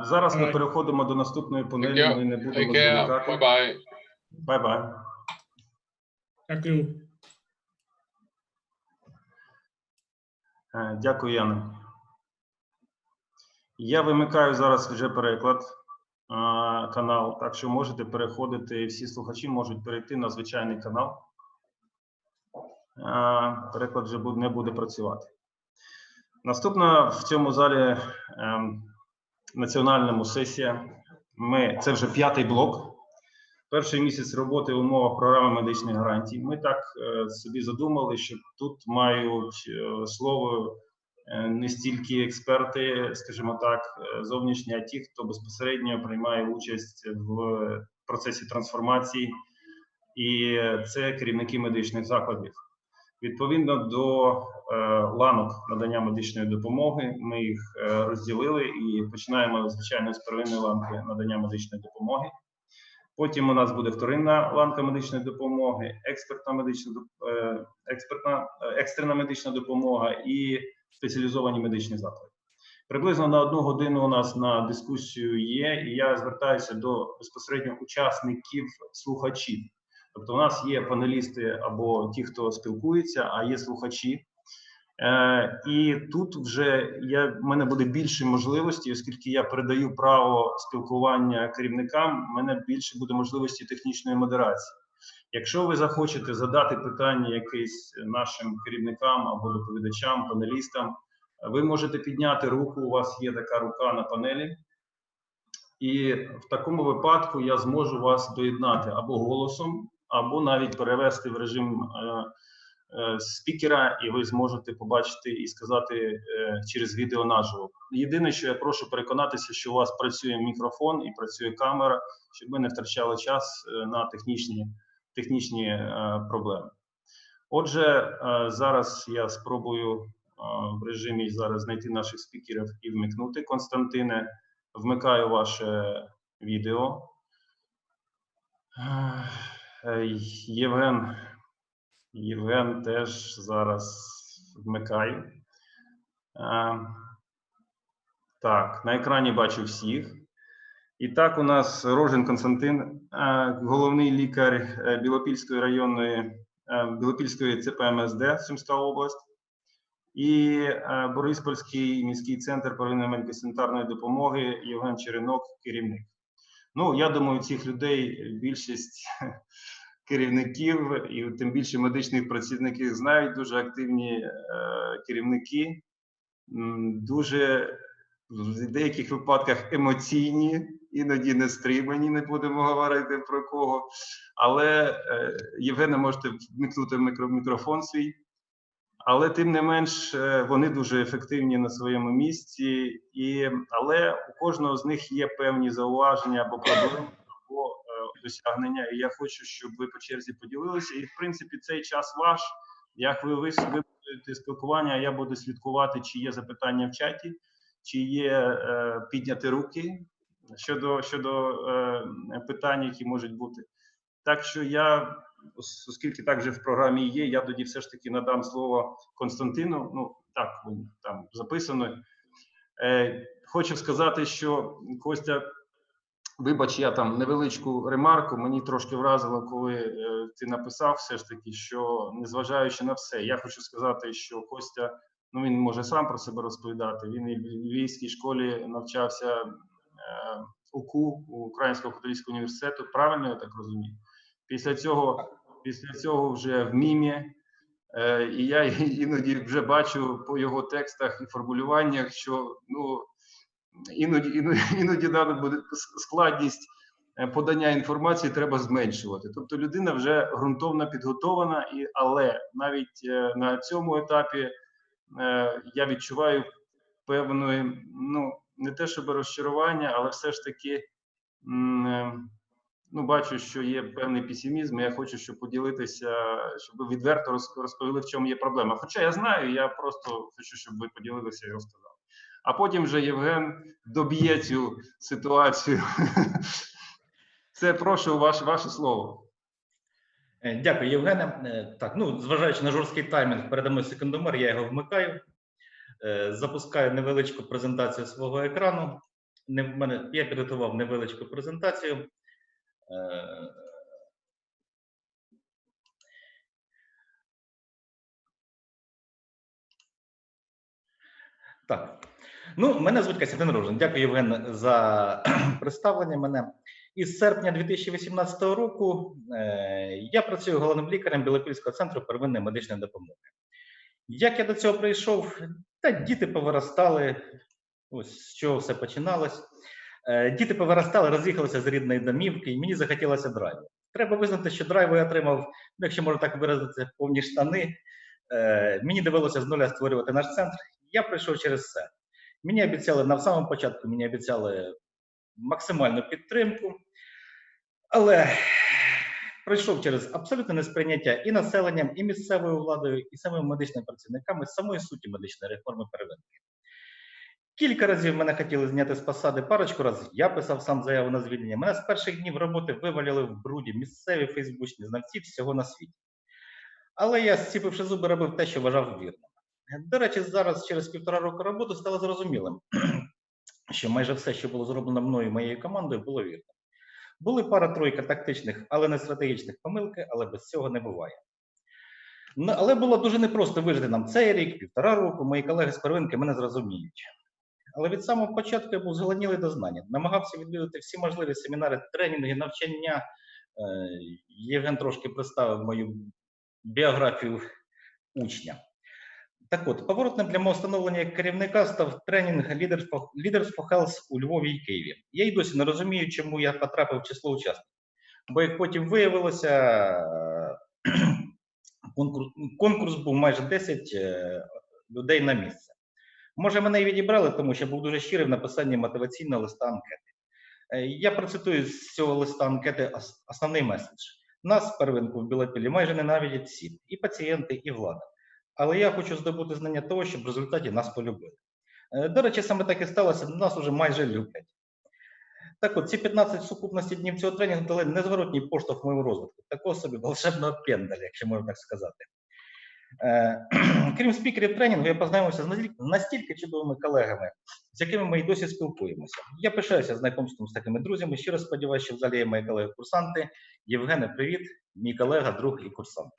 Зараз ми переходимо до наступної панелі. Ми не будемо зволікати. Bye-bye. Bye-bye. Дякую. Дякую, Яна. Я вимикаю зараз вже переклад канал, так що можете переходити, всі слухачі можуть перейти на звичайний канал. Переклад вже не буде працювати. Наступна в цьому залі національному сесія. Це вже 5-й блок. Перший місяць роботи в умовах програми медичних гарантій. Ми так собі задумали, що тут мають слово не стільки експерти, скажімо так, зовнішні, а ті, хто безпосередньо приймає участь в процесі трансформації, і це керівники медичних закладів. Відповідно до ланок надання медичної допомоги, ми їх розділили і починаємо, звичайно, з первинної ланки надання медичної допомоги. Потім у нас буде вторинна ланка медичної допомоги, екстрена медична допомога і спеціалізовані медичні заклади. Приблизно на 1 годину у нас на дискусію є, і я звертаюся до безпосередньо учасників, слухачів. Тобто у нас є панелісти або ті, хто спілкується, а є слухачі. І тут вже в мене буде більше можливості, оскільки я передаю право спілкування керівникам, в мене більше буде можливості технічної модерації. Якщо ви захочете задати питання якесь нашим керівникам або доповідачам, панелістам, ви можете підняти руку, у вас є така рука на панелі. І в такому випадку я зможу вас доєднати або голосом, або навіть перевести в режим спікера, і ви зможете побачити і сказати через відео наживо. Єдине, що я прошу переконатися, що у вас працює мікрофон і працює камера, щоб ми не втрачали час на технічні проблеми. Отже, зараз я спробую в режимі зараз знайти наших спікерів і вмикнути. Константине, вмикаю ваше відео. Євген теж зараз вмикаю. Так, на екрані бачу всіх. І так, у нас Рожин Константин, головний лікар Білопільської районної, Білопільської ЦПМСД, Сумська область, і Бориспільський міський центр первинної медико-санітарної допомоги Євген Черенок, керівник. Ну, я думаю, цих людей більшість керівників і тим більше медичних працівників знають, дуже активні керівники, дуже в деяких випадках емоційні, іноді не стримані, не будемо говорити про кого. Але Євгене, можете вмикнути мікрофон свій. Але тим не менш вони дуже ефективні на своєму місці, але у кожного з них є певні зауваження або проблеми, або досягнення. І я хочу, щоб ви по черзі поділилися. І в принципі цей час ваш. Як ви будете спілкування, я буду слідкувати, чи є запитання в чаті, чи є підняті руки щодо питань, які можуть бути. Так що я, оскільки так вже в програмі є, я тоді все ж таки надам слово Константину. Ну, так, там записано. Хочу сказати, що, Костя, Вибач, я там невеличку ремарку, мені трошки вразило, коли ти написав все ж таки, що незважаючи на все, я хочу сказати, що Костя, ну він може сам про себе розповідати, він і в Львівській школі навчався УКУ, Українського католицького університету, правильно я так розумію? Після цього вже в МІМі, і я іноді вже бачу по його текстах і формулюваннях, що ну, іноді надо буде складність подання інформації треба зменшувати. Тобто людина вже ґрунтовно підготовлена, але навіть на цьому етапі я відчуваю певної, ну, не те щоб розчарування, але все ж таки ну, бачу, що є певний песимізм, і я хочу, щоб поділитися, щоб ви відверто розповіли, в чому є проблема. Хоча я знаю, я просто хочу, щоб ви поділилися і розказали. А потім вже Євген доб'є цю ситуацію. Це, прошу, ваше слово. Дякую, Євгене. Так, ну, зважаючи на жорсткий таймінг, передо мною секундомер, я його вмикаю. Запускаю невеличку презентацію свого екрану. Я підготував невеличку презентацію. Так, ну, мене звуть Костянтин Рожин. Дякую, Євген, за представлення мене. Із серпня 2018 року я працюю головним лікарем Білопільського центру первинної медичної допомоги. Як я до цього прийшов? Та діти повиростали, ось з чого все починалось. Діти повиростали, роз'їхалися з рідної домівки, і мені захотілося драйву. Треба визнати, що драйву я отримав, якщо можна так виразити, повні штани. Мені довелося з нуля створювати наш центр. Я прийшов через це. Мені обіцяли, на самому початку мені обіцяли максимальну підтримку, але пройшов через абсолютне несприйняття і населенням, і місцевою владою, і самими медичними працівниками самої суті медичної реформи первинки. Кілька разів мене хотіли зняти з посади, парочку разів я писав сам заяву на звільнення. Мене з перших днів роботи вивалили в бруді місцеві фейсбучні знавці всього на світі. Але я, зціпивши зуби, робив те, що вважав вірним. До речі, зараз, через 1,5 року роботи, стало зрозумілим, що майже все, що було зроблено мною і моєю командою, було вірним. Були пара-тройка тактичних, але не стратегічних помилки, але без цього не буває. Але було дуже непросто вижити нам цей рік, 1,5 року, мої колеги з первинки мене зрозуміють. Але від самого початку я був зголоднілий до знання, намагався відвідати всі можливі семінари, тренінги, навчання. Євген трошки представив мою біографію учня. Так от, поворотним для мого становлення як керівника став тренінг Leaders for Health у Львові і Києві. Я й досі не розумію, чому я потрапив в число учасників. Бо, як потім виявилося, конкурс був майже 10 людей на місце. Може, мене і відібрали, тому що я був дуже щирий в написанні мотиваційного листа анкети. Я процитую з цього листа анкети основний меседж. Нас, первинку в Білопіллі, майже ненавидять всі, і пацієнти, і влада. Але я хочу здобути знання того, щоб в результаті нас полюбили. До речі, саме так і сталося, нас уже майже люблять. Так от, ці 15 сукупності днів цього тренінгу дали незворотній поштовх моєму розвитку, такого собі волшебного пендаля, якщо можна так сказати. Крім спікерів тренінгу, я познайомився з настільки чудовими колегами, з якими ми і досі спілкуємося. Я пишаюся знайомством з такими друзями, щиро сподіваюся, що в залі є мої колеги-курсанти. Євгене, привіт, мій колега, друг і курсант.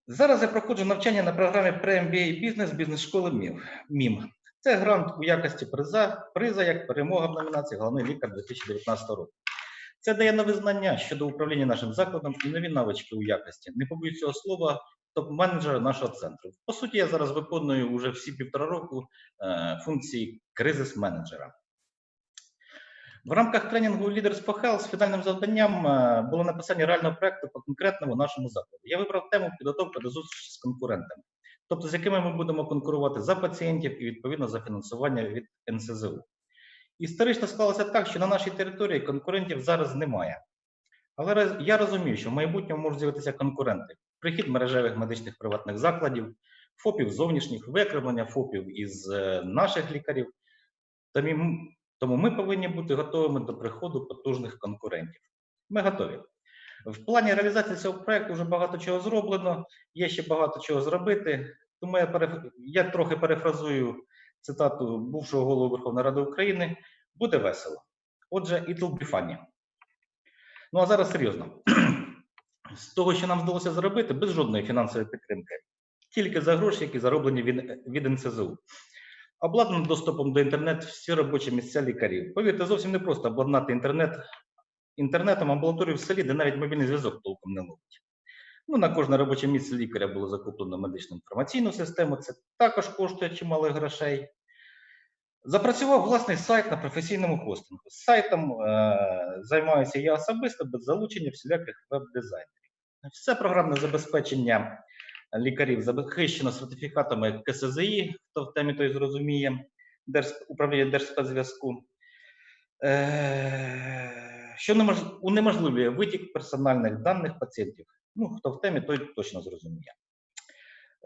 Зараз я проходжу навчання на програмі Pre-MBA Бізнес бізнес-школи МІМ. Це грант у якості приза як перемога в номінації «Головний лікар 2019 року». Це дає нові знання щодо управління нашим закладом і нові навички у якості. Не побоюсь цього слова, топ-менеджера нашого центру. По суті, я зараз виконую вже всі 1,5 року функції кризис-менеджера. В рамках тренінгу Leaders for Health фінальним завданням було написання реального проєкту по конкретному нашому закладу. Я вибрав тему підготовка до зустрічі з конкурентами, тобто з якими ми будемо конкурувати за пацієнтів і відповідно за фінансування від НСЗУ. Історично склалося так, що на нашій території конкурентів зараз немає. Але я розумію, що в майбутньому можуть з'явитися конкуренти. Прихід мережевих медичних приватних закладів, ФОПів зовнішніх, викривлення ФОПів із наших лікарів. Тому ми повинні бути готовими до приходу потужних конкурентів. Ми готові. В плані реалізації цього проєкту вже багато чого зроблено, є ще багато чого зробити. Тому я трохи перефразую цитату бувшого голови Верховної Ради України. Буде весело. Отже, it will be funny. Ну а зараз серйозно. З того, що нам вдалося зробити, без жодної фінансової підтримки, тільки за гроші, які зароблені від НСЗУ. Обладнано доступом до інтернету всі робочі місця лікарів. Повірте, зовсім не просто обладнати інтернетом амбулаторію в селі, де навіть мобільний зв'язок толком не ловить. Ну, на кожне робоче місце лікаря було закуплено медичну інформаційну систему, це також коштує чимало грошей. Запрацював власний сайт на професійному хостингу. З сайтом займаюся я особисто, без залучення всіляких веб-дизайнерів. Все програмне забезпечення лікарів захищено сертифікатами КСЗІ, хто в темі той зрозуміє, управління Держспецзв'язку, що унеможливлює витік персональних даних пацієнтів. Ну, хто в темі, той точно зрозуміє.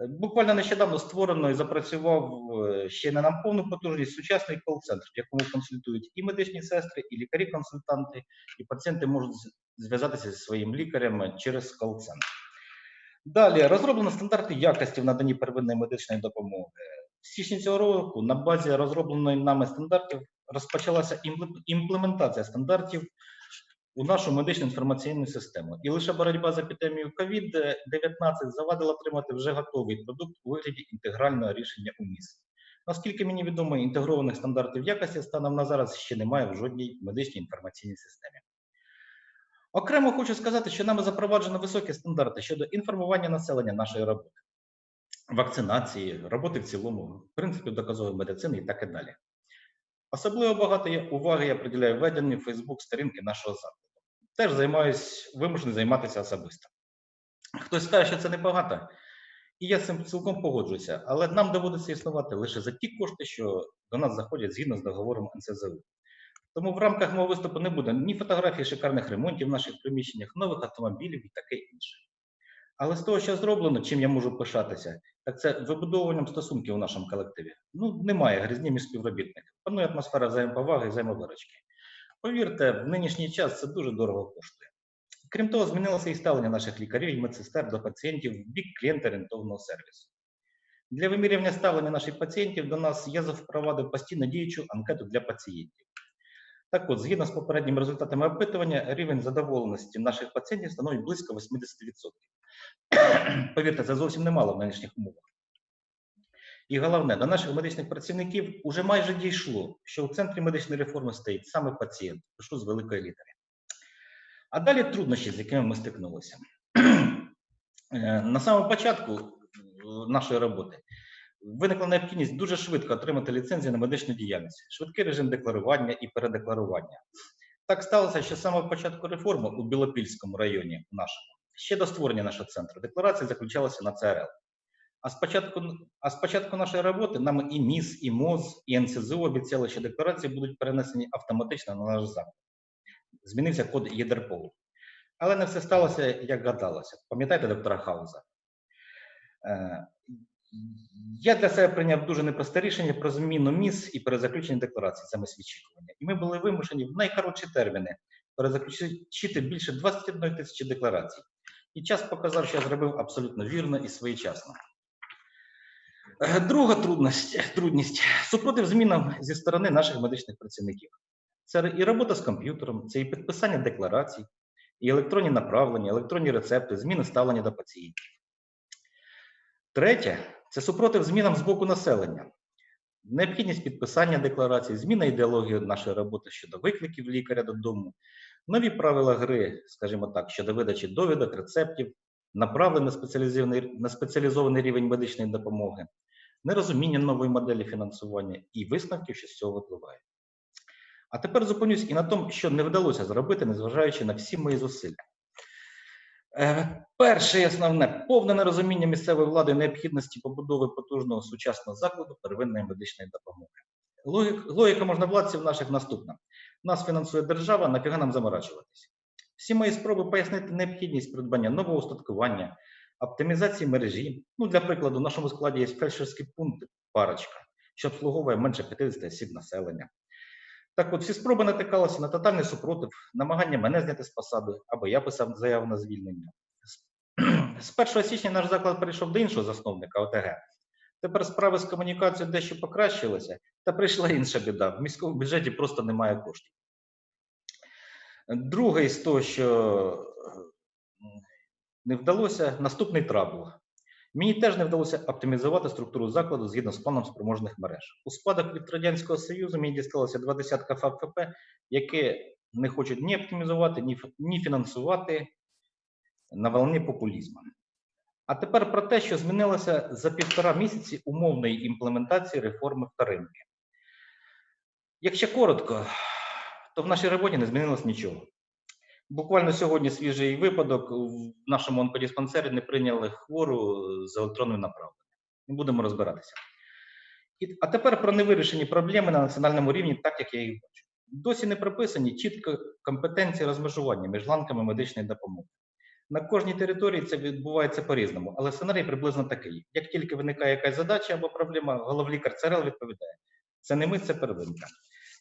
Буквально нещодавно створено і запрацював ще не на повну потужність сучасний кол-центр, в якому консультують і медичні сестри, і лікарі-консультанти, і пацієнти можуть зв'язатися зі своїм лікарем через кол-центр. Далі, розроблено стандарти якості в наданні первинної медичної допомоги. В січні цього року на базі розробленої нами стандартів розпочалася імплементація стандартів у нашу медичну інформаційну систему. І лише боротьба з епідемією COVID-19 завадила отримати вже готовий продукт у вигляді інтегрального рішення у МІС. Наскільки мені відомо, інтегрованих стандартів якості станом на зараз ще немає в жодній медичній інформаційній системі. Окремо хочу сказати, що нами запроваджено високі стандарти щодо інформування населення нашої роботи, вакцинації, роботи в цілому, принципів доказової медицини і так і далі. Особливо багато уваги я приділяю веденню в Facebook сторінки нашого закладу. Теж вимушений займатися особисто. Хтось скаже, що це небагато, і я з цим цілком погоджуюся, але нам доводиться існувати лише за ті кошти, що до нас заходять згідно з договором НСЗУ. Тому в рамках мого виступу не буде ні фотографій шикарних ремонтів в наших приміщеннях, нових автомобілів і таке інше. Але з того, що зроблено, чим я можу пишатися, так це вибудовуванням стосунків у нашому колективі. Ну, немає гризні між співробітниками. Панує атмосфера взаємоповаги і взаємовиручки. Повірте, в нинішній час це дуже дорого коштує. Крім того, змінилося і ставлення наших лікарів і медсестер до пацієнтів в бік клієнт-орієнтованого сервісу. Для вимірювання ставлення наших пацієнтів до нас я впровадив постійно діючу анкету для пацієнтів. Так от, згідно з попередніми результатами опитування, рівень задоволеності наших пацієнтів становить близько 80%. Повірте, це зовсім немало в нинішніх умовах. І головне, до наших медичних працівників уже майже дійшло, що у центрі медичної реформи стоїть саме пацієнт, пишу з великої літери. А далі труднощі, з якими ми стикнулися. На самому початку нашої роботи виникла необхідність дуже швидко отримати ліцензію на медичну діяльність, швидкий режим декларування і передекларування. Так сталося, що з самого початку реформи у Білопільському районі нашому, ще до створення нашого центру, декларація заключалася на ЦРЛ. А з початку нашої роботи нам і МІС, і МОЗ, і НСЗУ обіцяли, що декларації будуть перенесені автоматично на наш заклад. Змінився код ЄДРПО. Але не все сталося, як гадалося. Пам'ятаєте доктора Хауза? Я для себе прийняв дуже непросте рішення про зміну МІС і перезаключення декларації, замість відчікування. І ми були вимушені в найкоротші терміни перезаключити більше 21 тисячі декларацій. І час показав, що я зробив абсолютно вірно і своєчасно. Друга трудність – супротив змінам зі сторони наших медичних працівників. Це і робота з комп'ютером, це і підписання декларацій, і електронні направлення, електронні рецепти, зміни ставлення до пацієнтів. Третє – це супротив змінам з боку населення. Необхідність підписання декларацій, зміна ідеології нашої роботи щодо викликів лікаря додому, нові правила гри, скажімо так, щодо видачі довідок, рецептів, направлення на спеціалізований рівень медичної допомоги, нерозуміння нової моделі фінансування і висновків, що з цього випливають. А тепер зупинюсь і на тому, що не вдалося зробити, незважаючи на всі мої зусилля. Перше і основне – повне нерозуміння місцевої влади необхідності побудови потужного сучасного закладу первинної медичної допомоги. Логіка можновладців наших наступна. Нас фінансує держава, нафіга нам заморачуватись. Всі мої спроби пояснити необхідність придбання нового устаткування, оптимізації мережі. Ну, для прикладу, в нашому складі є фельдшерський пункт парочка, що обслуговує менше 50 осіб населення. Так от, всі спроби натикалися на тотальний супротив, намагання мене зняти з посади, або я писав заяву на звільнення. З 1 січня наш заклад перейшов до іншого засновника ОТГ. Тепер справи з комунікацією дещо покращилися, та прийшла інша біда. В міському бюджеті просто немає коштів. Друге із того, що не вдалося, наступний трабл. Мені теж не вдалося оптимізувати структуру закладу згідно з планом спроможних мереж. У спадок від Радянського Союзу мені дісталося 20 ФАП, які не хочуть ні оптимізувати, ні фінансувати на волні популізму. А тепер про те, що змінилося за 1,5 місяці умовної імплементації реформи вторинки. Якщо коротко, то в нашій роботі не змінилось нічого. Буквально сьогодні свіжий випадок, в нашому онкодиспансері не прийняли хвору з електронною направленням. Не будемо розбиратися. А тепер про невирішені проблеми на національному рівні, так як я їх бачу. Досі не прописані чітко компетенції розмежування між ланками медичної допомоги. На кожній території це відбувається по-різному, але сценарій приблизно такий. Як тільки виникає якась задача або проблема, головлікар ЦРЛ відповідає. Це не ми, це первинка.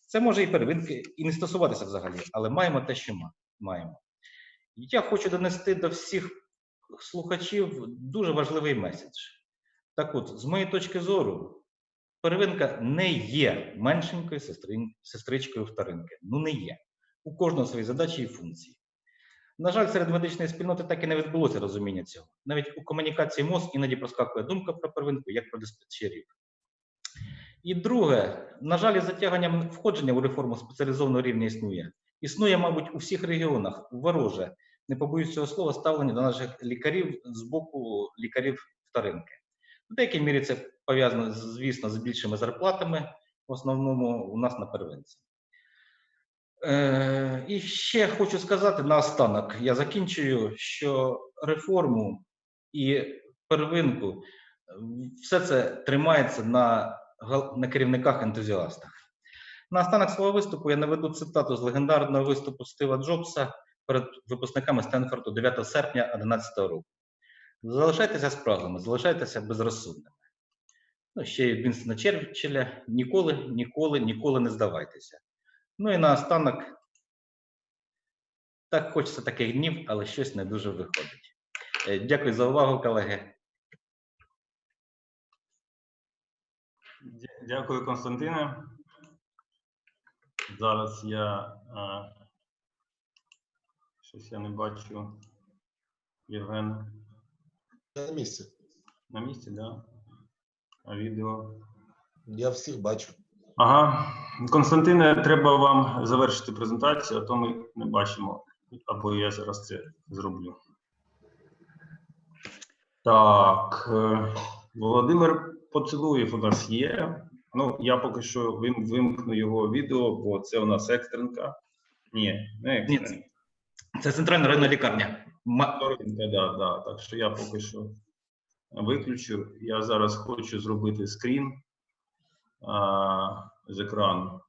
Це може і первинки, і не стосуватися взагалі, але маємо те, що маємо. Я хочу донести до всіх слухачів дуже важливий меседж. Так от, з моєї точки зору, первинка не є меншенькою сестричкою вторинки. Ну не є. У кожного свої задачі і функції. На жаль, серед медичної спільноти так і не відбулося розуміння цього. Навіть у комунікації МОЗ іноді проскакує думка про первинку, як про диспетчерів. І друге, на жаль, із затяганням входження у реформу спеціалізованого рівня існує. Існує, мабуть, у всіх регіонах вороже, не побоюсь цього слова, ставлення до наших лікарів з боку лікарів вторинки. В деякій мірі це пов'язано, звісно, з більшими зарплатами, в основному у нас на первинці. І ще хочу сказати наостанок, я закінчую, що реформу і первинку, все це тримається на керівниках-ентузіастах. Наостанок свого виступу я наведу цитату з легендарного виступу Стива Джобса перед випускниками Стенфорду 9 серпня 2011 року. Залишайтеся спраглими, залишайтеся безрозсудними. Ну, ще й Вінстона Черчилля: ніколи не здавайтеся. Ну і наостанок, так хочеться таких днів, але щось не дуже виходить. Дякую за увагу, колеги. Дякую, Константине. Зараз щось я не бачу Євгена. Я на місці. На місці, так? Да? А відео? Я всіх бачу. Ага. Константине, треба вам завершити презентацію, а то ми не бачимо. Або я зараз це зроблю. Так. Володимир Поцілуєв у нас є. Ну, я поки що вимкну його відео, бо це у нас екстренка. Ні, не екстренка. Ні, це центральна районна лікарня. Да. Так що я поки що виключу. Я зараз хочу зробити скрін з екрану.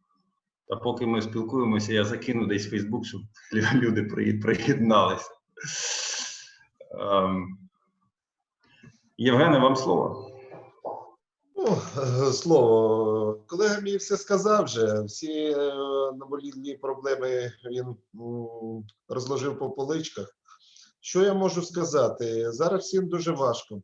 Та поки ми спілкуємося, я закину десь в Facebook, щоб люди приєдналися. Євгене, вам слово. Слово. Колега мій все сказав вже. Всі наболілі проблеми він розложив по поличках. Що я можу сказати? Зараз всім дуже важко.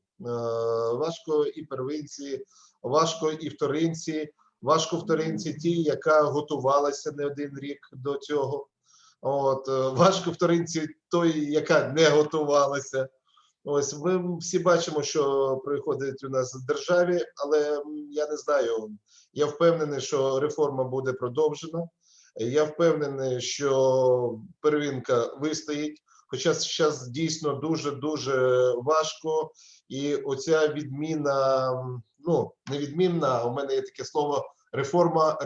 Важко і первинці, важко і вторинці. Важко вторинці ті, яка готувалася не один рік до цього. Важко вторинці той, яка не готувалася. Ось ми всі бачимо, що проходить у нас в державі, але я не знаю, я впевнений, що реформа буде продовжена. Я впевнений, що первинка вистоїть, хоча зараз дійсно дуже важко. І оця відміна, ну, не відмінна, а у мене є таке слово реформування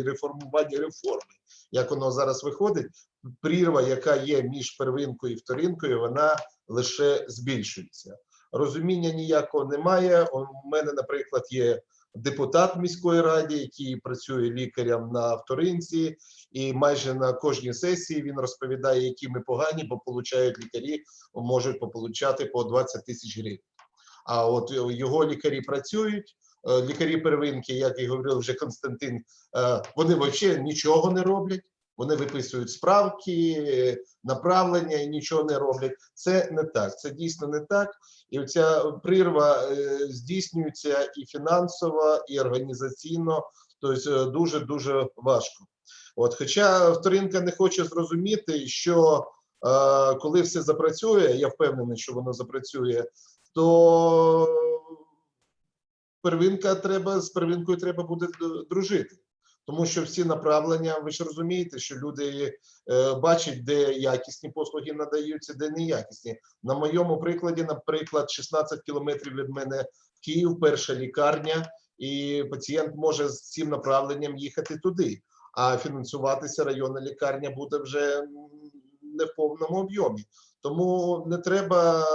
реформи. Як воно зараз виходить, прірва, яка є між первинкою і вторинкою, вона лише збільшується. Розуміння ніякого немає. У мене, наприклад, є депутат міської ради, який працює лікарем на вторинці, і майже на кожній сесії він розповідає, які ми погані, бо получають лікарі, можуть получати по 20 тисяч гривень. А от його лікарі працюють, лікарі первинки, як і говорив вже Константин, вони взагалі нічого не роблять. Вони виписують справки, направлення і нічого не роблять. Це не так, це дійсно не так. І оця прірва здійснюється і фінансово, і організаційно, тобто дуже важко. От, хоча вторинка не хоче зрозуміти, що коли все запрацює, я впевнений, що воно запрацює, то з первинкою треба буде дружити. Тому що всі направлення, ви ж розумієте, що люди бачать, де якісні послуги надаються, де неякісні. На моєму прикладі, наприклад, 16 кілометрів від мене Київ, перша лікарня, і пацієнт може з цим направленням їхати туди. А фінансуватися районна лікарня буде вже не в повному об'ємі. Тому не треба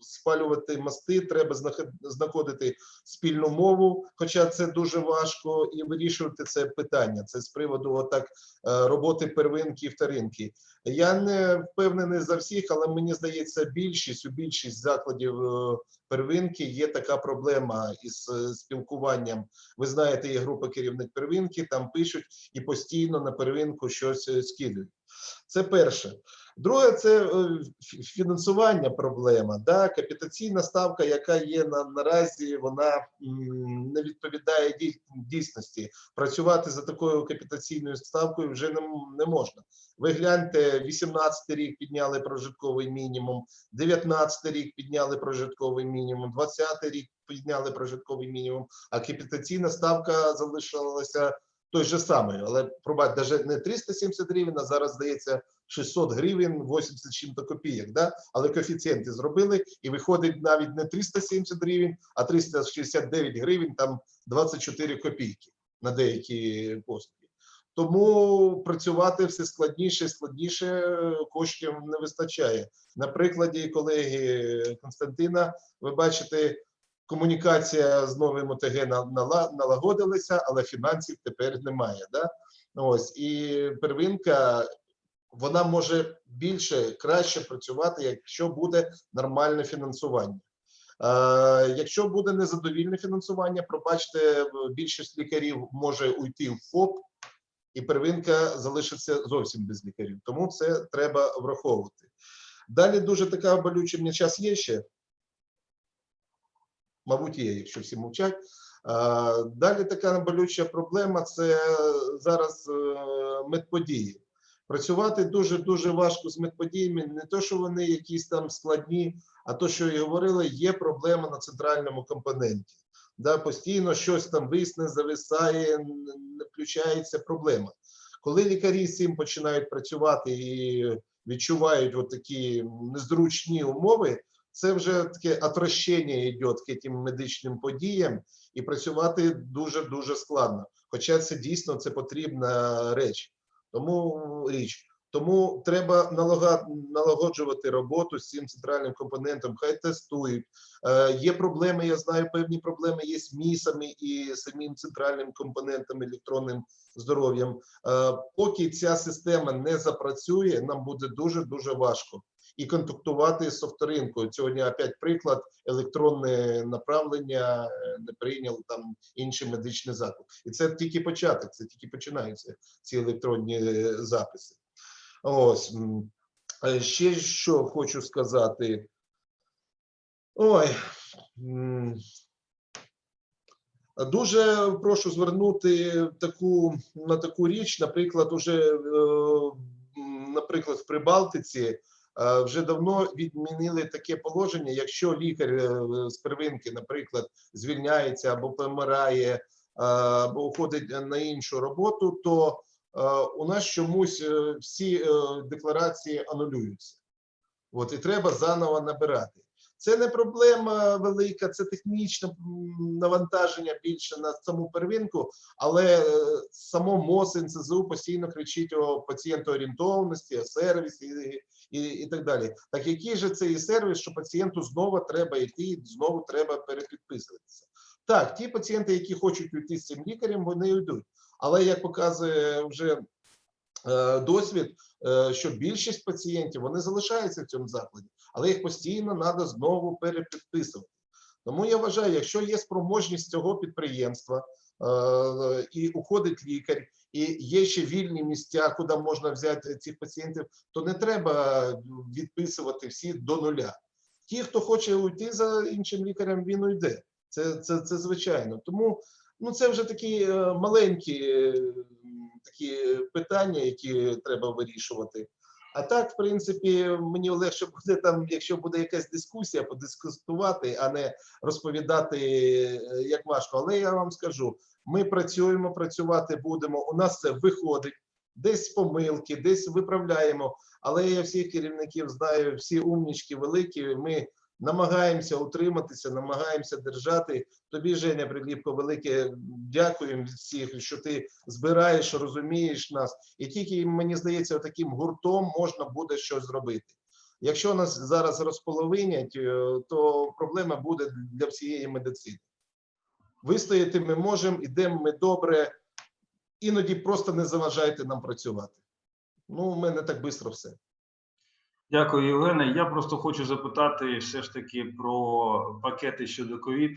спалювати мости, треба знаходити спільну мову, хоча це дуже важко, і вирішувати це питання. Це з приводу отак роботи первинки і вторинки. Я не впевнений за всіх, але мені здається, у більшість закладів первинки є така проблема із спілкуванням. Ви знаєте, є група керівник первинки, там пишуть і постійно на первинку щось скидують. Це перше. Друге, це фінансування проблема. Да? Капітаційна ставка, яка є наразі, вона не відповідає дійсності. Працювати за такою капітаційною ставкою вже не можна. Ви гляньте, 18-й рік підняли прожитковий мінімум, 19-й рік підняли прожитковий мінімум, 20-й рік підняли прожитковий мінімум, а капітаційна ставка залишилася той же самий, але, пробачте, навіть не 370 гривень, а зараз, здається, 600 гривень 80 чим-то копійок, да? Але коефіцієнти зробили, і виходить навіть не 370 гривень, а 369 гривень, там 24 копійки на деякі послуги. Тому працювати все складніше, коштів не вистачає. На прикладі колеги Константина, ви бачите, комунікація з новим ОТГ налагодилася, але фінансів тепер немає. Да? Ось, і первинка, вона може краще працювати, якщо буде нормальне фінансування. Якщо буде незадовільне фінансування, пробачте, більшість лікарів може уйти в ФОП, і первинка залишиться зовсім без лікарів. Тому це треба враховувати. Далі дуже така болюча, мені час є ще? Мабуть, є, якщо всі мовчать. Далі така болюча проблема – це зараз медподії. Працювати дуже важко з медподіями, не то, що вони якісь там складні, а то, що і говорили, є проблема на центральному компоненті. Да, постійно щось там висне, зависає, не включається проблема. Коли лікарі з цим починають працювати і відчувають такі незручні умови, це вже таке отвращення йде к цим медичним подіям, і працювати дуже складно. Хоча це дійсно потрібна річ. Тому треба налагоджувати роботу з цим центральним компонентом, хай тестують. Є проблеми, я знаю, певні проблеми є з МІСами і самим центральним компонентом електронним здоров'ям. Поки ця система не запрацює, нам буде дуже важко і контактувати з вторинкою. Сьогодні опять приклад, електронне направлення не прийняли там інший медичний заклад. І це тільки початок, це тільки починаються ці електронні записи. Ось. Ще що хочу сказати. Дуже прошу звернути на таку річ, наприклад, в Прибалтиці вже давно відмінили таке положення, якщо лікар з первинки, наприклад, звільняється або помирає, або уходить на іншу роботу, то у нас чомусь всі декларації анулюються. І треба заново набирати. Це не проблема велика, це технічне навантаження більше на саму первинку, але само МОЗ, НСЗУ постійно кричить о пацієнтоорієнтованості, о сервісі і так далі. Так який же це і сервіс, що пацієнту знову треба йти, знову треба перепідписуватися? Так, ті пацієнти, які хочуть йти з цим лікарем, вони йдуть. Але, як показує вже досвід, що більшість пацієнтів, вони залишаються в цьому закладі, але їх постійно треба знову перепідписувати. Тому я вважаю, якщо є спроможність цього підприємства, і уходить лікар, і є ще вільні місця, куди можна взяти цих пацієнтів, то не треба відписувати всі до нуля. Ті, хто хоче уйти за іншим лікарем, він уйде. Це звичайно. Тому Ну, це вже такі маленькі такі питання, які треба вирішувати. А так, в принципі, мені легше буде там, якщо буде якась дискусія, подискутувати, а не розповідати, як важко. Але я вам скажу, ми працюємо, працювати будемо, у нас це виходить, десь помилки, десь виправляємо, але я всіх керівників знаю, всі умнічки великі, ми намагаємося утриматися, намагаємося держати. Тобі, Женя Приліпко, велике дякуємо від всіх, що ти збираєш, розумієш нас. І тільки, мені здається, таким гуртом можна буде щось зробити. Якщо нас зараз розполовинять, то проблема буде для всієї медицини. Вистояти ми можемо, ідемо ми добре, іноді просто не заважайте нам працювати. Ну, у мене так швидко все. Дякую, Євгене. Я просто хочу запитати все ж таки про пакети щодо ковід.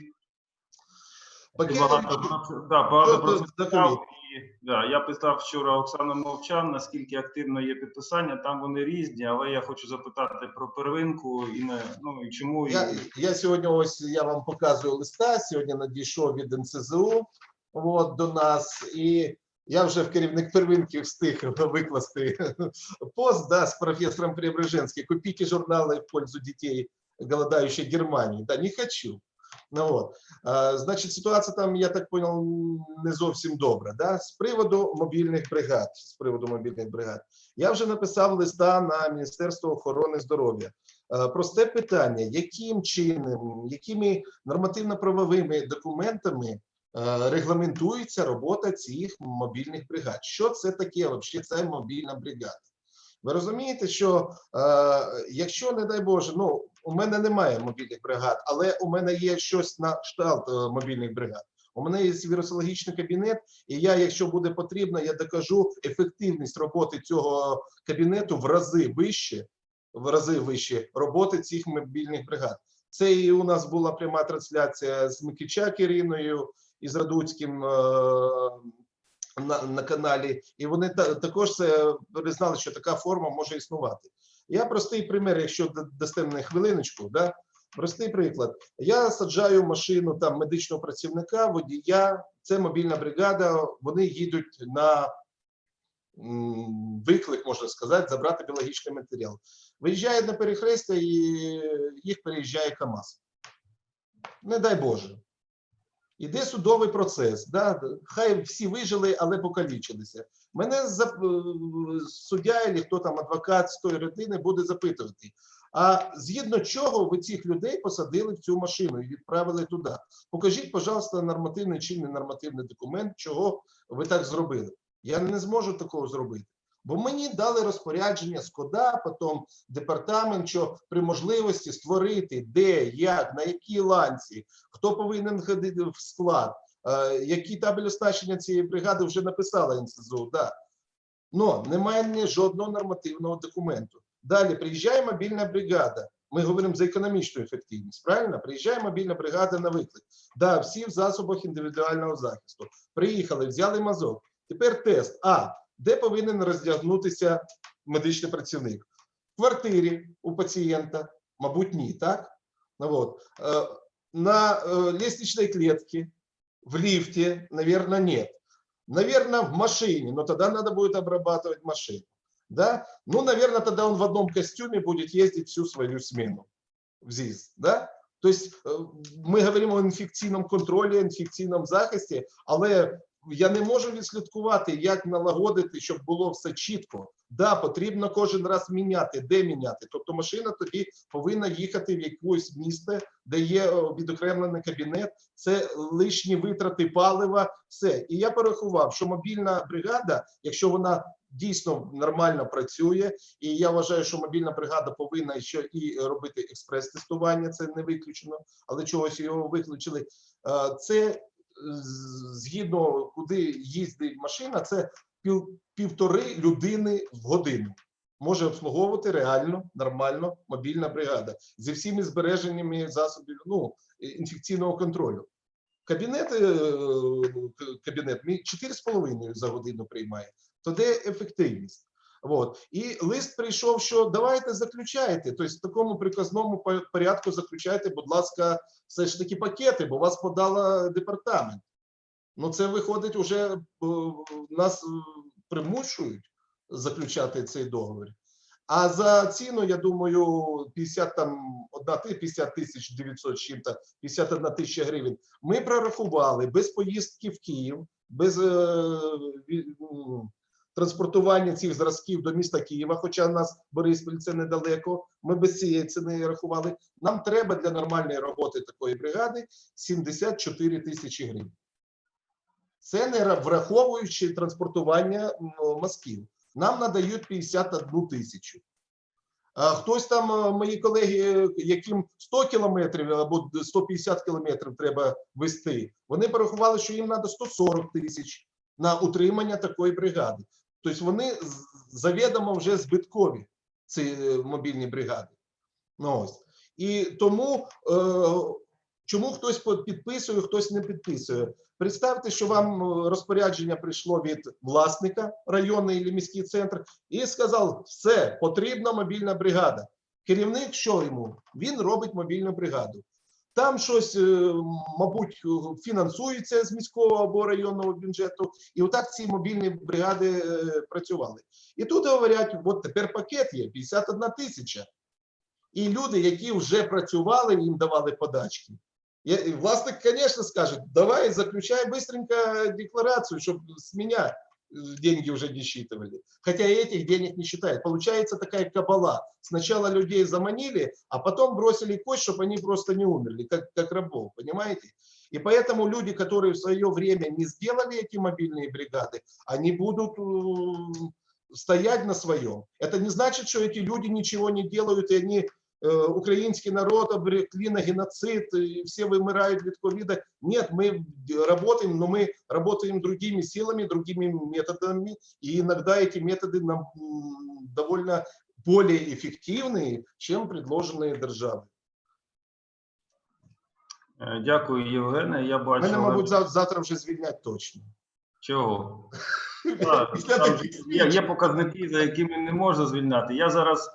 Багато про це питав. Я питав вчора Оксану Мовчан, наскільки активно є підписання. Там вони різні, але я хочу запитати про первинку і чому. Я сьогодні, ось я вам показую листа, сьогодні надійшов від НСЗУ до нас, і я вже в керівник первинки встиг викласти пост з професором Преображенським. Купите журнали в пользу дітей голодающей Германії. Да, не хочу. Значить, ситуація там, я так понял, не зовсім добра. Да? З приводу мобільних бригад. Я вже написав листа на Міністерство охорони здоров'я. Просте питання, яким чином, якими нормативно-правовими документами регламентується робота цих мобільних бригад. Що це таке взагалі, ця мобільна бригада? Ви розумієте, що якщо, не дай Боже, у мене немає мобільних бригад, але у мене є щось на кшталт мобільних бригад. У мене є вірусологічний кабінет, і я, якщо буде потрібно, я докажу ефективність роботи цього кабінету в рази вище роботи цих мобільних бригад. Це і у нас була пряма трансляція з Микичак Іриною і з Радуцьким на каналі, і вони також це признали, що така форма може існувати. Я простий примір, якщо дасте мені хвилиночку, да? Простий приклад. Я саджаю машину там медичного працівника, водія, це мобільна бригада, вони їдуть на виклик, можна сказати, забрати біологічний матеріал. Виїжджають на перехрестя і їх переїжджає КАМАЗ. Не дай Боже. Іде судовий процес, да? Хай всі вижили, але покалічилися. Мене суддя, або хто там адвокат з тої родини буде запитувати, а згідно чого ви цих людей посадили в цю машину і відправили туди? Покажіть, пожалуйста, нормативний чи ненормативний документ, чого ви так зробили. Я не зможу такого зробити. Бо мені дали розпорядження з КОДА, потім департамент, що при можливості створити, де, як, на якій ланці, хто повинен ходити в склад, який табель оснащення цієї бригади вже написала НСЗУ, да. Но немає жодного нормативного документу. Далі приїжджає мобільна бригада, ми говоримо за економічну ефективність, правильно? Приїжджає мобільна бригада на виклик. Да, всі в засобах індивідуального захисту. Приїхали, взяли мазок. Тепер тест. Де повинен роздягнутися медичний працівник? В квартирі у пацієнта? Мабуть, ні, так? На лестничной клетке, в лифте, наверное, нет. Наверное, в машине, но тогда надо будет обрабатывать машину. Да? Ну, наверное, тогда он в одном костюме будет ездить всю свою смену в ЗИС. Да? То есть мы говорим о інфекційному контролі, інфекційному захисті, але я не можу відслідкувати, як налагодити, щоб було все чітко. Да, потрібно кожен раз міняти, де міняти. Тобто машина тоді повинна їхати в якесь місце, де є відокремлений кабінет, це лишні витрати палива, все. І я порахував, що мобільна бригада, якщо вона дійсно нормально працює, і я вважаю, що мобільна бригада повинна ще і робити експрес-тестування, це не виключено, але чогось його виключили, це згідно, куди їздить машина, це півтори людини в годину. Може обслуговувати реально, нормально мобільна бригада. Зі всіми збереженнями засобів інфекційного контролю. Кабінет 4,5 за годину приймає. То де ефективність? І лист прийшов, що давайте заключайте, тобто в такому приказному порядку заключайте, будь ласка, все ж таки пакети, бо вас подала департамент. Ну, це виходить, уже нас примушують заключати цей договір. А за ціну, я думаю, 50 тисяч 900 з чим-то, 51 тисяча гривень, ми прорахували без поїздки в Київ, без транспортування цих зразків до міста Києва, хоча у нас Бориспіль це недалеко, ми без цієї ціни рахували. Нам треба для нормальної роботи такої бригади 74 тисячі гривень. Це не враховуючи транспортування мазків. Нам надають 51 тисячу. Хтось там, мої колеги, яким 100 кілометрів або 150 кілометрів треба вести, вони порахували, що їм треба 140 тисяч на утримання такої бригади. Тобто вони завідомо вже збиткові, ці мобільні бригади. Ну, ось. І тому, чому хтось підписує, хтось не підписує. Представте, що вам розпорядження прийшло від власника районний чи міський центр і сказав, все, потрібна мобільна бригада. Керівник, що йому? Він робить мобільну бригаду. Там щось, мабуть, фінансується з міського або районного бюджету, і отак ці мобільні бригади працювали. І тут говорять, от тепер пакет є, 51 тисяча. І люди, які вже працювали, їм давали подачки. И властник, конечно, скажет, давай заключай быстренько декларацию, чтобы с меня деньги уже не считывали. Хотя и этих денег не считают. Получается такая кабала. Сначала людей заманили, а потом бросили кость, чтобы они просто не умерли, как рабов, понимаете? И поэтому люди, которые в свое время не сделали эти мобильные бригады, они будут стоять на своем. Это не значит, что эти люди ничего не делают, и они... Украинский народ обрекли на геноцид, и все вымирают от ковида. Нет, мы работаем, но мы работаем другими силами, другими методами, и иногда эти методы нам довольно более эффективные, чем предложенные державой. Дякую, Євгене. Я бачу... Мене, мабуть, завтра вже звільнять точно. Чого? Є показники, за якими не можна звільняти. Я зараз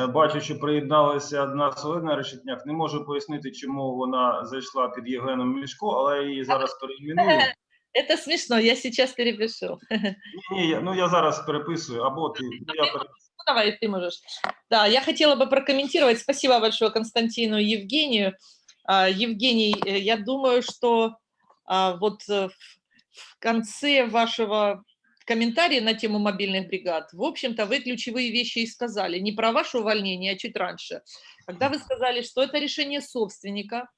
бачу, що приєдналася одна Солена Решетняк. Не можу пояснити, чому вона зайшла під Євгеном Мішко, але я її зараз переіменую. Это смешно, я сейчас перепишу. Ні, я зараз переписую, або ти... Давай, ты можешь. Да, я хотела бы прокомментировать. Спасибо большое Константину и Евгению. Евгений, я думаю, что вот в конце вашего комментария на тему мобильных бригад, в общем-то, вы ключевые вещи и сказали. Не про ваше увольнение, а чуть раньше. Когда вы сказали, что это решение собственника,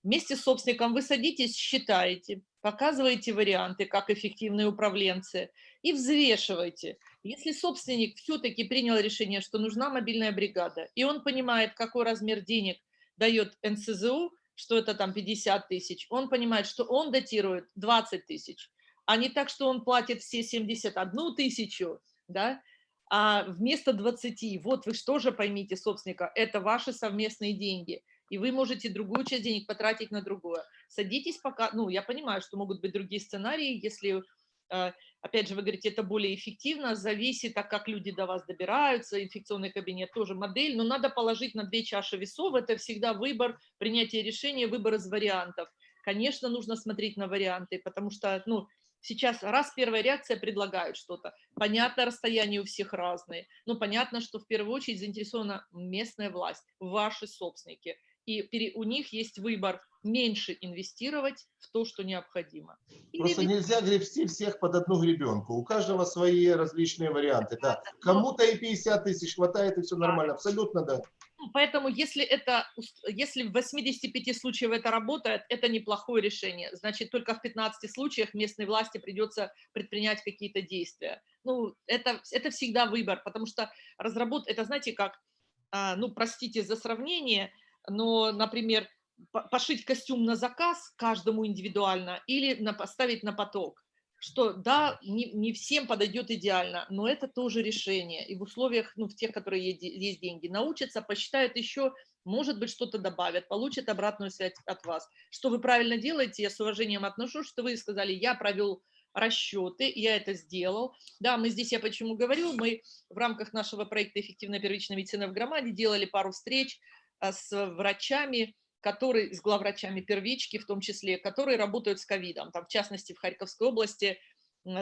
вместе с собственником вы садитесь, считаете, показываете варианты, как эффективные управленцы, и взвешиваете. Если собственник все-таки принял решение, что нужна мобильная бригада, и он понимает, какой размер денег дает НСЗУ, что это там 50 тысяч, он понимает, что он датирует 20 тысяч, а не так, что он платит все 71 тысячу, да, а вместо 20. Вот вы что же поймите, собственника, это ваши совместные деньги, и вы можете другую часть денег потратить на другое. Садитесь пока, ну, я понимаю, что могут быть другие сценарии, если, опять же, вы говорите, это более эффективно, зависит, так как люди до вас добираются, инфекционный кабинет тоже модель, но надо положить на 2 чаши весов, это всегда выбор, принятие решения, выбор из вариантов. Конечно, нужно смотреть на варианты, потому что, ну, сейчас раз первая реакция предлагают что-то, понятно, расстояние у всех разные, но понятно, что в первую очередь заинтересована местная власть, ваши собственники, и у них есть выбор меньше инвестировать в то, что необходимо. Просто нельзя гребсти всех под одну гребенку. У каждого свои различные варианты. Да. Кому-то и 50 тысяч хватает, и все нормально. Абсолютно, да. Поэтому если в 85 случаях это работает, это неплохое решение. Значит, только в 15 случаях местной власти придется предпринять какие-то действия. Ну, это всегда выбор, потому что это, знаете, как, ну, простите за сравнение, но, например, пошить костюм на заказ каждому индивидуально или поставить на поток, что да, не всем подойдет идеально, но это тоже решение. И в условиях, ну, в тех, которые есть деньги, научатся, посчитают еще, может быть, что-то добавят, получат обратную связь от вас. Что вы правильно делаете, я с уважением отношусь, что вы сказали, я провел расчеты, я это сделал. Да, мы здесь, я почему говорю, мы в рамках нашего проекта «Эффективная первичная медицина в громаде» делали пару встреч с врачами, которые, с главврачами первички в том числе, которые работают с ковидом. Там, в частности, в Харьковской области,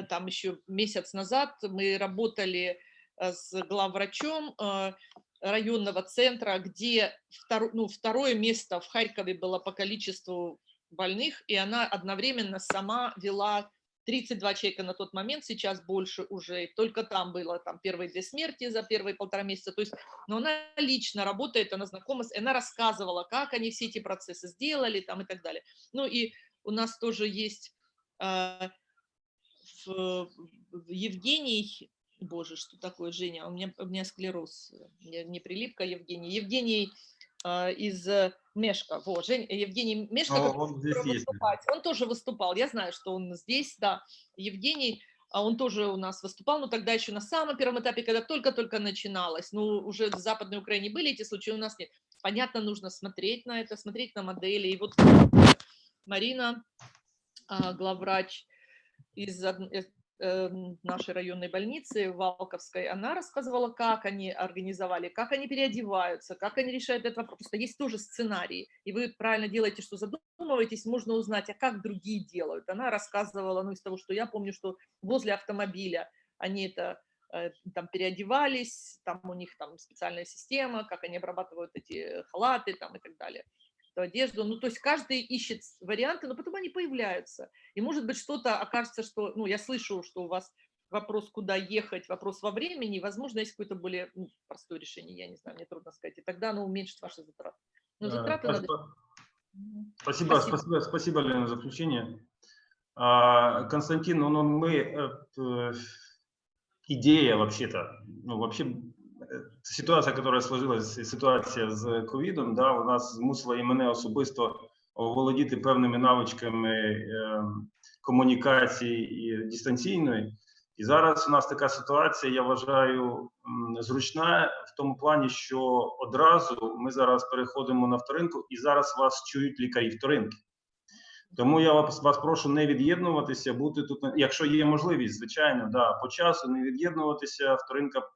там еще месяц назад мы работали с главврачом районного центра, где второе место в Харькове было по количеству больных, и она одновременно сама вела 32 человека на тот момент, сейчас больше уже, только там было там первые 2 смерти за первые 1,5 месяца, то есть, но она лично работает, она знакома, она рассказывала, как они все эти процессы сделали там и так далее. Ну и у нас тоже есть Евгений, боже, что такое, Женя, у меня склероз, не прилипка, Евгений из Мешка, вот, Евгений Мешка, он здесь есть. Он тоже выступал, я знаю, что он здесь, да, Евгений, он тоже у нас выступал, но тогда еще на самом первом этапе, когда только-только начиналось, ну, уже в Западной Украине были эти случаи, у нас нет. Понятно, нужно смотреть на это, смотреть на модели, и вот Марина, главврач из нашей районной больницы Валковской, она рассказывала, как они организовали, как они переодеваются, как они решают этот вопрос. Просто есть тоже сценарии, и вы правильно делаете, что задумываетесь, можно узнать, а как другие делают. Она рассказывала, ну, из того, что я помню, что возле автомобиля они это там переодевались, там у них там специальная система, как они обрабатывают эти халаты там и так далее, эту одежду. Ну, то есть каждый ищет варианты, но потом они появляются. И может быть что-то окажется, что, ну, я слышу, что у вас вопрос, куда ехать, вопрос во времени, возможно, есть какое-то более простое решение, я не знаю, мне трудно сказать, и тогда оно уменьшит ваши затраты. Но затраты надо... Спасибо, Лена, за включение. Константин, ну, идея вообще-то, ну, вообще ситуація, яка сложилась, ситуація з ковідом, да, вона змусила і мене особисто оволодіти певними навичками комунікації і дистанційної. І зараз у нас така ситуація, я вважаю, зручна в тому плані, що одразу ми зараз переходимо на вторинку, і зараз вас чують лікарі вторинки. Тому я вас прошу не від'єднуватися, бути тут, якщо є можливість, звичайно, да, по часу не від'єднуватися, вторинка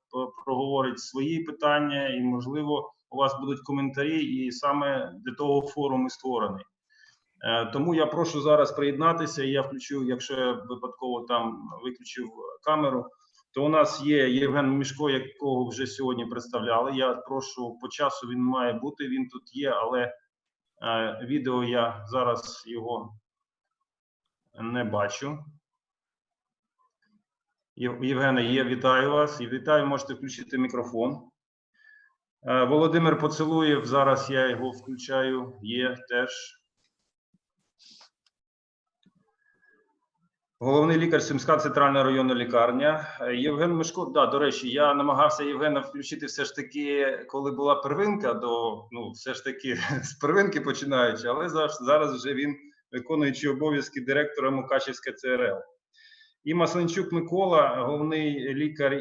проговорить свої питання, і, можливо, у вас будуть коментарі, і саме для того форум і створений. Тому я прошу зараз приєднатися, і я включу, якщо я випадково там виключив камеру, то у нас є Євген Мішко, якого вже сьогодні представляли. Я прошу, по часу він має бути, він тут є, але відео я зараз його не бачу. Євгене, вітаю вас. І вітаю, можете включити мікрофон. Володимир Поцелуєв, зараз я його включаю, є теж. Головний лікар Сумська центральна районна лікарня. Євген Мишко, да, до речі, я намагався Євгена включити все ж таки, коли була первинка, ну, все ж таки з первинки починаючи, але зараз вже він виконуючий обов'язки директора Мукачівське ЦРЛ. І Масленчук Микола, головний лікар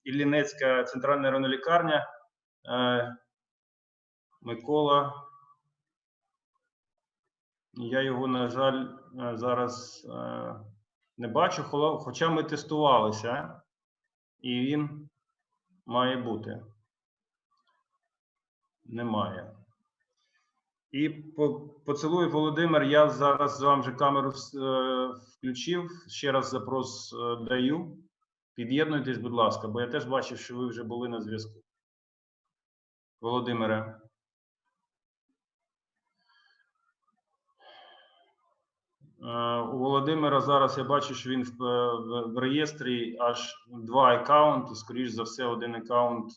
Іллінецька центральна районна лікарня. Микола. Я його, на жаль, зараз не бачу, хоча ми тестувалися, і він має бути. Немає. І Поцелуєв Володимир, я зараз вам вже камеру включив, ще раз запрос даю. Під'єднуйтесь, будь ласка, бо я теж бачив, що ви вже були на зв'язку. Володимире. У Володимира зараз я бачу, що він в реєстрі аж 2 аккаунти, скоріш за все, один аккаунт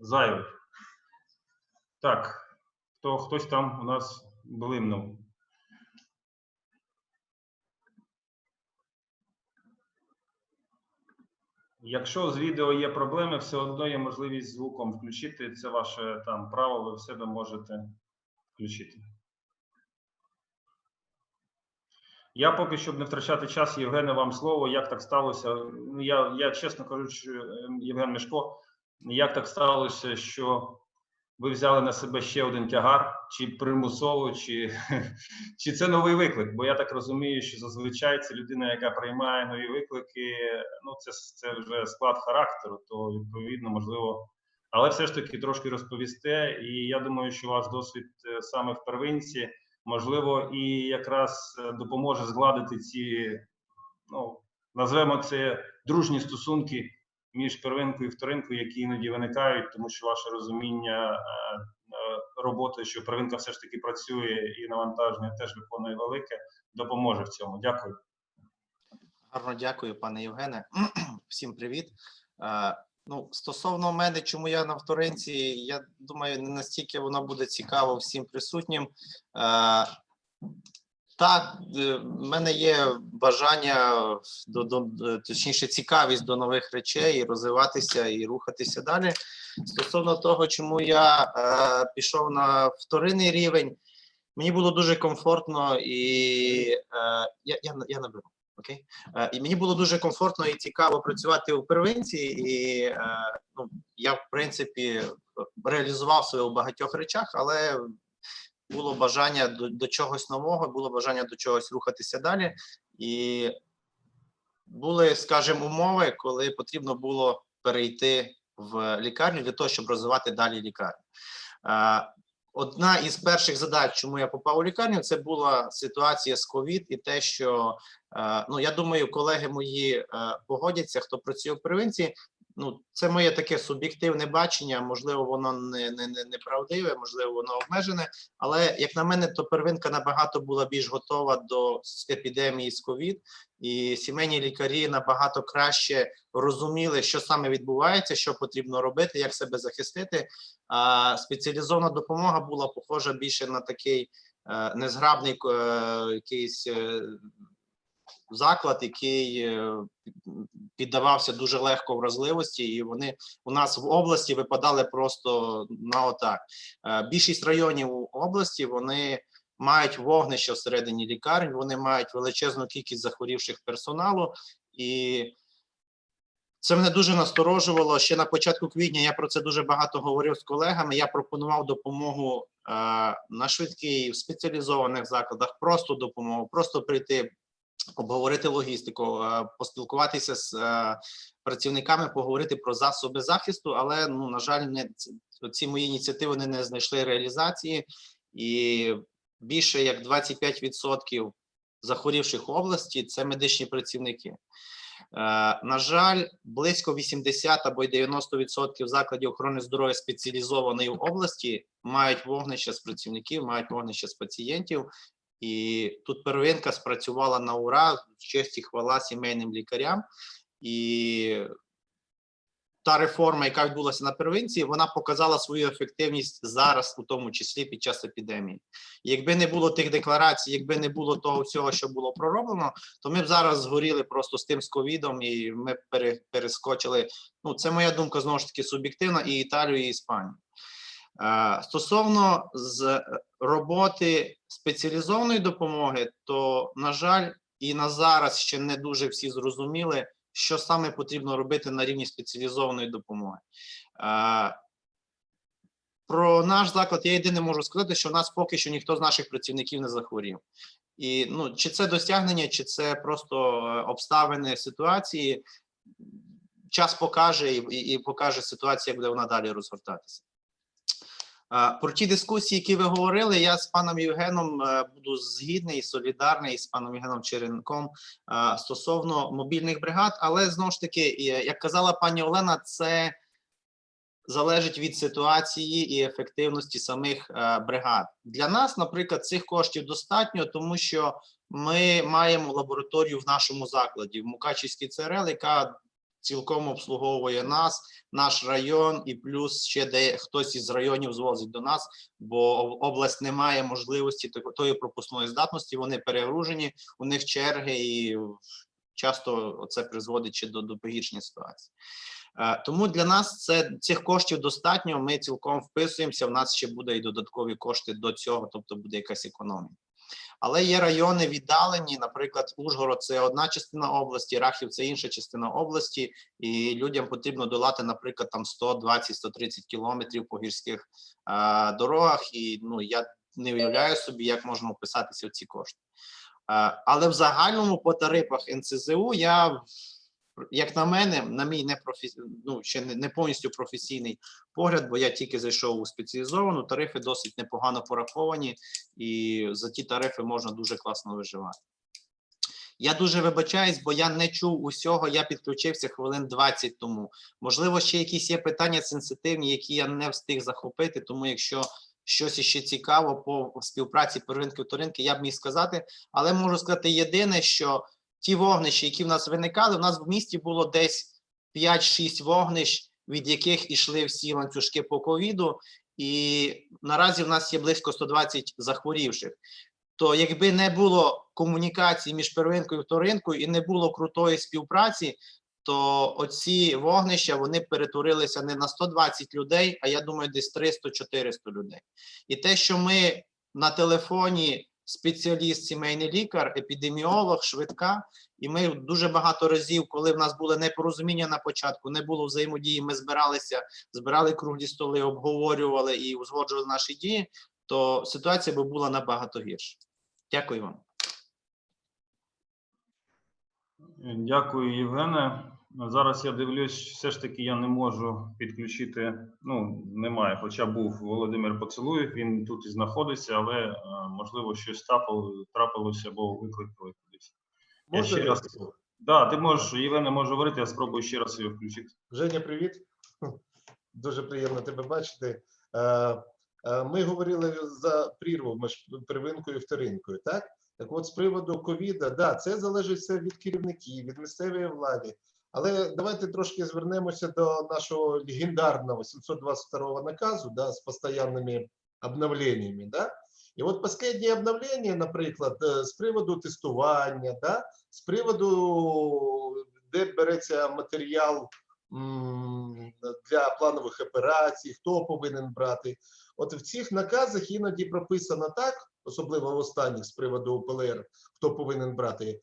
зайвий. Так, хтось там у нас блимнув. Якщо з відео є проблеми, все одно є можливість звуком включити. Це ваше там право, ви в себе можете включити. Я поки, щоб не втрачати час, Євгене, вам слово. Як так сталося? Я чесно кажучи, Євген Мішко, як так сталося, що ви взяли на себе ще один тягар, чи примусово, чи це новий виклик? Бо я так розумію, що зазвичай це людина, яка приймає нові виклики, ну це вже склад характеру, то відповідно, можливо, але все ж таки трошки розповісте. І я думаю, що у вас досвід саме в первинці, можливо, і якраз допоможе згладити ці, ну, назвемо це, дружні стосунки між первинкою і вторинкою, які іноді виникають, тому що ваше розуміння роботи, що первинка все ж таки працює і навантаження теж виконує велике, допоможе в цьому. Дякую. Гарно дякую, пане Євгене. Всім привіт. Ну, стосовно мене, чому я на вторинці, я думаю, не настільки воно буде цікаво всім присутнім. Так, в мене є бажання, точніше цікавість до нових речей, і розвиватися, і рухатися далі. Стосовно того, чому я пішов на вторинний рівень, мені було дуже комфортно і я наберу. Окей? І мені було дуже комфортно і цікаво працювати у первинці, і ну, я, в принципі, реалізував себе у багатьох речах, але було бажання до чогось нового, було бажання до чогось рухатися далі. І були, скажімо, умови, коли потрібно було перейти в лікарню для того, щоб розвивати далі лікарню. Одна із перших задач, чому я попав у лікарню, це була ситуація з ковід і те, що, ну, я думаю, колеги мої погодяться, хто працює в первинці. Ну, це моє таке суб'єктивне бачення, можливо, воно неправдиве, можливо, воно обмежене, але, як на мене, то первинка набагато була більш готова до епідемії з ковід, і сімейні лікарі набагато краще розуміли, що саме відбувається, що потрібно робити, як себе захистити. А спеціалізована допомога була похожа більше на такий незграбний якийсь заклад, який піддавався дуже легко вразливості, і вони у нас в області випадали просто на отак. Більшість районів області, вони мають вогнище всередині лікарень, вони мають величезну кількість захворівших персоналу, і це мене дуже насторожувало. Ще на початку квітня я про це дуже багато говорив з колегами, я пропонував допомогу на швидкій, в спеціалізованих закладах, просто допомогу, просто прийти, обговорити логістику, поспілкуватися з працівниками, поговорити про засоби захисту, але, ну, на жаль, ці мої ініціативи не знайшли реалізації, і більше як 25% захворівших в області – це медичні працівники. На жаль, близько 80 або 90% закладів охорони здоров'я спеціалізованої в області мають вогнище з працівників, мають вогнище з пацієнтів. І тут первинка спрацювала на ура, честь і хвала сімейним лікарям. І та реформа, яка відбулася на первинці, вона показала свою ефективність зараз, у тому числі під час епідемії. Якби не було тих декларацій, якби не було того всього, що було пророблено, то ми б зараз згоріли просто з тим, з ковідом, і ми перескочили, ну, це моя думка, знову ж таки, суб'єктивна, і Італію, і Іспанію. Стосовно з роботи спеціалізованої допомоги, то, на жаль, і на зараз ще не дуже всі зрозуміли, що саме потрібно робити на рівні спеціалізованої допомоги. Про наш заклад я єдине можу сказати, що в нас поки що ніхто з наших працівників не захворів. І, ну, чи це досягнення, чи це просто обставини ситуації, час покаже і покаже ситуація, як буде вона далі розгортатися. Про ті дискусії, які ви говорили, я з паном Євгеном буду згідний, солідарний з паном Євгеном Черенком стосовно мобільних бригад, але, знову ж таки, як казала пані Олена, це залежить від ситуації і ефективності самих бригад. Для нас, наприклад, цих коштів достатньо, тому що ми маємо лабораторію в нашому закладі, в Мукачівській ЦРЛ, яка цілком обслуговує нас, наш район, і плюс ще хтось із районів звозить до нас, бо область не має можливості тої пропускної здатності, вони перегружені, у них черги, і часто це призводить ще до погіршення ситуації. Тому для нас цих коштів достатньо, ми цілком вписуємося, в нас ще буде і додаткові кошти до цього, тобто буде якась економія. Але є райони віддалені, наприклад, Ужгород – це одна частина області, Рахів – це інша частина області, і людям потрібно долати, наприклад, там 120-130 кілометрів по гірських дорогах, і, ну, я не уявляю собі, як можна вписатися в ці кошти. Але в загальному по тарифах НСЗУ я як на мене, на мій ще не повністю професійний погляд, бо я тільки зайшов у спеціалізовану, тарифи досить непогано пораховані, і за ті тарифи можна дуже класно виживати. Я дуже вибачаюсь, бо я не чув усього, я підключився хвилин 20 тому. Можливо, ще якісь є питання сенситивні, які я не встиг захопити, тому якщо щось іще цікаво по співпраці первинки-вторинки, я б міг сказати. Але можу сказати єдине, що ті вогнища, які в нас виникали, у нас в місті було десь 5-6 вогнищ, від яких ішли всі ланцюжки по ковіду, і наразі в нас є близько 120 захворівших. То якби не було комунікації між первинкою і вторинкою і не було крутої співпраці, то оці вогнища, вони перетворилися не на 120 людей, а я думаю, десь 300-400 людей. І те, що ми на телефоні спеціаліст, сімейний лікар, епідеміолог, швидка, і ми дуже багато разів, коли в нас були непорозуміння на початку, не було взаємодії, ми збирали круглі столи, обговорювали і узгоджували наші дії, то ситуація би була набагато гірша. Дякую вам. Дякую, Євгене. Зараз я дивлюсь, все ж таки я не можу підключити, немає, хоча був Володимир Поцілуєв, він тут і знаходиться, але можливо щось трапилося, або викликали кудись. Я ще раз... Да, ти можеш, Євгене, може говорити, я спробую ще раз його включити. Женя, привіт. Дуже приємно тебе бачити. Ми говорили за прірву між первинкою і вторинкою, так? Так от, з приводу ковіда, да, це залежить все від керівників, від місцевої влади. Але давайте трошки звернемося до нашого легендарного 722 наказу, да, з постійними обновленнями, да? І от останні обновлення, наприклад, з приводу тестування, да, з приводу, де береться матеріал для планових операцій, хто повинен брати. От в цих наказах іноді прописано так, особливо в останніх з приводу ПЛР, хто повинен брати,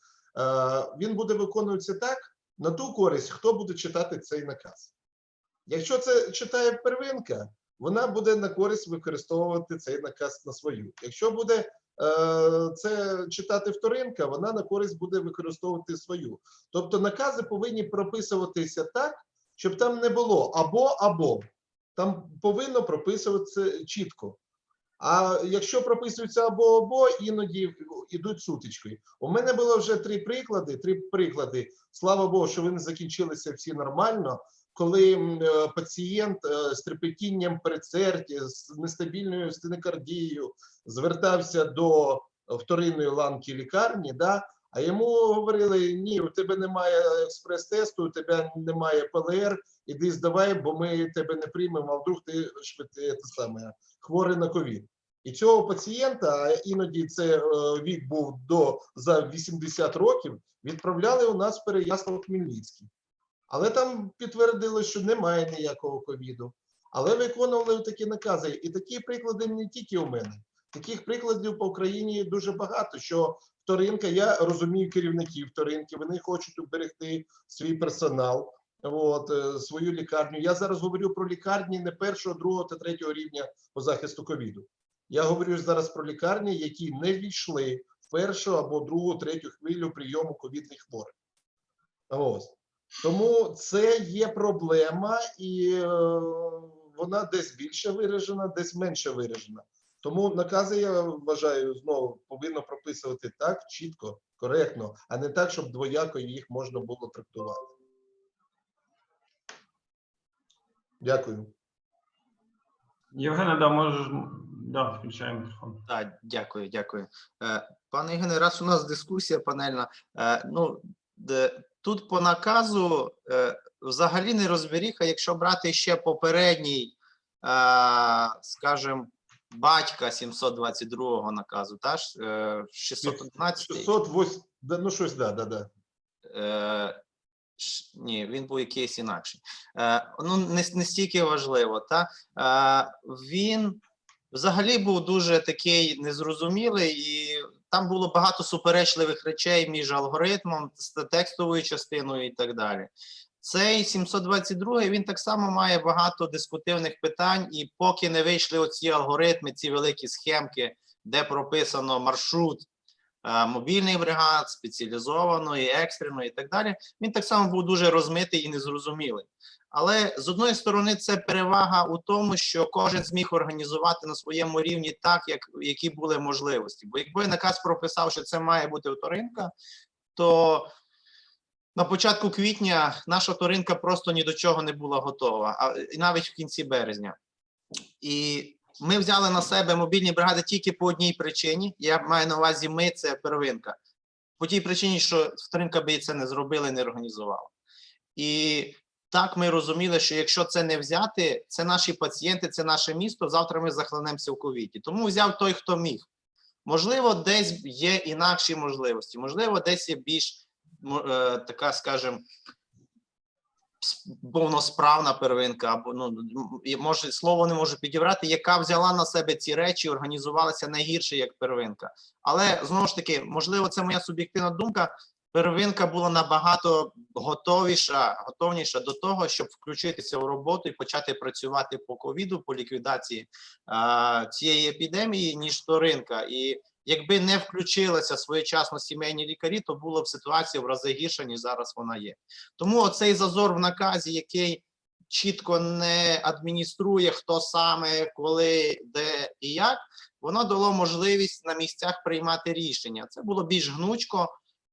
він буде виконуватися так, на ту користь, хто буде читати цей наказ. Якщо це читає первинка, вона буде на користь використовувати цей наказ на свою. Якщо буде це читати вторинка, вона на користь буде використовувати свою. Тобто накази повинні прописуватися так, щоб там не було або-або. Там повинно прописуватися чітко. А якщо прописується або-або, іноді йдуть сутички. У мене було вже три приклади. Слава Богу, що вони закінчилися всі нормально, коли пацієнт з трепетінням передсердя, з нестабільною стенокардією звертався до вторинної ланки лікарні, да, а йому говорили, ні, у тебе немає експрес-тесту, у тебе немає ПЛР, іди здавай, бо ми тебе не приймемо, а вдруг ти хворий на ковід. І цього пацієнта, а іноді це вік був за 80 років, відправляли у нас в Переяслав-Хмельницький. Але там підтвердили, що немає ніякого ковіду. Але виконували такі накази. І такі приклади не тільки у мене. Таких прикладів по Україні дуже багато, що вторинка, я розумію керівників вторинки, вони хочуть уберегти свій персонал, свою лікарню. Я зараз говорю про лікарні не першого, другого та третього рівня по захисту ковіду. Я говорю зараз про лікарні, які не війшли в першу або другу, третю хвилю прийому ковідних хворих. Тому це є проблема, і вона десь більше виражена, десь менше виражена. Тому накази, я вважаю, знову повинно прописувати так, чітко, коректно, а не так, щоб двояко їх можна було трактувати. Дякую. Євгене, да, можеш, да, включаємо мікрофон. Так, дякую. Пане Євгене, раз у нас дискусія панельна, тут по наказу взагалі не розберіха, якщо брати ще попередній, скажімо, батька 722-го наказу, так? 611-й? 608, ну щось, да. Ні, він був якийсь інакший. Ну, не стільки важливо, так? Він взагалі був дуже такий незрозумілий, і там було багато суперечливих речей між алгоритмом, текстовою частиною і так далі. Цей 722-й, він так само має багато дискутивних питань, і поки не вийшли оці алгоритми, ці великі схемки, де прописано маршрут мобільних бригад, спеціалізованої, екстреної і так далі, він так само був дуже розмитий і незрозумілий. Але з одної сторони це перевага у тому, що кожен зміг організувати на своєму рівні так, які були можливості. Бо якби наказ прописав, що це має бути вторинка, то на початку квітня наша вторинка просто ні до чого не була готова, і навіть в кінці березня. І ми взяли на себе мобільні бригади тільки по одній причині. Я маю на увазі ми, це первинка. По тій причині, що вторинка би це не зробила, не організувала. І так ми розуміли, що якщо це не взяти, це наші пацієнти, це наше місто, завтра ми захлинемося в ковіді. Тому взяв той, хто міг. Можливо, десь є інакші можливості, можливо, десь є більш, така, скажімо, повносправна первинка, або, ну, може, слово не можу підібрати, яка взяла на себе ці речі, організувалася найгірше, як первинка. Але, знову ж таки, можливо, це моя суб'єктивна думка, первинка була набагато готовніша до того, щоб включитися в роботу і почати працювати по ковіду, по ліквідації цієї епідемії, ніж вторинка. І якби не включилися своєчасно сімейні лікарі, то була б ситуація в рази гірша, ніж зараз вона є. Тому оцей зазор в наказі, який чітко не адмініструє, хто саме, коли, де і як, воно дало можливість на місцях приймати рішення. Це було більш гнучко.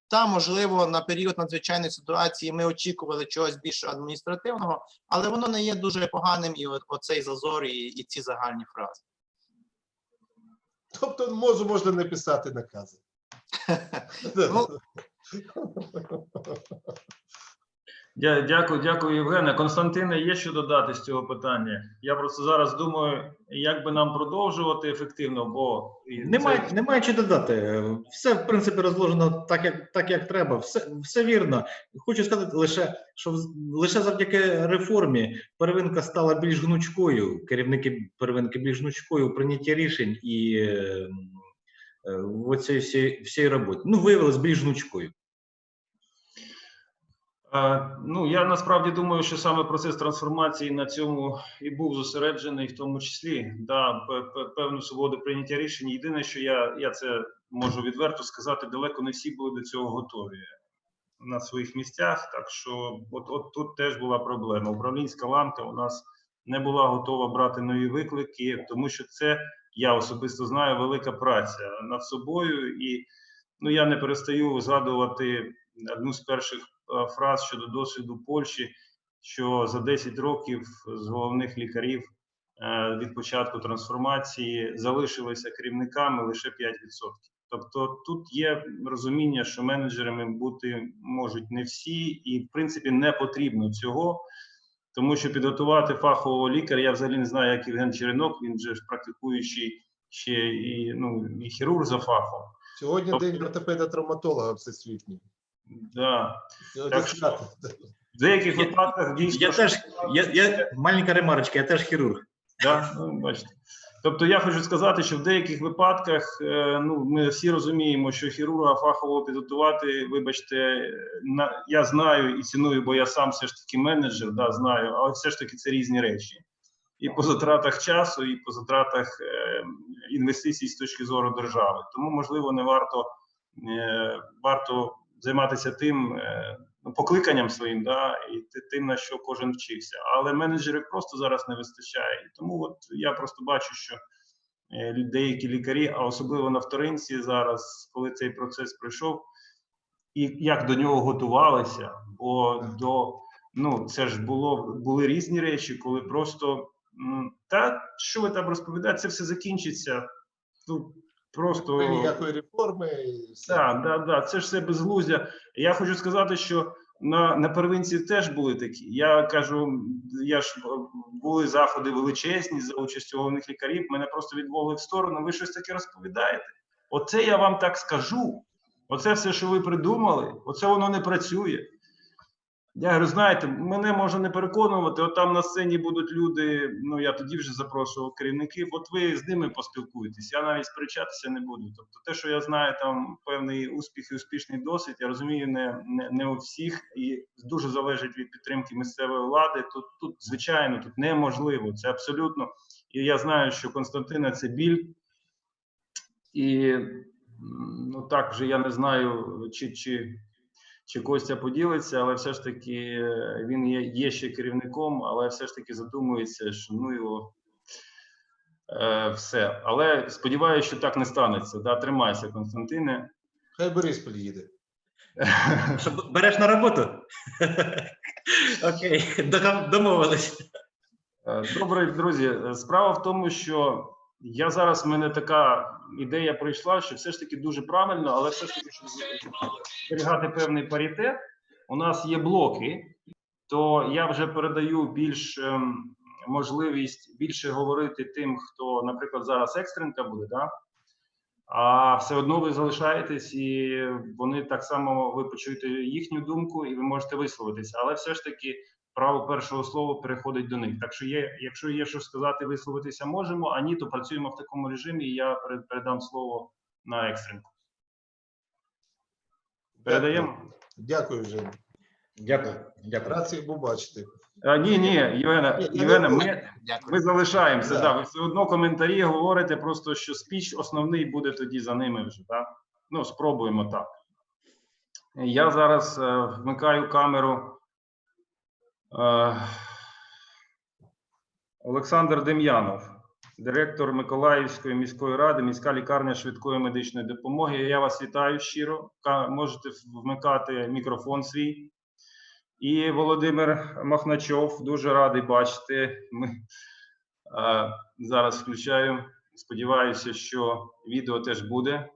Та, можливо, на період надзвичайної ситуації ми очікували чогось більш адміністративного, але воно не є дуже поганим, і оцей зазор, і ці загальні фрази. Тобто можна не писати накази. Дякую, Євгене. Константине, є що додати з цього питання? Я просто зараз думаю, як би нам продовжувати ефективно, бо... Немає що додати. Все, в принципі, розложено так, як треба. Все вірно. Хочу сказати лише, що лише завдяки реформі первинка стала більш гнучкою, керівники первинки більш гнучкою у прийнятті рішень і в оцій всій роботі. Ну, виявилось більш гнучкою. Ну, я насправді думаю, що саме процес трансформації на цьому і був зосереджений, в тому числі, да, певну свободу прийняття рішень. Єдине, що я це можу відверто сказати, далеко не всі були до цього готові на своїх місцях, так що от тут теж була проблема. Управлінська ланка у нас не була готова брати нові виклики, тому що це, я особисто знаю, велика праця над собою, і ну, я не перестаю згадувати одну з перших фраз щодо досвіду Польщі, що за 10 років з головних лікарів від початку трансформації залишилися керівниками лише 5%. Тобто тут є розуміння, що менеджерами бути можуть не всі, і в принципі не потрібно цього, тому що підготувати фахового лікаря, я взагалі не знаю, як Євген Черенок, він же ж практикуючий ще і хірург за фахом. Сьогодні День ортопеда-травматолога всесвітній. Да. Так що в деяких випадках дійсно... Я маленька ремарочка, я теж хірург. Да? Ну, бачите. Тобто я хочу сказати, що в деяких випадках, ну, ми всі розуміємо, що хірурга фахово підготувати, вибачте, я знаю і ціную, бо я сам все ж таки менеджер, да, знаю, але все ж таки це різні речі. І по затратах часу, і по затратах інвестицій з точки зору держави. Тому, можливо, не варто займатися тим покликанням своїм, да, і тим, на що кожен вчився. Але менеджерів просто зараз не вистачає. І тому от я просто бачу, що деякі лікарі, а особливо на вторинці зараз, коли цей процес пройшов, і як до нього готувалися, бо це ж були різні речі, коли просто, що ви там розповідаєте, це все закінчиться, просто... Ніякої реформи. Так, це ж все безглуздя. Я хочу сказати, що на первинці теж були такі. Я кажу, були заходи величезні за участю головних лікарів, мене просто відвели в сторону, ви щось таке розповідаєте. Оце я вам так скажу, оце все, що ви придумали, оце воно не працює. Я говорю, знаєте, мене можна не переконувати, от там на сцені будуть люди, ну я тоді вже запрошував керівників, от ви з ними поспілкуєтесь, я навіть сперечатися не буду. Тобто те, що я знаю там певний успіх і успішний досвід, я розумію, не у всіх і дуже залежить від підтримки місцевої влади, тут звичайно, тут неможливо, це абсолютно. І я знаю, що Константина це біль, і ну так, вже я не знаю, чи Костя поділиться, але все ж таки він є ще керівником, але все ж таки задумується, що ну його все. Але сподіваюся, що так не станеться. Да, тримайся, Константине. Хай Борис приїде. Береш на роботу? Окей, домовились. Добре, друзі, справа в тому, що в мене така ідея прийшла, що все ж таки дуже правильно, але все ж таки, щоб зберігати певний паритет, у нас є блоки, то я вже передаю більш можливість більше говорити тим, хто, наприклад, зараз екстренка буде, да? А все одно ви залишаєтесь, і вони так само, ви почуєте їхню думку, і ви можете висловитися. Але все ж таки право першого слова переходить до них. Так що якщо є що сказати, висловитися можемо, а ні, то працюємо в такому режимі, і я передам слово на екстренку. Передаємо? Дякую, Женя. Дякую. Рад всіх побачити. Ні, Євгене, ми залишаємося. Да. Ви все одно коментарі говорите, просто що спіч основний буде тоді за ними вже. Да? Ну, спробуємо так. Я зараз вмикаю камеру. Олександр Дем'янов, директор Миколаївської міської ради, міська лікарня швидкої медичної допомоги. Я вас вітаю щиро. Можете вмикати мікрофон свій. І Володимир Махначов, дуже радий бачити. Ми зараз включаю. Сподіваюся, що відео теж буде.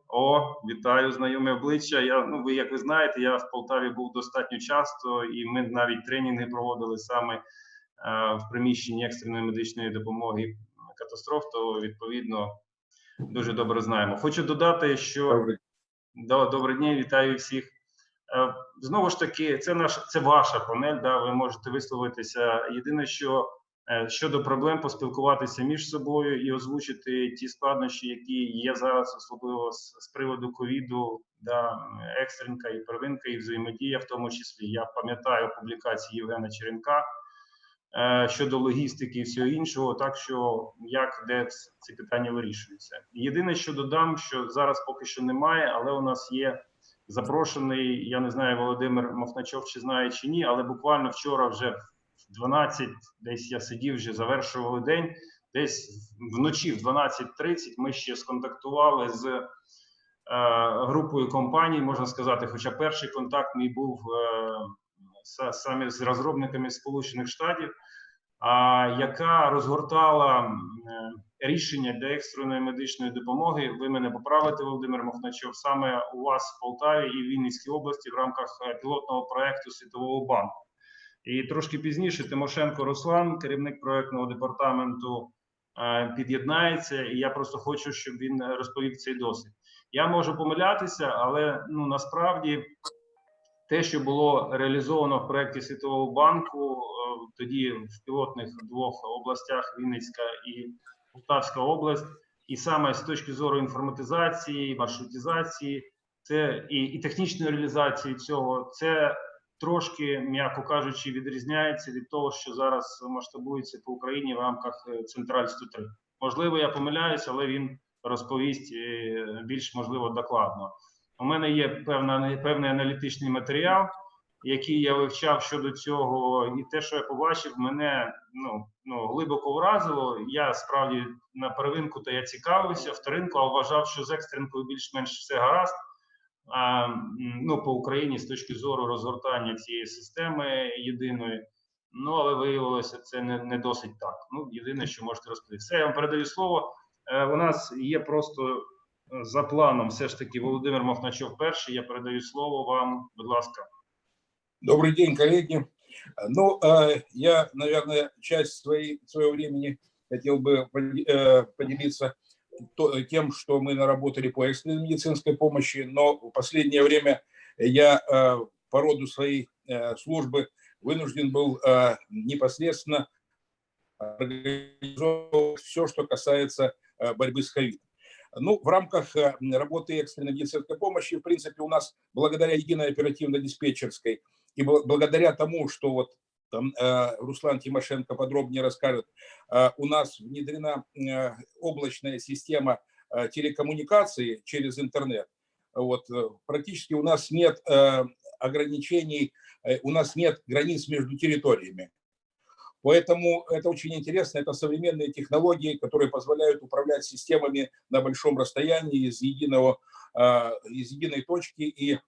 Вітаю, знайоме обличчя. Ви, як ви знаєте, я в Полтаві був достатньо часто, і ми навіть тренінги проводили саме в приміщенні екстреної медичної допомоги катастроф, то, відповідно, дуже добре знаємо. Хочу додати, що... Добрий день, вітаю всіх. Знову ж таки, це ваша панель, да, ви можете висловитися. Єдине, що щодо проблем поспілкуватися між собою і озвучити ті складнощі, які є зараз, особливо з приводу ковіду, да, екстренка і первинка, і взаємодія в тому числі. Я пам'ятаю публікації Євгена Черенка щодо логістики і всього іншого, так що де ці питання вирішуються. Єдине, що додам, що зараз поки що немає, але у нас є запрошений, я не знаю, Володимир Махначов чи знає чи ні, але буквально вчора вже в 12, десь я сидів, вже завершували день, десь вночі в 12:30 ми ще сконтактували з групою компаній, можна сказати, хоча перший контакт мій був саме з розробниками Сполучених Штатів, яка розгортала рішення для екстреної медичної допомоги. Ви мене поправите, Володимир Махначов, саме у вас в Полтаві і в Вінницькій області в рамках пілотного проєкту Світового банку. І трошки пізніше Тимошенко Руслан, керівник проєктного департаменту, під'єднається, і я просто хочу, щоб він розповів цей досвід. Я можу помилятися, але насправді те, що було реалізовано в проєкті Світового банку, тоді в пілотних двох областях, Вінницька і Полтавська область, і саме з точки зору інформатизації, маршрутизації, це і технічної реалізації цього, це трошки, м'яко кажучи, відрізняється від того, що зараз масштабується по Україні в рамках Централь 103. Можливо, я помиляюсь, але він розповість більш, можливо, докладно. У мене є певний аналітичний матеріал, який я вивчав щодо цього, і те, що я побачив, мене глибоко вразило. Я справді на первинку то я цікавився, вторинку, а вважав, що з екстренкою більш-менш все гаразд. По Україні з точки зору розгортання цієї системи єдиної. Але виявилося, це не досить так. Єдине, що можете розповісти. Все, я вам передаю слово. У нас є просто за планом все ж таки Володимир Махначов перший. Я передаю слово вам, будь ласка. Добрый день, коллеги. Я, наверное, часть своего времени хотел бы поделиться тем, что мы наработали по экстренной медицинской помощи, но в последнее время я по роду своей службы вынужден был непосредственно организовывать все, что касается борьбы с ковидом. В рамках работы экстренной медицинской помощи, в принципе, у нас благодаря единой оперативно-диспетчерской и благодаря тому, что Руслан Тимошенко подробнее расскажет, у нас внедрена облачная система телекоммуникации через интернет. Вот, практически у нас нет ограничений, у нас нет границ между территориями. Поэтому это очень интересно, это современные технологии, которые позволяют управлять системами на большом расстоянии из единой точки и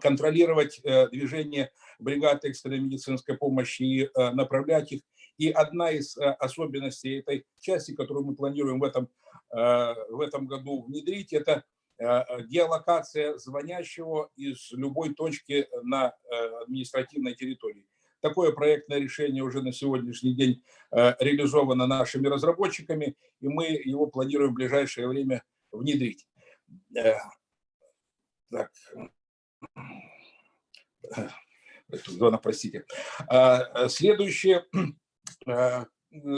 контролировать движение бригад экстренной медицинской помощи и направлять их. И одна из особенностей этой части, которую мы планируем в этом году внедрить, это геолокация звонящего из любой точки на административной территории. Такое проектное решение уже на сегодняшний день реализовано нашими разработчиками, и мы его планируем в ближайшее время внедрить. Так. Зона, простите. Следующее.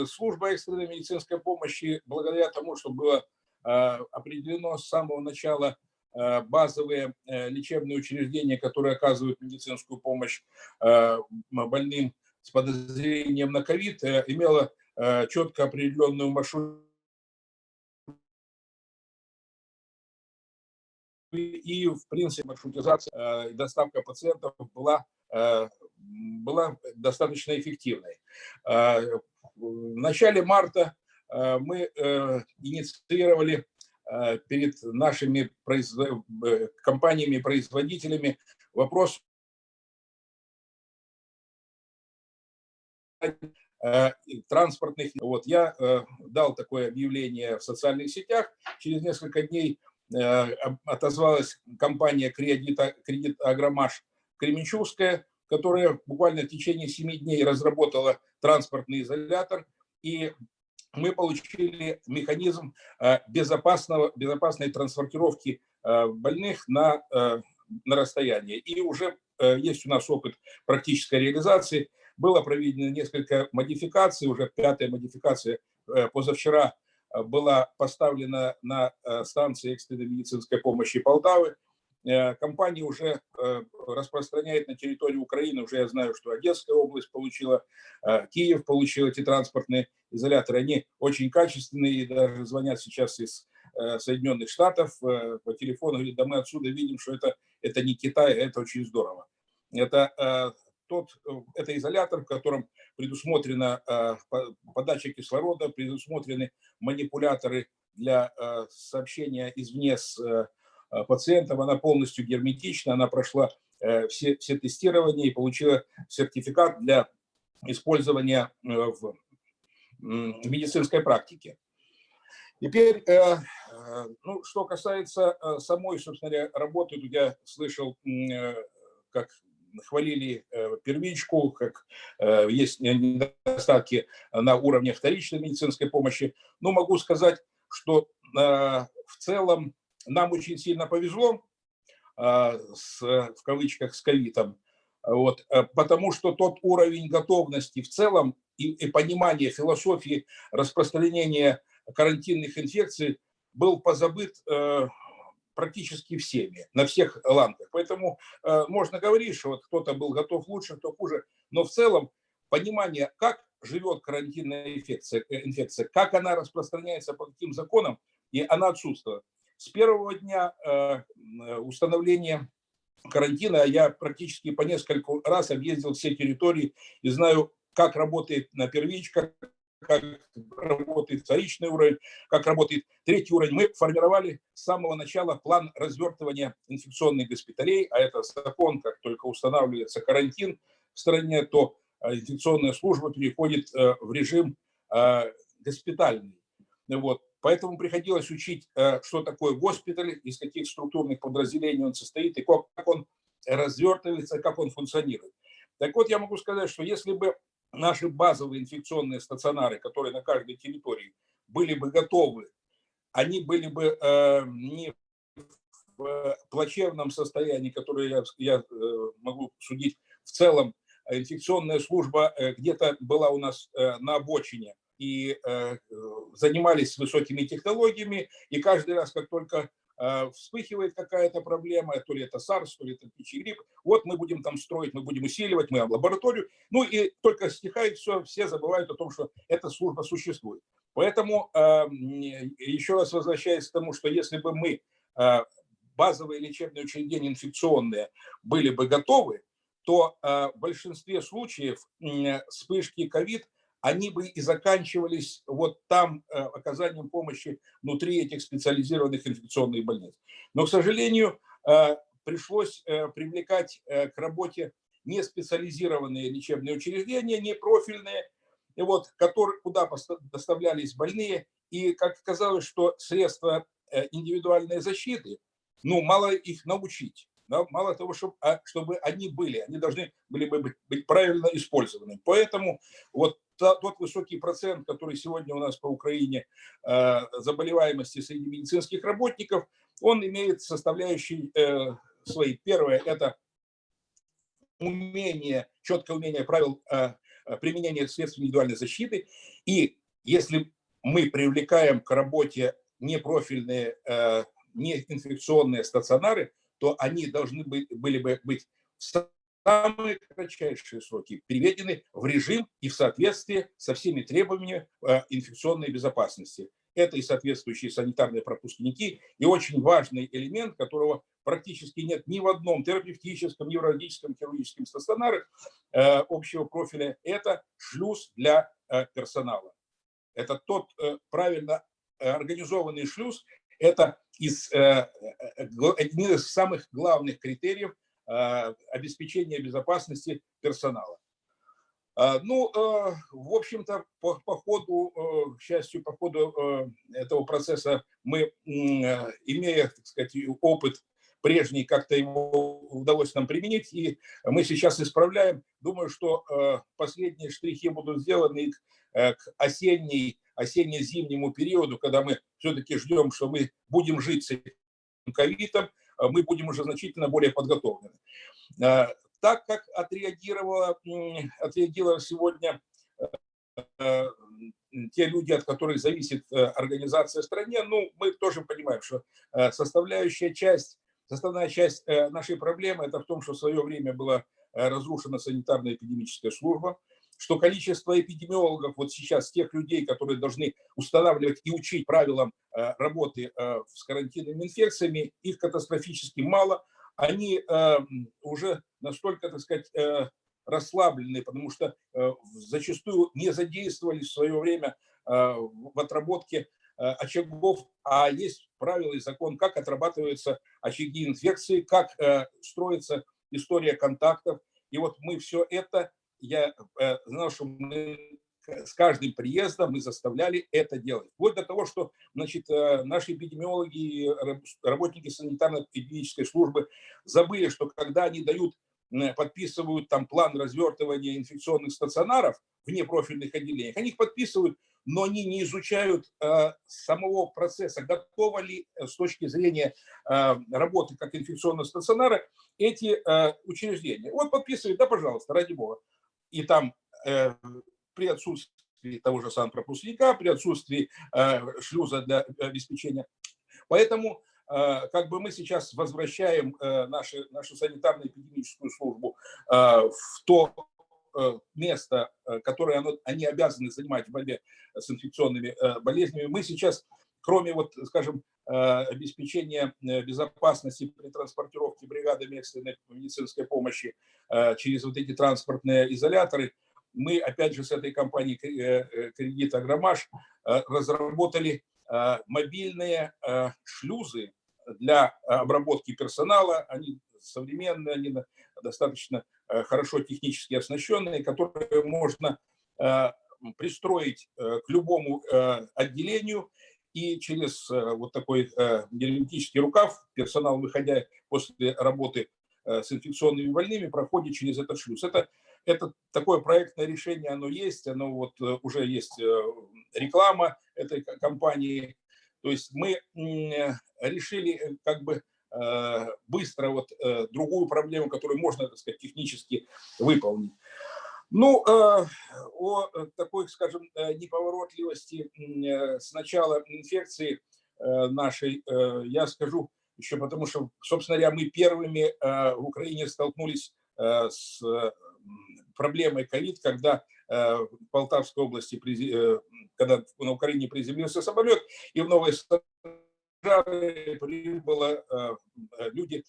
Служба экстренной медицинской помощи, благодаря тому, что было определено с самого начала базовые лечебные учреждения, которые оказывают медицинскую помощь больным с подозрением на ковид, имела четко определенную маршрут. И, в принципе, маршрутизация и доставка пациентов была достаточно эффективной. В начале марта мы инициировали перед нашими компаниями-производителями вопрос транспортных. Вот, я дал такое объявление в социальных сетях. Через несколько дней отозвалась компания «Кредит Агромаш» Кременчугская, которая буквально в течение 7 дней разработала транспортный изолятор, и мы получили механизм безопасной транспортировки больных на расстояние. И уже есть у нас опыт практической реализации. Было проведено несколько модификаций, уже 5-я модификация позавчера была поставлена на станции экстренной медицинской помощи Полтавы. Компания уже распространяет на территории Украины, уже я знаю, что Одесская область получила, Киев получил эти транспортные изоляторы. Они очень качественные, и даже звонят сейчас из Соединенных Штатов по телефону, говорят, да мы отсюда видим, что это не Китай, это очень здорово. Это изолятор, в котором предусмотрена подача кислорода, предусмотрены манипуляторы для сообщения извне с пациентом. Она полностью герметична, она прошла все тестирования и получила сертификат для использования в медицинской практике. Теперь, ну, что касается самой, собственно говоря, работы, тут я слышал, как хвалили первичку, как есть недостатки на уровне вторичной медицинской помощи. Но могу сказать, что в целом нам очень сильно повезло, в кавычках, с ковидом, вот, потому что тот уровень готовности в целом и понимание философии распространения карантинных инфекций был позабыт практически всеми, на всех ланках. Поэтому можно говорить, что вот кто-то был готов лучше, кто хуже, но в целом понимание, как живет карантинная инфекция, как она распространяется, по каким законам, и она отсутствует. С первого дня установления карантина я практически по нескольку раз объездил все территории и знаю, как работает на первичках, как работает вторичный уровень, как работает третий уровень. Мы формировали с самого начала план развертывания инфекционных госпиталей, а это закон, как только устанавливается карантин в стране, то инфекционная служба переходит в режим госпитальный. Вот. Поэтому приходилось учить, что такое госпиталь, из каких структурных подразделений он состоит, и как он развертывается, как он функционирует. Так вот, я могу сказать, что если бы наши базовые инфекционные стационары, которые на каждой территории, были бы готовы, они были бы не в плачевном состоянии, которое я могу судить в целом. Инфекционная служба где-то была у нас на обочине, и занимались высокими технологиями, и каждый раз, как только вспыхивает какая-то проблема, то ли это SARS, то ли это птичий грипп, вот мы будем там строить, мы будем усиливать, мы лабораторию, ну и только стихает все забывают о том, что эта служба существует. Поэтому еще раз возвращаясь к тому, что если бы мы базовые лечебные учреждения инфекционные были бы готовы, то в большинстве случаев вспышки ковид, они бы и заканчивались вот там оказанием помощи внутри этих специализированных инфекционных больниц. Но, к сожалению, пришлось привлекать к работе не специализированные лечебные учреждения, не профильные, вот, куда доставлялись больные. И как оказалось, что средства индивидуальной защиты, ну, мало их научить. Да, мало того, чтобы они должны были бы быть правильно использованы. Поэтому вот тот высокий процент, который сегодня у нас по Украине заболеваемости среди медицинских работников, он имеет составляющие свои. Первое – это четкое умение правил применения средств индивидуальной защиты. И если мы привлекаем к работе непрофильные, неинфекционные стационары, то они должны были бы быть в самые кратчайшие сроки переведены в режим и в соответствии со всеми требованиями инфекционной безопасности. Это и соответствующие санитарные пропускники, и очень важный элемент, которого практически нет ни в одном терапевтическом, неврологическом, хирургическом стационаре общего профиля, это шлюз для персонала. Это тот правильно организованный шлюз, это один из самых главных критериев обеспечения безопасности персонала. Ну, в общем-то, по ходу, к счастью, по ходу этого процесса мы, имея, так сказать, опыт прежний, как-то его удалось нам применить, и мы сейчас исправляем. Думаю, что последние штрихи будут сделаны к осенне-зимнему периоду, когда мы все-таки ждем, что мы будем жить с этим ковидом, мы будем уже значительно более подготовлены. Так как отреагировали сегодня те люди, от которых зависит организация в стране, ну, мы тоже понимаем, что основная часть нашей проблемы – это в том, что в свое время была разрушена санитарно-эпидемическая служба, что количество эпидемиологов вот сейчас, тех людей, которые должны устанавливать и учить правилам работы с карантинными инфекциями, их катастрофически мало. Они уже настолько, так сказать, расслаблены, потому что зачастую не задействовались в свое время в отработке очагов, а есть правила и закон, как отрабатываются очаги инфекции, как строится история контактов. И вот мы все это, я знал, что мы с каждым приездом мы заставляли это делать. Вплоть до того, что, значит, наши эпидемиологи, работники санитарно-эпидемической службы забыли, что когда они подписывают там план развертывания инфекционных стационаров в непрофильных отделениях, они их подписывают, но они не изучают самого процесса, готовы ли с точки зрения работы как инфекционного стационара эти учреждения. Вот подписывают, да, пожалуйста, ради бога. И там при отсутствии того же санпропускника, при отсутствии шлюза для обеспечения. Поэтому как бы мы сейчас возвращаем нашу санитарно-эпидемическую службу в то место, которое они обязаны занимать в борьбе с инфекционными болезнями. Мы сейчас, кроме, вот, скажем, обеспечения безопасности при транспортировке бригадами экстренной медицинской помощи через вот эти транспортные изоляторы, мы, опять же, с этой компанией «Кредит Агромаш» разработали мобильные шлюзы для обработки персонала. Они современные, они достаточно хорошо технически оснащенные, которые можно пристроить к любому отделению, и через вот такой герметический рукав персонал, выходя после работы с инфекционными больными, проходит через этот шлюз. Это такое проектное решение, оно есть, оно вот уже есть реклама этой компании. То есть мы решили как бы быстро вот другую проблему, которую можно, так сказать, технически выполнить. Ну, о такой, скажем, неповоротливости с начала инфекции нашей я скажу еще потому, что, собственно говоря, мы первыми в Украине столкнулись с проблемой ковид, когда в Полтавской области, когда на Украине приземлился самолет, и в Новой прибыло люди,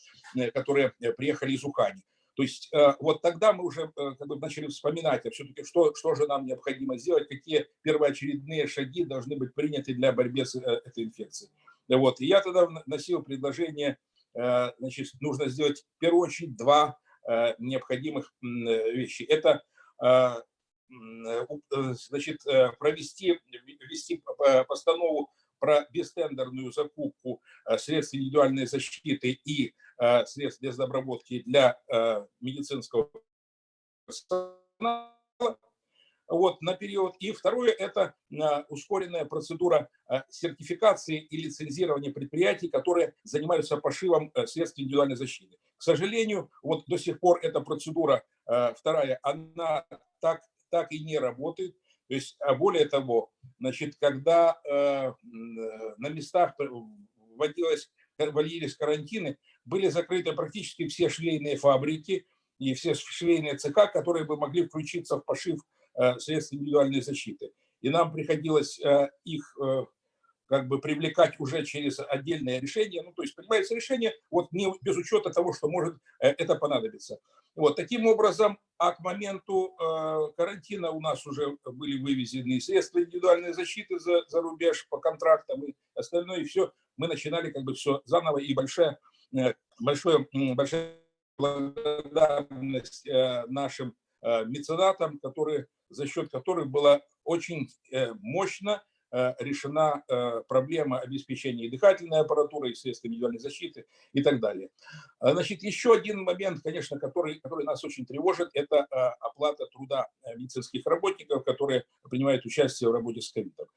которые приехали из Ухани. То есть вот тогда мы уже как бы начали вспоминать, а все-таки что же нам необходимо сделать, какие первоочередные шаги должны быть приняты для борьбы с этой инфекцией. Вот. И я тогда вносил предложение, значит, нужно сделать в первую очередь два необходимых вещи. Это значит, ввести постанову про бестендерную закупку средств индивидуальной защиты и средств безобработки для медицинского персонала вот, на период. И второе – это ускоренная процедура сертификации и лицензирования предприятий, которые занимаются пошивом средств индивидуальной защиты. К сожалению, вот до сих пор эта процедура, вторая, она так и не работает. То есть, более того, значит, когда на местах вводились карантины, были закрыты практически все швейные фабрики и все швейные цеха, которые бы могли включиться в пошив средств индивидуальной защиты. И нам приходилось их как бы привлекать уже через отдельное решение. Ну, то есть принимается решение вот не без учета того, что может это понадобиться. Вот таким образом, а к моменту карантина у нас уже были вывезены средства индивидуальной защиты за рубеж по контрактам и остальное, и все. Мы начинали как бы все заново, и большая благодарность нашим меценатам, за счет которых была очень мощно решена проблема обеспечения дыхательной аппаратуры, средств индивидуальной защиты и так далее. Значит, еще один момент, конечно, который нас очень тревожит, это оплата труда медицинских работников, которые принимают участие в работе с ковидом.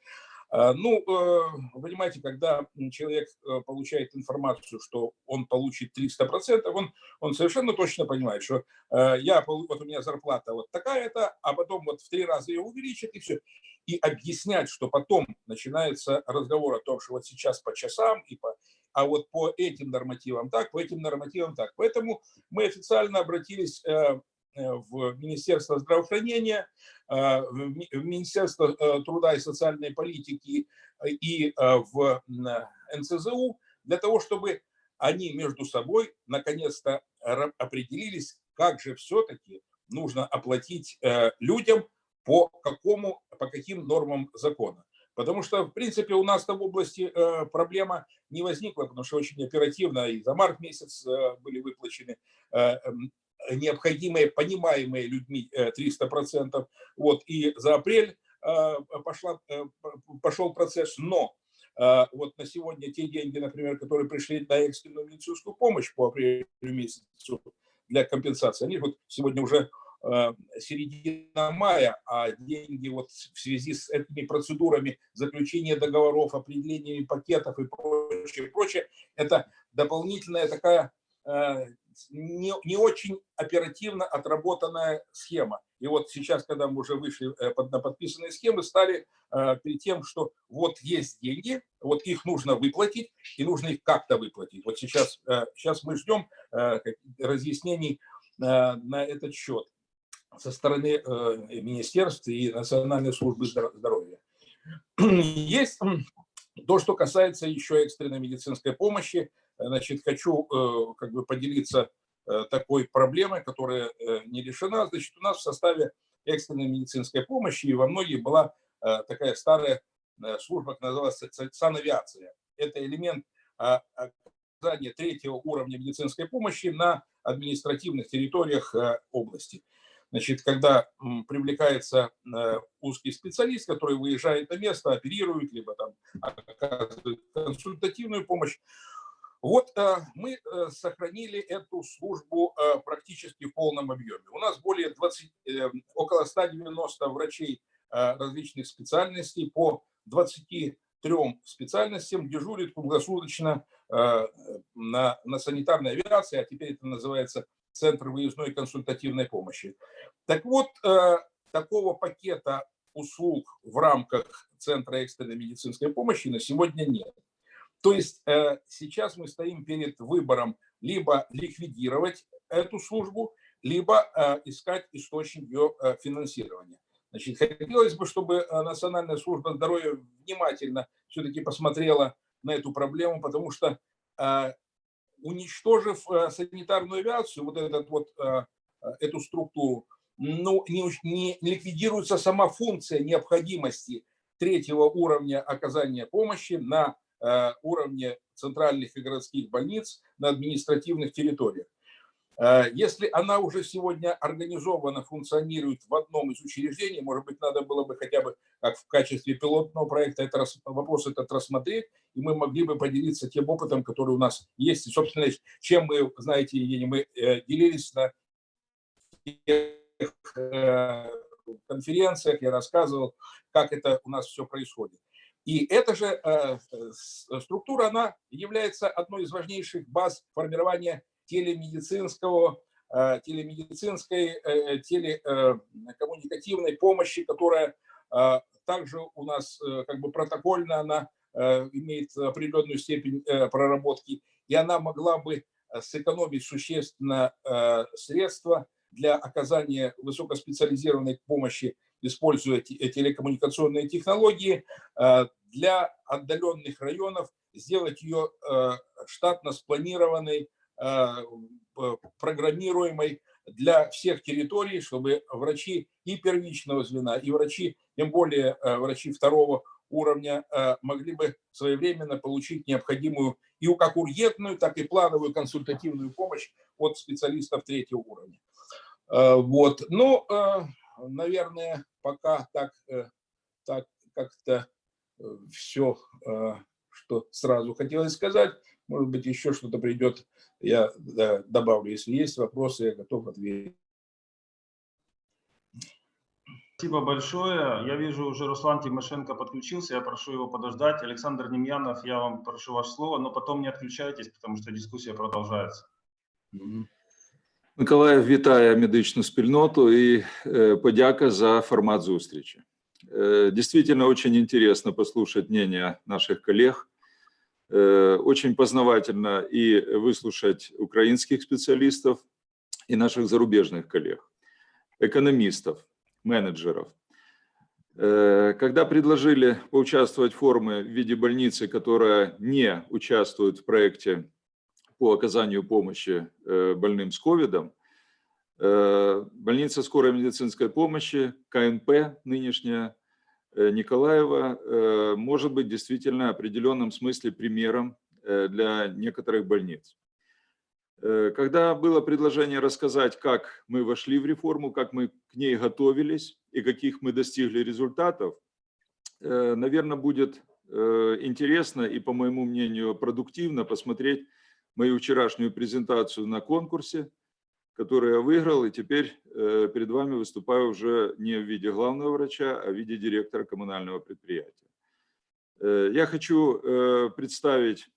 Ну, вы понимаете, когда человек получает информацию, что он получит 300%, он совершенно точно понимает, что вот у меня зарплата вот такая-то, а потом вот в 3 раза ее увеличат, и все. И объяснять, что потом начинается разговор о том, что вот сейчас по часам, а вот по этим нормативам так, по этим нормативам так. Поэтому мы официально обратились в Министерство здравоохранения, в Министерство труда и социальной политики и в НСЗУ для того, чтобы они между собой наконец-то определились, как же все-таки нужно оплатить людям по каким нормам закона. Потому что, в принципе, у нас в области проблема не возникла, потому что очень оперативно и за март месяц были выплачены необходимые, понимаемые людьми 300%. Вот, и за апрель пошел процесс, но вот на сегодня те деньги, например, которые пришли на экстренную медицинскую помощь по апрелю месяцу для компенсации, они вот сегодня уже середина мая, а деньги вот в связи с этими процедурами заключения договоров, определениями пакетов и прочее, это дополнительная такая не очень оперативно отработанная схема. И вот сейчас, когда мы уже вышли на подписанные схемы, стали перед тем, что вот есть деньги, вот их нужно выплатить, и нужно их как-то выплатить. Вот сейчас мы ждем разъяснений на этот счет со стороны министерств и Национальной службы здоровья. Есть то, что касается еще экстренной медицинской помощи. Значит, хочу как бы поделиться такой проблемой, которая не решена. Значит, у нас в составе экстренной медицинской помощи и во многих была такая старая служба, которая называлась санавиация. Это элемент оказания 3-го уровня медицинской помощи на административных территориях области. Значит, когда привлекается узкий специалист, который выезжает на место, оперирует, либо там оказывает консультативную помощь. Вот мы сохранили эту службу практически в полном объеме. У нас около 190 врачей различных специальностей по 23 специальностям дежурит круглосуточно на санитарной авиации, а теперь это называется Центр выездной консультативной помощи. Так вот, такого пакета услуг в рамках Центра экстренной медицинской помощи на сегодня нет. То есть сейчас мы стоим перед выбором либо ликвидировать эту службу, либо искать источник ее финансирования. Значит, хотелось бы, чтобы Национальная служба здоровья внимательно все-таки посмотрела на эту проблему, потому что уничтожив санитарную авиацию, вот эту структуру, ну, не ликвидируется сама функция необходимости третьего уровня оказания помощи на уровне центральных и городских больниц на административных территориях. Если она уже сегодня организованно функционирует в одном из учреждений, может быть, надо было бы хотя бы как в качестве пилотного проекта вопрос этот рассмотреть, и мы могли бы поделиться тем опытом, который у нас есть. И, собственно, чем мы, знаете, Евгений, мы делились на конференциях, я рассказывал, как это у нас все происходит. И эта же структура, она является одной из важнейших баз формирования телекоммуникативной помощи, которая также у нас как бы протокольно, она имеет определенную степень проработки, и она могла бы сэкономить существенно средства для оказания высокоспециализированной помощи, используя телекоммуникационные технологии, для отдаленных районов, сделать ее штатно спланированной, программируемой для всех территорий, чтобы врачи и первичного звена, и врачи, тем более врачи второго уровня, могли бы своевременно получить необходимую и как ургентную, так и плановую консультативную помощь от специалистов третьего уровня. Вот. Ну, наверное, пока так как-то все, что сразу хотелось сказать. Может быть, еще что-то придет, я добавлю. Если есть вопросы, я готов ответить. Спасибо большое. Я вижу, уже Руслан Тимошенко подключился. Я прошу его подождать. Александр Немьянов, я вам прошу ваше слово, но потом не отключайтесь, потому что дискуссия продолжается. Миколаїв вітає медичну спільноту і подяка за формат зустрічі. Действительно очень интересно послушать мнение наших коллег, очень познавательно и выслушать украинских специалистов и наших зарубежных коллег, экономистов, менеджеров. Когда предложили поучаствовать в форуме в виде больницы, которая не участвует в проекте по оказанию помощи больным с ковидом, больница скорой медицинской помощи, КНП нынешняя, Николаева, может быть действительно в определенном смысле примером для некоторых больниц. Когда было предложение рассказать, как мы вошли в реформу, как мы к ней готовились и каких мы достигли результатов, наверное, будет интересно и, по моему мнению, продуктивно посмотреть мою вчерашнюю презентацию на конкурсе, который я выиграл, и теперь перед вами выступаю уже не в виде главного врача, а в виде директора коммунального предприятия. Я хочу представить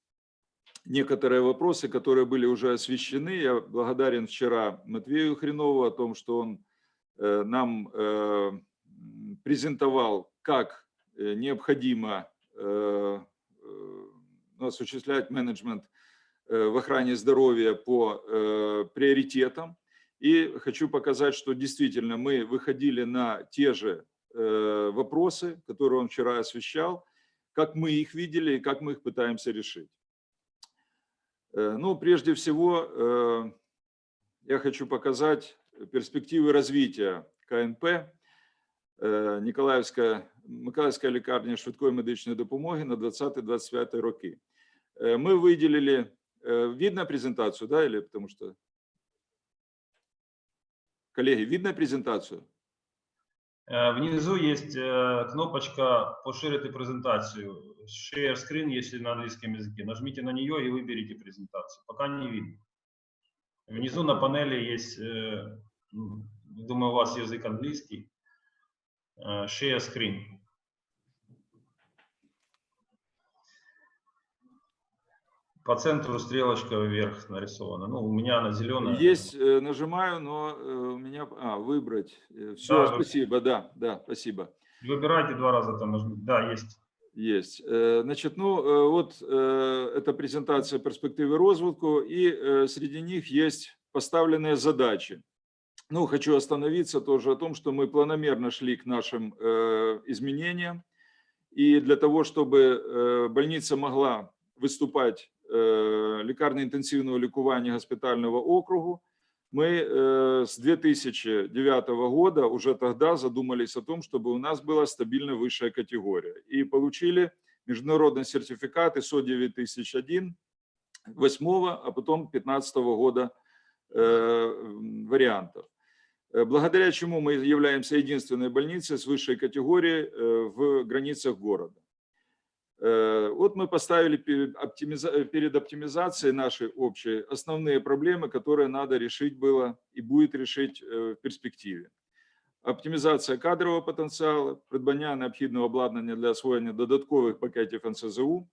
некоторые вопросы, которые были уже освещены. Я благодарен вчера Матвею Хренову о том, что он нам презентовал, как необходимо осуществлять менеджмент в охране здоровья по приоритетам. И хочу показать, что действительно мы выходили на те же вопросы, которые он вчера освещал, как мы их видели и как мы их пытаемся решить. Ну, прежде всего, я хочу показать перспективы развития КНП, Миколаївська лікарня швидкої медичної допомоги на 20-25 роки. Мы выделили, видно презентацию, да, или потому что... Коллеги, видно презентацию? Внизу есть кнопочка «Поширить презентацию». Share screen, если на английском языке. Нажмите на нее и выберите презентацию. Пока не видно. Внизу на панели есть, думаю, у вас язык английский. Share screen. По центру стрелочка вверх нарисована. Ну, у меня она зеленая. Есть, нажимаю, но у меня... выбрать. Все, да, спасибо, да, спасибо. Выбирайте 2 раза там нажмите. Да, есть. Есть. Значит, ну, вот это презентация перспективы розвитку, и среди них есть поставленные задачи. Ну, хочу остановиться тоже о том, что мы планомерно шли к нашим изменениям, И для того, чтобы больница могла выступать лікарно-інтенсивного лікування госпитального округу, мы с 2009 года уже тогда задумались о том, чтобы у нас была стабильная высшая категория. И получили международный сертификат ISO 9001 8, а потом 2015 года вариантов. Благодаря чему мы являемся единственной больницей с высшей категорией в границах города. Вот мы поставили перед оптимизацией нашей общей основные проблемы, которые надо решить было и будет решить в перспективе. Оптимізація кадрового потенціалу, придбання необхідного обладнання для освоєння додаткових пакетів НСЗУ,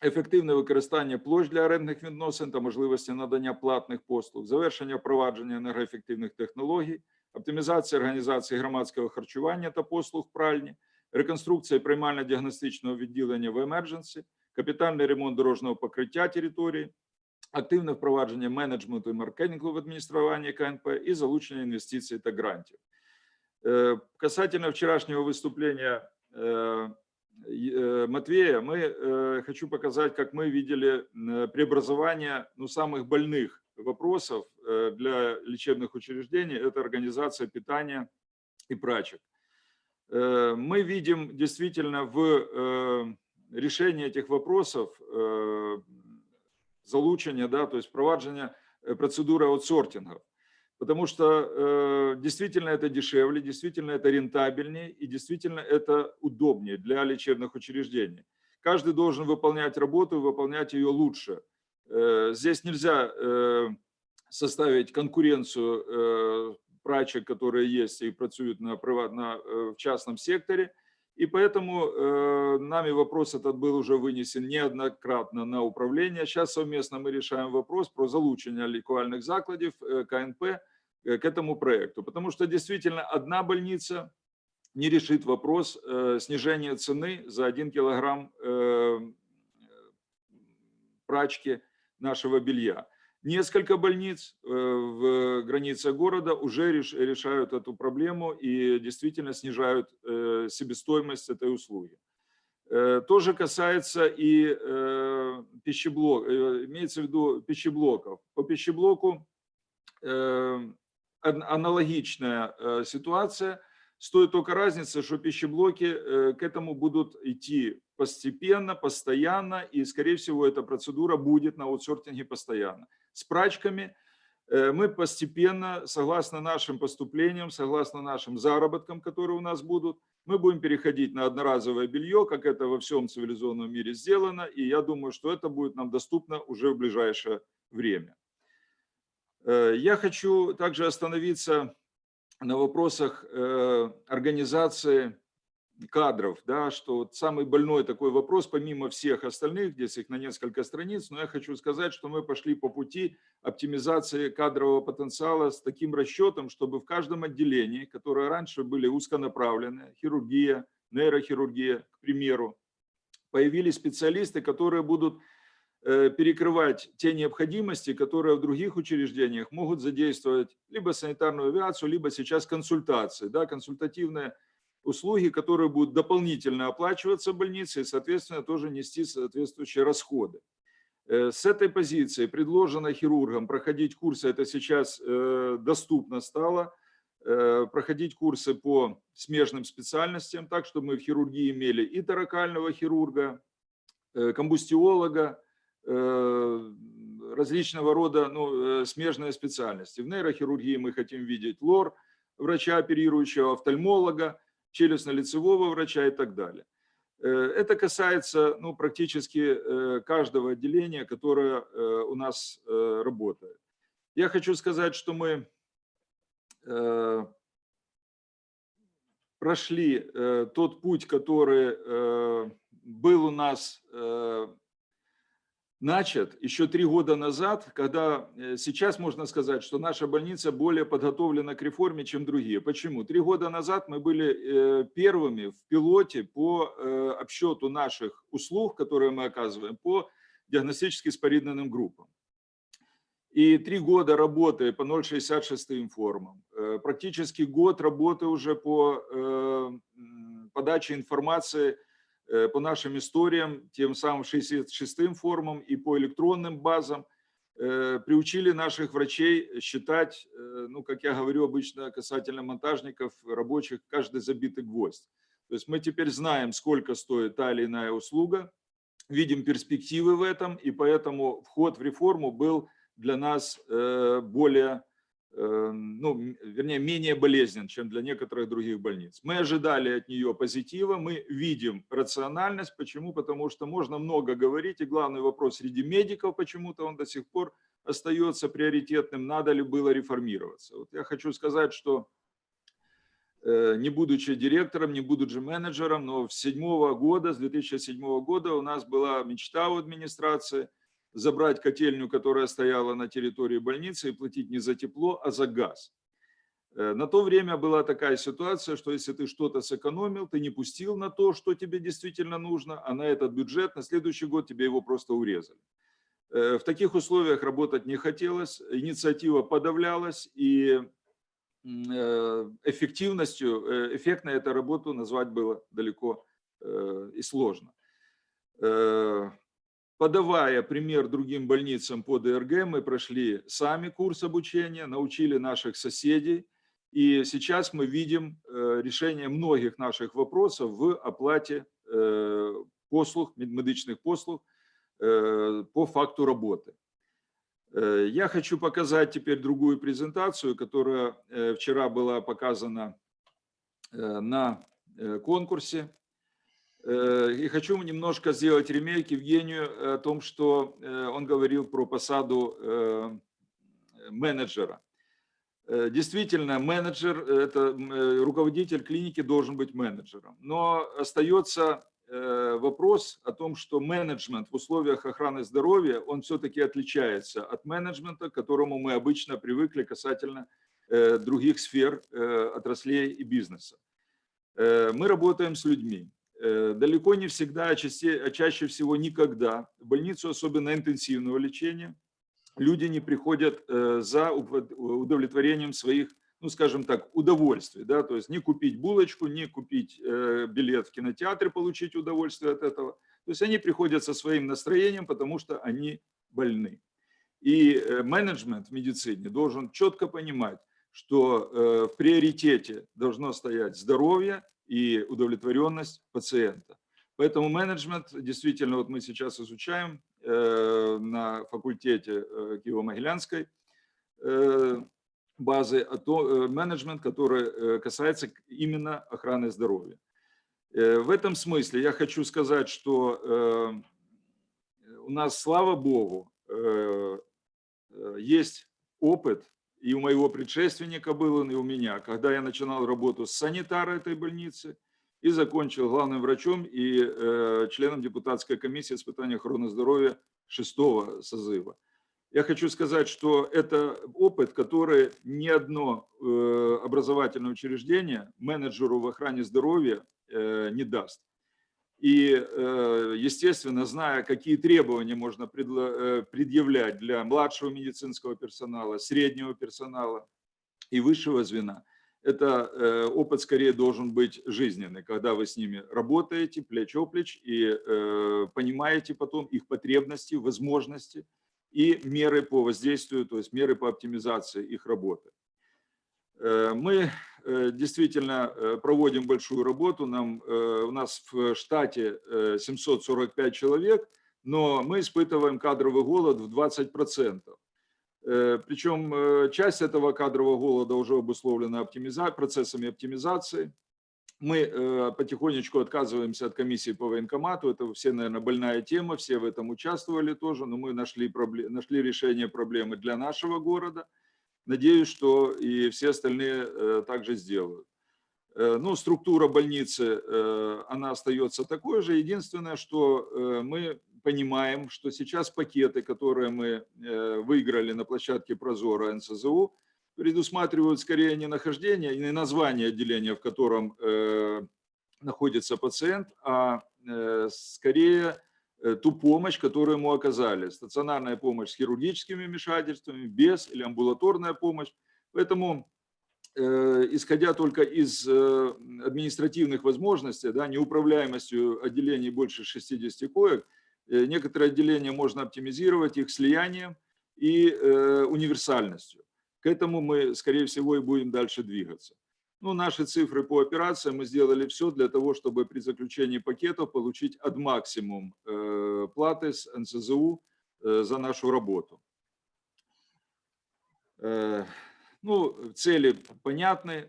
ефективне використання площ для орендних відносин та можливості надання платних послуг, завершення впровадження енергоефективних технологій, оптимізація організації громадського харчування та послуг пральні, реконструкція приймально-діагностичного відділення в емердженсі, капітальний ремонт дорожнього покриття території, активне впровадження менеджменту і маркетингу в адмініструванні КНП і залучення інвестицій та грантів. Касательно вчерашнего выступления Матвея, хочу показать, как мы видели преобразование самых больных вопросов для лечебных учреждений. Это организация питания и прачек. Мы видим действительно в решении этих вопросов залучения, да, то есть впровадження процедуры аутсортингов. Потому что действительно это дешевле, действительно это рентабельнее и действительно это удобнее для лечебных учреждений. Каждый должен выполнять работу, выполнять ее лучше. Здесь нельзя составить конкуренцию прачек, которые есть и працуют в частном секторе. И поэтому нами вопрос этот был уже вынесен неоднократно на управление. Сейчас совместно мы решаем вопрос про залучение лікувальних закладів КНП к этому проекту. Потому что действительно одна больница не решит вопрос снижения цены за 1 килограмм прачки нашего белья. Несколько больниц в границах города уже решают эту проблему и действительно снижают себестоимость этой услуги. Тоже касается и пищеблоков, имеется в виду пищеблоков. По пищеблоку аналогичная ситуация, с той только разницей, что пищеблоки к этому будут идти постепенно, постоянно, и, скорее всего, эта процедура будет на аутсортинге постоянно. С прачками мы постепенно, согласно нашим поступлениям, согласно нашим заработкам, которые у нас будут, мы будем переходить на одноразовое белье, как это во всем цивилизованном мире сделано, и я думаю, что это будет нам доступно уже в ближайшее время. Я хочу также остановиться на вопросах организации кадров, да, что вот самый больной такой вопрос, помимо всех остальных, здесь их на несколько страниц, но я хочу сказать, что мы пошли по пути оптимизации кадрового потенциала с таким расчетом, чтобы в каждом отделении, которые раньше были узконаправленные, хирургия, нейрохирургия, к примеру, появились специалисты, которые будут перекрывать те необходимости, которые в других учреждениях могут задействовать либо санитарную авиацию, либо сейчас консультации, да, консультативные услуги, которые будут дополнительно оплачиваться больницей и, соответственно, тоже нести соответствующие расходы. С этой позиции предложено хирургам проходить курсы, это сейчас доступно стало, проходить курсы по смежным специальностям, так, чтобы мы в хирургии имели и торакального хирурга, комбустиолога, различного рода смежные специальности. В нейрохирургии мы хотим видеть лор, врача оперирующего, офтальмолога, челюстно-лицевого врача и так далее. Это касается практически каждого отделения, которое у нас работает. Я хочу сказать, что мы прошли тот путь, который был у нас начат еще 3 года назад, когда сейчас можно сказать, что наша больница более подготовлена к реформе, чем другие. Почему? 3 года назад мы были первыми в пилоте по обсчету наших услуг, которые мы оказываем, по диагностически споридненным группам. И 3 года работы по 0,66 формам, практически год работы уже по подаче информации по нашим историям, тем самым 66-м форумам и по электронным базам, приучили наших врачей считать, ну, как я говорю обычно касательно монтажников, рабочих, каждый забитый гвоздь. То есть мы теперь знаем, сколько стоит та или иная услуга, видим перспективы в этом, и поэтому вход в реформу был для нас более, ну, вернее, менее болезнен, чем для некоторых других больниц. Мы ожидали от нее позитива, мы видим рациональность. Почему? Потому что можно много говорить, и главный вопрос среди медиков, почему-то он до сих пор остается приоритетным, надо ли было реформироваться. Вот я хочу сказать, что не будучи директором, не будучи менеджером, но с 2007 года у нас была мечта у администрации забрать котельную, которая стояла на территории больницы, и платить не за тепло, а за газ. На то время была такая ситуация, что если ты что-то сэкономил, ты не пустил на то, что тебе действительно нужно, а на этот бюджет на следующий год тебе его просто урезали. В таких условиях работать не хотелось, инициатива подавлялась, и эффективностью, эффектно эту работу назвать было далеко и сложно. Подавая пример другим больницам по ДРГ, мы прошли сами курс обучения, научили наших соседей, и сейчас мы видим решение многих наших вопросов в оплате послуг, медичных послуг по факту работы. Я хочу показать теперь другую презентацию, которая вчера была показана на конкурсе. И хочу немножко сделать ремейк Евгению о том, что он говорил про посаду менеджера. Действительно, менеджер, это руководитель клиники должен быть менеджером. Но остается вопрос о том, что менеджмент в условиях охраны здоровья, он все-таки отличается от менеджмента, к которому мы обычно привыкли касательно других сфер, отраслей и бизнеса. Мы работаем с людьми. Далеко не всегда, а чаще всего никогда в больницу, особенно интенсивного лечения, люди не приходят за удовлетворением своих, ну, скажем так, удовольствий, да, то есть не купить булочку, не купить билет в кинотеатр, получить удовольствие от этого. То есть они приходят со своим настроением, потому что они больны. И менеджмент в медицине должен четко понимать, что в приоритете должно стоять здоровье и удовлетворенность пациента. Поэтому менеджмент действительно, вот мы сейчас изучаем на факультете Киево-Могилянской базы, менеджмент, который касается именно охраны здоровья. В этом смысле я хочу сказать, что у нас, слава Богу, есть опыт, и у моего предшественника был он, и у меня, когда я начинал работу с санитара этой больницы и закончил главным врачом и членом депутатской комиссии испытания охраны здоровья 6-го созыва. Я хочу сказать, что это опыт, который ни одно образовательное учреждение менеджеру в охране здоровья не даст. И, естественно, зная, какие требования можно предъявлять для младшего медицинского персонала, среднего персонала и высшего звена, это опыт скорее должен быть жизненный, когда вы с ними работаете плечо-плеч и понимаете потом их потребности, возможности и меры по воздействию, то есть меры по оптимизации их работы. Мы действительно проводим большую работу. У нас в штате 745 человек, но мы испытываем кадровый голод в 20%. Причем часть этого кадрового голода уже обусловлена процессами оптимизации. Мы потихонечку отказываемся от комиссии по военкомату. Это все, наверное, больная тема, все в этом участвовали тоже, но мы нашли решение проблемы для нашего города. Надеюсь, что и все остальные также сделают. Ну, структура больницы, она остается такой же. Единственное, что мы понимаем, что сейчас пакеты, которые мы выиграли на площадке Прозора НСЗУ, предусматривают скорее не нахождение, не название отделения, в котором находится пациент, а скорее ту помощь, которую ему оказали. Стационарная помощь с хирургическими вмешательствами, без или амбулаторная помощь. Поэтому исходя только из административных возможностей, да, неуправляемостью отделений больше 60 коек, некоторые отделения можно оптимизировать их слиянием и универсальностью. К этому мы, скорее всего, и будем дальше двигаться. Ну, наши цифры по операциям, мы сделали все для того, чтобы при заключении пакетов получить от максимум платы с НСЗУ за нашу работу. Ну, цели понятны.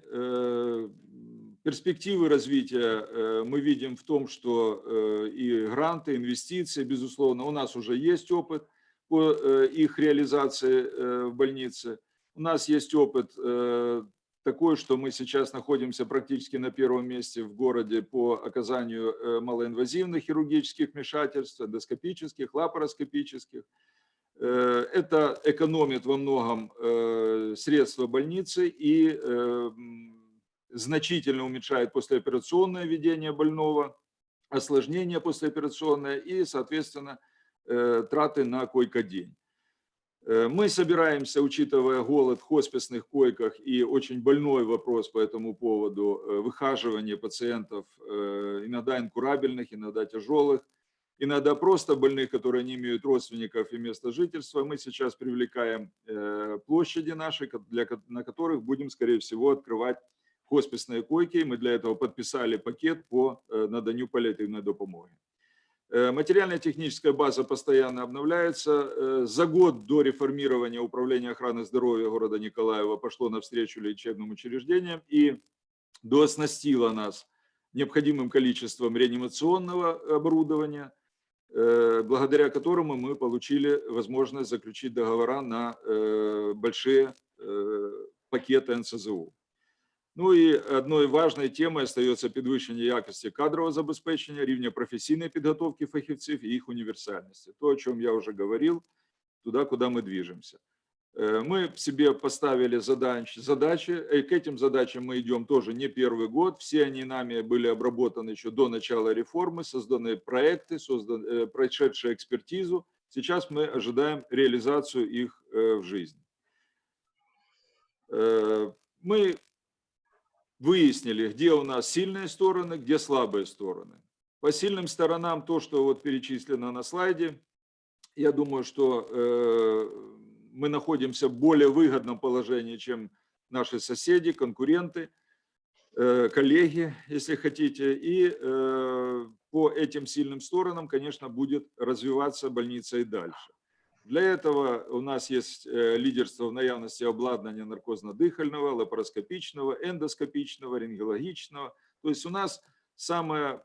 Перспективы развития мы видим в том, что и гранты, инвестиции, безусловно, у нас уже есть опыт по их реализации в больнице. У нас есть опыт такой, что мы сейчас находимся практически на первом месте в городе по оказанию малоинвазивных хирургических вмешательств, эндоскопических, лапароскопических. Это экономит во многом средства больницы и значительно уменьшает послеоперационное ведение больного, осложнение послеоперационное и, соответственно, траты на койко-день. Мы собираемся, учитывая голод в хосписных койках и очень больной вопрос по этому поводу, выхаживание пациентов, иногда инкурабельных, иногда тяжелых, иногда просто больных, которые не имеют родственников и места жительства, мы сейчас привлекаем площади наши, на которых будем, скорее всего, открывать хосписные койки. Мы для этого подписали пакет по наданию паллиативной допомоги. Материально-техническая база постоянно обновляется. За год до реформирования Управления охраны здоровья города Николаева пошло навстречу лечебным учреждениям и дооснастило нас необходимым количеством реанимационного оборудования, благодаря которому мы получили возможность заключить договора на большие пакеты НСЗУ. Ну и одной важной темой остается підвищення якості кадрового забезпечення, рівня професійної підготовки фахівців и их универсальности. То, о чем я уже говорил, туда, куда мы движемся. Мы себе поставили задачи, и к этим задачам мы идем тоже не первый год. Все они нами были обработаны еще до начала реформы, созданы проекты, прошедшие экспертизу. Сейчас мы ожидаем реализацию их в жизнь. Мы выяснили, где у нас сильные стороны, где слабые стороны. По сильным сторонам то, что вот перечислено на слайде, я думаю, что мы находимся в более выгодном положении, чем наши соседи, конкуренты, коллеги, если хотите. И по этим сильным сторонам, конечно, будет развиваться больница и дальше. Для этого у нас есть лидерство в наявности обладнания наркозно-дыхального, лапароскопичного, эндоскопичного, рентгенологичного. То есть у нас самая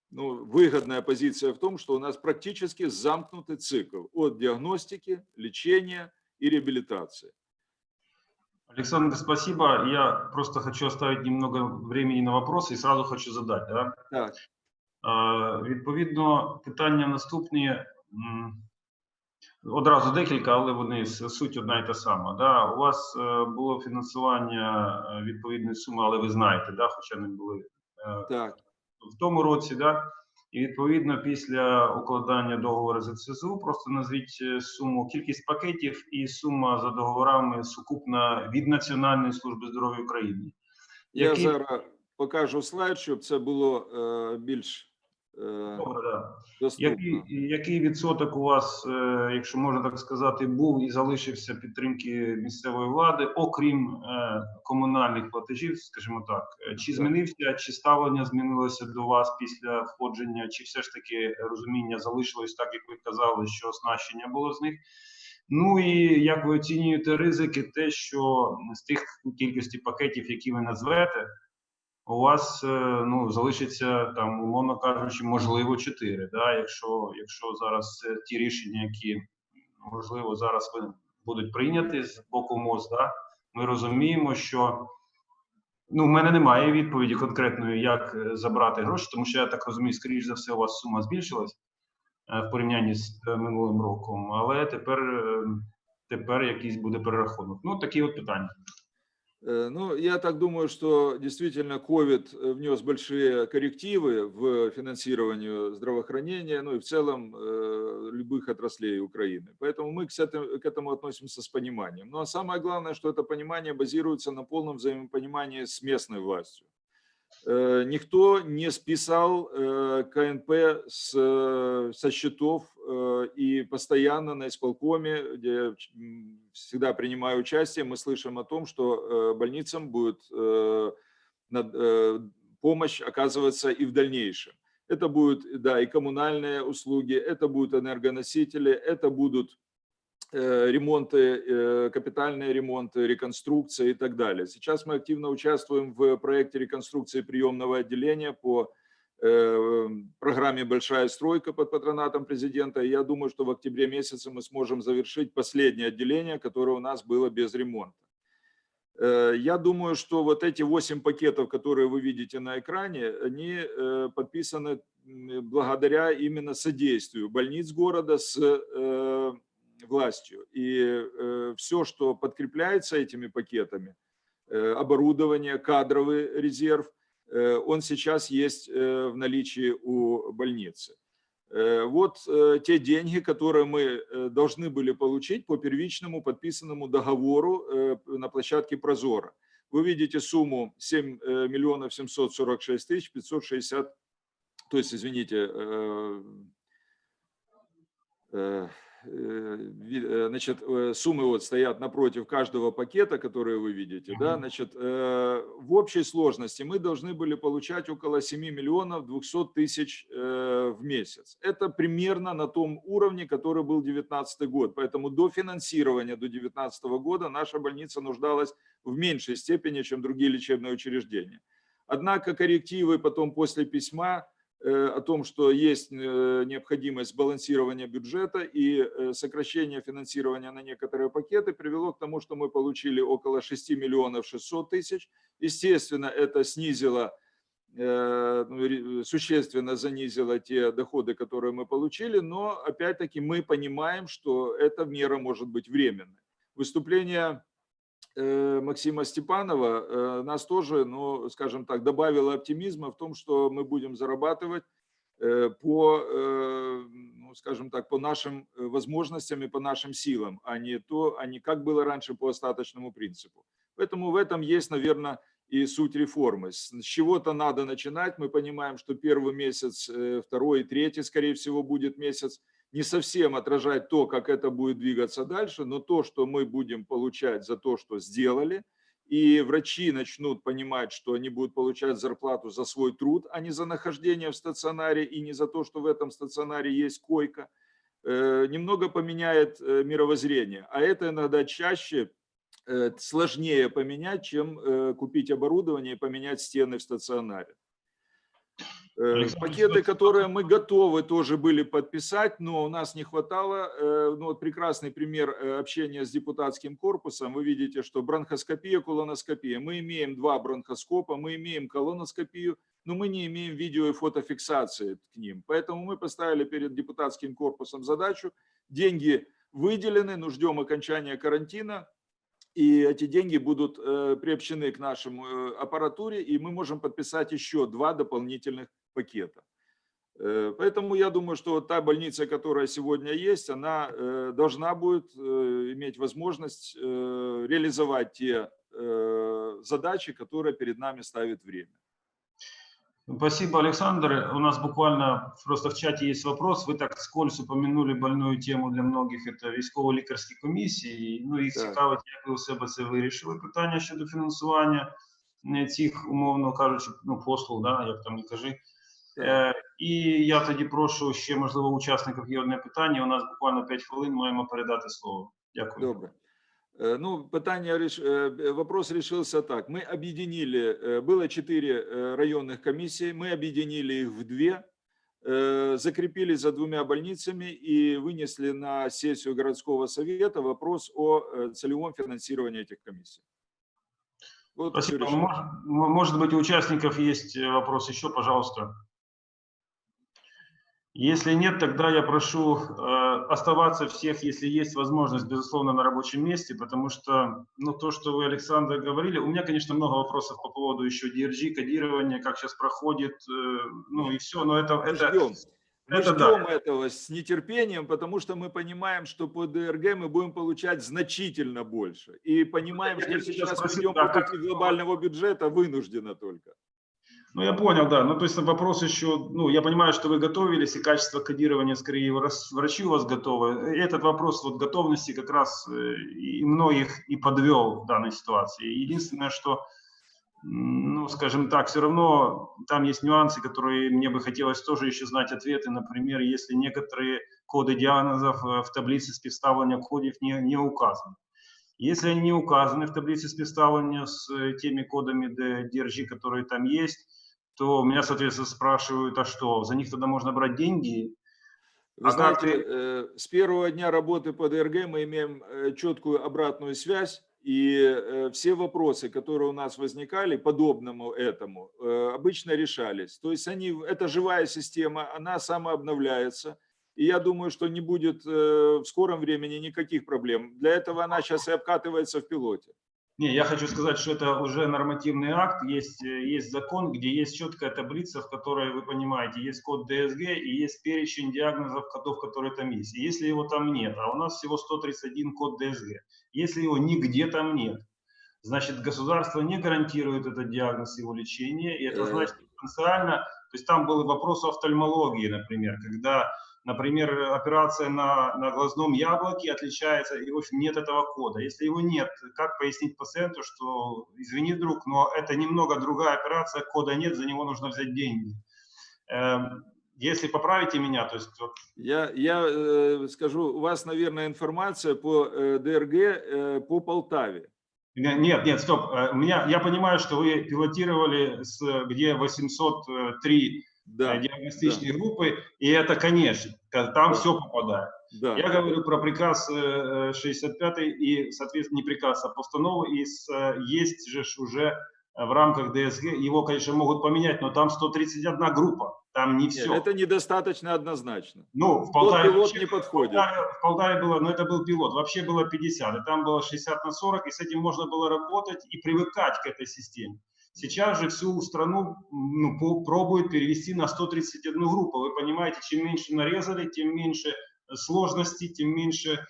выгодная позиция в том, что у нас практически замкнутый цикл от диагностики, лечения и реабилитации. Александр, спасибо. Я просто хочу оставить немного времени на вопросы и сразу хочу задать. Да? Так. Відповідно, питання наступні. Одразу декілька, але вони суть одна і та сама. Да? У вас було фінансування відповідної суми, але ви знаєте, да? Хоча не були так. В тому році, да? І відповідно після укладання договору з НСЗУ просто назвіть суму, кількість пакетів і сума за договорами сукупна від Національної служби здоров'я України. Я зараз покажу слайд, щоб це було більш доступно. Який відсоток у вас, якщо можна так сказати, був і залишився підтримки місцевої влади, окрім комунальних платежів, скажімо так? Чи змінився, чи ставлення змінилося до вас після входження, чи все ж таки розуміння залишилось так, як ви казали, що оснащення було з них? Ну і як ви оцінюєте ризики, те, що з тих кількості пакетів, які ви назвете, у вас залишиться, там, умовно кажучи, можливо 4, да? якщо зараз ті рішення, які, можливо, зараз будуть прийняті з боку МОЗ, да? Ми розуміємо, що в мене немає відповіді конкретної, як забрати гроші, тому що, я так розумію, скоріш за все, у вас сума збільшилась в порівнянні з минулим роком, але тепер якийсь буде перерахунок. Ну, такі от питання. Ну, я так думаю, что действительно COVID внес большие коррективы в финансирование здравоохранения, ну и в целом любых отраслей Украины. Поэтому мы к этому относимся с пониманием. Но самое главное, что это понимание базируется на полном взаимопонимании с местной властью. Никто не списал КНП со счетов, и постоянно на исполкоме, где всегда принимаю участие, мы слышим о том, что больницам будет помощь оказываться и в дальнейшем. Это будут, да, и коммунальные услуги, это будут энергоносители, это будут ремонты, капитальные ремонты, реконструкция и так далее. Сейчас мы активно участвуем в проекте реконструкции приемного отделения по программе «Большая стройка» под патронатом президента. И я думаю, что в октябре месяце мы сможем завершить последнее отделение, которое у нас было без ремонта. Я думаю, что вот эти 8 пакетов, которые вы видите на экране, они подписаны благодаря именно содействию больниц города с властью. И все, что подкрепляется этими пакетами, оборудование, кадровый резерв, он сейчас есть в наличии у больницы. Вот те деньги, которые мы должны были получить по первичному подписанному договору на площадке Прозора. Вы видите сумму 7 миллионов 746 тысяч 560, то есть, извините, значит, суммы вот стоят напротив каждого пакета, которые вы видите, да, значит, в общей сложности мы должны были получать около 7 миллионов 200 тысяч в месяц. Это примерно на том уровне, который был 2019 год, поэтому до финансирования до 2019 года наша больница нуждалась в меньшей степени, чем другие лечебные учреждения. Однако коррективы потом после письма о том, что есть необходимость балансирования бюджета и сокращения финансирования на некоторые пакеты, привело к тому, что мы получили около 6 миллионов 600 тысяч. Естественно, это снизило, существенно занизило те доходы, которые мы получили, но опять-таки мы понимаем, что эта мера может быть временной. Выступление Максима Степанова нас тоже, ну, скажем так, добавило оптимизма в том, что мы будем зарабатывать по, ну, скажем так, по нашим возможностям и по нашим силам, а не как было раньше по остаточному принципу. Поэтому в этом есть, наверное, и суть реформы. С чего-то надо начинать. Мы понимаем, что первый месяц, второй и третий, скорее всего, будет месяц не совсем отражать то, как это будет двигаться дальше, но то, что мы будем получать за то, что сделали, и врачи начнут понимать, что они будут получать зарплату за свой труд, а не за нахождение в стационаре и не за то, что в этом стационаре есть койка, немного поменяет мировоззрение. А это иногда чаще сложнее поменять, чем купить оборудование и поменять стены в стационаре. Пакеты, которые мы готовы тоже были подписать, но у нас не хватало. Ну, вот прекрасный пример общения с депутатским корпусом. Вы видите, что бронхоскопия, колоноскопия. Мы имеем 2 бронхоскопа, мы имеем колоноскопию, но мы не имеем видео и фотофиксации к ним. Поэтому мы поставили перед депутатским корпусом задачу. Деньги выделены, но ждем окончания карантина. И эти деньги будут приобщены к нашему аппаратуре, и мы можем подписать еще 2 дополнительных пакета. Поэтому я думаю, что та больница, которая сегодня есть, она должна будет иметь возможность реализовать те задачи, которые перед нами ставит время. Спасибо, Александр. У нас буквально просто в чате есть вопрос. Вы так вскользь упомянули больную тему для многих, это військово-лікарські комісії. Ну, їх цікавить, як ви у себе це вирішили, питання щодо фінансування цих, умовно кажучи, ну, послуг, да, як там не кажи. І я тоді прошу ще, можливо, учасників є одне питання. У нас буквально 5 хвилин, маємо передати слово. Дякую. Добре. Ну, вопрос решился так. Мы объединили, было 4 районных комиссии, мы объединили их в 2, закрепили за 2 больницами и вынесли на сессию городского совета вопрос о целевом финансировании этих комиссий. Вот. Спасибо. Может быть, у участников есть вопрос еще, пожалуйста. Если нет, тогда я прошу оставаться всех, если есть возможность, безусловно, на рабочем месте, потому что, ну, то, что вы, Александр, говорили, у меня, конечно, много вопросов по поводу еще DRG, кодирования, как сейчас проходит, ну и все, но это Мы ждем этого с нетерпением, потому что мы понимаем, что по ДРГ мы будем получать значительно больше. И понимаем, что сейчас мы идем по пути глобального бюджета вынужденно только. Ну, я понял, да. Ну, то есть вопрос еще, ну, я понимаю, что вы готовились, и качество кодирования, скорее, врачи у вас готовы. И этот вопрос вот готовности как раз и многих и подвел в данной ситуации. Единственное, что, ну, скажем так, все равно там есть нюансы, которые мне бы хотелось тоже еще знать ответы. Например, если некоторые коды диагнозов в таблице співставлення кодов не указаны. Если они не указаны в таблице співставлення с теми кодами DRG, которые там есть, то меня, соответственно, спрашивают, а что, за них тогда можно брать деньги? Вы знаете, с первого дня работы по ДРГ мы имеем четкую обратную связь, и все вопросы, которые у нас возникали, подобному этому, обычно решались. То есть это живая система, она самообновляется, и я думаю, что не будет в скором времени никаких проблем. Для этого она сейчас и обкатывается в пилоте. Не, я хочу сказать, что это уже нормативный акт, есть закон, где есть четкая таблица, в которой, вы понимаете, есть код ДСГ и есть перечень диагнозов кодов, которые там есть. И если его там нет, а у нас всего 131 код ДСГ, если его нигде там нет, значит, государство не гарантирует этот диагноз, его лечение, и это значит потенциально, то есть там был вопрос офтальмологии, например, когда, например, операция на глазном яблоке отличается, и в общем нет этого кода. Если его нет, как пояснить пациенту, что, извини, друг, но это немного другая операция, кода нет, за него нужно взять деньги. Если поправите меня, то есть... Вот... Я скажу, у вас, наверное, информация по ДРГ по Полтаве. Нет, стоп. Я понимаю, что вы пилотировали, где 803 диагностичные группы, и это, конечно, там все попадает. Да. Я говорю про приказ 65 и, соответственно, не приказ, а постанову, и есть же уже в рамках ДСГ, его, конечно, могут поменять, но там 131 группа, там не все. Нет, это недостаточно однозначно. Ну, в Полтаве пилот не подходит. В Полтаве было, но это был пилот, вообще было 50, и там было 60/40, и с этим можно было работать и привыкать к этой системе. Сейчас же всю страну пробуют перевести на 131 группу. Вы понимаете, чем меньше нарезали, тем меньше сложностей, тем меньше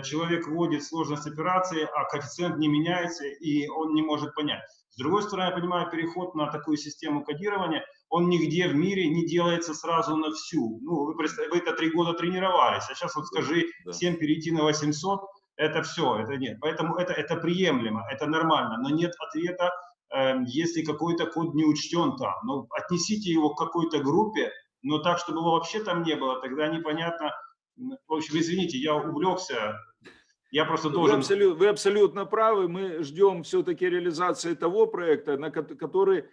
человек вводит сложность операции, а коэффициент не меняется, и он не может понять. С другой стороны, я понимаю, переход на такую систему кодирования, он нигде в мире не делается сразу на всю. Ну, вы это 3 года тренировались, а сейчас вот скажи, всем перейти на 800, это все, это нет. Поэтому это приемлемо, это нормально, но нет ответа, если какой-то код не учтен там. Ну, отнесите его к какой-то группе, но так, чтобы его вообще там не было, тогда непонятно. В общем, извините, я увлекся. Я просто должен... Вы абсолютно правы. Мы ждем все-таки реализации того проекта, на который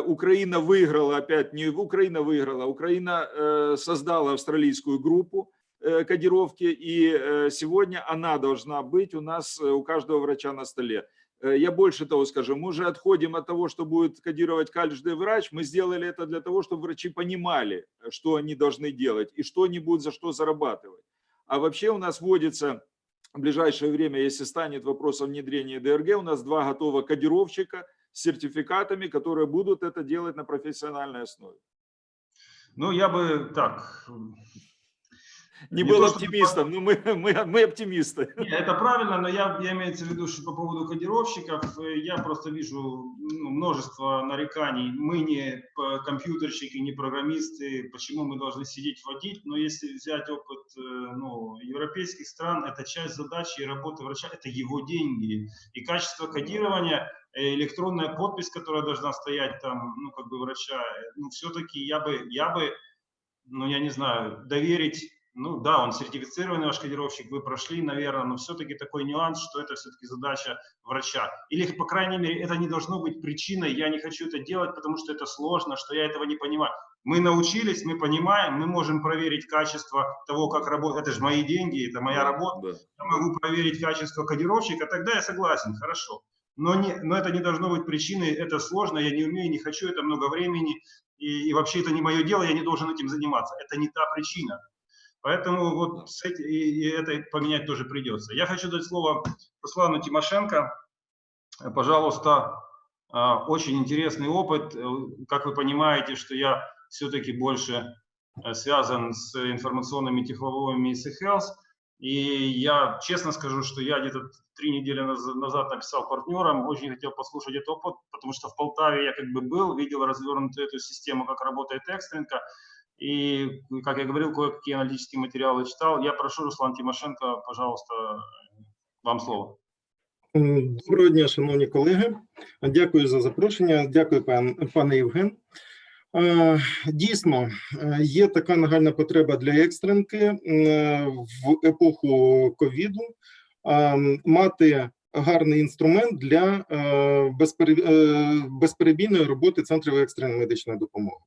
Украина выиграла, опять не Украина выиграла, Украина создала австралийскую группу кодировки, и сегодня она должна быть у нас, у каждого врача на столе. Я больше того скажу, мы уже отходим от того, что будет кодировать каждый врач. Мы сделали это для того, чтобы врачи понимали, что они должны делать и что они будут за что зарабатывать. А вообще у нас вводится в ближайшее время, если станет вопрос о внедрении ДРГ, у нас 2 готовых кодировщика с сертификатами, которые будут это делать на профессиональной основе. Ну, я бы так... Не был оптимистом, но мы оптимисты. Нет, это правильно, но я имеется в виду, что по поводу кодировщиков, я просто вижу множество нареканий. Мы не компьютерщики, не программисты, почему мы должны сидеть вводить, но если взять опыт европейских стран, это часть задачи и работы врача, это его деньги. И качество кодирования, электронная подпись, которая должна стоять там, ну, как бы врача, ну, все-таки я бы, ну, я не знаю, доверить. Ну да, он сертифицированный ваш кодировщик, вы прошли, наверное, но все-таки такой нюанс, что это все-таки задача врача. Или, по крайней мере, это не должно быть причиной, я не хочу это делать, потому что это сложно, что я этого не понимаю. Мы научились, мы понимаем, мы можем проверить качество того, как работает, это же мои деньги, это моя работа, я могу проверить качество кодировщика, тогда я согласен, хорошо. Но это не должно быть причиной, это сложно, я не умею, не хочу, это много времени, и вообще это не мое дело, я не должен этим заниматься. Это не та причина. Поэтому вот и это поменять тоже придется. Я хочу дать слово Руслану Тимошенко. Пожалуйста, очень интересный опыт. Как вы понимаете, что я все-таки больше связан с информационными технологиями и Health. И я честно скажу, что я где-то 3 недели назад написал партнерам, очень хотел послушать этот опыт, потому что в Полтаве я как бы был, видел развернутую эту систему, как работает экстренка. И, как я говорил, кое-какие аналитические материалы читал. Я прошу, Руслан Тимошенко, пожалуйста, вам слово. Доброго дня, шановні колеги. Дякую за запрошення. Дякую, пане Євген. Дійсно, є така нагальна потреба для екстренки в епоху ковіду мати гарний інструмент для безперебійної роботи центрів екстреної медичної допомоги.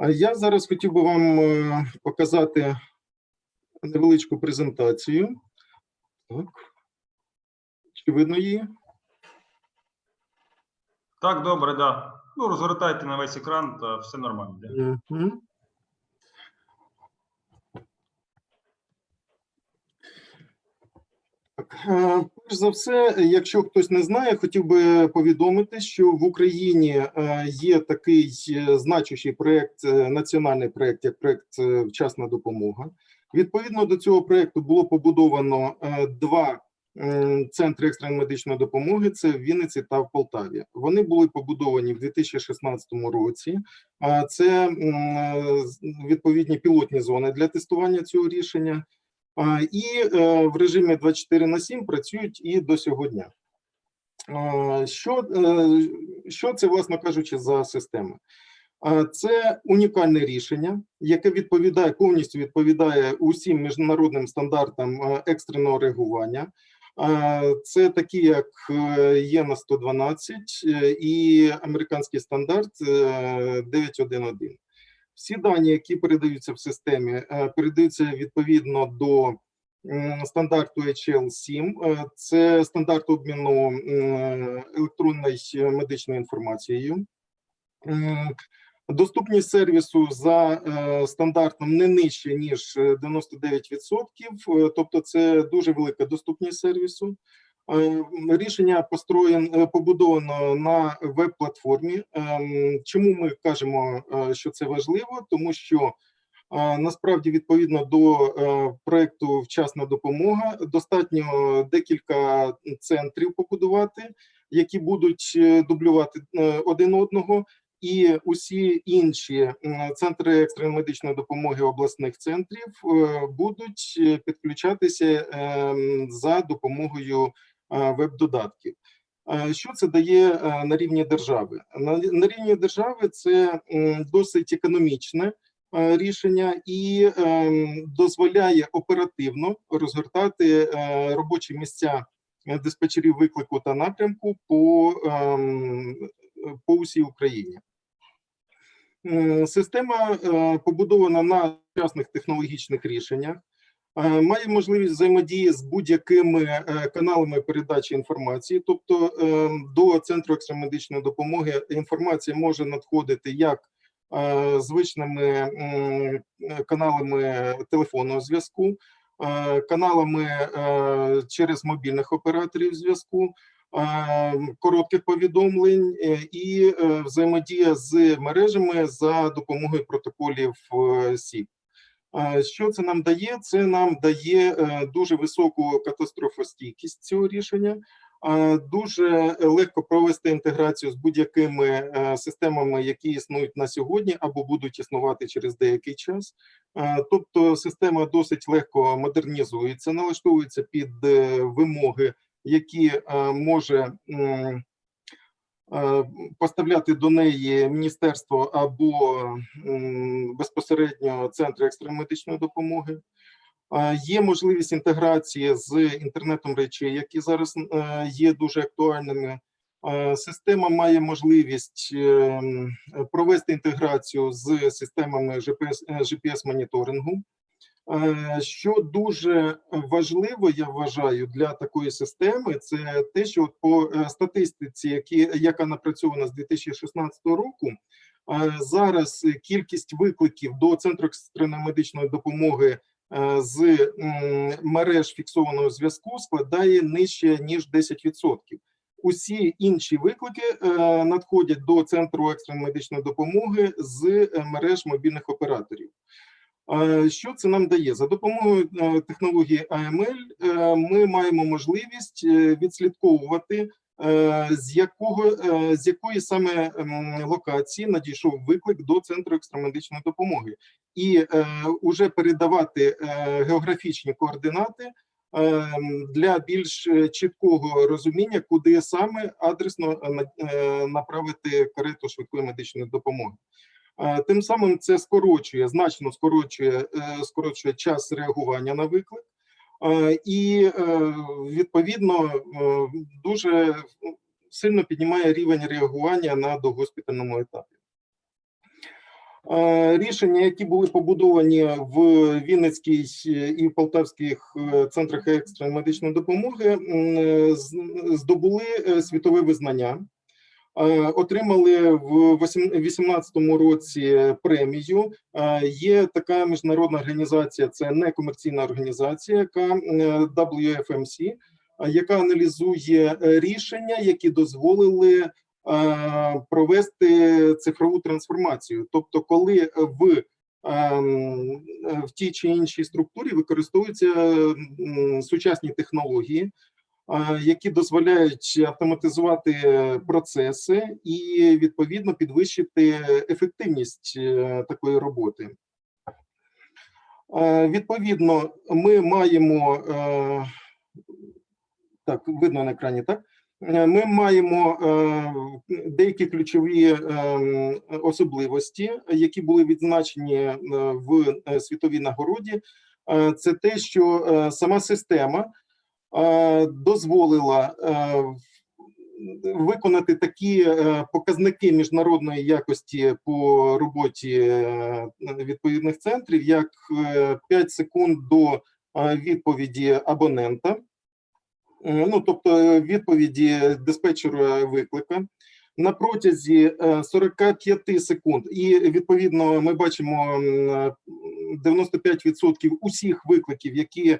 Я зараз хотів би вам показати невеличку презентацію. Так. Чи видно її? Так, добре, да. Ну, розгортайте на весь екран, та все нормально. Да? Перш за все, якщо хтось не знає, хотів би повідомити, що в Україні є такий значущий проєкт, національний проєкт, як проєкт «Вчасна допомога». Відповідно до цього проєкту було побудовано 2 центри екстреної медичної допомоги, це в Вінниці та в Полтаві. Вони були побудовані в 2016 році. Це відповідні пілотні зони для тестування цього рішення. І в режимі 24/7 працюють і до сьогодні. Що це, власне кажучи, за система? Це унікальне рішення, яке повністю відповідає усім міжнародним стандартам екстреного реагування. Це такі, як ЄНА 112 і американський стандарт 911. Всі дані, які передаються в системі, передаються відповідно до стандарту HL7. Це стандарт обміну електронною медичною інформацією. Доступність сервісу за стандартом не нижче, ніж 99%, тобто це дуже велика доступність сервісу. Рішення побудовано на веб-платформі. Чому ми кажемо, що це важливо? Тому що насправді, відповідно до проєкту «Вчасна допомога», достатньо декілька центрів побудувати, які будуть дублювати один одного, і усі інші центри екстреної медичної допомоги обласних центрів будуть підключатися за допомогою веб-додатків. Що це дає на рівні держави? На рівні держави це досить економічне рішення і дозволяє оперативно розгортати робочі місця диспетчерів виклику та напрямку по усій Україні. Система побудована на сучасних технологічних рішеннях, має можливість взаємодії з будь-якими каналами передачі інформації, тобто до Центру екстреної медичної допомоги інформація може надходити як звичними каналами телефонного зв'язку, каналами через мобільних операторів зв'язку, коротких повідомлень і взаємодія з мережами за допомогою протоколів СІП. Що це нам дає? Це нам дає дуже високу катастрофостійкість цього рішення, дуже легко провести інтеграцію з будь-якими системами, які існують на сьогодні або будуть існувати через деякий час. Тобто система досить легко модернізується, налаштовується під вимоги, які може поставляти до неї міністерство або безпосередньо Центр екстреної медичної допомоги. Є можливість інтеграції з інтернетом речей, які зараз є дуже актуальними. Система має можливість провести інтеграцію з системами GPS-моніторингу. Що дуже важливо, я вважаю, для такої системи, це те, що по статистиці, яка напрацьована з 2016 року, зараз кількість викликів до Центру екстреної медичної допомоги з мереж фіксованого зв'язку складає нижче, ніж 10%. Усі інші виклики надходять до Центру екстреної медичної допомоги з мереж мобільних операторів. Що це нам дає? За допомогою технології AML ми маємо можливість відслідковувати, з якої саме локації надійшов виклик до Центру екстреної медичної допомоги. І вже передавати географічні координати для більш чіткого розуміння, куди саме адресно направити карету швидкої медичної допомоги. Тим самим це значно скорочує час реагування на виклик і, відповідно, дуже сильно піднімає рівень реагування на догоспітальному етапі. Рішення, які були побудовані в Вінницькій і в Полтавських центрах екстреної медичної допомоги, здобули світове визнання. Отримали в 2018 році премію. Є така міжнародна організація, це некомерційна організація, яка WFMC, яка аналізує рішення, які дозволили провести цифрову трансформацію. Тобто, коли в тій чи іншій структурі використовуються сучасні технології, які дозволяють автоматизувати процеси і, відповідно, підвищити ефективність такої роботи. Відповідно, ми маємо, так, видно на екрані, так? Ми маємо деякі ключові особливості, які були відзначені в світовій нагороді. Це те, що сама система дозволила виконати такі показники міжнародної якості по роботі відповідних центрів, як 5 секунд до відповіді абонента, ну, тобто відповіді диспетчера виклика, на протязі 45 секунд. І, відповідно, ми бачимо 95% усіх викликів, які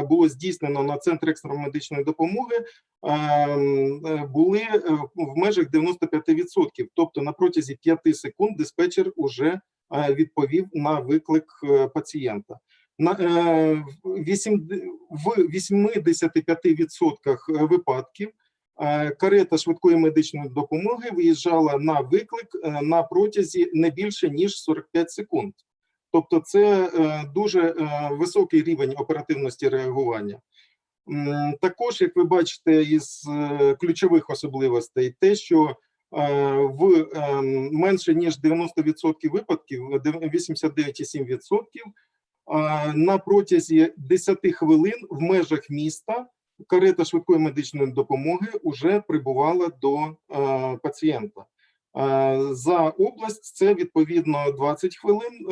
було здійснено на Центр екстреної медичної допомоги, були в межах 95%. Тобто на протязі 5 секунд диспетчер уже відповів на виклик пацієнта. В 85% випадків карета швидкої медичної допомоги виїжджала на виклик на протязі не більше, ніж 45 секунд. Тобто це дуже високий рівень оперативності реагування. Також, як ви бачите, із ключових особливостей, те, що в менше ніж 90% випадків, 89,7%, на протязі 10 хвилин в межах міста карета швидкої медичної допомоги вже прибувала до пацієнта. За область це відповідно 20 хвилин,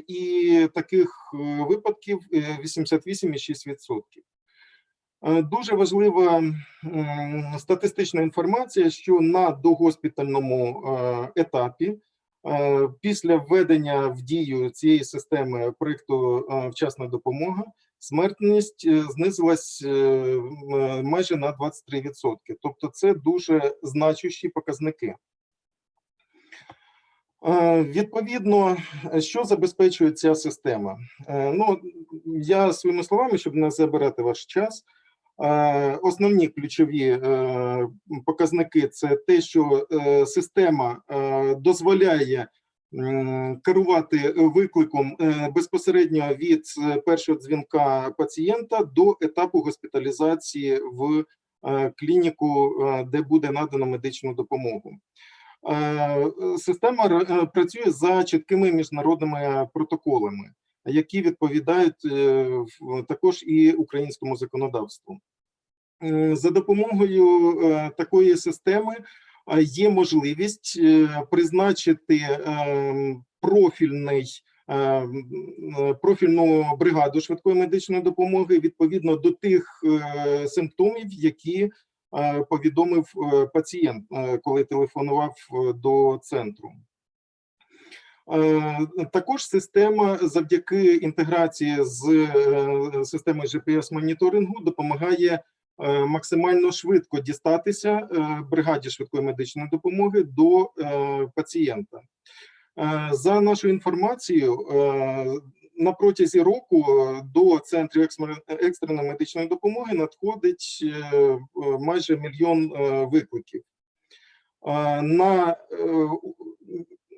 і таких випадків 88,6%. Дуже важлива статистична інформація, що на догоспітальному етапі після введення в дію цієї системи проєкту «Вчасна допомога» смертність знизилась майже на 23%. Тобто це дуже значущі показники. Відповідно, що забезпечує ця система? Ну, я своїми словами, щоб не забирати ваш час, основні ключові показники – це те, що система дозволяє керувати викликом безпосередньо від першого дзвінка пацієнта до етапу госпіталізації в клініку, де буде надано медичну допомогу. Система працює за чіткими міжнародними протоколами, які відповідають також і українському законодавству. За допомогою такої системи є можливість призначити профільну бригаду швидкої медичної допомоги відповідно до тих симптомів, які повідомив пацієнт, коли телефонував до центру. Також система завдяки інтеграції з системою GPS-моніторингу допомагає максимально швидко дістатися бригаді швидкої медичної допомоги до пацієнта. За нашою інформацією, на протязі року до центрів екстреної медичної допомоги надходить майже 1 мільйон викликів.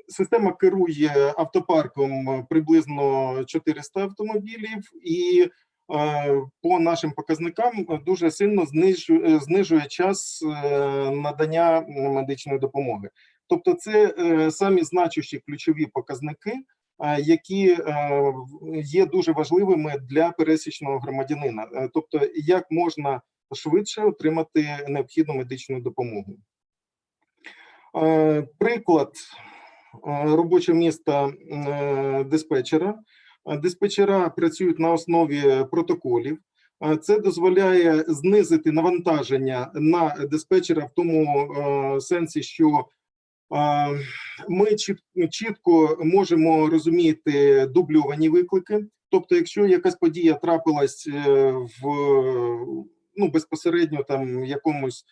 Система керує автопарком приблизно 400 автомобілів і по нашим показникам дуже сильно знижує час надання медичної допомоги. Тобто це самі значущі ключові показники, які є дуже важливими для пересічного громадянина. Тобто як можна швидше отримати необхідну медичну допомогу. Приклад робочого міста диспетчера. Диспетчера працюють на основі протоколів. Це дозволяє знизити навантаження на диспетчера в тому сенсі, що ми чітко можемо розуміти дубльовані виклики. Тобто, якщо якась подія трапилась безпосередньо там в якомусь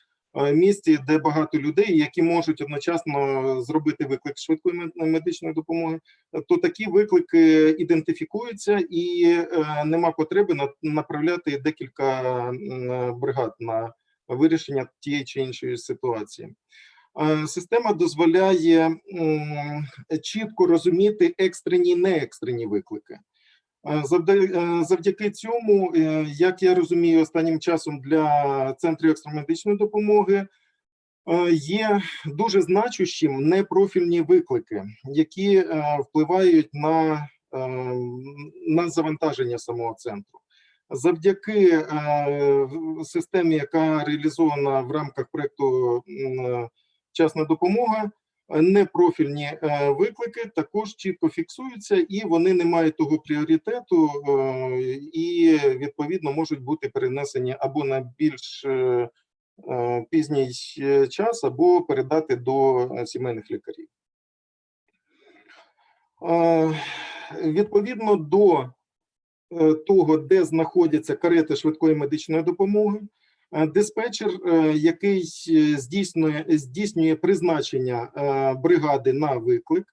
місті, де багато людей, які можуть одночасно зробити виклик швидкої медичної допомоги, то такі виклики ідентифікуються і нема потреби направляти декілька бригад на вирішення тієї чи іншої ситуації. Система дозволяє чітко розуміти екстрені і неекстрені виклики. Завдяки цьому, як я розумію, останнім часом для центрів екстреної медичної допомоги є дуже значущим непрофільні виклики, які впливають на завантаження самого центру. Завдяки системі, яка реалізована в рамках проєкту «Вчасна допомога», непрофільні виклики також чітко фіксуються, і вони не мають того пріоритету, і відповідно можуть бути перенесені або на більш пізній час, або передати до сімейних лікарів. Відповідно до того, де знаходяться карети швидкої медичної допомоги, диспетчер, який здійснює призначення бригади на виклик,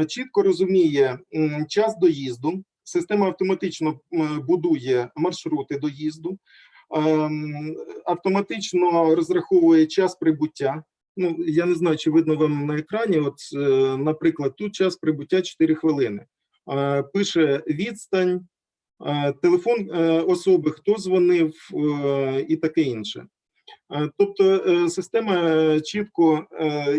чітко розуміє час доїзду, система автоматично будує маршрути доїзду, автоматично розраховує час прибуття. Я не знаю, чи видно вам на екрані, наприклад, тут час прибуття 4 хвилини. Пише відстань, телефон особи, хто дзвонив і таке інше. Тобто система чітко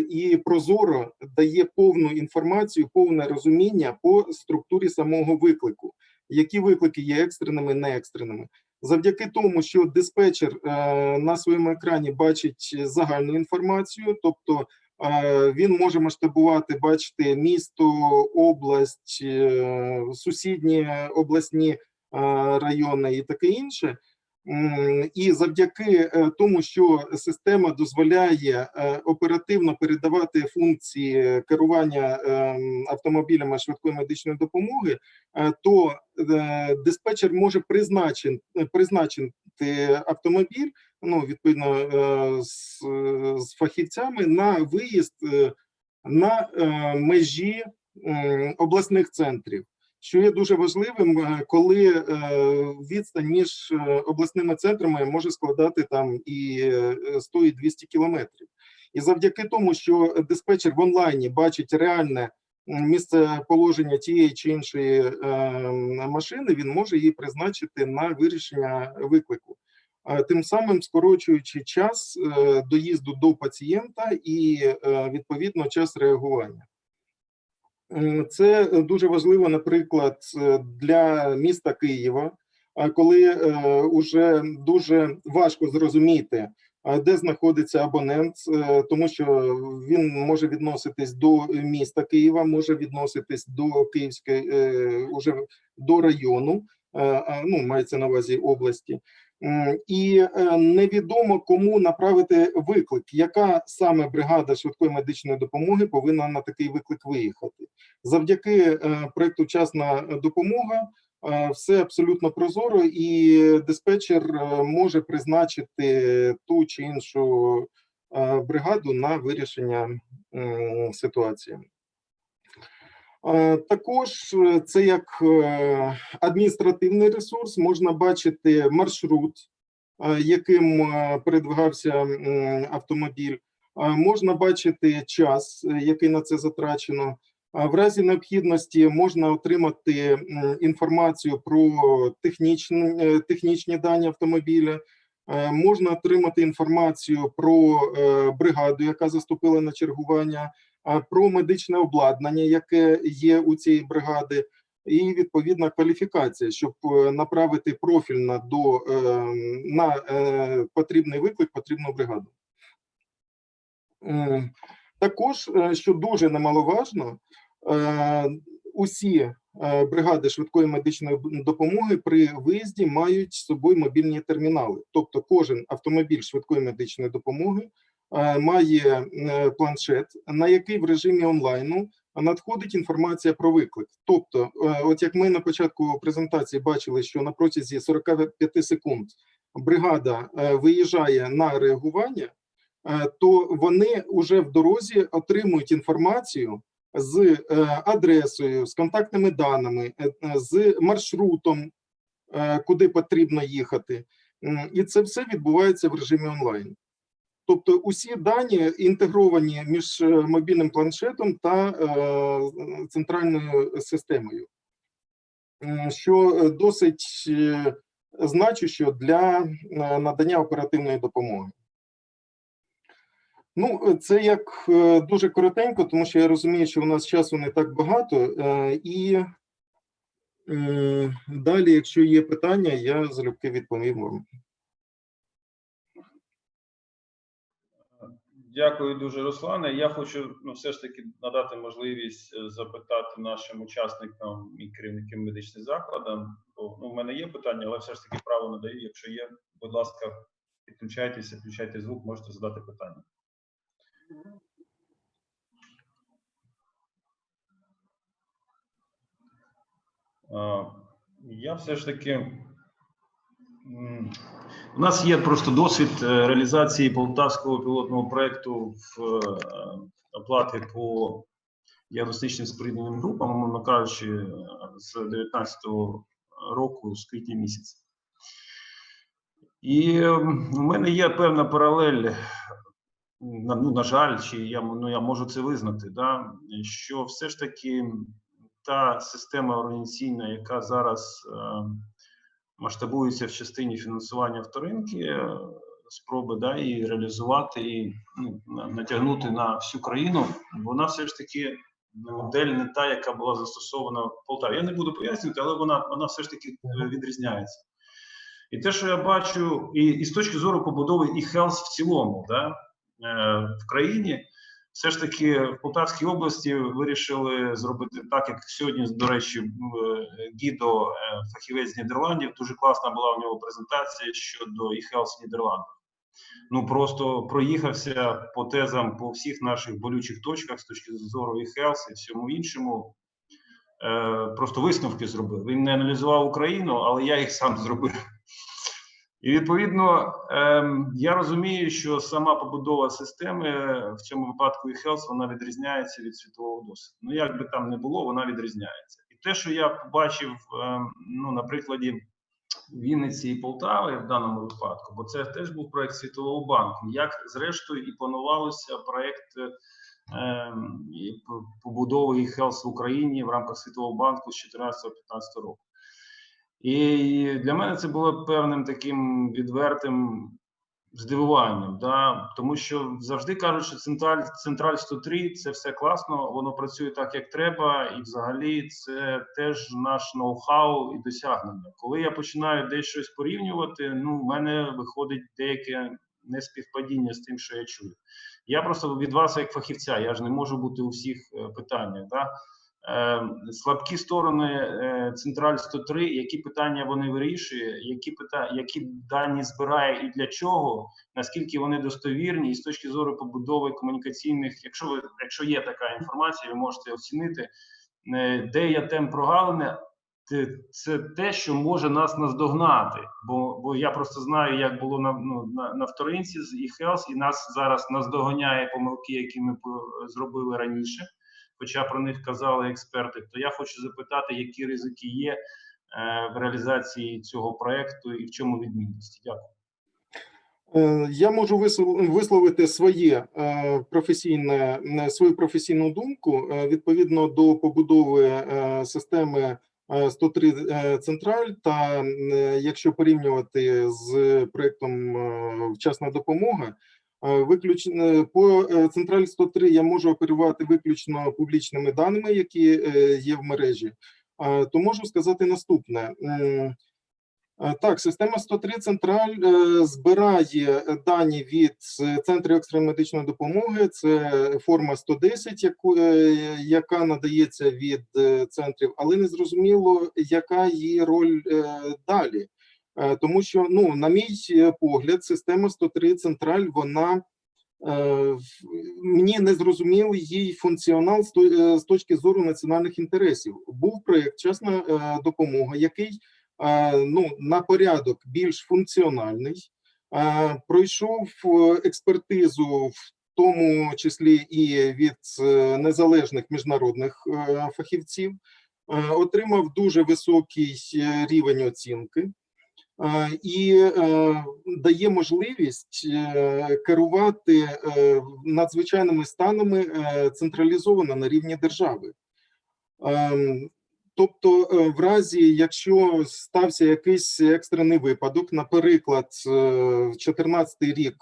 і прозоро дає повну інформацію, повне розуміння по структурі самого виклику, які виклики є екстреними, неекстреними. Завдяки тому, що диспетчер на своєму екрані бачить загальну інформацію, тобто він може масштабувати, бачити місто, область, сусідні обласні райони і таке інше. І завдяки тому, що система дозволяє оперативно передавати функції керування автомобілями швидкої медичної допомоги, то диспетчер може призначити автомобіль, відповідно з фахівцями, на виїзд на межі обласних центрів. Що є дуже важливим, коли відстань між обласними центрами може складати там і 100, і 200 кілометрів. І завдяки тому, що диспетчер в онлайні бачить реальне місцеположення тієї чи іншої машини, він може її призначити на вирішення виклику. Тим самим скорочуючи час доїзду до пацієнта і, відповідно, час реагування. Це дуже важливо, наприклад, для міста Києва, коли вже дуже важко зрозуміти, де знаходиться абонент, тому що він може відноситись до міста Києва, може відноситись до Київської, уже до району, мається на увазі області. І невідомо, кому направити виклик, яка саме бригада швидкої медичної допомоги повинна на такий виклик виїхати. Завдяки проєкту «Вчасна допомога» Все абсолютно прозоро, і диспетчер може призначити ту чи іншу бригаду на вирішення ситуації. Також це як адміністративний ресурс, можна бачити маршрут, яким передвигався автомобіль, можна бачити час, який на це затрачено. В разі необхідності можна отримати інформацію про технічні дані автомобіля, можна отримати інформацію про бригаду, яка заступила на чергування, про медичне обладнання, яке є у цієї бригади, і відповідна кваліфікація, щоб направити профільно на потрібний виклик, потрібну бригаду. Також, що дуже немаловажно, усі бригади швидкої медичної допомоги при виїзді мають з собою мобільні термінали. Тобто кожен автомобіль швидкої медичної допомоги має планшет, на який в режимі онлайну надходить інформація про виклик. Тобто, от як ми на початку презентації бачили, що на протязі 45 секунд бригада виїжджає на реагування, то вони вже в дорозі отримують інформацію з адресою, з контактними даними, з маршрутом, куди потрібно їхати. І це все відбувається в режимі онлайн. Тобто усі дані інтегровані між мобільним планшетом та центральною системою, що досить значущо для надання оперативної допомоги. Ну, це як дуже коротенько, тому що я розумію, що у нас часу не так багато. І далі, якщо є питання, я залюбки відповім вам. Дякую дуже, Руслане. Я хочу все ж таки надати можливість запитати нашим учасникам і керівникам медичних закладів. Бо в мене є питання, але все ж таки право надаю. Якщо є, будь ласка, підключайтеся, включайте звук, можете задати питання. Я все ж таки... У нас є просто досвід реалізації полтавського пілотного проєкту в оплати по діагностичним спорідненим групам, умовно кажучи, з 2019 року, з квітня місяця. І у мене є певна паралель, на жаль, чи я можу це визнати, да, що все ж таки та система організаційна, яка зараз масштабується в частині фінансування вторинки, спроби, да, і реалізувати, і натягнути на всю країну, вона все ж таки модель не та, яка була застосована в Полтаві. Я не буду пояснювати, але вона все ж таки відрізняється. І те, що я бачу, і з точки зору побудови e-health в цілому, да, в країні, все ж таки в Полтавській області вирішили зробити так, як сьогодні, до речі, Гідо, фахівець з Нідерландів, дуже класна була у нього презентація щодо e-health в Нідерландах. Ну, просто проїхався по тезам по всіх наших болючих точках з точки зору e-health і всьому іншому. Просто висновки зробив. Він не аналізував Україну, але я їх сам зробив. І, відповідно, я розумію, що сама побудова системи, в цьому випадку e-health, вона відрізняється від світового досвіду. Ну, як би там не було, вона відрізняється. І те, що я побачив, на прикладі Вінниці і Полтави в даному випадку, бо це теж був проєкт Світового банку, як, зрештою, і планувалося проєкт побудови e-health в Україні в рамках Світового банку з 2014-2015 року. І для мене це було певним таким відвертим здивуванням, да? Тому що завжди кажуть, що Централь 103 – це все класно, воно працює так, як треба, і взагалі це теж наш ноу-хау і досягнення. Коли я починаю десь щось порівнювати, в мене виходить деяке неспівпадіння з тим, що я чую. Я просто від вас, як фахівця, я ж не можу бути у всіх питаннях, да? Слабкі сторони Централь 103, які питання вони вирішує, які дані збирає і для чого, наскільки вони достовірні, і з точки зору побудови комунікаційних, якщо є така інформація, ви можете оцінити, де є тем прогалини, це те, що може нас наздогнати. Бо я просто знаю, як було на вторинці з eHealth, і нас зараз наздоганяє помилки, які ми зробили раніше, хоча про них казали експерти. То я хочу запитати, які ризики є в реалізації цього проєкту і в чому відмінності. Дякую. Я можу висловити свою професійну думку відповідно до побудови системи 103 Централь, та якщо порівнювати з проєктом «Вчасна допомога», по Централь 103 я можу оперувати виключно публічними даними, які є в мережі, то можу сказати наступне. Так, система 103 Централь збирає дані від центрів екстреної медичної допомоги, це форма 110, яка надається від центрів, але не зрозуміло, яка її роль далі. Тому що, на мій погляд, система 103 Централь, вона, мені не зрозумілий її функціонал з точки зору національних інтересів. Був проєкт «Вчасна допомога», який на порядок більш функціональний, пройшов експертизу, в тому числі і від незалежних міжнародних фахівців, отримав дуже високий рівень оцінки і дає можливість керувати надзвичайними станами централізовано на рівні держави. Тобто, в разі, якщо стався якийсь екстрений випадок, наприклад, 14-й рік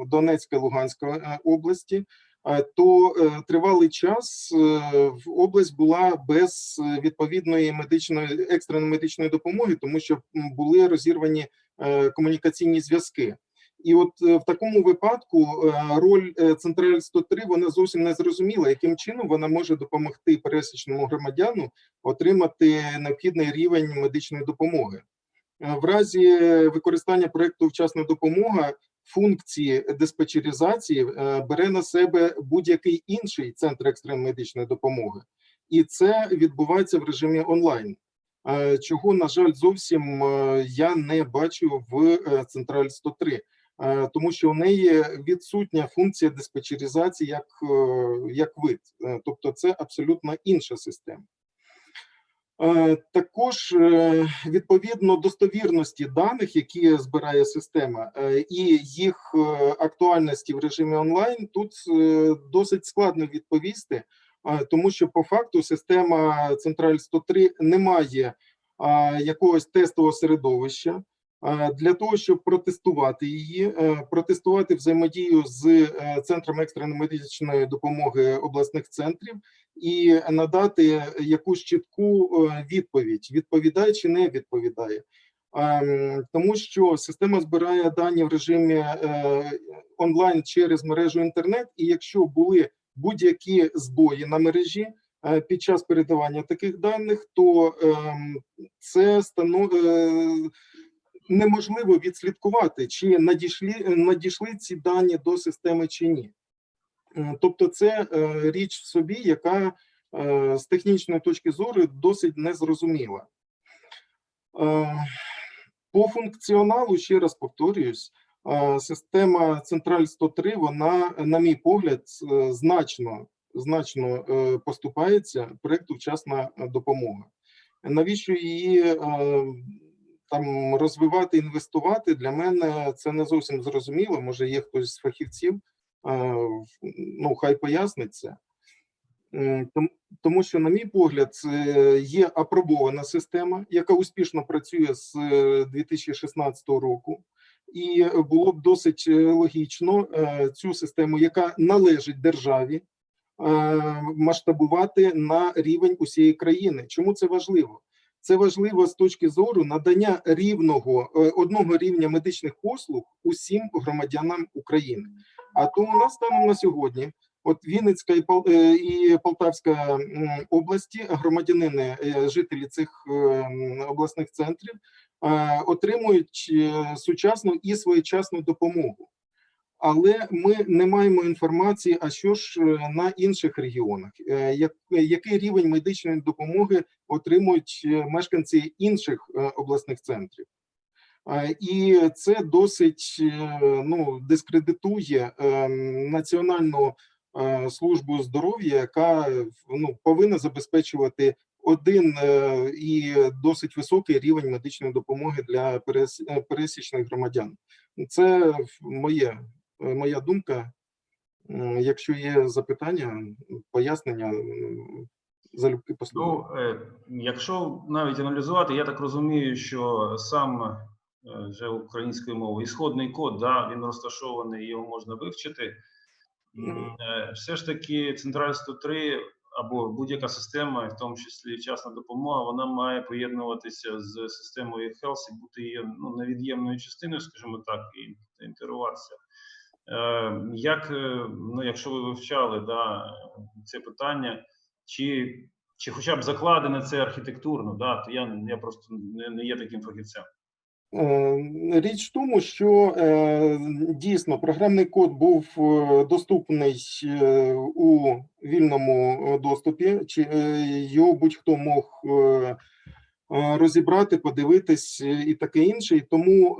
Донецька і Луганська області, то тривалий час область була без відповідної екстреної медичної допомоги, тому що були розірвані комунікаційні зв'язки. І от в такому випадку роль Централь 103, вона зовсім не зрозуміла, яким чином вона може допомогти пересічному громадяну отримати необхідний рівень медичної допомоги. В разі використання проєкту «Вчасна допомога» функції диспетчеризації бере на себе будь-який інший центр екстреної медичної допомоги. І це відбувається в режимі онлайн, чого, на жаль, зовсім я не бачу в Централь 103. Тому що у неї відсутня функція диспетчеризації як вид. Тобто це абсолютно інша система. Також відповідно достовірності даних, які збирає система, і їх актуальності в режимі онлайн, тут досить складно відповісти, тому що по факту система Централь 103 не має якогось тестового середовища. Для того, щоб протестувати її, протестувати взаємодію з Центром екстреної медичної допомоги обласних центрів і надати якусь чітку відповідь, відповідає чи не відповідає. Тому що система збирає дані в режимі онлайн через мережу інтернет, і якщо були будь-які збої на мережі під час передавання таких даних, то це неможливо відслідкувати, чи надійшли ці дані до системи чи ні. Тобто це річ в собі, яка з технічної точки зору досить незрозуміла. По функціоналу, ще раз повторююсь, система Централь 103, вона, на мій погляд, значно поступається проєкту «Вчасна допомога». Навіщо її там розвивати, інвестувати, для мене це не зовсім зрозуміло. Може, є хтось з фахівців, хай пояснить це. Тому що, на мій погляд, є апробована система, яка успішно працює з 2016 року. І було б досить логічно цю систему, яка належить державі, масштабувати на рівень усієї країни. Чому це важливо? Це важливо з точки зору надання одного рівня медичних послуг усім громадянам України. А то у нас станом на сьогодні, от Вінницька і Полтавська області, громадянини, жителі цих обласних центрів отримують сучасну і своєчасну допомогу. але ми не маємо інформації, а що ж на інших регіонах, який рівень медичної допомоги отримують мешканці інших обласних центрів. І це досить дискредитує Національну службу здоров'я, яка повинна забезпечувати один і досить високий рівень медичної допомоги для пересічних громадян. Це моя думка. Якщо є запитання, пояснення, залюбки послухаю. Якщо навіть аналізувати, я так розумію, що сам вже українською мовою ісходний код, да, він розташований, його можна вивчити. Все ж таки централь 103 або будь-яка система, в тому числі вчасна допомога, вона має поєднуватися з системою Health і бути її невід'ємною частиною, скажімо так, і інтегруватися. Якщо ви вивчали це питання, чи хоча б закладене це архітектурно, то я просто не є таким фахівцем. Річ в тому, що дійсно програмний код був доступний у вільному доступі, чи його будь-хто мог розібрати, подивитись і таке інше. І тому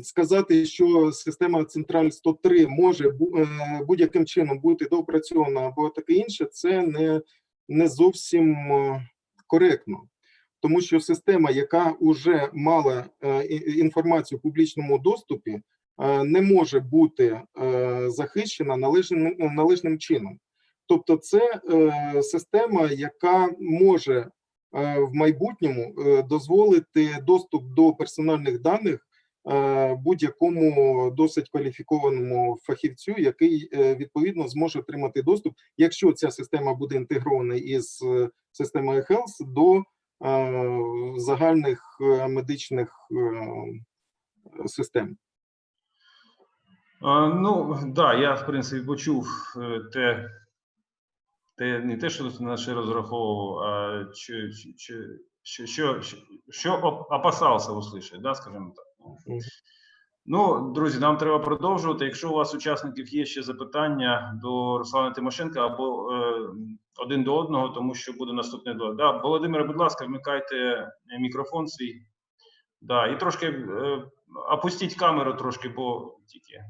сказати, що система Централь 103 може будь-яким чином бути доопрацьована або таке інше, це не зовсім коректно. Тому що система, яка вже мала інформацію в публічному доступі, не може бути захищена належним чином. Тобто це система, яка може в майбутньому дозволити доступ до персональних даних будь-якому досить кваліфікованому фахівцю, який відповідно зможе отримати доступ, якщо ця система буде інтегрована із системою Health до загальних медичних систем. Я в принципі почув не те, що на що розраховував, а що опасався услышать, скажімо так. Друзі, нам треба продовжувати. Якщо у вас, учасників, є ще запитання до Руслана Тимошенка або один до одного, тому що буде наступний доклад. Володимире, будь ласка, вмикайте мікрофон свій. І трошки опустіть камеру трошки, бо тільки.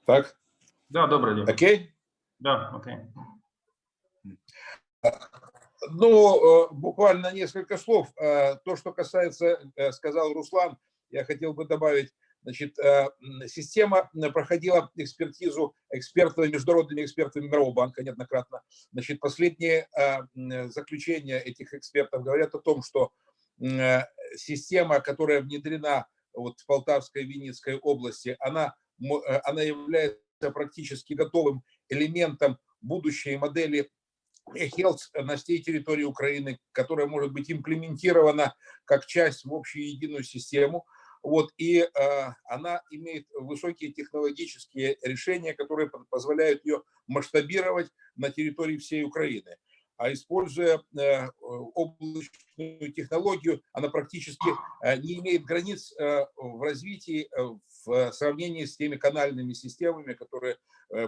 Так? Добре, дякую. Окей? Окей. Буквально несколько слов. То, что касается, сказал Руслан, я хотел бы добавить. Значит, система проходила экспертизу международными экспертами Мирового банка неоднократно. Значит, последние заключения этих экспертов говорят о том, что система, которая внедрена в Полтавской и Винницкой области, она является практически готовым элементом будущей модели Health на всей территории Украины, которая может быть имплементирована как часть в общую единую систему. И она имеет высокие технологические решения, которые позволяют ее масштабировать на территории всей Украины. А используя облачную технологию, она практически не имеет границ в развитии в сравнении с теми канальными системами, которые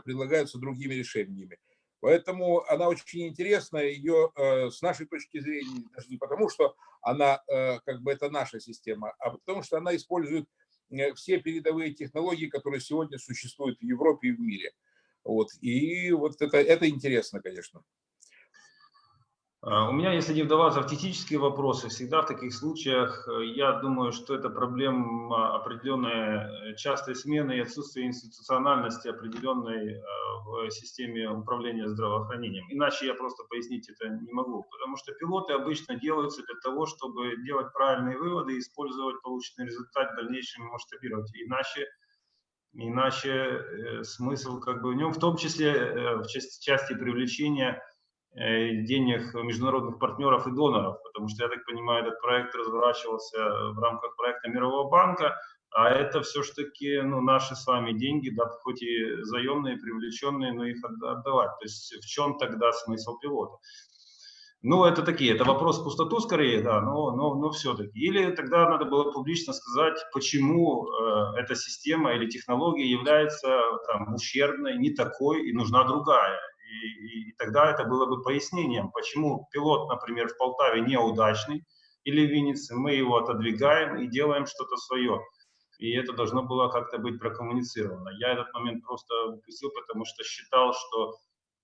предлагаются другими решениями. Поэтому она очень интересна, ее с нашей точки зрения, даже не потому, что она это наша система, а потому что она использует все передовые технологии, которые сегодня существуют в Европе и в мире. И это интересно, конечно. У меня, если не вдаваться в технические вопросы, всегда в таких случаях, я думаю, что это проблема определенной частой смены и отсутствия институциональности определенной в системе управления здравоохранением. Иначе я просто пояснить это не могу, потому что пилоты обычно делаются для того, чтобы делать правильные выводы и использовать полученный результат в дальнейшем масштабировать. Иначе смысл в нем, в том числе в части привлечения денег международных партнеров и доноров, потому что, я так понимаю, этот проект разворачивался в рамках проекта Мирового банка, а это все-таки наши с вами деньги, хоть и заемные, привлеченные, но их отдавать. То есть в чем тогда смысл пилота? Ну, это такие, это вопрос в пустоту скорее, да, но все-таки. Или тогда надо было публично сказать, почему эта система или технология является там ущербной, не такой, и нужна другая. И тогда это было бы пояснением, почему пилот, например, в Полтаве неудачный, или в Виннице, мы его отодвигаем и делаем что-то свое. И это должно было как-то быть прокоммуницировано. Я этот момент просто упустил, потому что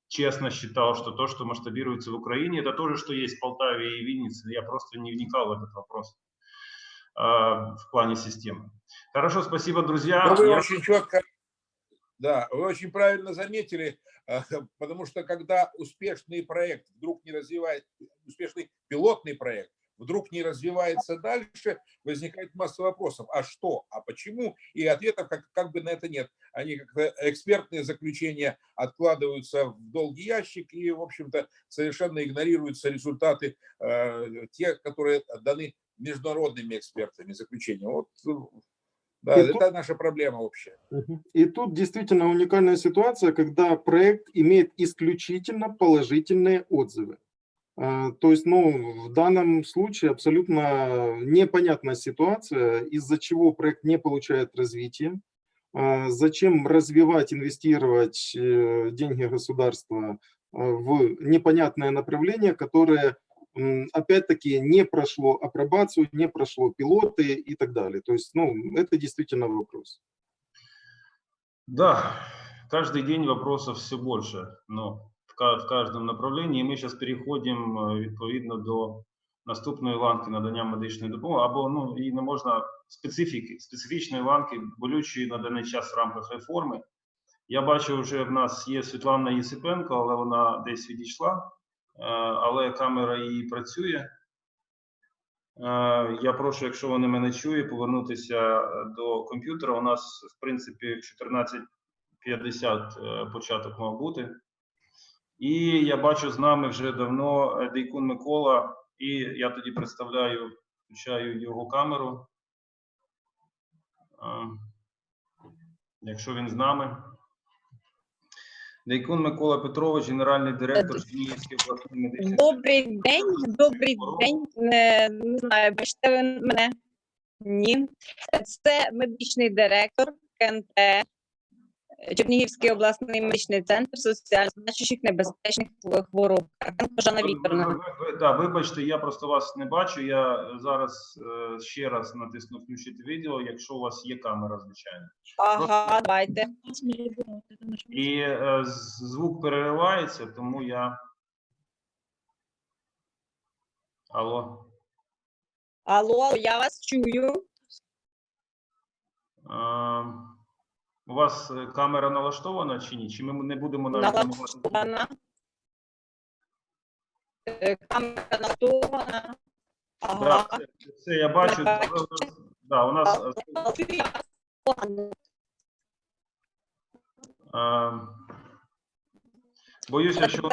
честно считал, что то, что масштабируется в Украине, это то же, что есть в Полтаве и Виннице. Я просто не вникал в этот вопрос в плане системы. Хорошо, спасибо, друзья. Вы очень четко, да, вы очень правильно заметили, потому что когда успешный проект вдруг не развивается, успешный пилотный проект вдруг не развивается дальше, возникает масса вопросов. А что? А почему? И ответов как бы на это нет. Они как-то экспертные заключения откладываются в долгий ящик и, в общем-то, совершенно игнорируются результаты те, которые даны международными экспертами заключения. Вот, да, это наша проблема общая. И тут действительно уникальная ситуация, когда проект имеет исключительно положительные отзывы. То есть, в данном случае абсолютно непонятная ситуация, из-за чего проект не получает развития. Зачем развивать, инвестировать деньги государства в непонятное направление, которое, опять-таки, не прошло апробацию, не прошло пилоты и так далее. То есть, это действительно вопрос. Да, каждый день вопросов все больше, но в каждому направленні. І ми зараз переходимо, відповідно, до наступної ланки надання медичної допомоги, або, і не можна специфічної ланки, болючої на даний час в рамках реформи. Я бачу, вже в нас є Світлана Єсипенко, але вона десь відійшла, але камера її працює. Я прошу, якщо вони мене чують, повернутися до комп'ютера. У нас, в принципі, в 14:50 початок мав бути. І я бачу з нами вже давно Дейкун Микола, і я тоді включаю його камеру, якщо він з нами. Дейкун Микола Петрович, генеральний директор Чернігівської обласної медичної. Добрий день. Не знаю, бачите ви мене? Ні. Це медичний директор КНП, Чернігівський обласний медичний центр соціально значущих небезпечних хвороб. Жанна Вікторовна. Так, вибачте, я просто вас не бачу. Я зараз ще раз натисну включити відео, якщо у вас є камера, звичайно. Ага, давайте. І звук переривається, тому я... Алло. Алло, я вас чую. У вас камера налаштована чи ні? Чи ми не будемо навіть... Налаштована. Камера налаштована. Ага. Да, це я бачу. Да, у нас... Боюся, що...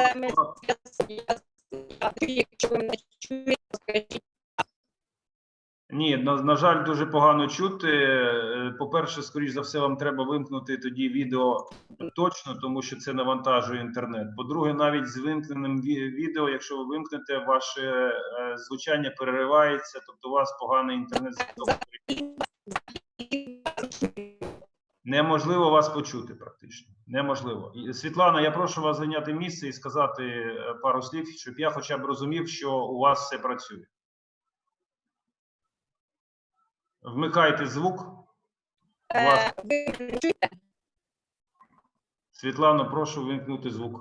Ні, на жаль, дуже погано чути. По-перше, скоріш за все, вам треба вимкнути тоді відео точно, тому що це навантажує інтернет. По-друге, навіть з вимкненим відео, якщо ви вимкнете, ваше звучання переривається, тобто у вас поганий інтернет-зв'язок. Неможливо вас почути практично. Неможливо. Світлана, я прошу вас зайняти місце і сказати пару слів, щоб я хоча б розумів, що у вас все працює. Вмикайте звук. Світлано, прошу вимкнути звук.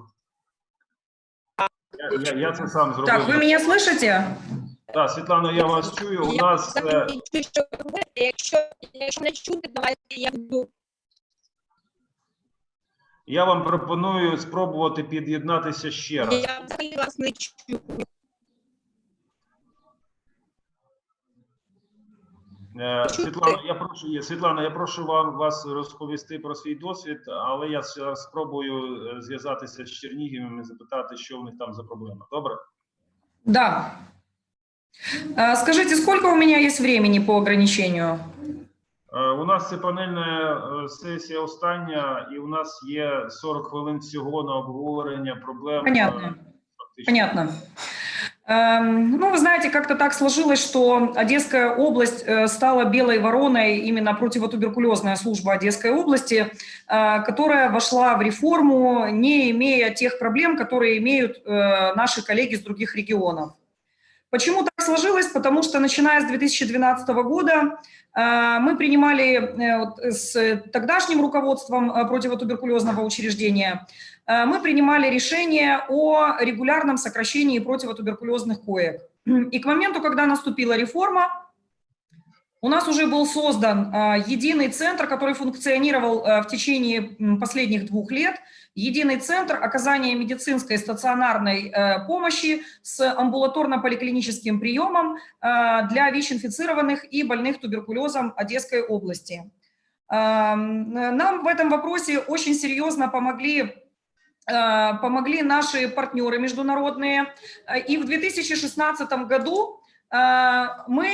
Я це сам зробив. Так, ви мене слышите? Так, Світлано, я вас чую. У нас... Якщо не чути, давайте я буду. Я вам пропоную спробувати під'єднатися ще раз. Я взагалі вас не чую. Світлана, я прошу вас розповісти про свій досвід, але я спробую зв'язатися з Чернігівом і запитати, що в них там за проблема. Добре? Да. Скажите, сколько у меня есть времени по ограничению? У нас це панельна сесія остання, і у нас є 40 хвилин всього на обговорення проблем. Понятно. Понятно. Ну, вы знаете, как-то так сложилось, что Одесская область стала белой вороной, именно противотуберкулезная служба Одесской области, которая вошла в реформу, не имея тех проблем, которые имеют наши коллеги с других регионов. Почему так сложилось? Потому что, начиная с 2012 года, мы принимали с тогдашним руководством противотуберкулезного учреждения, мы принимали решение о регулярном сокращении противотуберкулезных коек. И к моменту, когда наступила реформа, у нас уже был создан единый центр, который функционировал в течение последних 2 лет, единый центр оказания медицинской стационарной помощи с амбулаторно-поликлиническим приемом для ВИЧ-инфицированных и больных туберкулезом Одесской области. Нам в этом вопросе очень серьезно помогли наши партнеры международные. И в 2016 году мы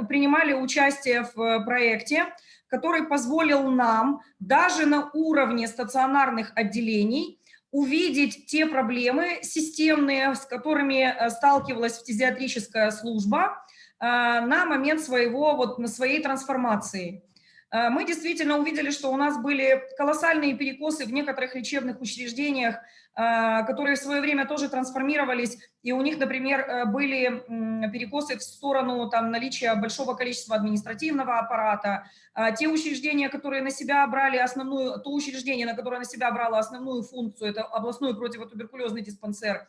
принимали участие в проекте, который позволил нам даже на уровне стационарных отделений увидеть те проблемы системные, с которыми сталкивалась фтизиатрическая служба на момент своей трансформации. Мы действительно увидели, что у нас были колоссальные перекосы в некоторых лечебных учреждениях, которые в свое время тоже трансформировались, и у них, например, были перекосы в сторону наличия большого количества административного аппарата. Те учреждения, которые на себя брали то учреждение, на которое на себя брало основную функцию, это областной противотуберкулезный диспансер,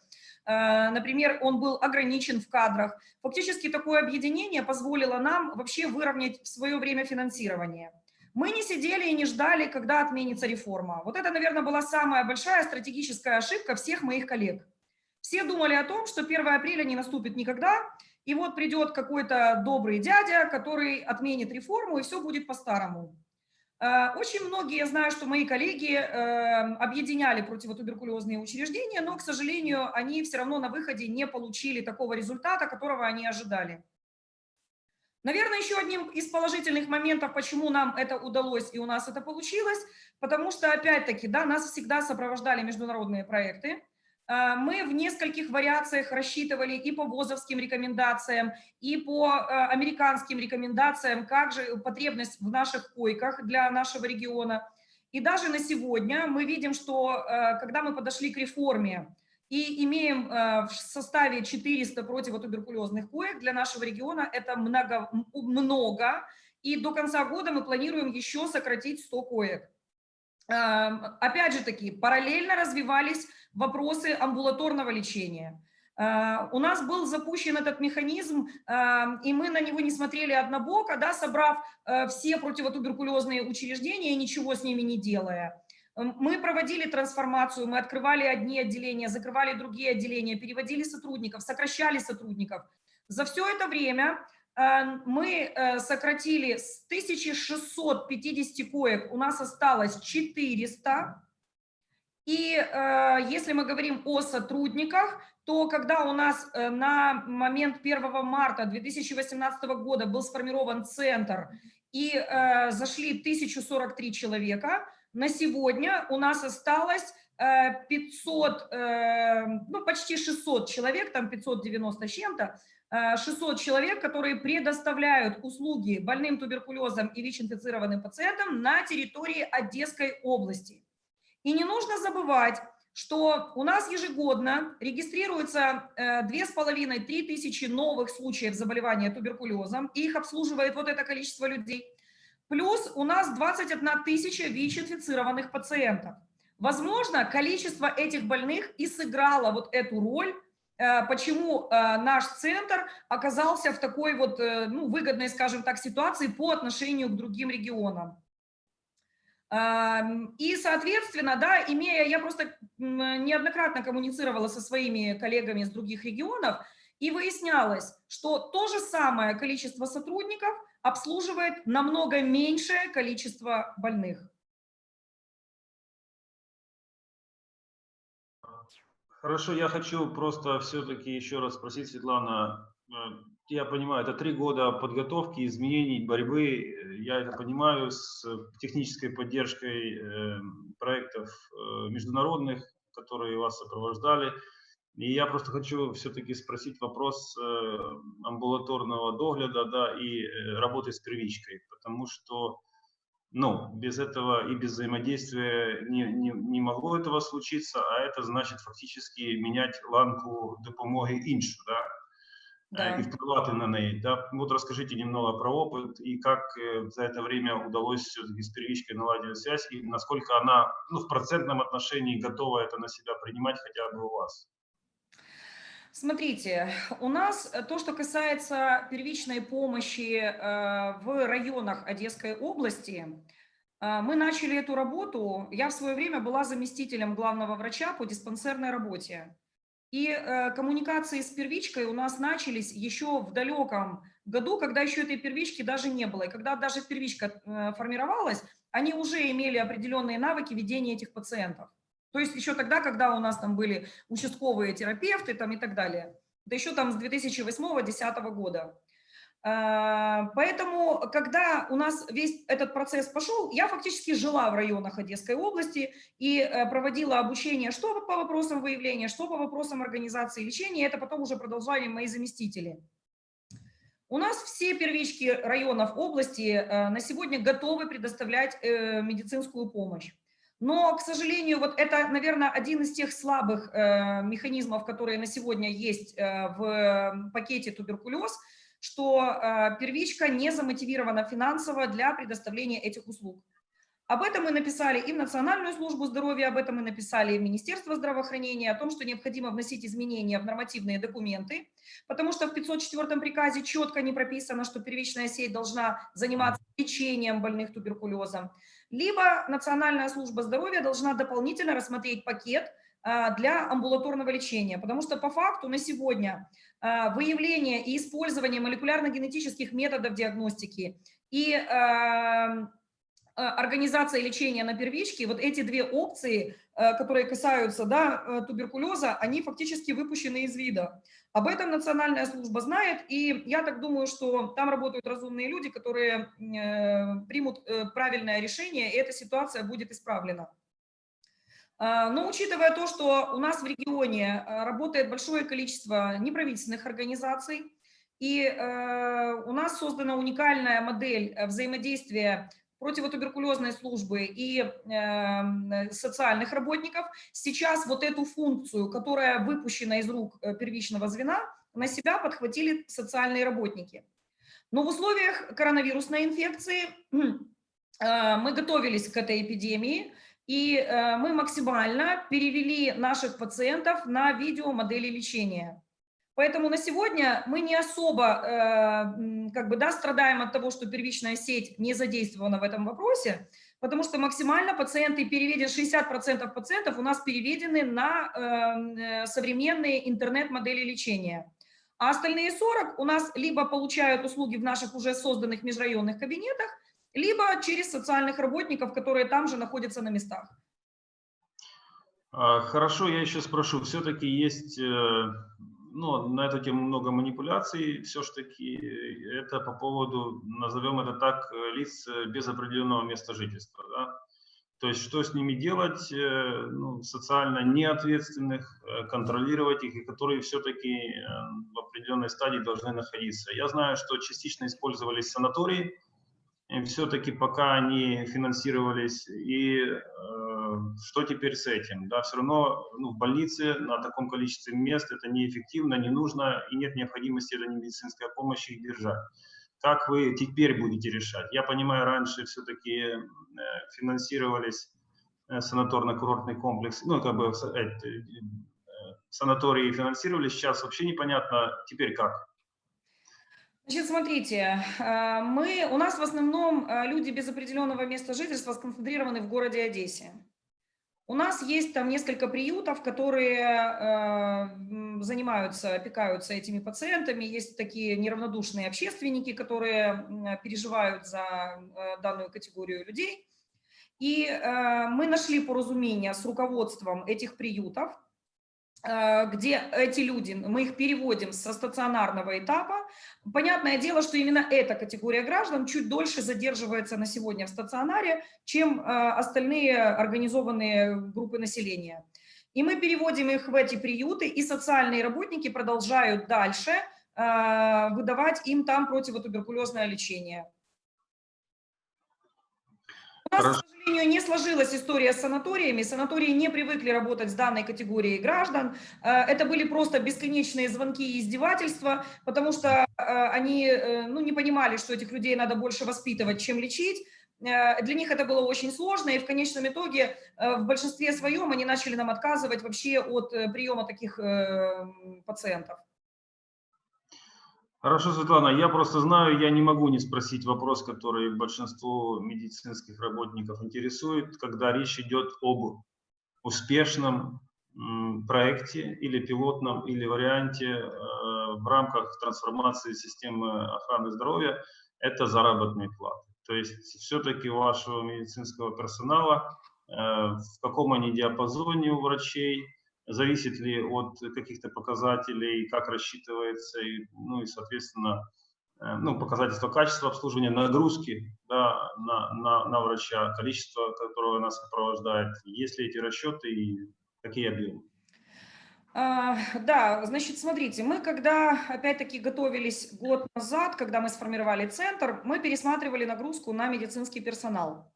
например, он был ограничен в кадрах. Фактически такое объединение позволило нам вообще выровнять в свое время финансирование. Мы не сидели и не ждали, когда отменится реформа. Вот это, наверное, была самая большая стратегическая ошибка всех моих коллег. Все думали о том, что 1 апреля не наступит никогда, и вот придет какой-то добрый дядя, который отменит реформу, и все будет по-старому. Очень многие, я знаю, что мои коллеги объединяли противотуберкулезные учреждения, но, к сожалению, они все равно на выходе не получили такого результата, которого они ожидали. Наверное, еще одним из положительных моментов, почему нам это удалось и у нас это получилось, потому что, опять-таки, да, нас всегда сопровождали международные проекты. Мы в нескольких вариациях рассчитывали и по ВОЗовским рекомендациям, и по американским рекомендациям, как же потребность в наших койках для нашего региона. И даже на сегодня мы видим, что когда мы подошли к реформе и имеем в составе 400 противотуберкулезных коек, для нашего региона это много, и до конца года мы планируем еще сократить 100 коек. Опять же таки, параллельно развивались вопросы амбулаторного лечения. У нас был запущен этот механизм, и мы на него не смотрели однобоко, да, собрав все противотуберкулезные учреждения и ничего с ними не делая. Мы проводили трансформацию, мы открывали одни отделения, закрывали другие отделения, переводили сотрудников, сокращали сотрудников. За все это время мы сократили с 1650 коек, у нас осталось 400. И если мы говорим о сотрудниках, то когда у нас на момент 1 марта 2018 года был сформирован центр и зашли 1043 человека, на сегодня у нас осталось 500, ну почти 600 человек, там 590 с чем-то, 600 человек, которые предоставляют услуги больным туберкулезом и ВИЧ-инфицированным пациентам на территории Одесской области. И не нужно забывать, что у нас ежегодно регистрируется 2500–3 тысячи новых случаев заболевания туберкулезом, и их обслуживает вот это количество людей. Плюс у нас 21 тысяча ВИЧ-инфицированных пациентов. Возможно, количество этих больных и сыграло вот эту роль, почему наш центр оказался в такой вот, ну, выгодной, скажем так, ситуации по отношению к другим регионам. И, соответственно, да, я просто неоднократно коммуницировала со своими коллегами из других регионов, и выяснялось, что то же самое количество сотрудников обслуживает намного меньшее количество больных. Хорошо, я хочу просто все-таки еще раз спросить, Светлана, я понимаю, это 3 года подготовки, изменений, борьбы, я это понимаю, с технической поддержкой проектов международных, которые вас сопровождали. И я просто хочу все-таки спросить вопрос амбулаторного догляда, да, и работы с первичкой, потому что, ну, без этого и без взаимодействия не могло этого случиться, а это значит фактически менять ланку допомоги іншу, да? Да. И впливати на неї. Да? Вот расскажите немного про опыт и как за это время удалось все-таки с первичкой наладить связь и насколько она, ну, в процентном отношении готова это на себя принимать хотя бы у вас. Смотрите, у нас то, что касается первичной помощи в районах Одесской области, мы начали эту работу. Я в свое время была заместителем главного врача по диспансерной работе. И коммуникации с первичкой у нас начались еще в далеком году, когда еще этой первички даже не было. И когда даже первичка формировалась, они уже имели определенные навыки ведения этих пациентов. То есть еще тогда, когда у нас там были участковые терапевты там, и так далее. Это еще там с 2008-2010 года. Поэтому, когда у нас весь этот процесс пошел, я фактически жила в районах Одесской области и проводила обучение что по вопросам выявления, что по вопросам организации лечения. Это потом уже продолжали мои заместители. У нас все первички районов области на сегодня готовы предоставлять медицинскую помощь. Но, к сожалению, вот это, наверное, один из тех слабых механизмов, которые на сегодня есть в пакете туберкулез, что первичка не замотивирована финансово для предоставления этих услуг. Об этом мы написали и в Национальную службу здоровья, об этом мы написали и в Министерство здравоохранения, о том, что необходимо вносить изменения в нормативные документы, потому что в 504 приказе четко не прописано, что первичная сеть должна заниматься лечением больных туберкулезом. Либо Национальная служба здоровья должна дополнительно рассмотреть пакет для амбулаторного лечения, потому что по факту на сегодня выявление и использование молекулярно-генетических методов диагностики и организация лечения на первичке, вот эти две опции, которые касаются, да, туберкулеза, они фактически выпущены из вида. Об этом Национальная служба знает, и я так думаю, что там работают разумные люди, которые примут правильное решение, и эта ситуация будет исправлена. Но учитывая то, что у нас в регионе работает большое количество неправительственных организаций, и у нас создана уникальная модель взаимодействия противотуберкулезной службы и социальных работников, сейчас вот эту функцию, которая выпущена из рук первичного звена, на себя подхватили социальные работники. Но в условиях коронавирусной инфекции мы готовились к этой эпидемии, и мы максимально перевели наших пациентов на видеомодели лечения. Поэтому на сегодня мы не особо как бы, да, страдаем от того, что первичная сеть не задействована в этом вопросе, потому что максимально пациенты переведены, 60% пациентов у нас переведены на современные интернет-модели лечения. А остальные 40 у нас либо получают услуги в наших уже созданных межрайонных кабинетах, либо через социальных работников, которые там же находятся на местах. Хорошо, я еще спрошу, все-таки есть, ну, на эту тему много манипуляций, все-таки это по поводу, назовем это так, лиц без определенного места жительства, да? То есть что с ними делать, ну, социально неответственных, контролировать их, и которые все-таки в определенной стадии должны находиться. Я знаю, что частично использовались санатории, все-таки пока они финансировались, и что теперь с этим? Да, все равно, ну, в больнице на таком количестве мест это неэффективно, не нужно, и нет необходимости этой медицинской помощи их держать. Как вы теперь будете решать? Я понимаю, раньше все-таки финансировались санаторно-курортный комплекс, ну, как бы санатории финансировались, сейчас вообще непонятно, теперь как? Значит, смотрите, у нас в основном люди без определенного места жительства сконцентрированы в городе Одессе. У нас есть там несколько приютов, которые занимаются, опекаются этими пациентами. Есть такие неравнодушные общественники, которые переживают за данную категорию людей. И мы нашли поразумение с руководством этих приютов, где эти люди, мы их переводим со стационарного этапа. Понятное дело, что именно эта категория граждан чуть дольше задерживается на сегодня в стационаре, чем остальные организованные группы населения. И мы переводим их в эти приюты, и социальные работники продолжают дальше выдавать им там противотуберкулезное лечение. У нас, к сожалению, не сложилась история с санаториями. Санатории не привыкли работать с данной категорией граждан. Это были просто бесконечные звонки и издевательства, потому что они не понимали, что этих людей надо больше воспитывать, чем лечить. Для них это было очень сложно, и в конечном итоге в большинстве своем они начали нам отказывать вообще от приема таких пациентов. Хорошо, Светлана, я просто знаю, я не могу не спросить вопрос, который большинство медицинских работников интересует, когда речь идет об успешном проекте или пилотном, или варианте в рамках трансформации системы охраны здоровья, это заработные платы. То есть все-таки у вашего медицинского персонала, в каком они диапазоне у врачей, зависит ли от каких-то показателей, как рассчитывается, ну и, соответственно, показательство качества обслуживания, нагрузки, да, на врача, количество, которое нас сопровождает, есть ли эти расчеты и какие объемы? Да, значит, смотрите, мы когда, опять-таки, готовились год назад, когда мы сформировали центр, мы пересматривали нагрузку на медицинский персонал.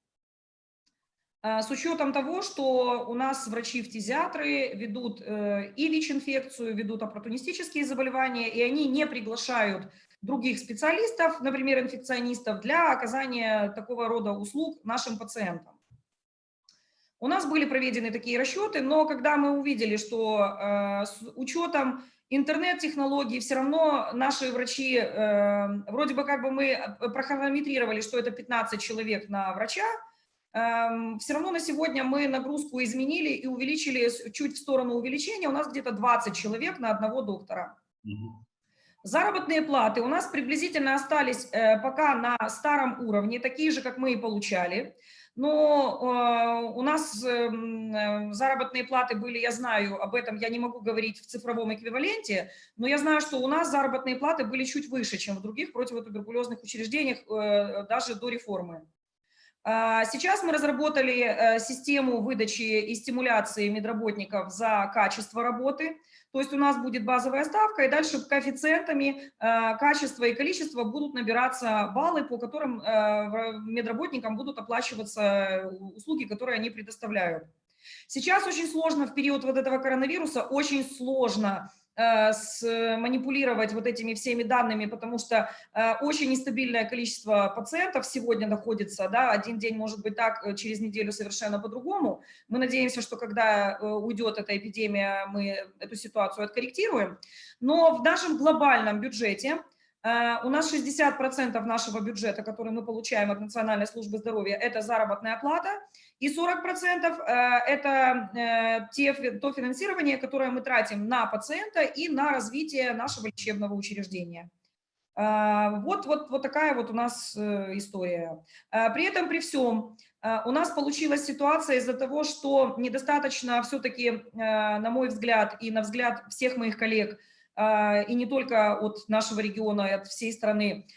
С учетом того, что у нас врачи-фтизиатры ведут и ВИЧ-инфекцию, ведут оппортунистические заболевания, и они не приглашают других специалистов, например, инфекционистов, для оказания такого рода услуг нашим пациентам. У нас были проведены такие расчеты, но когда мы увидели, что с учетом интернет-технологий все равно наши врачи, вроде бы как бы мы прохронометрировали, что это 15 человек на врача, все равно на сегодня мы нагрузку изменили и увеличили чуть в сторону увеличения, у нас где-то 20 человек на одного доктора. Заработные платы у нас приблизительно остались пока на старом уровне, такие же, как мы и получали. Но у нас заработные платы были, я знаю, об этом я не могу говорить в цифровом эквиваленте, но я знаю, что у нас заработные платы были чуть выше, чем в других противотуберкулезных учреждениях даже до реформы. Сейчас мы разработали систему выдачи и стимуляции медработников за качество работы. То есть у нас будет базовая ставка, и дальше коэффициентами качество и количество будут набираться баллы, по которым медработникам будут оплачиваться услуги, которые они предоставляют. Сейчас очень сложно в период вот этого коронавируса, очень сложно манипулировать вот этими всеми данными, потому что очень нестабильное количество пациентов сегодня находится, да, один день может быть так, через неделю совершенно по-другому. Мы надеемся, что когда уйдет эта эпидемия, мы эту ситуацию откорректируем. Но в нашем глобальном бюджете у нас 60% нашего бюджета, который мы получаем от Национальной службы здоровья, это заработная плата, и 40% это то финансирование, которое мы тратим на пациента и на развитие нашего лечебного учреждения. Вот такая вот у нас история. При этом, при всем, у нас получилась ситуация из-за того, что недостаточно все-таки, на мой взгляд, и на взгляд всех моих коллег, и не только от нашего региона, и от всей страны,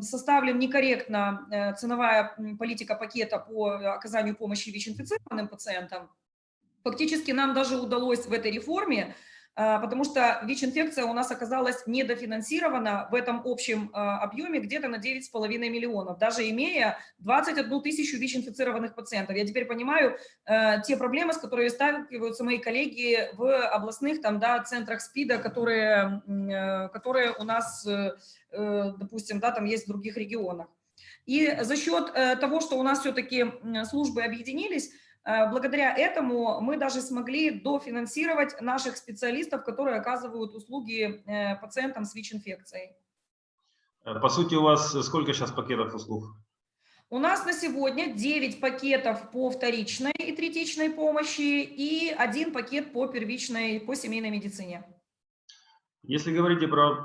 составлен некорректно ценовая политика пакета по оказанию помощи ВИЧ-инфицированным пациентам. Фактически нам даже удалось в этой реформе, потому что ВИЧ-инфекция у нас оказалась недофинансирована в этом общем объеме где-то на 9,5 миллионов, даже имея 21 тысячу ВИЧ-инфицированных пациентов. Я теперь понимаю те проблемы, с которыми сталкиваются мои коллеги в областных там, да, центрах СПИДа, которые у нас, допустим, да, там есть в других регионах. И за счет того, что у нас все-таки службы объединились, благодаря этому мы даже смогли дофинансировать наших специалистов, которые оказывают услуги пациентам с ВИЧ-инфекцией. По сути, у вас сколько сейчас пакетов услуг? У нас на сегодня 9 пакетов по вторичной и третичной помощи и 1 пакет по первичной, по семейной медицине. Если говорите про,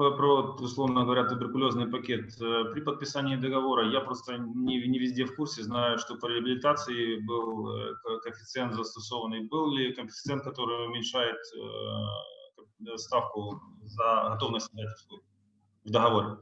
условно говоря, туберкулезный пакет, при подписании договора, я просто не везде в курсе, знаю, что по реабилитации был коэффициент застосованный. Был ли коэффициент, который уменьшает ставку за готовность дать услуги в договоре?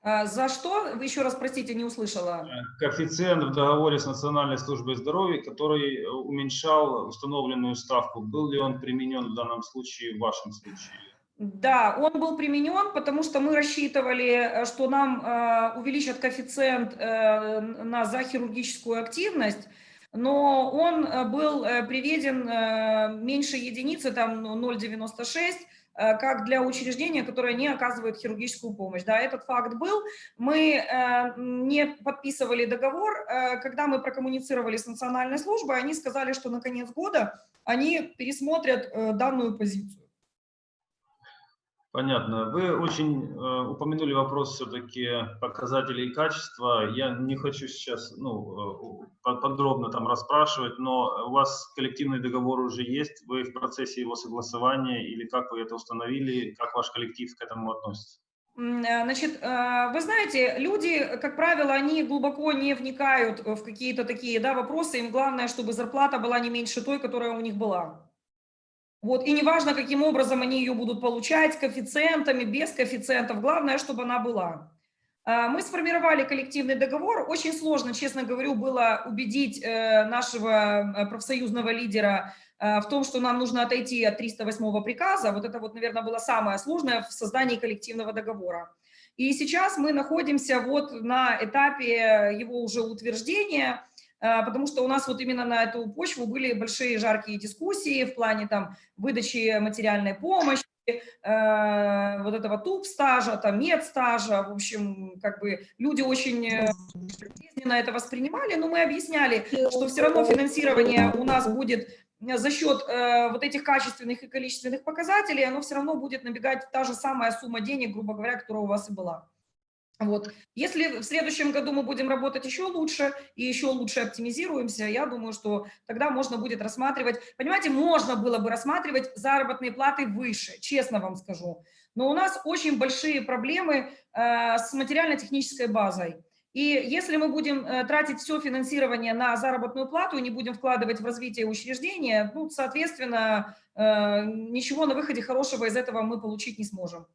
За что? Вы еще раз, простите, не услышала. Коэффициент в договоре с Национальной службой здоровья, который уменьшал установленную ставку, был ли он применен в данном случае, в вашем случае? Да, он был применен, потому что мы рассчитывали, что нам увеличат коэффициент за хирургическую активность, но он был приведен меньше единицы, там 0,96, как для учреждения, которое не оказывает хирургическую помощь. Да, этот факт был. Мы не подписывали договор. Когда мы прокоммуницировали с Национальной службой, они сказали, что на конец года они пересмотрят данную позицию. Понятно. Вы очень упомянули вопрос все-таки показателей качества. Я не хочу сейчас подробно там расспрашивать, но у вас коллективный договор уже есть, вы в процессе его согласования или как вы это установили, как ваш коллектив к этому относится? Значит, вы знаете, люди, как правило, они глубоко не вникают в какие-то такие вопросы, им главное, чтобы зарплата была не меньше той, которая у них была. Вот, и неважно, каким образом они ее будут получать, с коэффициентами, без коэффициентов, главное, чтобы она была. Мы сформировали коллективный договор. Очень сложно, честно говорю, было убедить нашего профсоюзного лидера в том, что нам нужно отойти от 308-го приказа. Вот это, наверное, было самое сложное в создании коллективного договора. И сейчас мы находимся на этапе его уже утверждения, потому что у нас именно на эту почву были большие жаркие дискуссии в плане выдачи материальной помощи, этого ТУП-стажа, медстажа. В общем, люди очень болезненно это воспринимали, но мы объясняли, что все равно финансирование у нас будет за счет этих качественных и количественных показателей, оно все равно будет набегать та же самая сумма денег, грубо говоря, которая у вас и была. Если в следующем году мы будем работать еще лучше и еще лучше оптимизируемся, я думаю, что тогда можно будет рассматривать, понимаете, можно было бы рассматривать заработные платы выше, честно вам скажу. Но у нас очень большие проблемы с материально-технической базой. И если мы будем тратить все финансирование на заработную плату и не будем вкладывать в развитие учреждения, соответственно, ничего на выходе хорошего из этого мы получить не сможем.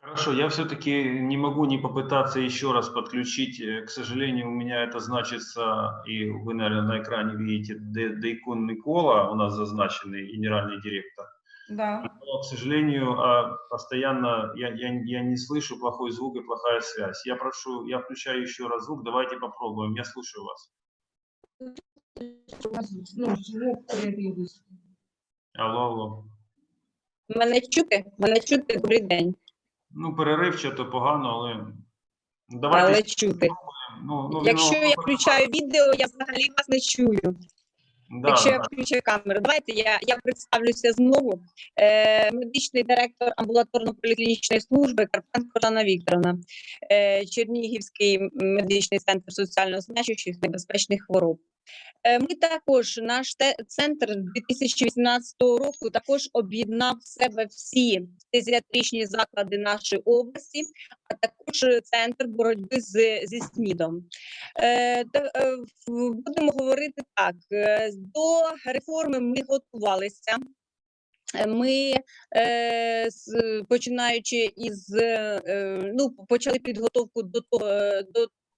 Хорошо, я все-таки не могу не попытаться еще раз подключить. К сожалению, у меня это значится, и вы, наверное, на экране видите, Дейкун Микола, у нас зазначенный генеральный директор. Да. Но, к сожалению, постоянно я не слышу, плохой звук и плохая связь. Я включаю еще раз звук, давайте попробуем, я слушаю вас. Алло. Мене чути, добрий день. Переривчато, погано, але давайте. Але чути. Якщо я включаю відео, я взагалі вас не чую. Якщо я включаю камеру. Давайте я представлюся знову. Медичний директор амбулаторно-поліклінічної служби Карпенко Жанна Вікторовна, Чернігівський медичний центр соціально значущих небезпечних хвороб. Ми також, наш центр 2018 року також об'єднав в себе всі фтизіатричні заклади нашої області, а також центр боротьби зі СНІДом. Будемо говорити так, до реформи ми готувалися. Ми, починаючи почали підготовку до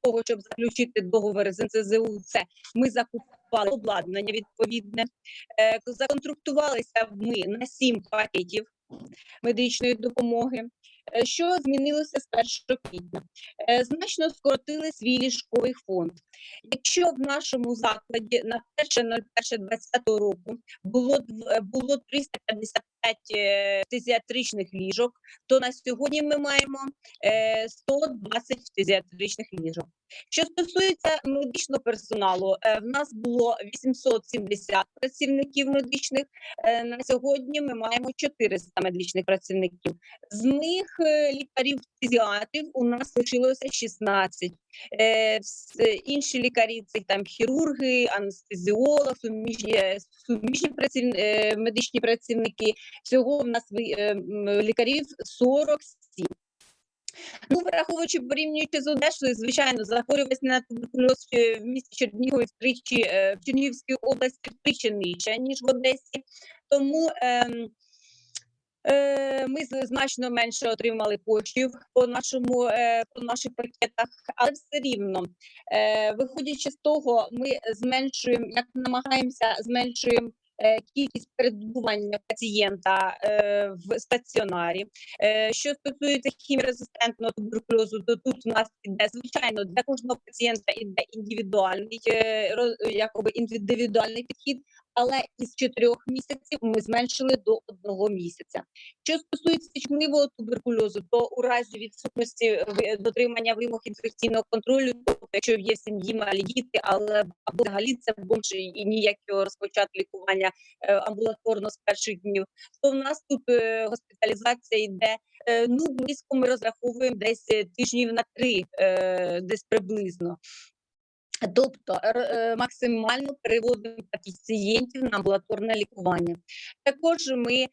того, щоб заключити договори з НСЗУ, ми закупували обладнання відповідне, законтрактувалися ми на 7 пакетів медичної допомоги. Що змінилося з 1 квітня? Значно скоротили свій ліжковий фонд. Якщо в нашому закладі на 1.01.2020 року було 355 фтизіатричних ліжок, то на сьогодні ми маємо 120 фтизіатричних ліжок. Що стосується медичного персоналу, в нас було 870 працівників медичних, на сьогодні ми маємо 400 медичних працівників. З них лікарів-фтизіатрів у нас лишилося 16. Інші лікарі, це хірурги, анестезіолог, суміжні медичні працівники. Всього в нас лікарів 47. Враховуючи, порівнюючи з Одесою, звичайно, захворюваність на туберкульоз в місті Чернігові в Чернігівській області втричі нижча, ніж в Одесі. Тому Ми значно менше отримали коштів по наших пакетах, але все рівно, виходячи з того, ми намагаємося зменшуємо кількість перебування пацієнта в стаціонарі. Що стосується хіміорезистентного туберкульозу, то тут у нас іде, звичайно, для кожного пацієнта іде індивідуальний підхід, але із 4 місяців ми зменшили до 1 місяця. Що стосується чутливого туберкульозу, то у разі відсутності дотримання вимог інфекційного контролю, тобто якщо є в сім'ї малі діти, або взагалі це бомж і ніякого розпочати лікування амбулаторно з перших днів, то в нас тут госпіталізація йде, близько ми розраховуємо десь тижнів на 3, десь приблизно. Тобто максимально переводимо пацієнтів на амбулаторне лікування. Також ми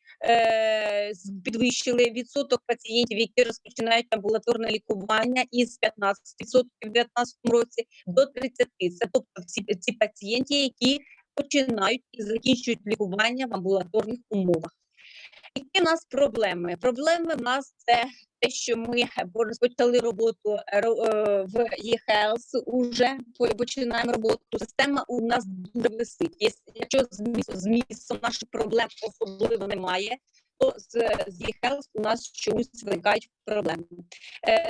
підвищили відсоток пацієнтів, які розпочинають амбулаторне лікування із 15% в 2019 році до 30%. Це тобто ці пацієнти, які починають і закінчують лікування в амбулаторних умовах. Які в нас проблеми? Проблеми в нас це те, що ми розпочали роботу в eHealth, уже починаємо роботу. Система у нас дуже висить. Якщо з місцем наших проблем особливо немає, то з eHealth у нас чомусь виникають проблеми.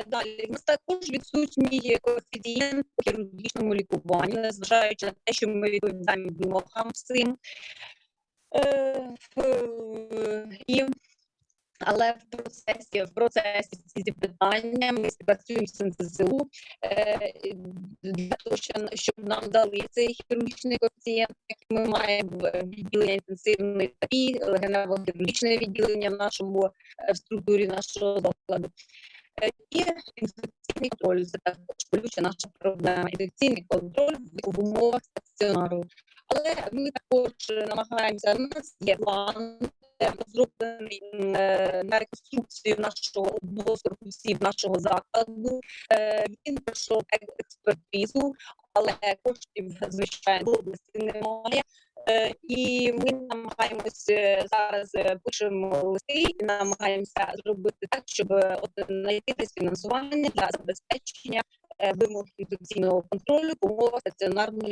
Далі, у нас також відсутній коефіцієнт по хірургічному лікуванню, незважаючи на те, що ми відповідаємо вимогам всім. Але в процесі ці питання ми співпрацюємо з НСЗУ для того, щоб нам дали цей хірургічний коефіцієнт, який ми маємо в відділенні інтенсивної терапії, легенево-хірургічне відділення в структурі нашого закладу. І інфекційний контроль – це також болюча наша проблема. Інфекційний контроль в умовах стаціонару. Але ми також намагаємося, у нас є план, розроблений на реконструкцію одного з корпусів нашого закладу. Він пройшов експертизу, але коштів, звичайно, в області немає. І ми намагаємося зараз, пишемо листи і намагаємося зробити так, щоб знайти десь фінансування для забезпечення вимог інфекційного контролю в умовах стаціонарного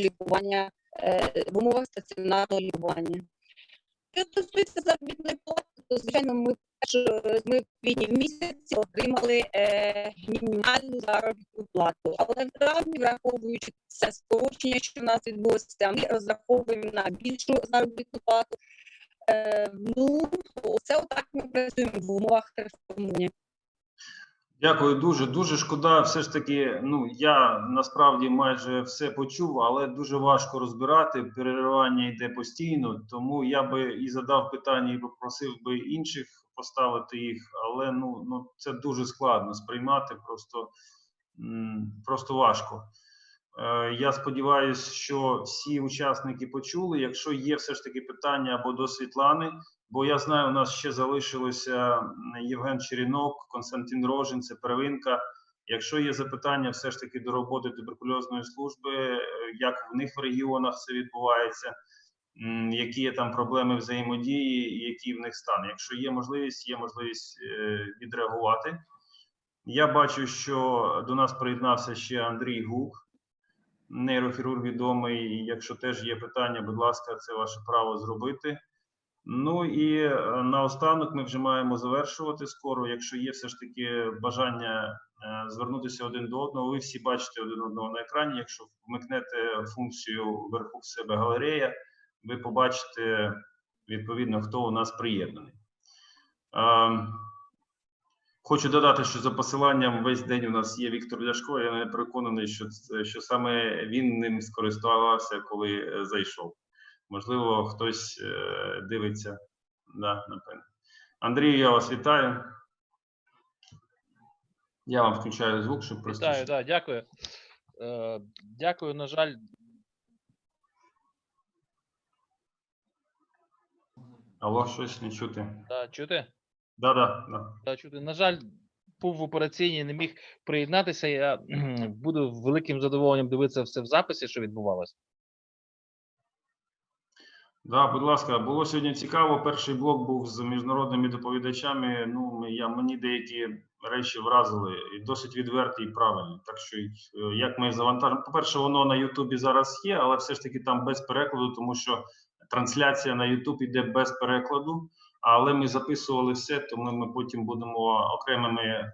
лікування. Що стосується заробітної плати, то, звичайно, ми в квітні місяці отримали мінімальну заробітну плату. Але в травні, враховуючи це скорочення, що в нас відбулося, ми розраховуємо на більшу заробітну плату. Це отак ми працюємо в умовах реформування. Дякую, дуже шкода. Все ж таки, я насправді майже все почув, але дуже важко розбирати. Переривання йде постійно, тому я би і задав питання, і попросив би інших поставити їх, але це дуже складно сприймати, просто важко. Я сподіваюся, що всі учасники почули. Якщо є все ж таки питання або до Світлани, бо я знаю, у нас ще залишилося Євген Черінок, Константин Рожин, це первинка. Якщо є запитання все ж таки до роботи туберкульозної служби, як в них в регіонах це відбувається, які є там проблеми взаємодії і який в них стан. Якщо є можливість відреагувати. Я бачу, що до нас приєднався ще Андрій Гук, нейрохірург відомий. Якщо теж є питання, будь ласка, це ваше право зробити. І наостанок ми вже маємо завершувати скоро. Якщо є все ж таки бажання звернутися один до одного, ви всі бачите один одного на екрані. Якщо вмикнете функцію вверху в себе галерея, ви побачите відповідно, хто у нас приєднаний. Хочу додати, що за посиланням весь день у нас є Віктор Ляшко. Я не переконаний, що саме він ним скористувався, коли зайшов. Можливо, хтось дивиться. Напевно. Андрію, я вас вітаю. Я вам включаю звук, щоб просто... Вітаю, дякую. Дякую, на жаль. Алло, щось не чути. Чути? Да. Чути. На жаль, був в операційній, не міг приєднатися. Я буду великим задоволенням дивитися все в записі, що відбувалося. Да, будь ласка, було сьогодні цікаво. Перший блок був з міжнародними доповідачами. Ну, мені деякі речі вразили і досить відверті і правильні. Так що, як ми завантажимо, по-перше, воно на Ютубі зараз є, але все ж таки там без перекладу, тому що трансляція на Ютуб іде без перекладу, але ми записували все, тому ми потім будемо окремими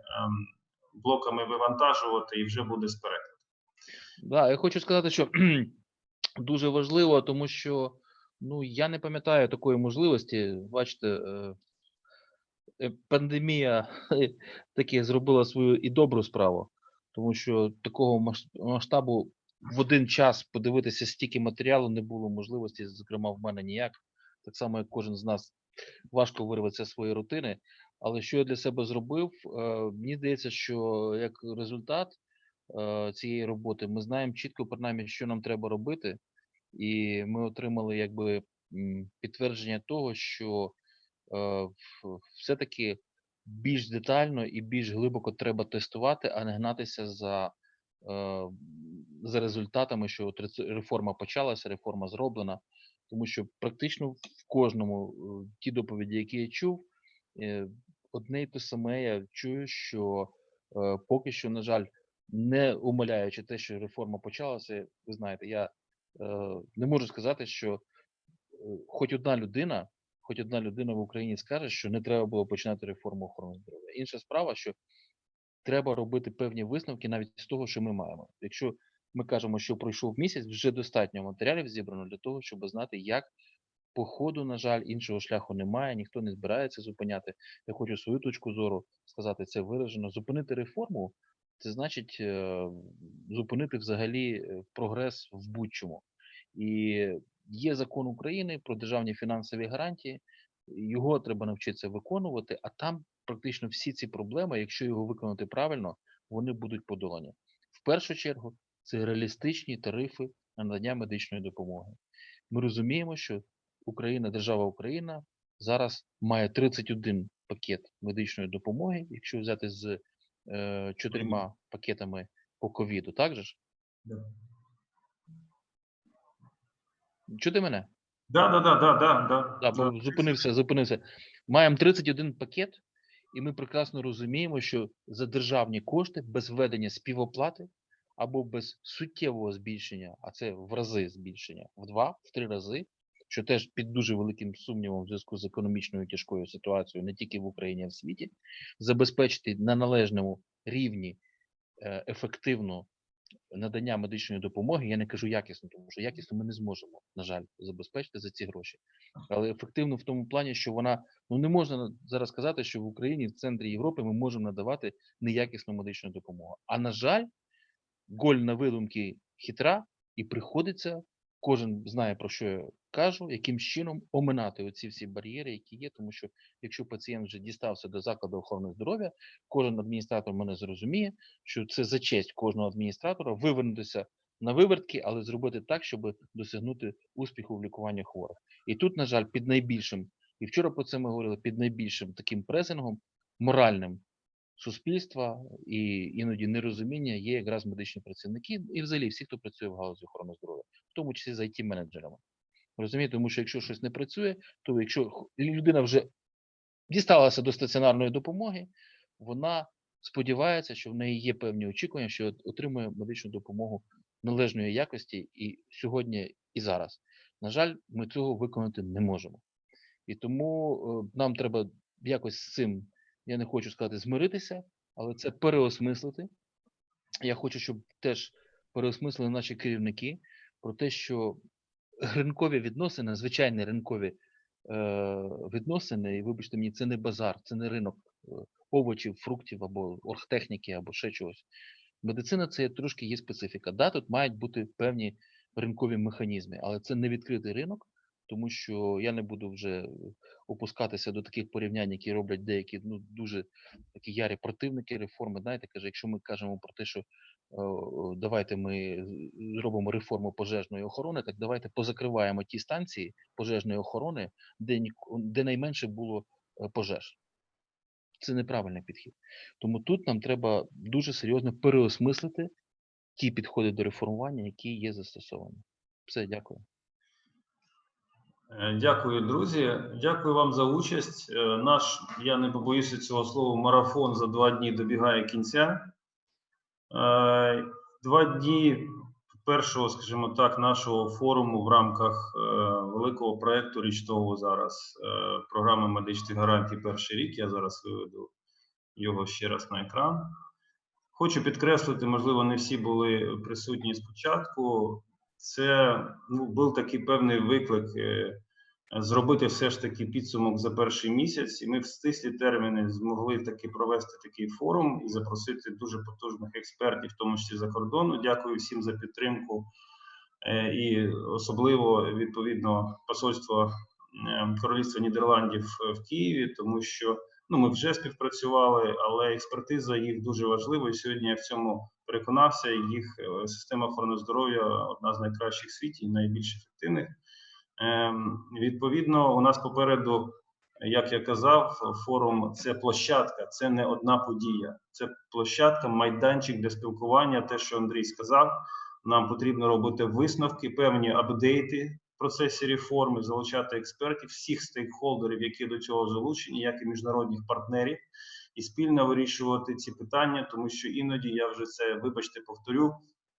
блоками вивантажувати і вже буде з перекладу. Да, я хочу сказати, що дуже важливо, тому що ну, я не пам'ятаю такої можливості. Бачите, пандемія таки зробила свою і добру справу, тому що такого масштабу в один час подивитися стільки матеріалу не було можливості, зокрема в мене ніяк. Так само, як кожен з нас важко вирватися з своєї рутини. Але що я для себе зробив, мені здається, що як результат цієї роботи ми знаємо чітко, принаймні, що нам треба робити, і ми отримали якби підтвердження того, що все-таки більш детально і більш глибоко треба тестувати, а не гнатися за результатами, що от реформа почалася, реформа зроблена. Тому що практично в кожному ті доповіді, які я чув, одне й те саме я чую, що поки що, на жаль, не умаляючи те, що реформа почалася, ви знаєте, я не можу сказати, що хоч одна людина в Україні скаже, що не треба було починати реформу охорони здоров'я. Інша справа, що треба робити певні висновки навіть з того, що ми маємо. Якщо ми кажемо, що пройшов місяць, вже достатньо матеріалів зібрано для того, щоб знати, як по ходу, на жаль, іншого шляху немає, ніхто не збирається зупиняти. Я хочу свою точку зору сказати, це виражено. Зупинити реформу – це значить зупинити взагалі прогрес в будь-чому. І є закон України про державні фінансові гарантії, його треба навчитися виконувати, а там практично всі ці проблеми, якщо його виконати правильно, вони будуть подолані. В першу чергу, це реалістичні тарифи на надання медичної допомоги. Ми розуміємо, що Україна, держава Україна, зараз має 31 пакет медичної допомоги, якщо взяти з 4 пакетами по ковіду, так же ж? Чути мене? Да. Бо зупинився. Маємо 31 пакет, і ми прекрасно розуміємо, що за державні кошти, без введення співоплати або без суттєвого збільшення, а це в рази збільшення, в 2-3 рази, що теж під дуже великим сумнівом в зв'язку з економічною тяжкою ситуацією не тільки в Україні, а в світі, забезпечити на належному рівні ефективно надання медичної допомоги, я не кажу якісно, тому що якісно ми не зможемо, на жаль, забезпечити за ці гроші. Але ефективно в тому плані, що вона, ну не можна зараз сказати, що в Україні, в центрі Європи ми можемо надавати неякісну медичну допомогу. А на жаль, голь на видумки хитра, і приходиться, кожен знає, про що я кажу, яким чином оминати оці всі бар'єри, які є, тому що якщо пацієнт вже дістався до закладу охорони здоров'я, кожен адміністратор мене зрозуміє, що це за честь кожного адміністратора вивернутися на вивертки, але зробити так, щоб досягнути успіху в лікуванні хворих. І тут, на жаль, під найбільшим, і вчора про це ми говорили, під найбільшим таким пресингом, моральним, суспільства і іноді нерозуміння є якраз медичні працівники і взагалі всі, хто працює в галузі охорони здоров'я, в тому числі з IT-менеджерами. Розумієте, тому що якщо щось не працює, то якщо людина вже дісталася до стаціонарної допомоги, вона сподівається, що в неї є певні очікування, що отримує медичну допомогу належної якості і сьогодні, і зараз. На жаль, ми цього виконати не можемо. І тому нам треба якось з цим, я не хочу сказати змиритися, але це переосмислити. Я хочу, щоб теж переосмислили наші керівники про те, що ринкові відносини, звичайні ринкові відносини, і вибачте мені, це не базар, це не ринок овочів, фруктів або оргтехніки, або ще чогось. Медицина – це трошки є специфіка. Да, тут мають бути певні ринкові механізми, але це не відкритий ринок, тому що я не буду вже опускатися до таких порівнянь, які роблять деякі дуже такі ярі противники реформи. Знаєте, каже, якщо ми кажемо про те, що давайте ми зробимо реформу пожежної охорони, так давайте позакриваємо ті станції пожежної охорони, де найменше було пожеж. Це неправильний підхід. Тому тут нам треба дуже серйозно переосмислити ті підходи до реформування, які є застосовані. Все, дякую. Дякую, друзі. Дякую вам за участь. Наш, я не побоюся цього слова, марафон за 2 дні добігає кінця. 2 дні першого, скажімо так, нашого форуму в рамках великого проєкту річного зараз програми медичних гарантій перший рік. Я зараз виведу його ще раз на екран. Хочу підкреслити, можливо, не всі були присутні спочатку. Це був такий певний виклик зробити все ж таки підсумок за перший місяць, і ми в стислі терміни змогли таки провести такий форум і запросити дуже потужних експертів, в тому числі за кордону. Дякую всім за підтримку і особливо, відповідно, посольство Королівства Нідерландів в Києві, тому що ми вже співпрацювали, але експертиза їх дуже важлива, і сьогодні я в цьому переконався, їх система охорони здоров'я одна з найкращих в світі і найбільш ефективних. Відповідно, у нас попереду, як я казав, форум – це площадка, це не одна подія. Це площадка, майданчик для спілкування, те, що Андрій сказав. Нам потрібно робити висновки, певні апдейти в процесі реформи, залучати експертів, всіх стейкхолдерів, які до цього залучені, як і міжнародних партнерів, і спільно вирішувати ці питання, тому що іноді, я вже це, вибачте, повторю,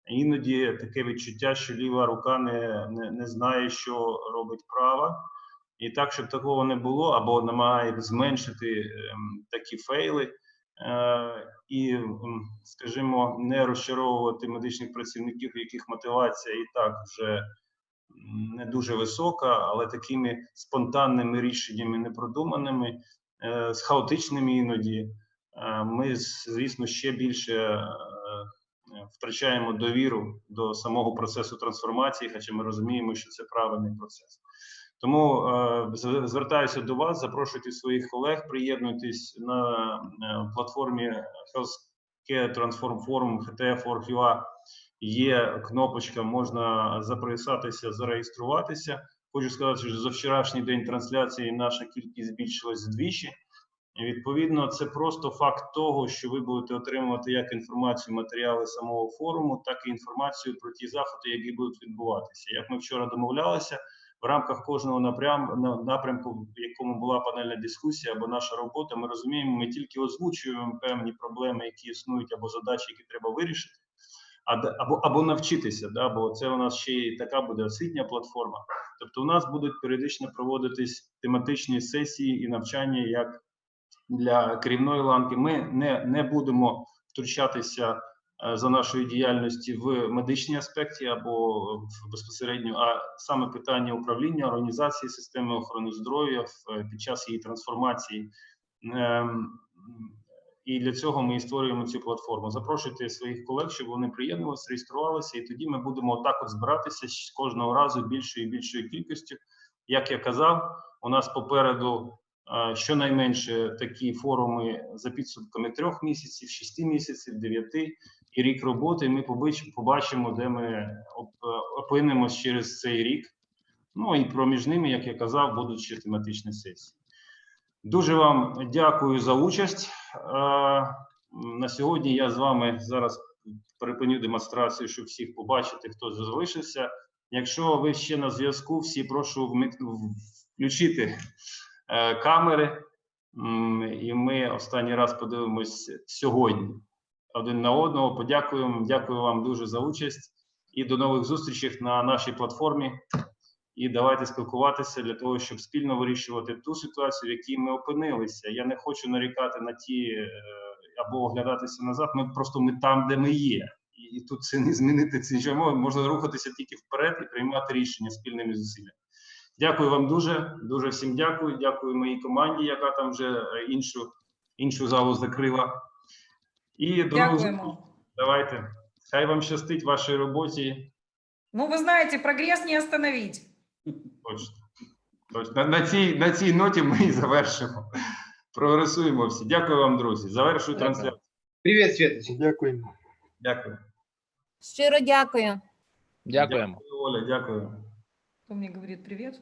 іноді таке відчуття, що ліва рука не знає, що робить права. І так, щоб такого не було, або намагає зменшити такі фейли і, скажімо, не розчаровувати медичних працівників, у яких мотивація і так вже не дуже висока, але такими спонтанними рішеннями непродуманими, з хаотичними іноді, ми, звісно, ще більше втрачаємо довіру до самого процесу трансформації, хоча ми розуміємо, що це правильний процес. Тому звертаюся до вас, запрошуйте своїх колег, приєднуйтесь на платформі Healthcare Transform Forum HTF.org.ua. Є кнопочка, можна записатися, зареєструватися. Хочу сказати, що за вчорашній день трансляції наша кількість збільшилась вдвічі. І відповідно, це просто факт того, що ви будете отримувати як інформацію, матеріали самого форуму, так і інформацію про ті заходи, які будуть відбуватися. Як ми вчора домовлялися, в рамках кожного напрямку, в якому була панельна дискусія або наша робота, ми розуміємо, ми тільки озвучуємо певні проблеми, які існують, або задачі, які треба вирішити, або навчитися, бо це у нас ще й така буде освітня платформа. Тобто у нас будуть періодично проводитись тематичні сесії і навчання як для керівної ланки. Ми не будемо втручатися за нашою діяльністю в медичні аспекти або безпосередньо, а саме питання управління, організації системи охорони здоров'я під час її трансформації. І для цього ми і створюємо цю платформу. Запрошуйте своїх колег, щоб вони приєднувалися, реєструвалися, і тоді ми будемо отак от збиратися кожного разу більшою і більшою кількістю. Як я казав, у нас попереду щонайменше такі форуми за підсумками 3 місяців, 6 місяців, 9 і рік роботи. Ми побачимо, де ми опинимось через цей рік. Ну і проміж ними, як я казав, будуть ще тематичні сесії. Дуже вам дякую за участь. На сьогодні я з вами зараз припиню демонстрацію, щоб всіх побачити, хто залишився. Якщо ви ще на зв'язку, всі прошу включити камери, і ми останній раз подивимось сьогодні один на одного. Подякуємо, дякую вам дуже за участь і до нових зустрічей на нашій платформі. І давайте спілкуватися для того, щоб спільно вирішувати ту ситуацію, в якій ми опинилися. Я не хочу нарікати на ті або оглядатися назад. Ми там, де ми є. І тут це не змінити, це нічого. Можна рухатися тільки вперед і приймати рішення спільними зусиллями. Дякую вам дуже, дуже всім дякую. Дякую моїй команді, яка там вже іншу залу закрила. І до нових зустрічей. Давайте. Хай вам щастить в вашій роботі. Ну, ви знаєте, прогрес не остановить. Точно. На цій ноті ми і завершимо. Прогресуємо всі. Дякую вам, друзі. Завершую трансляцію. Привіт, Світ. Дякуємо. Дякую. Щиро дякую. Дякуємо. Дякую, Оля, дякую. Кто мне говорит привет?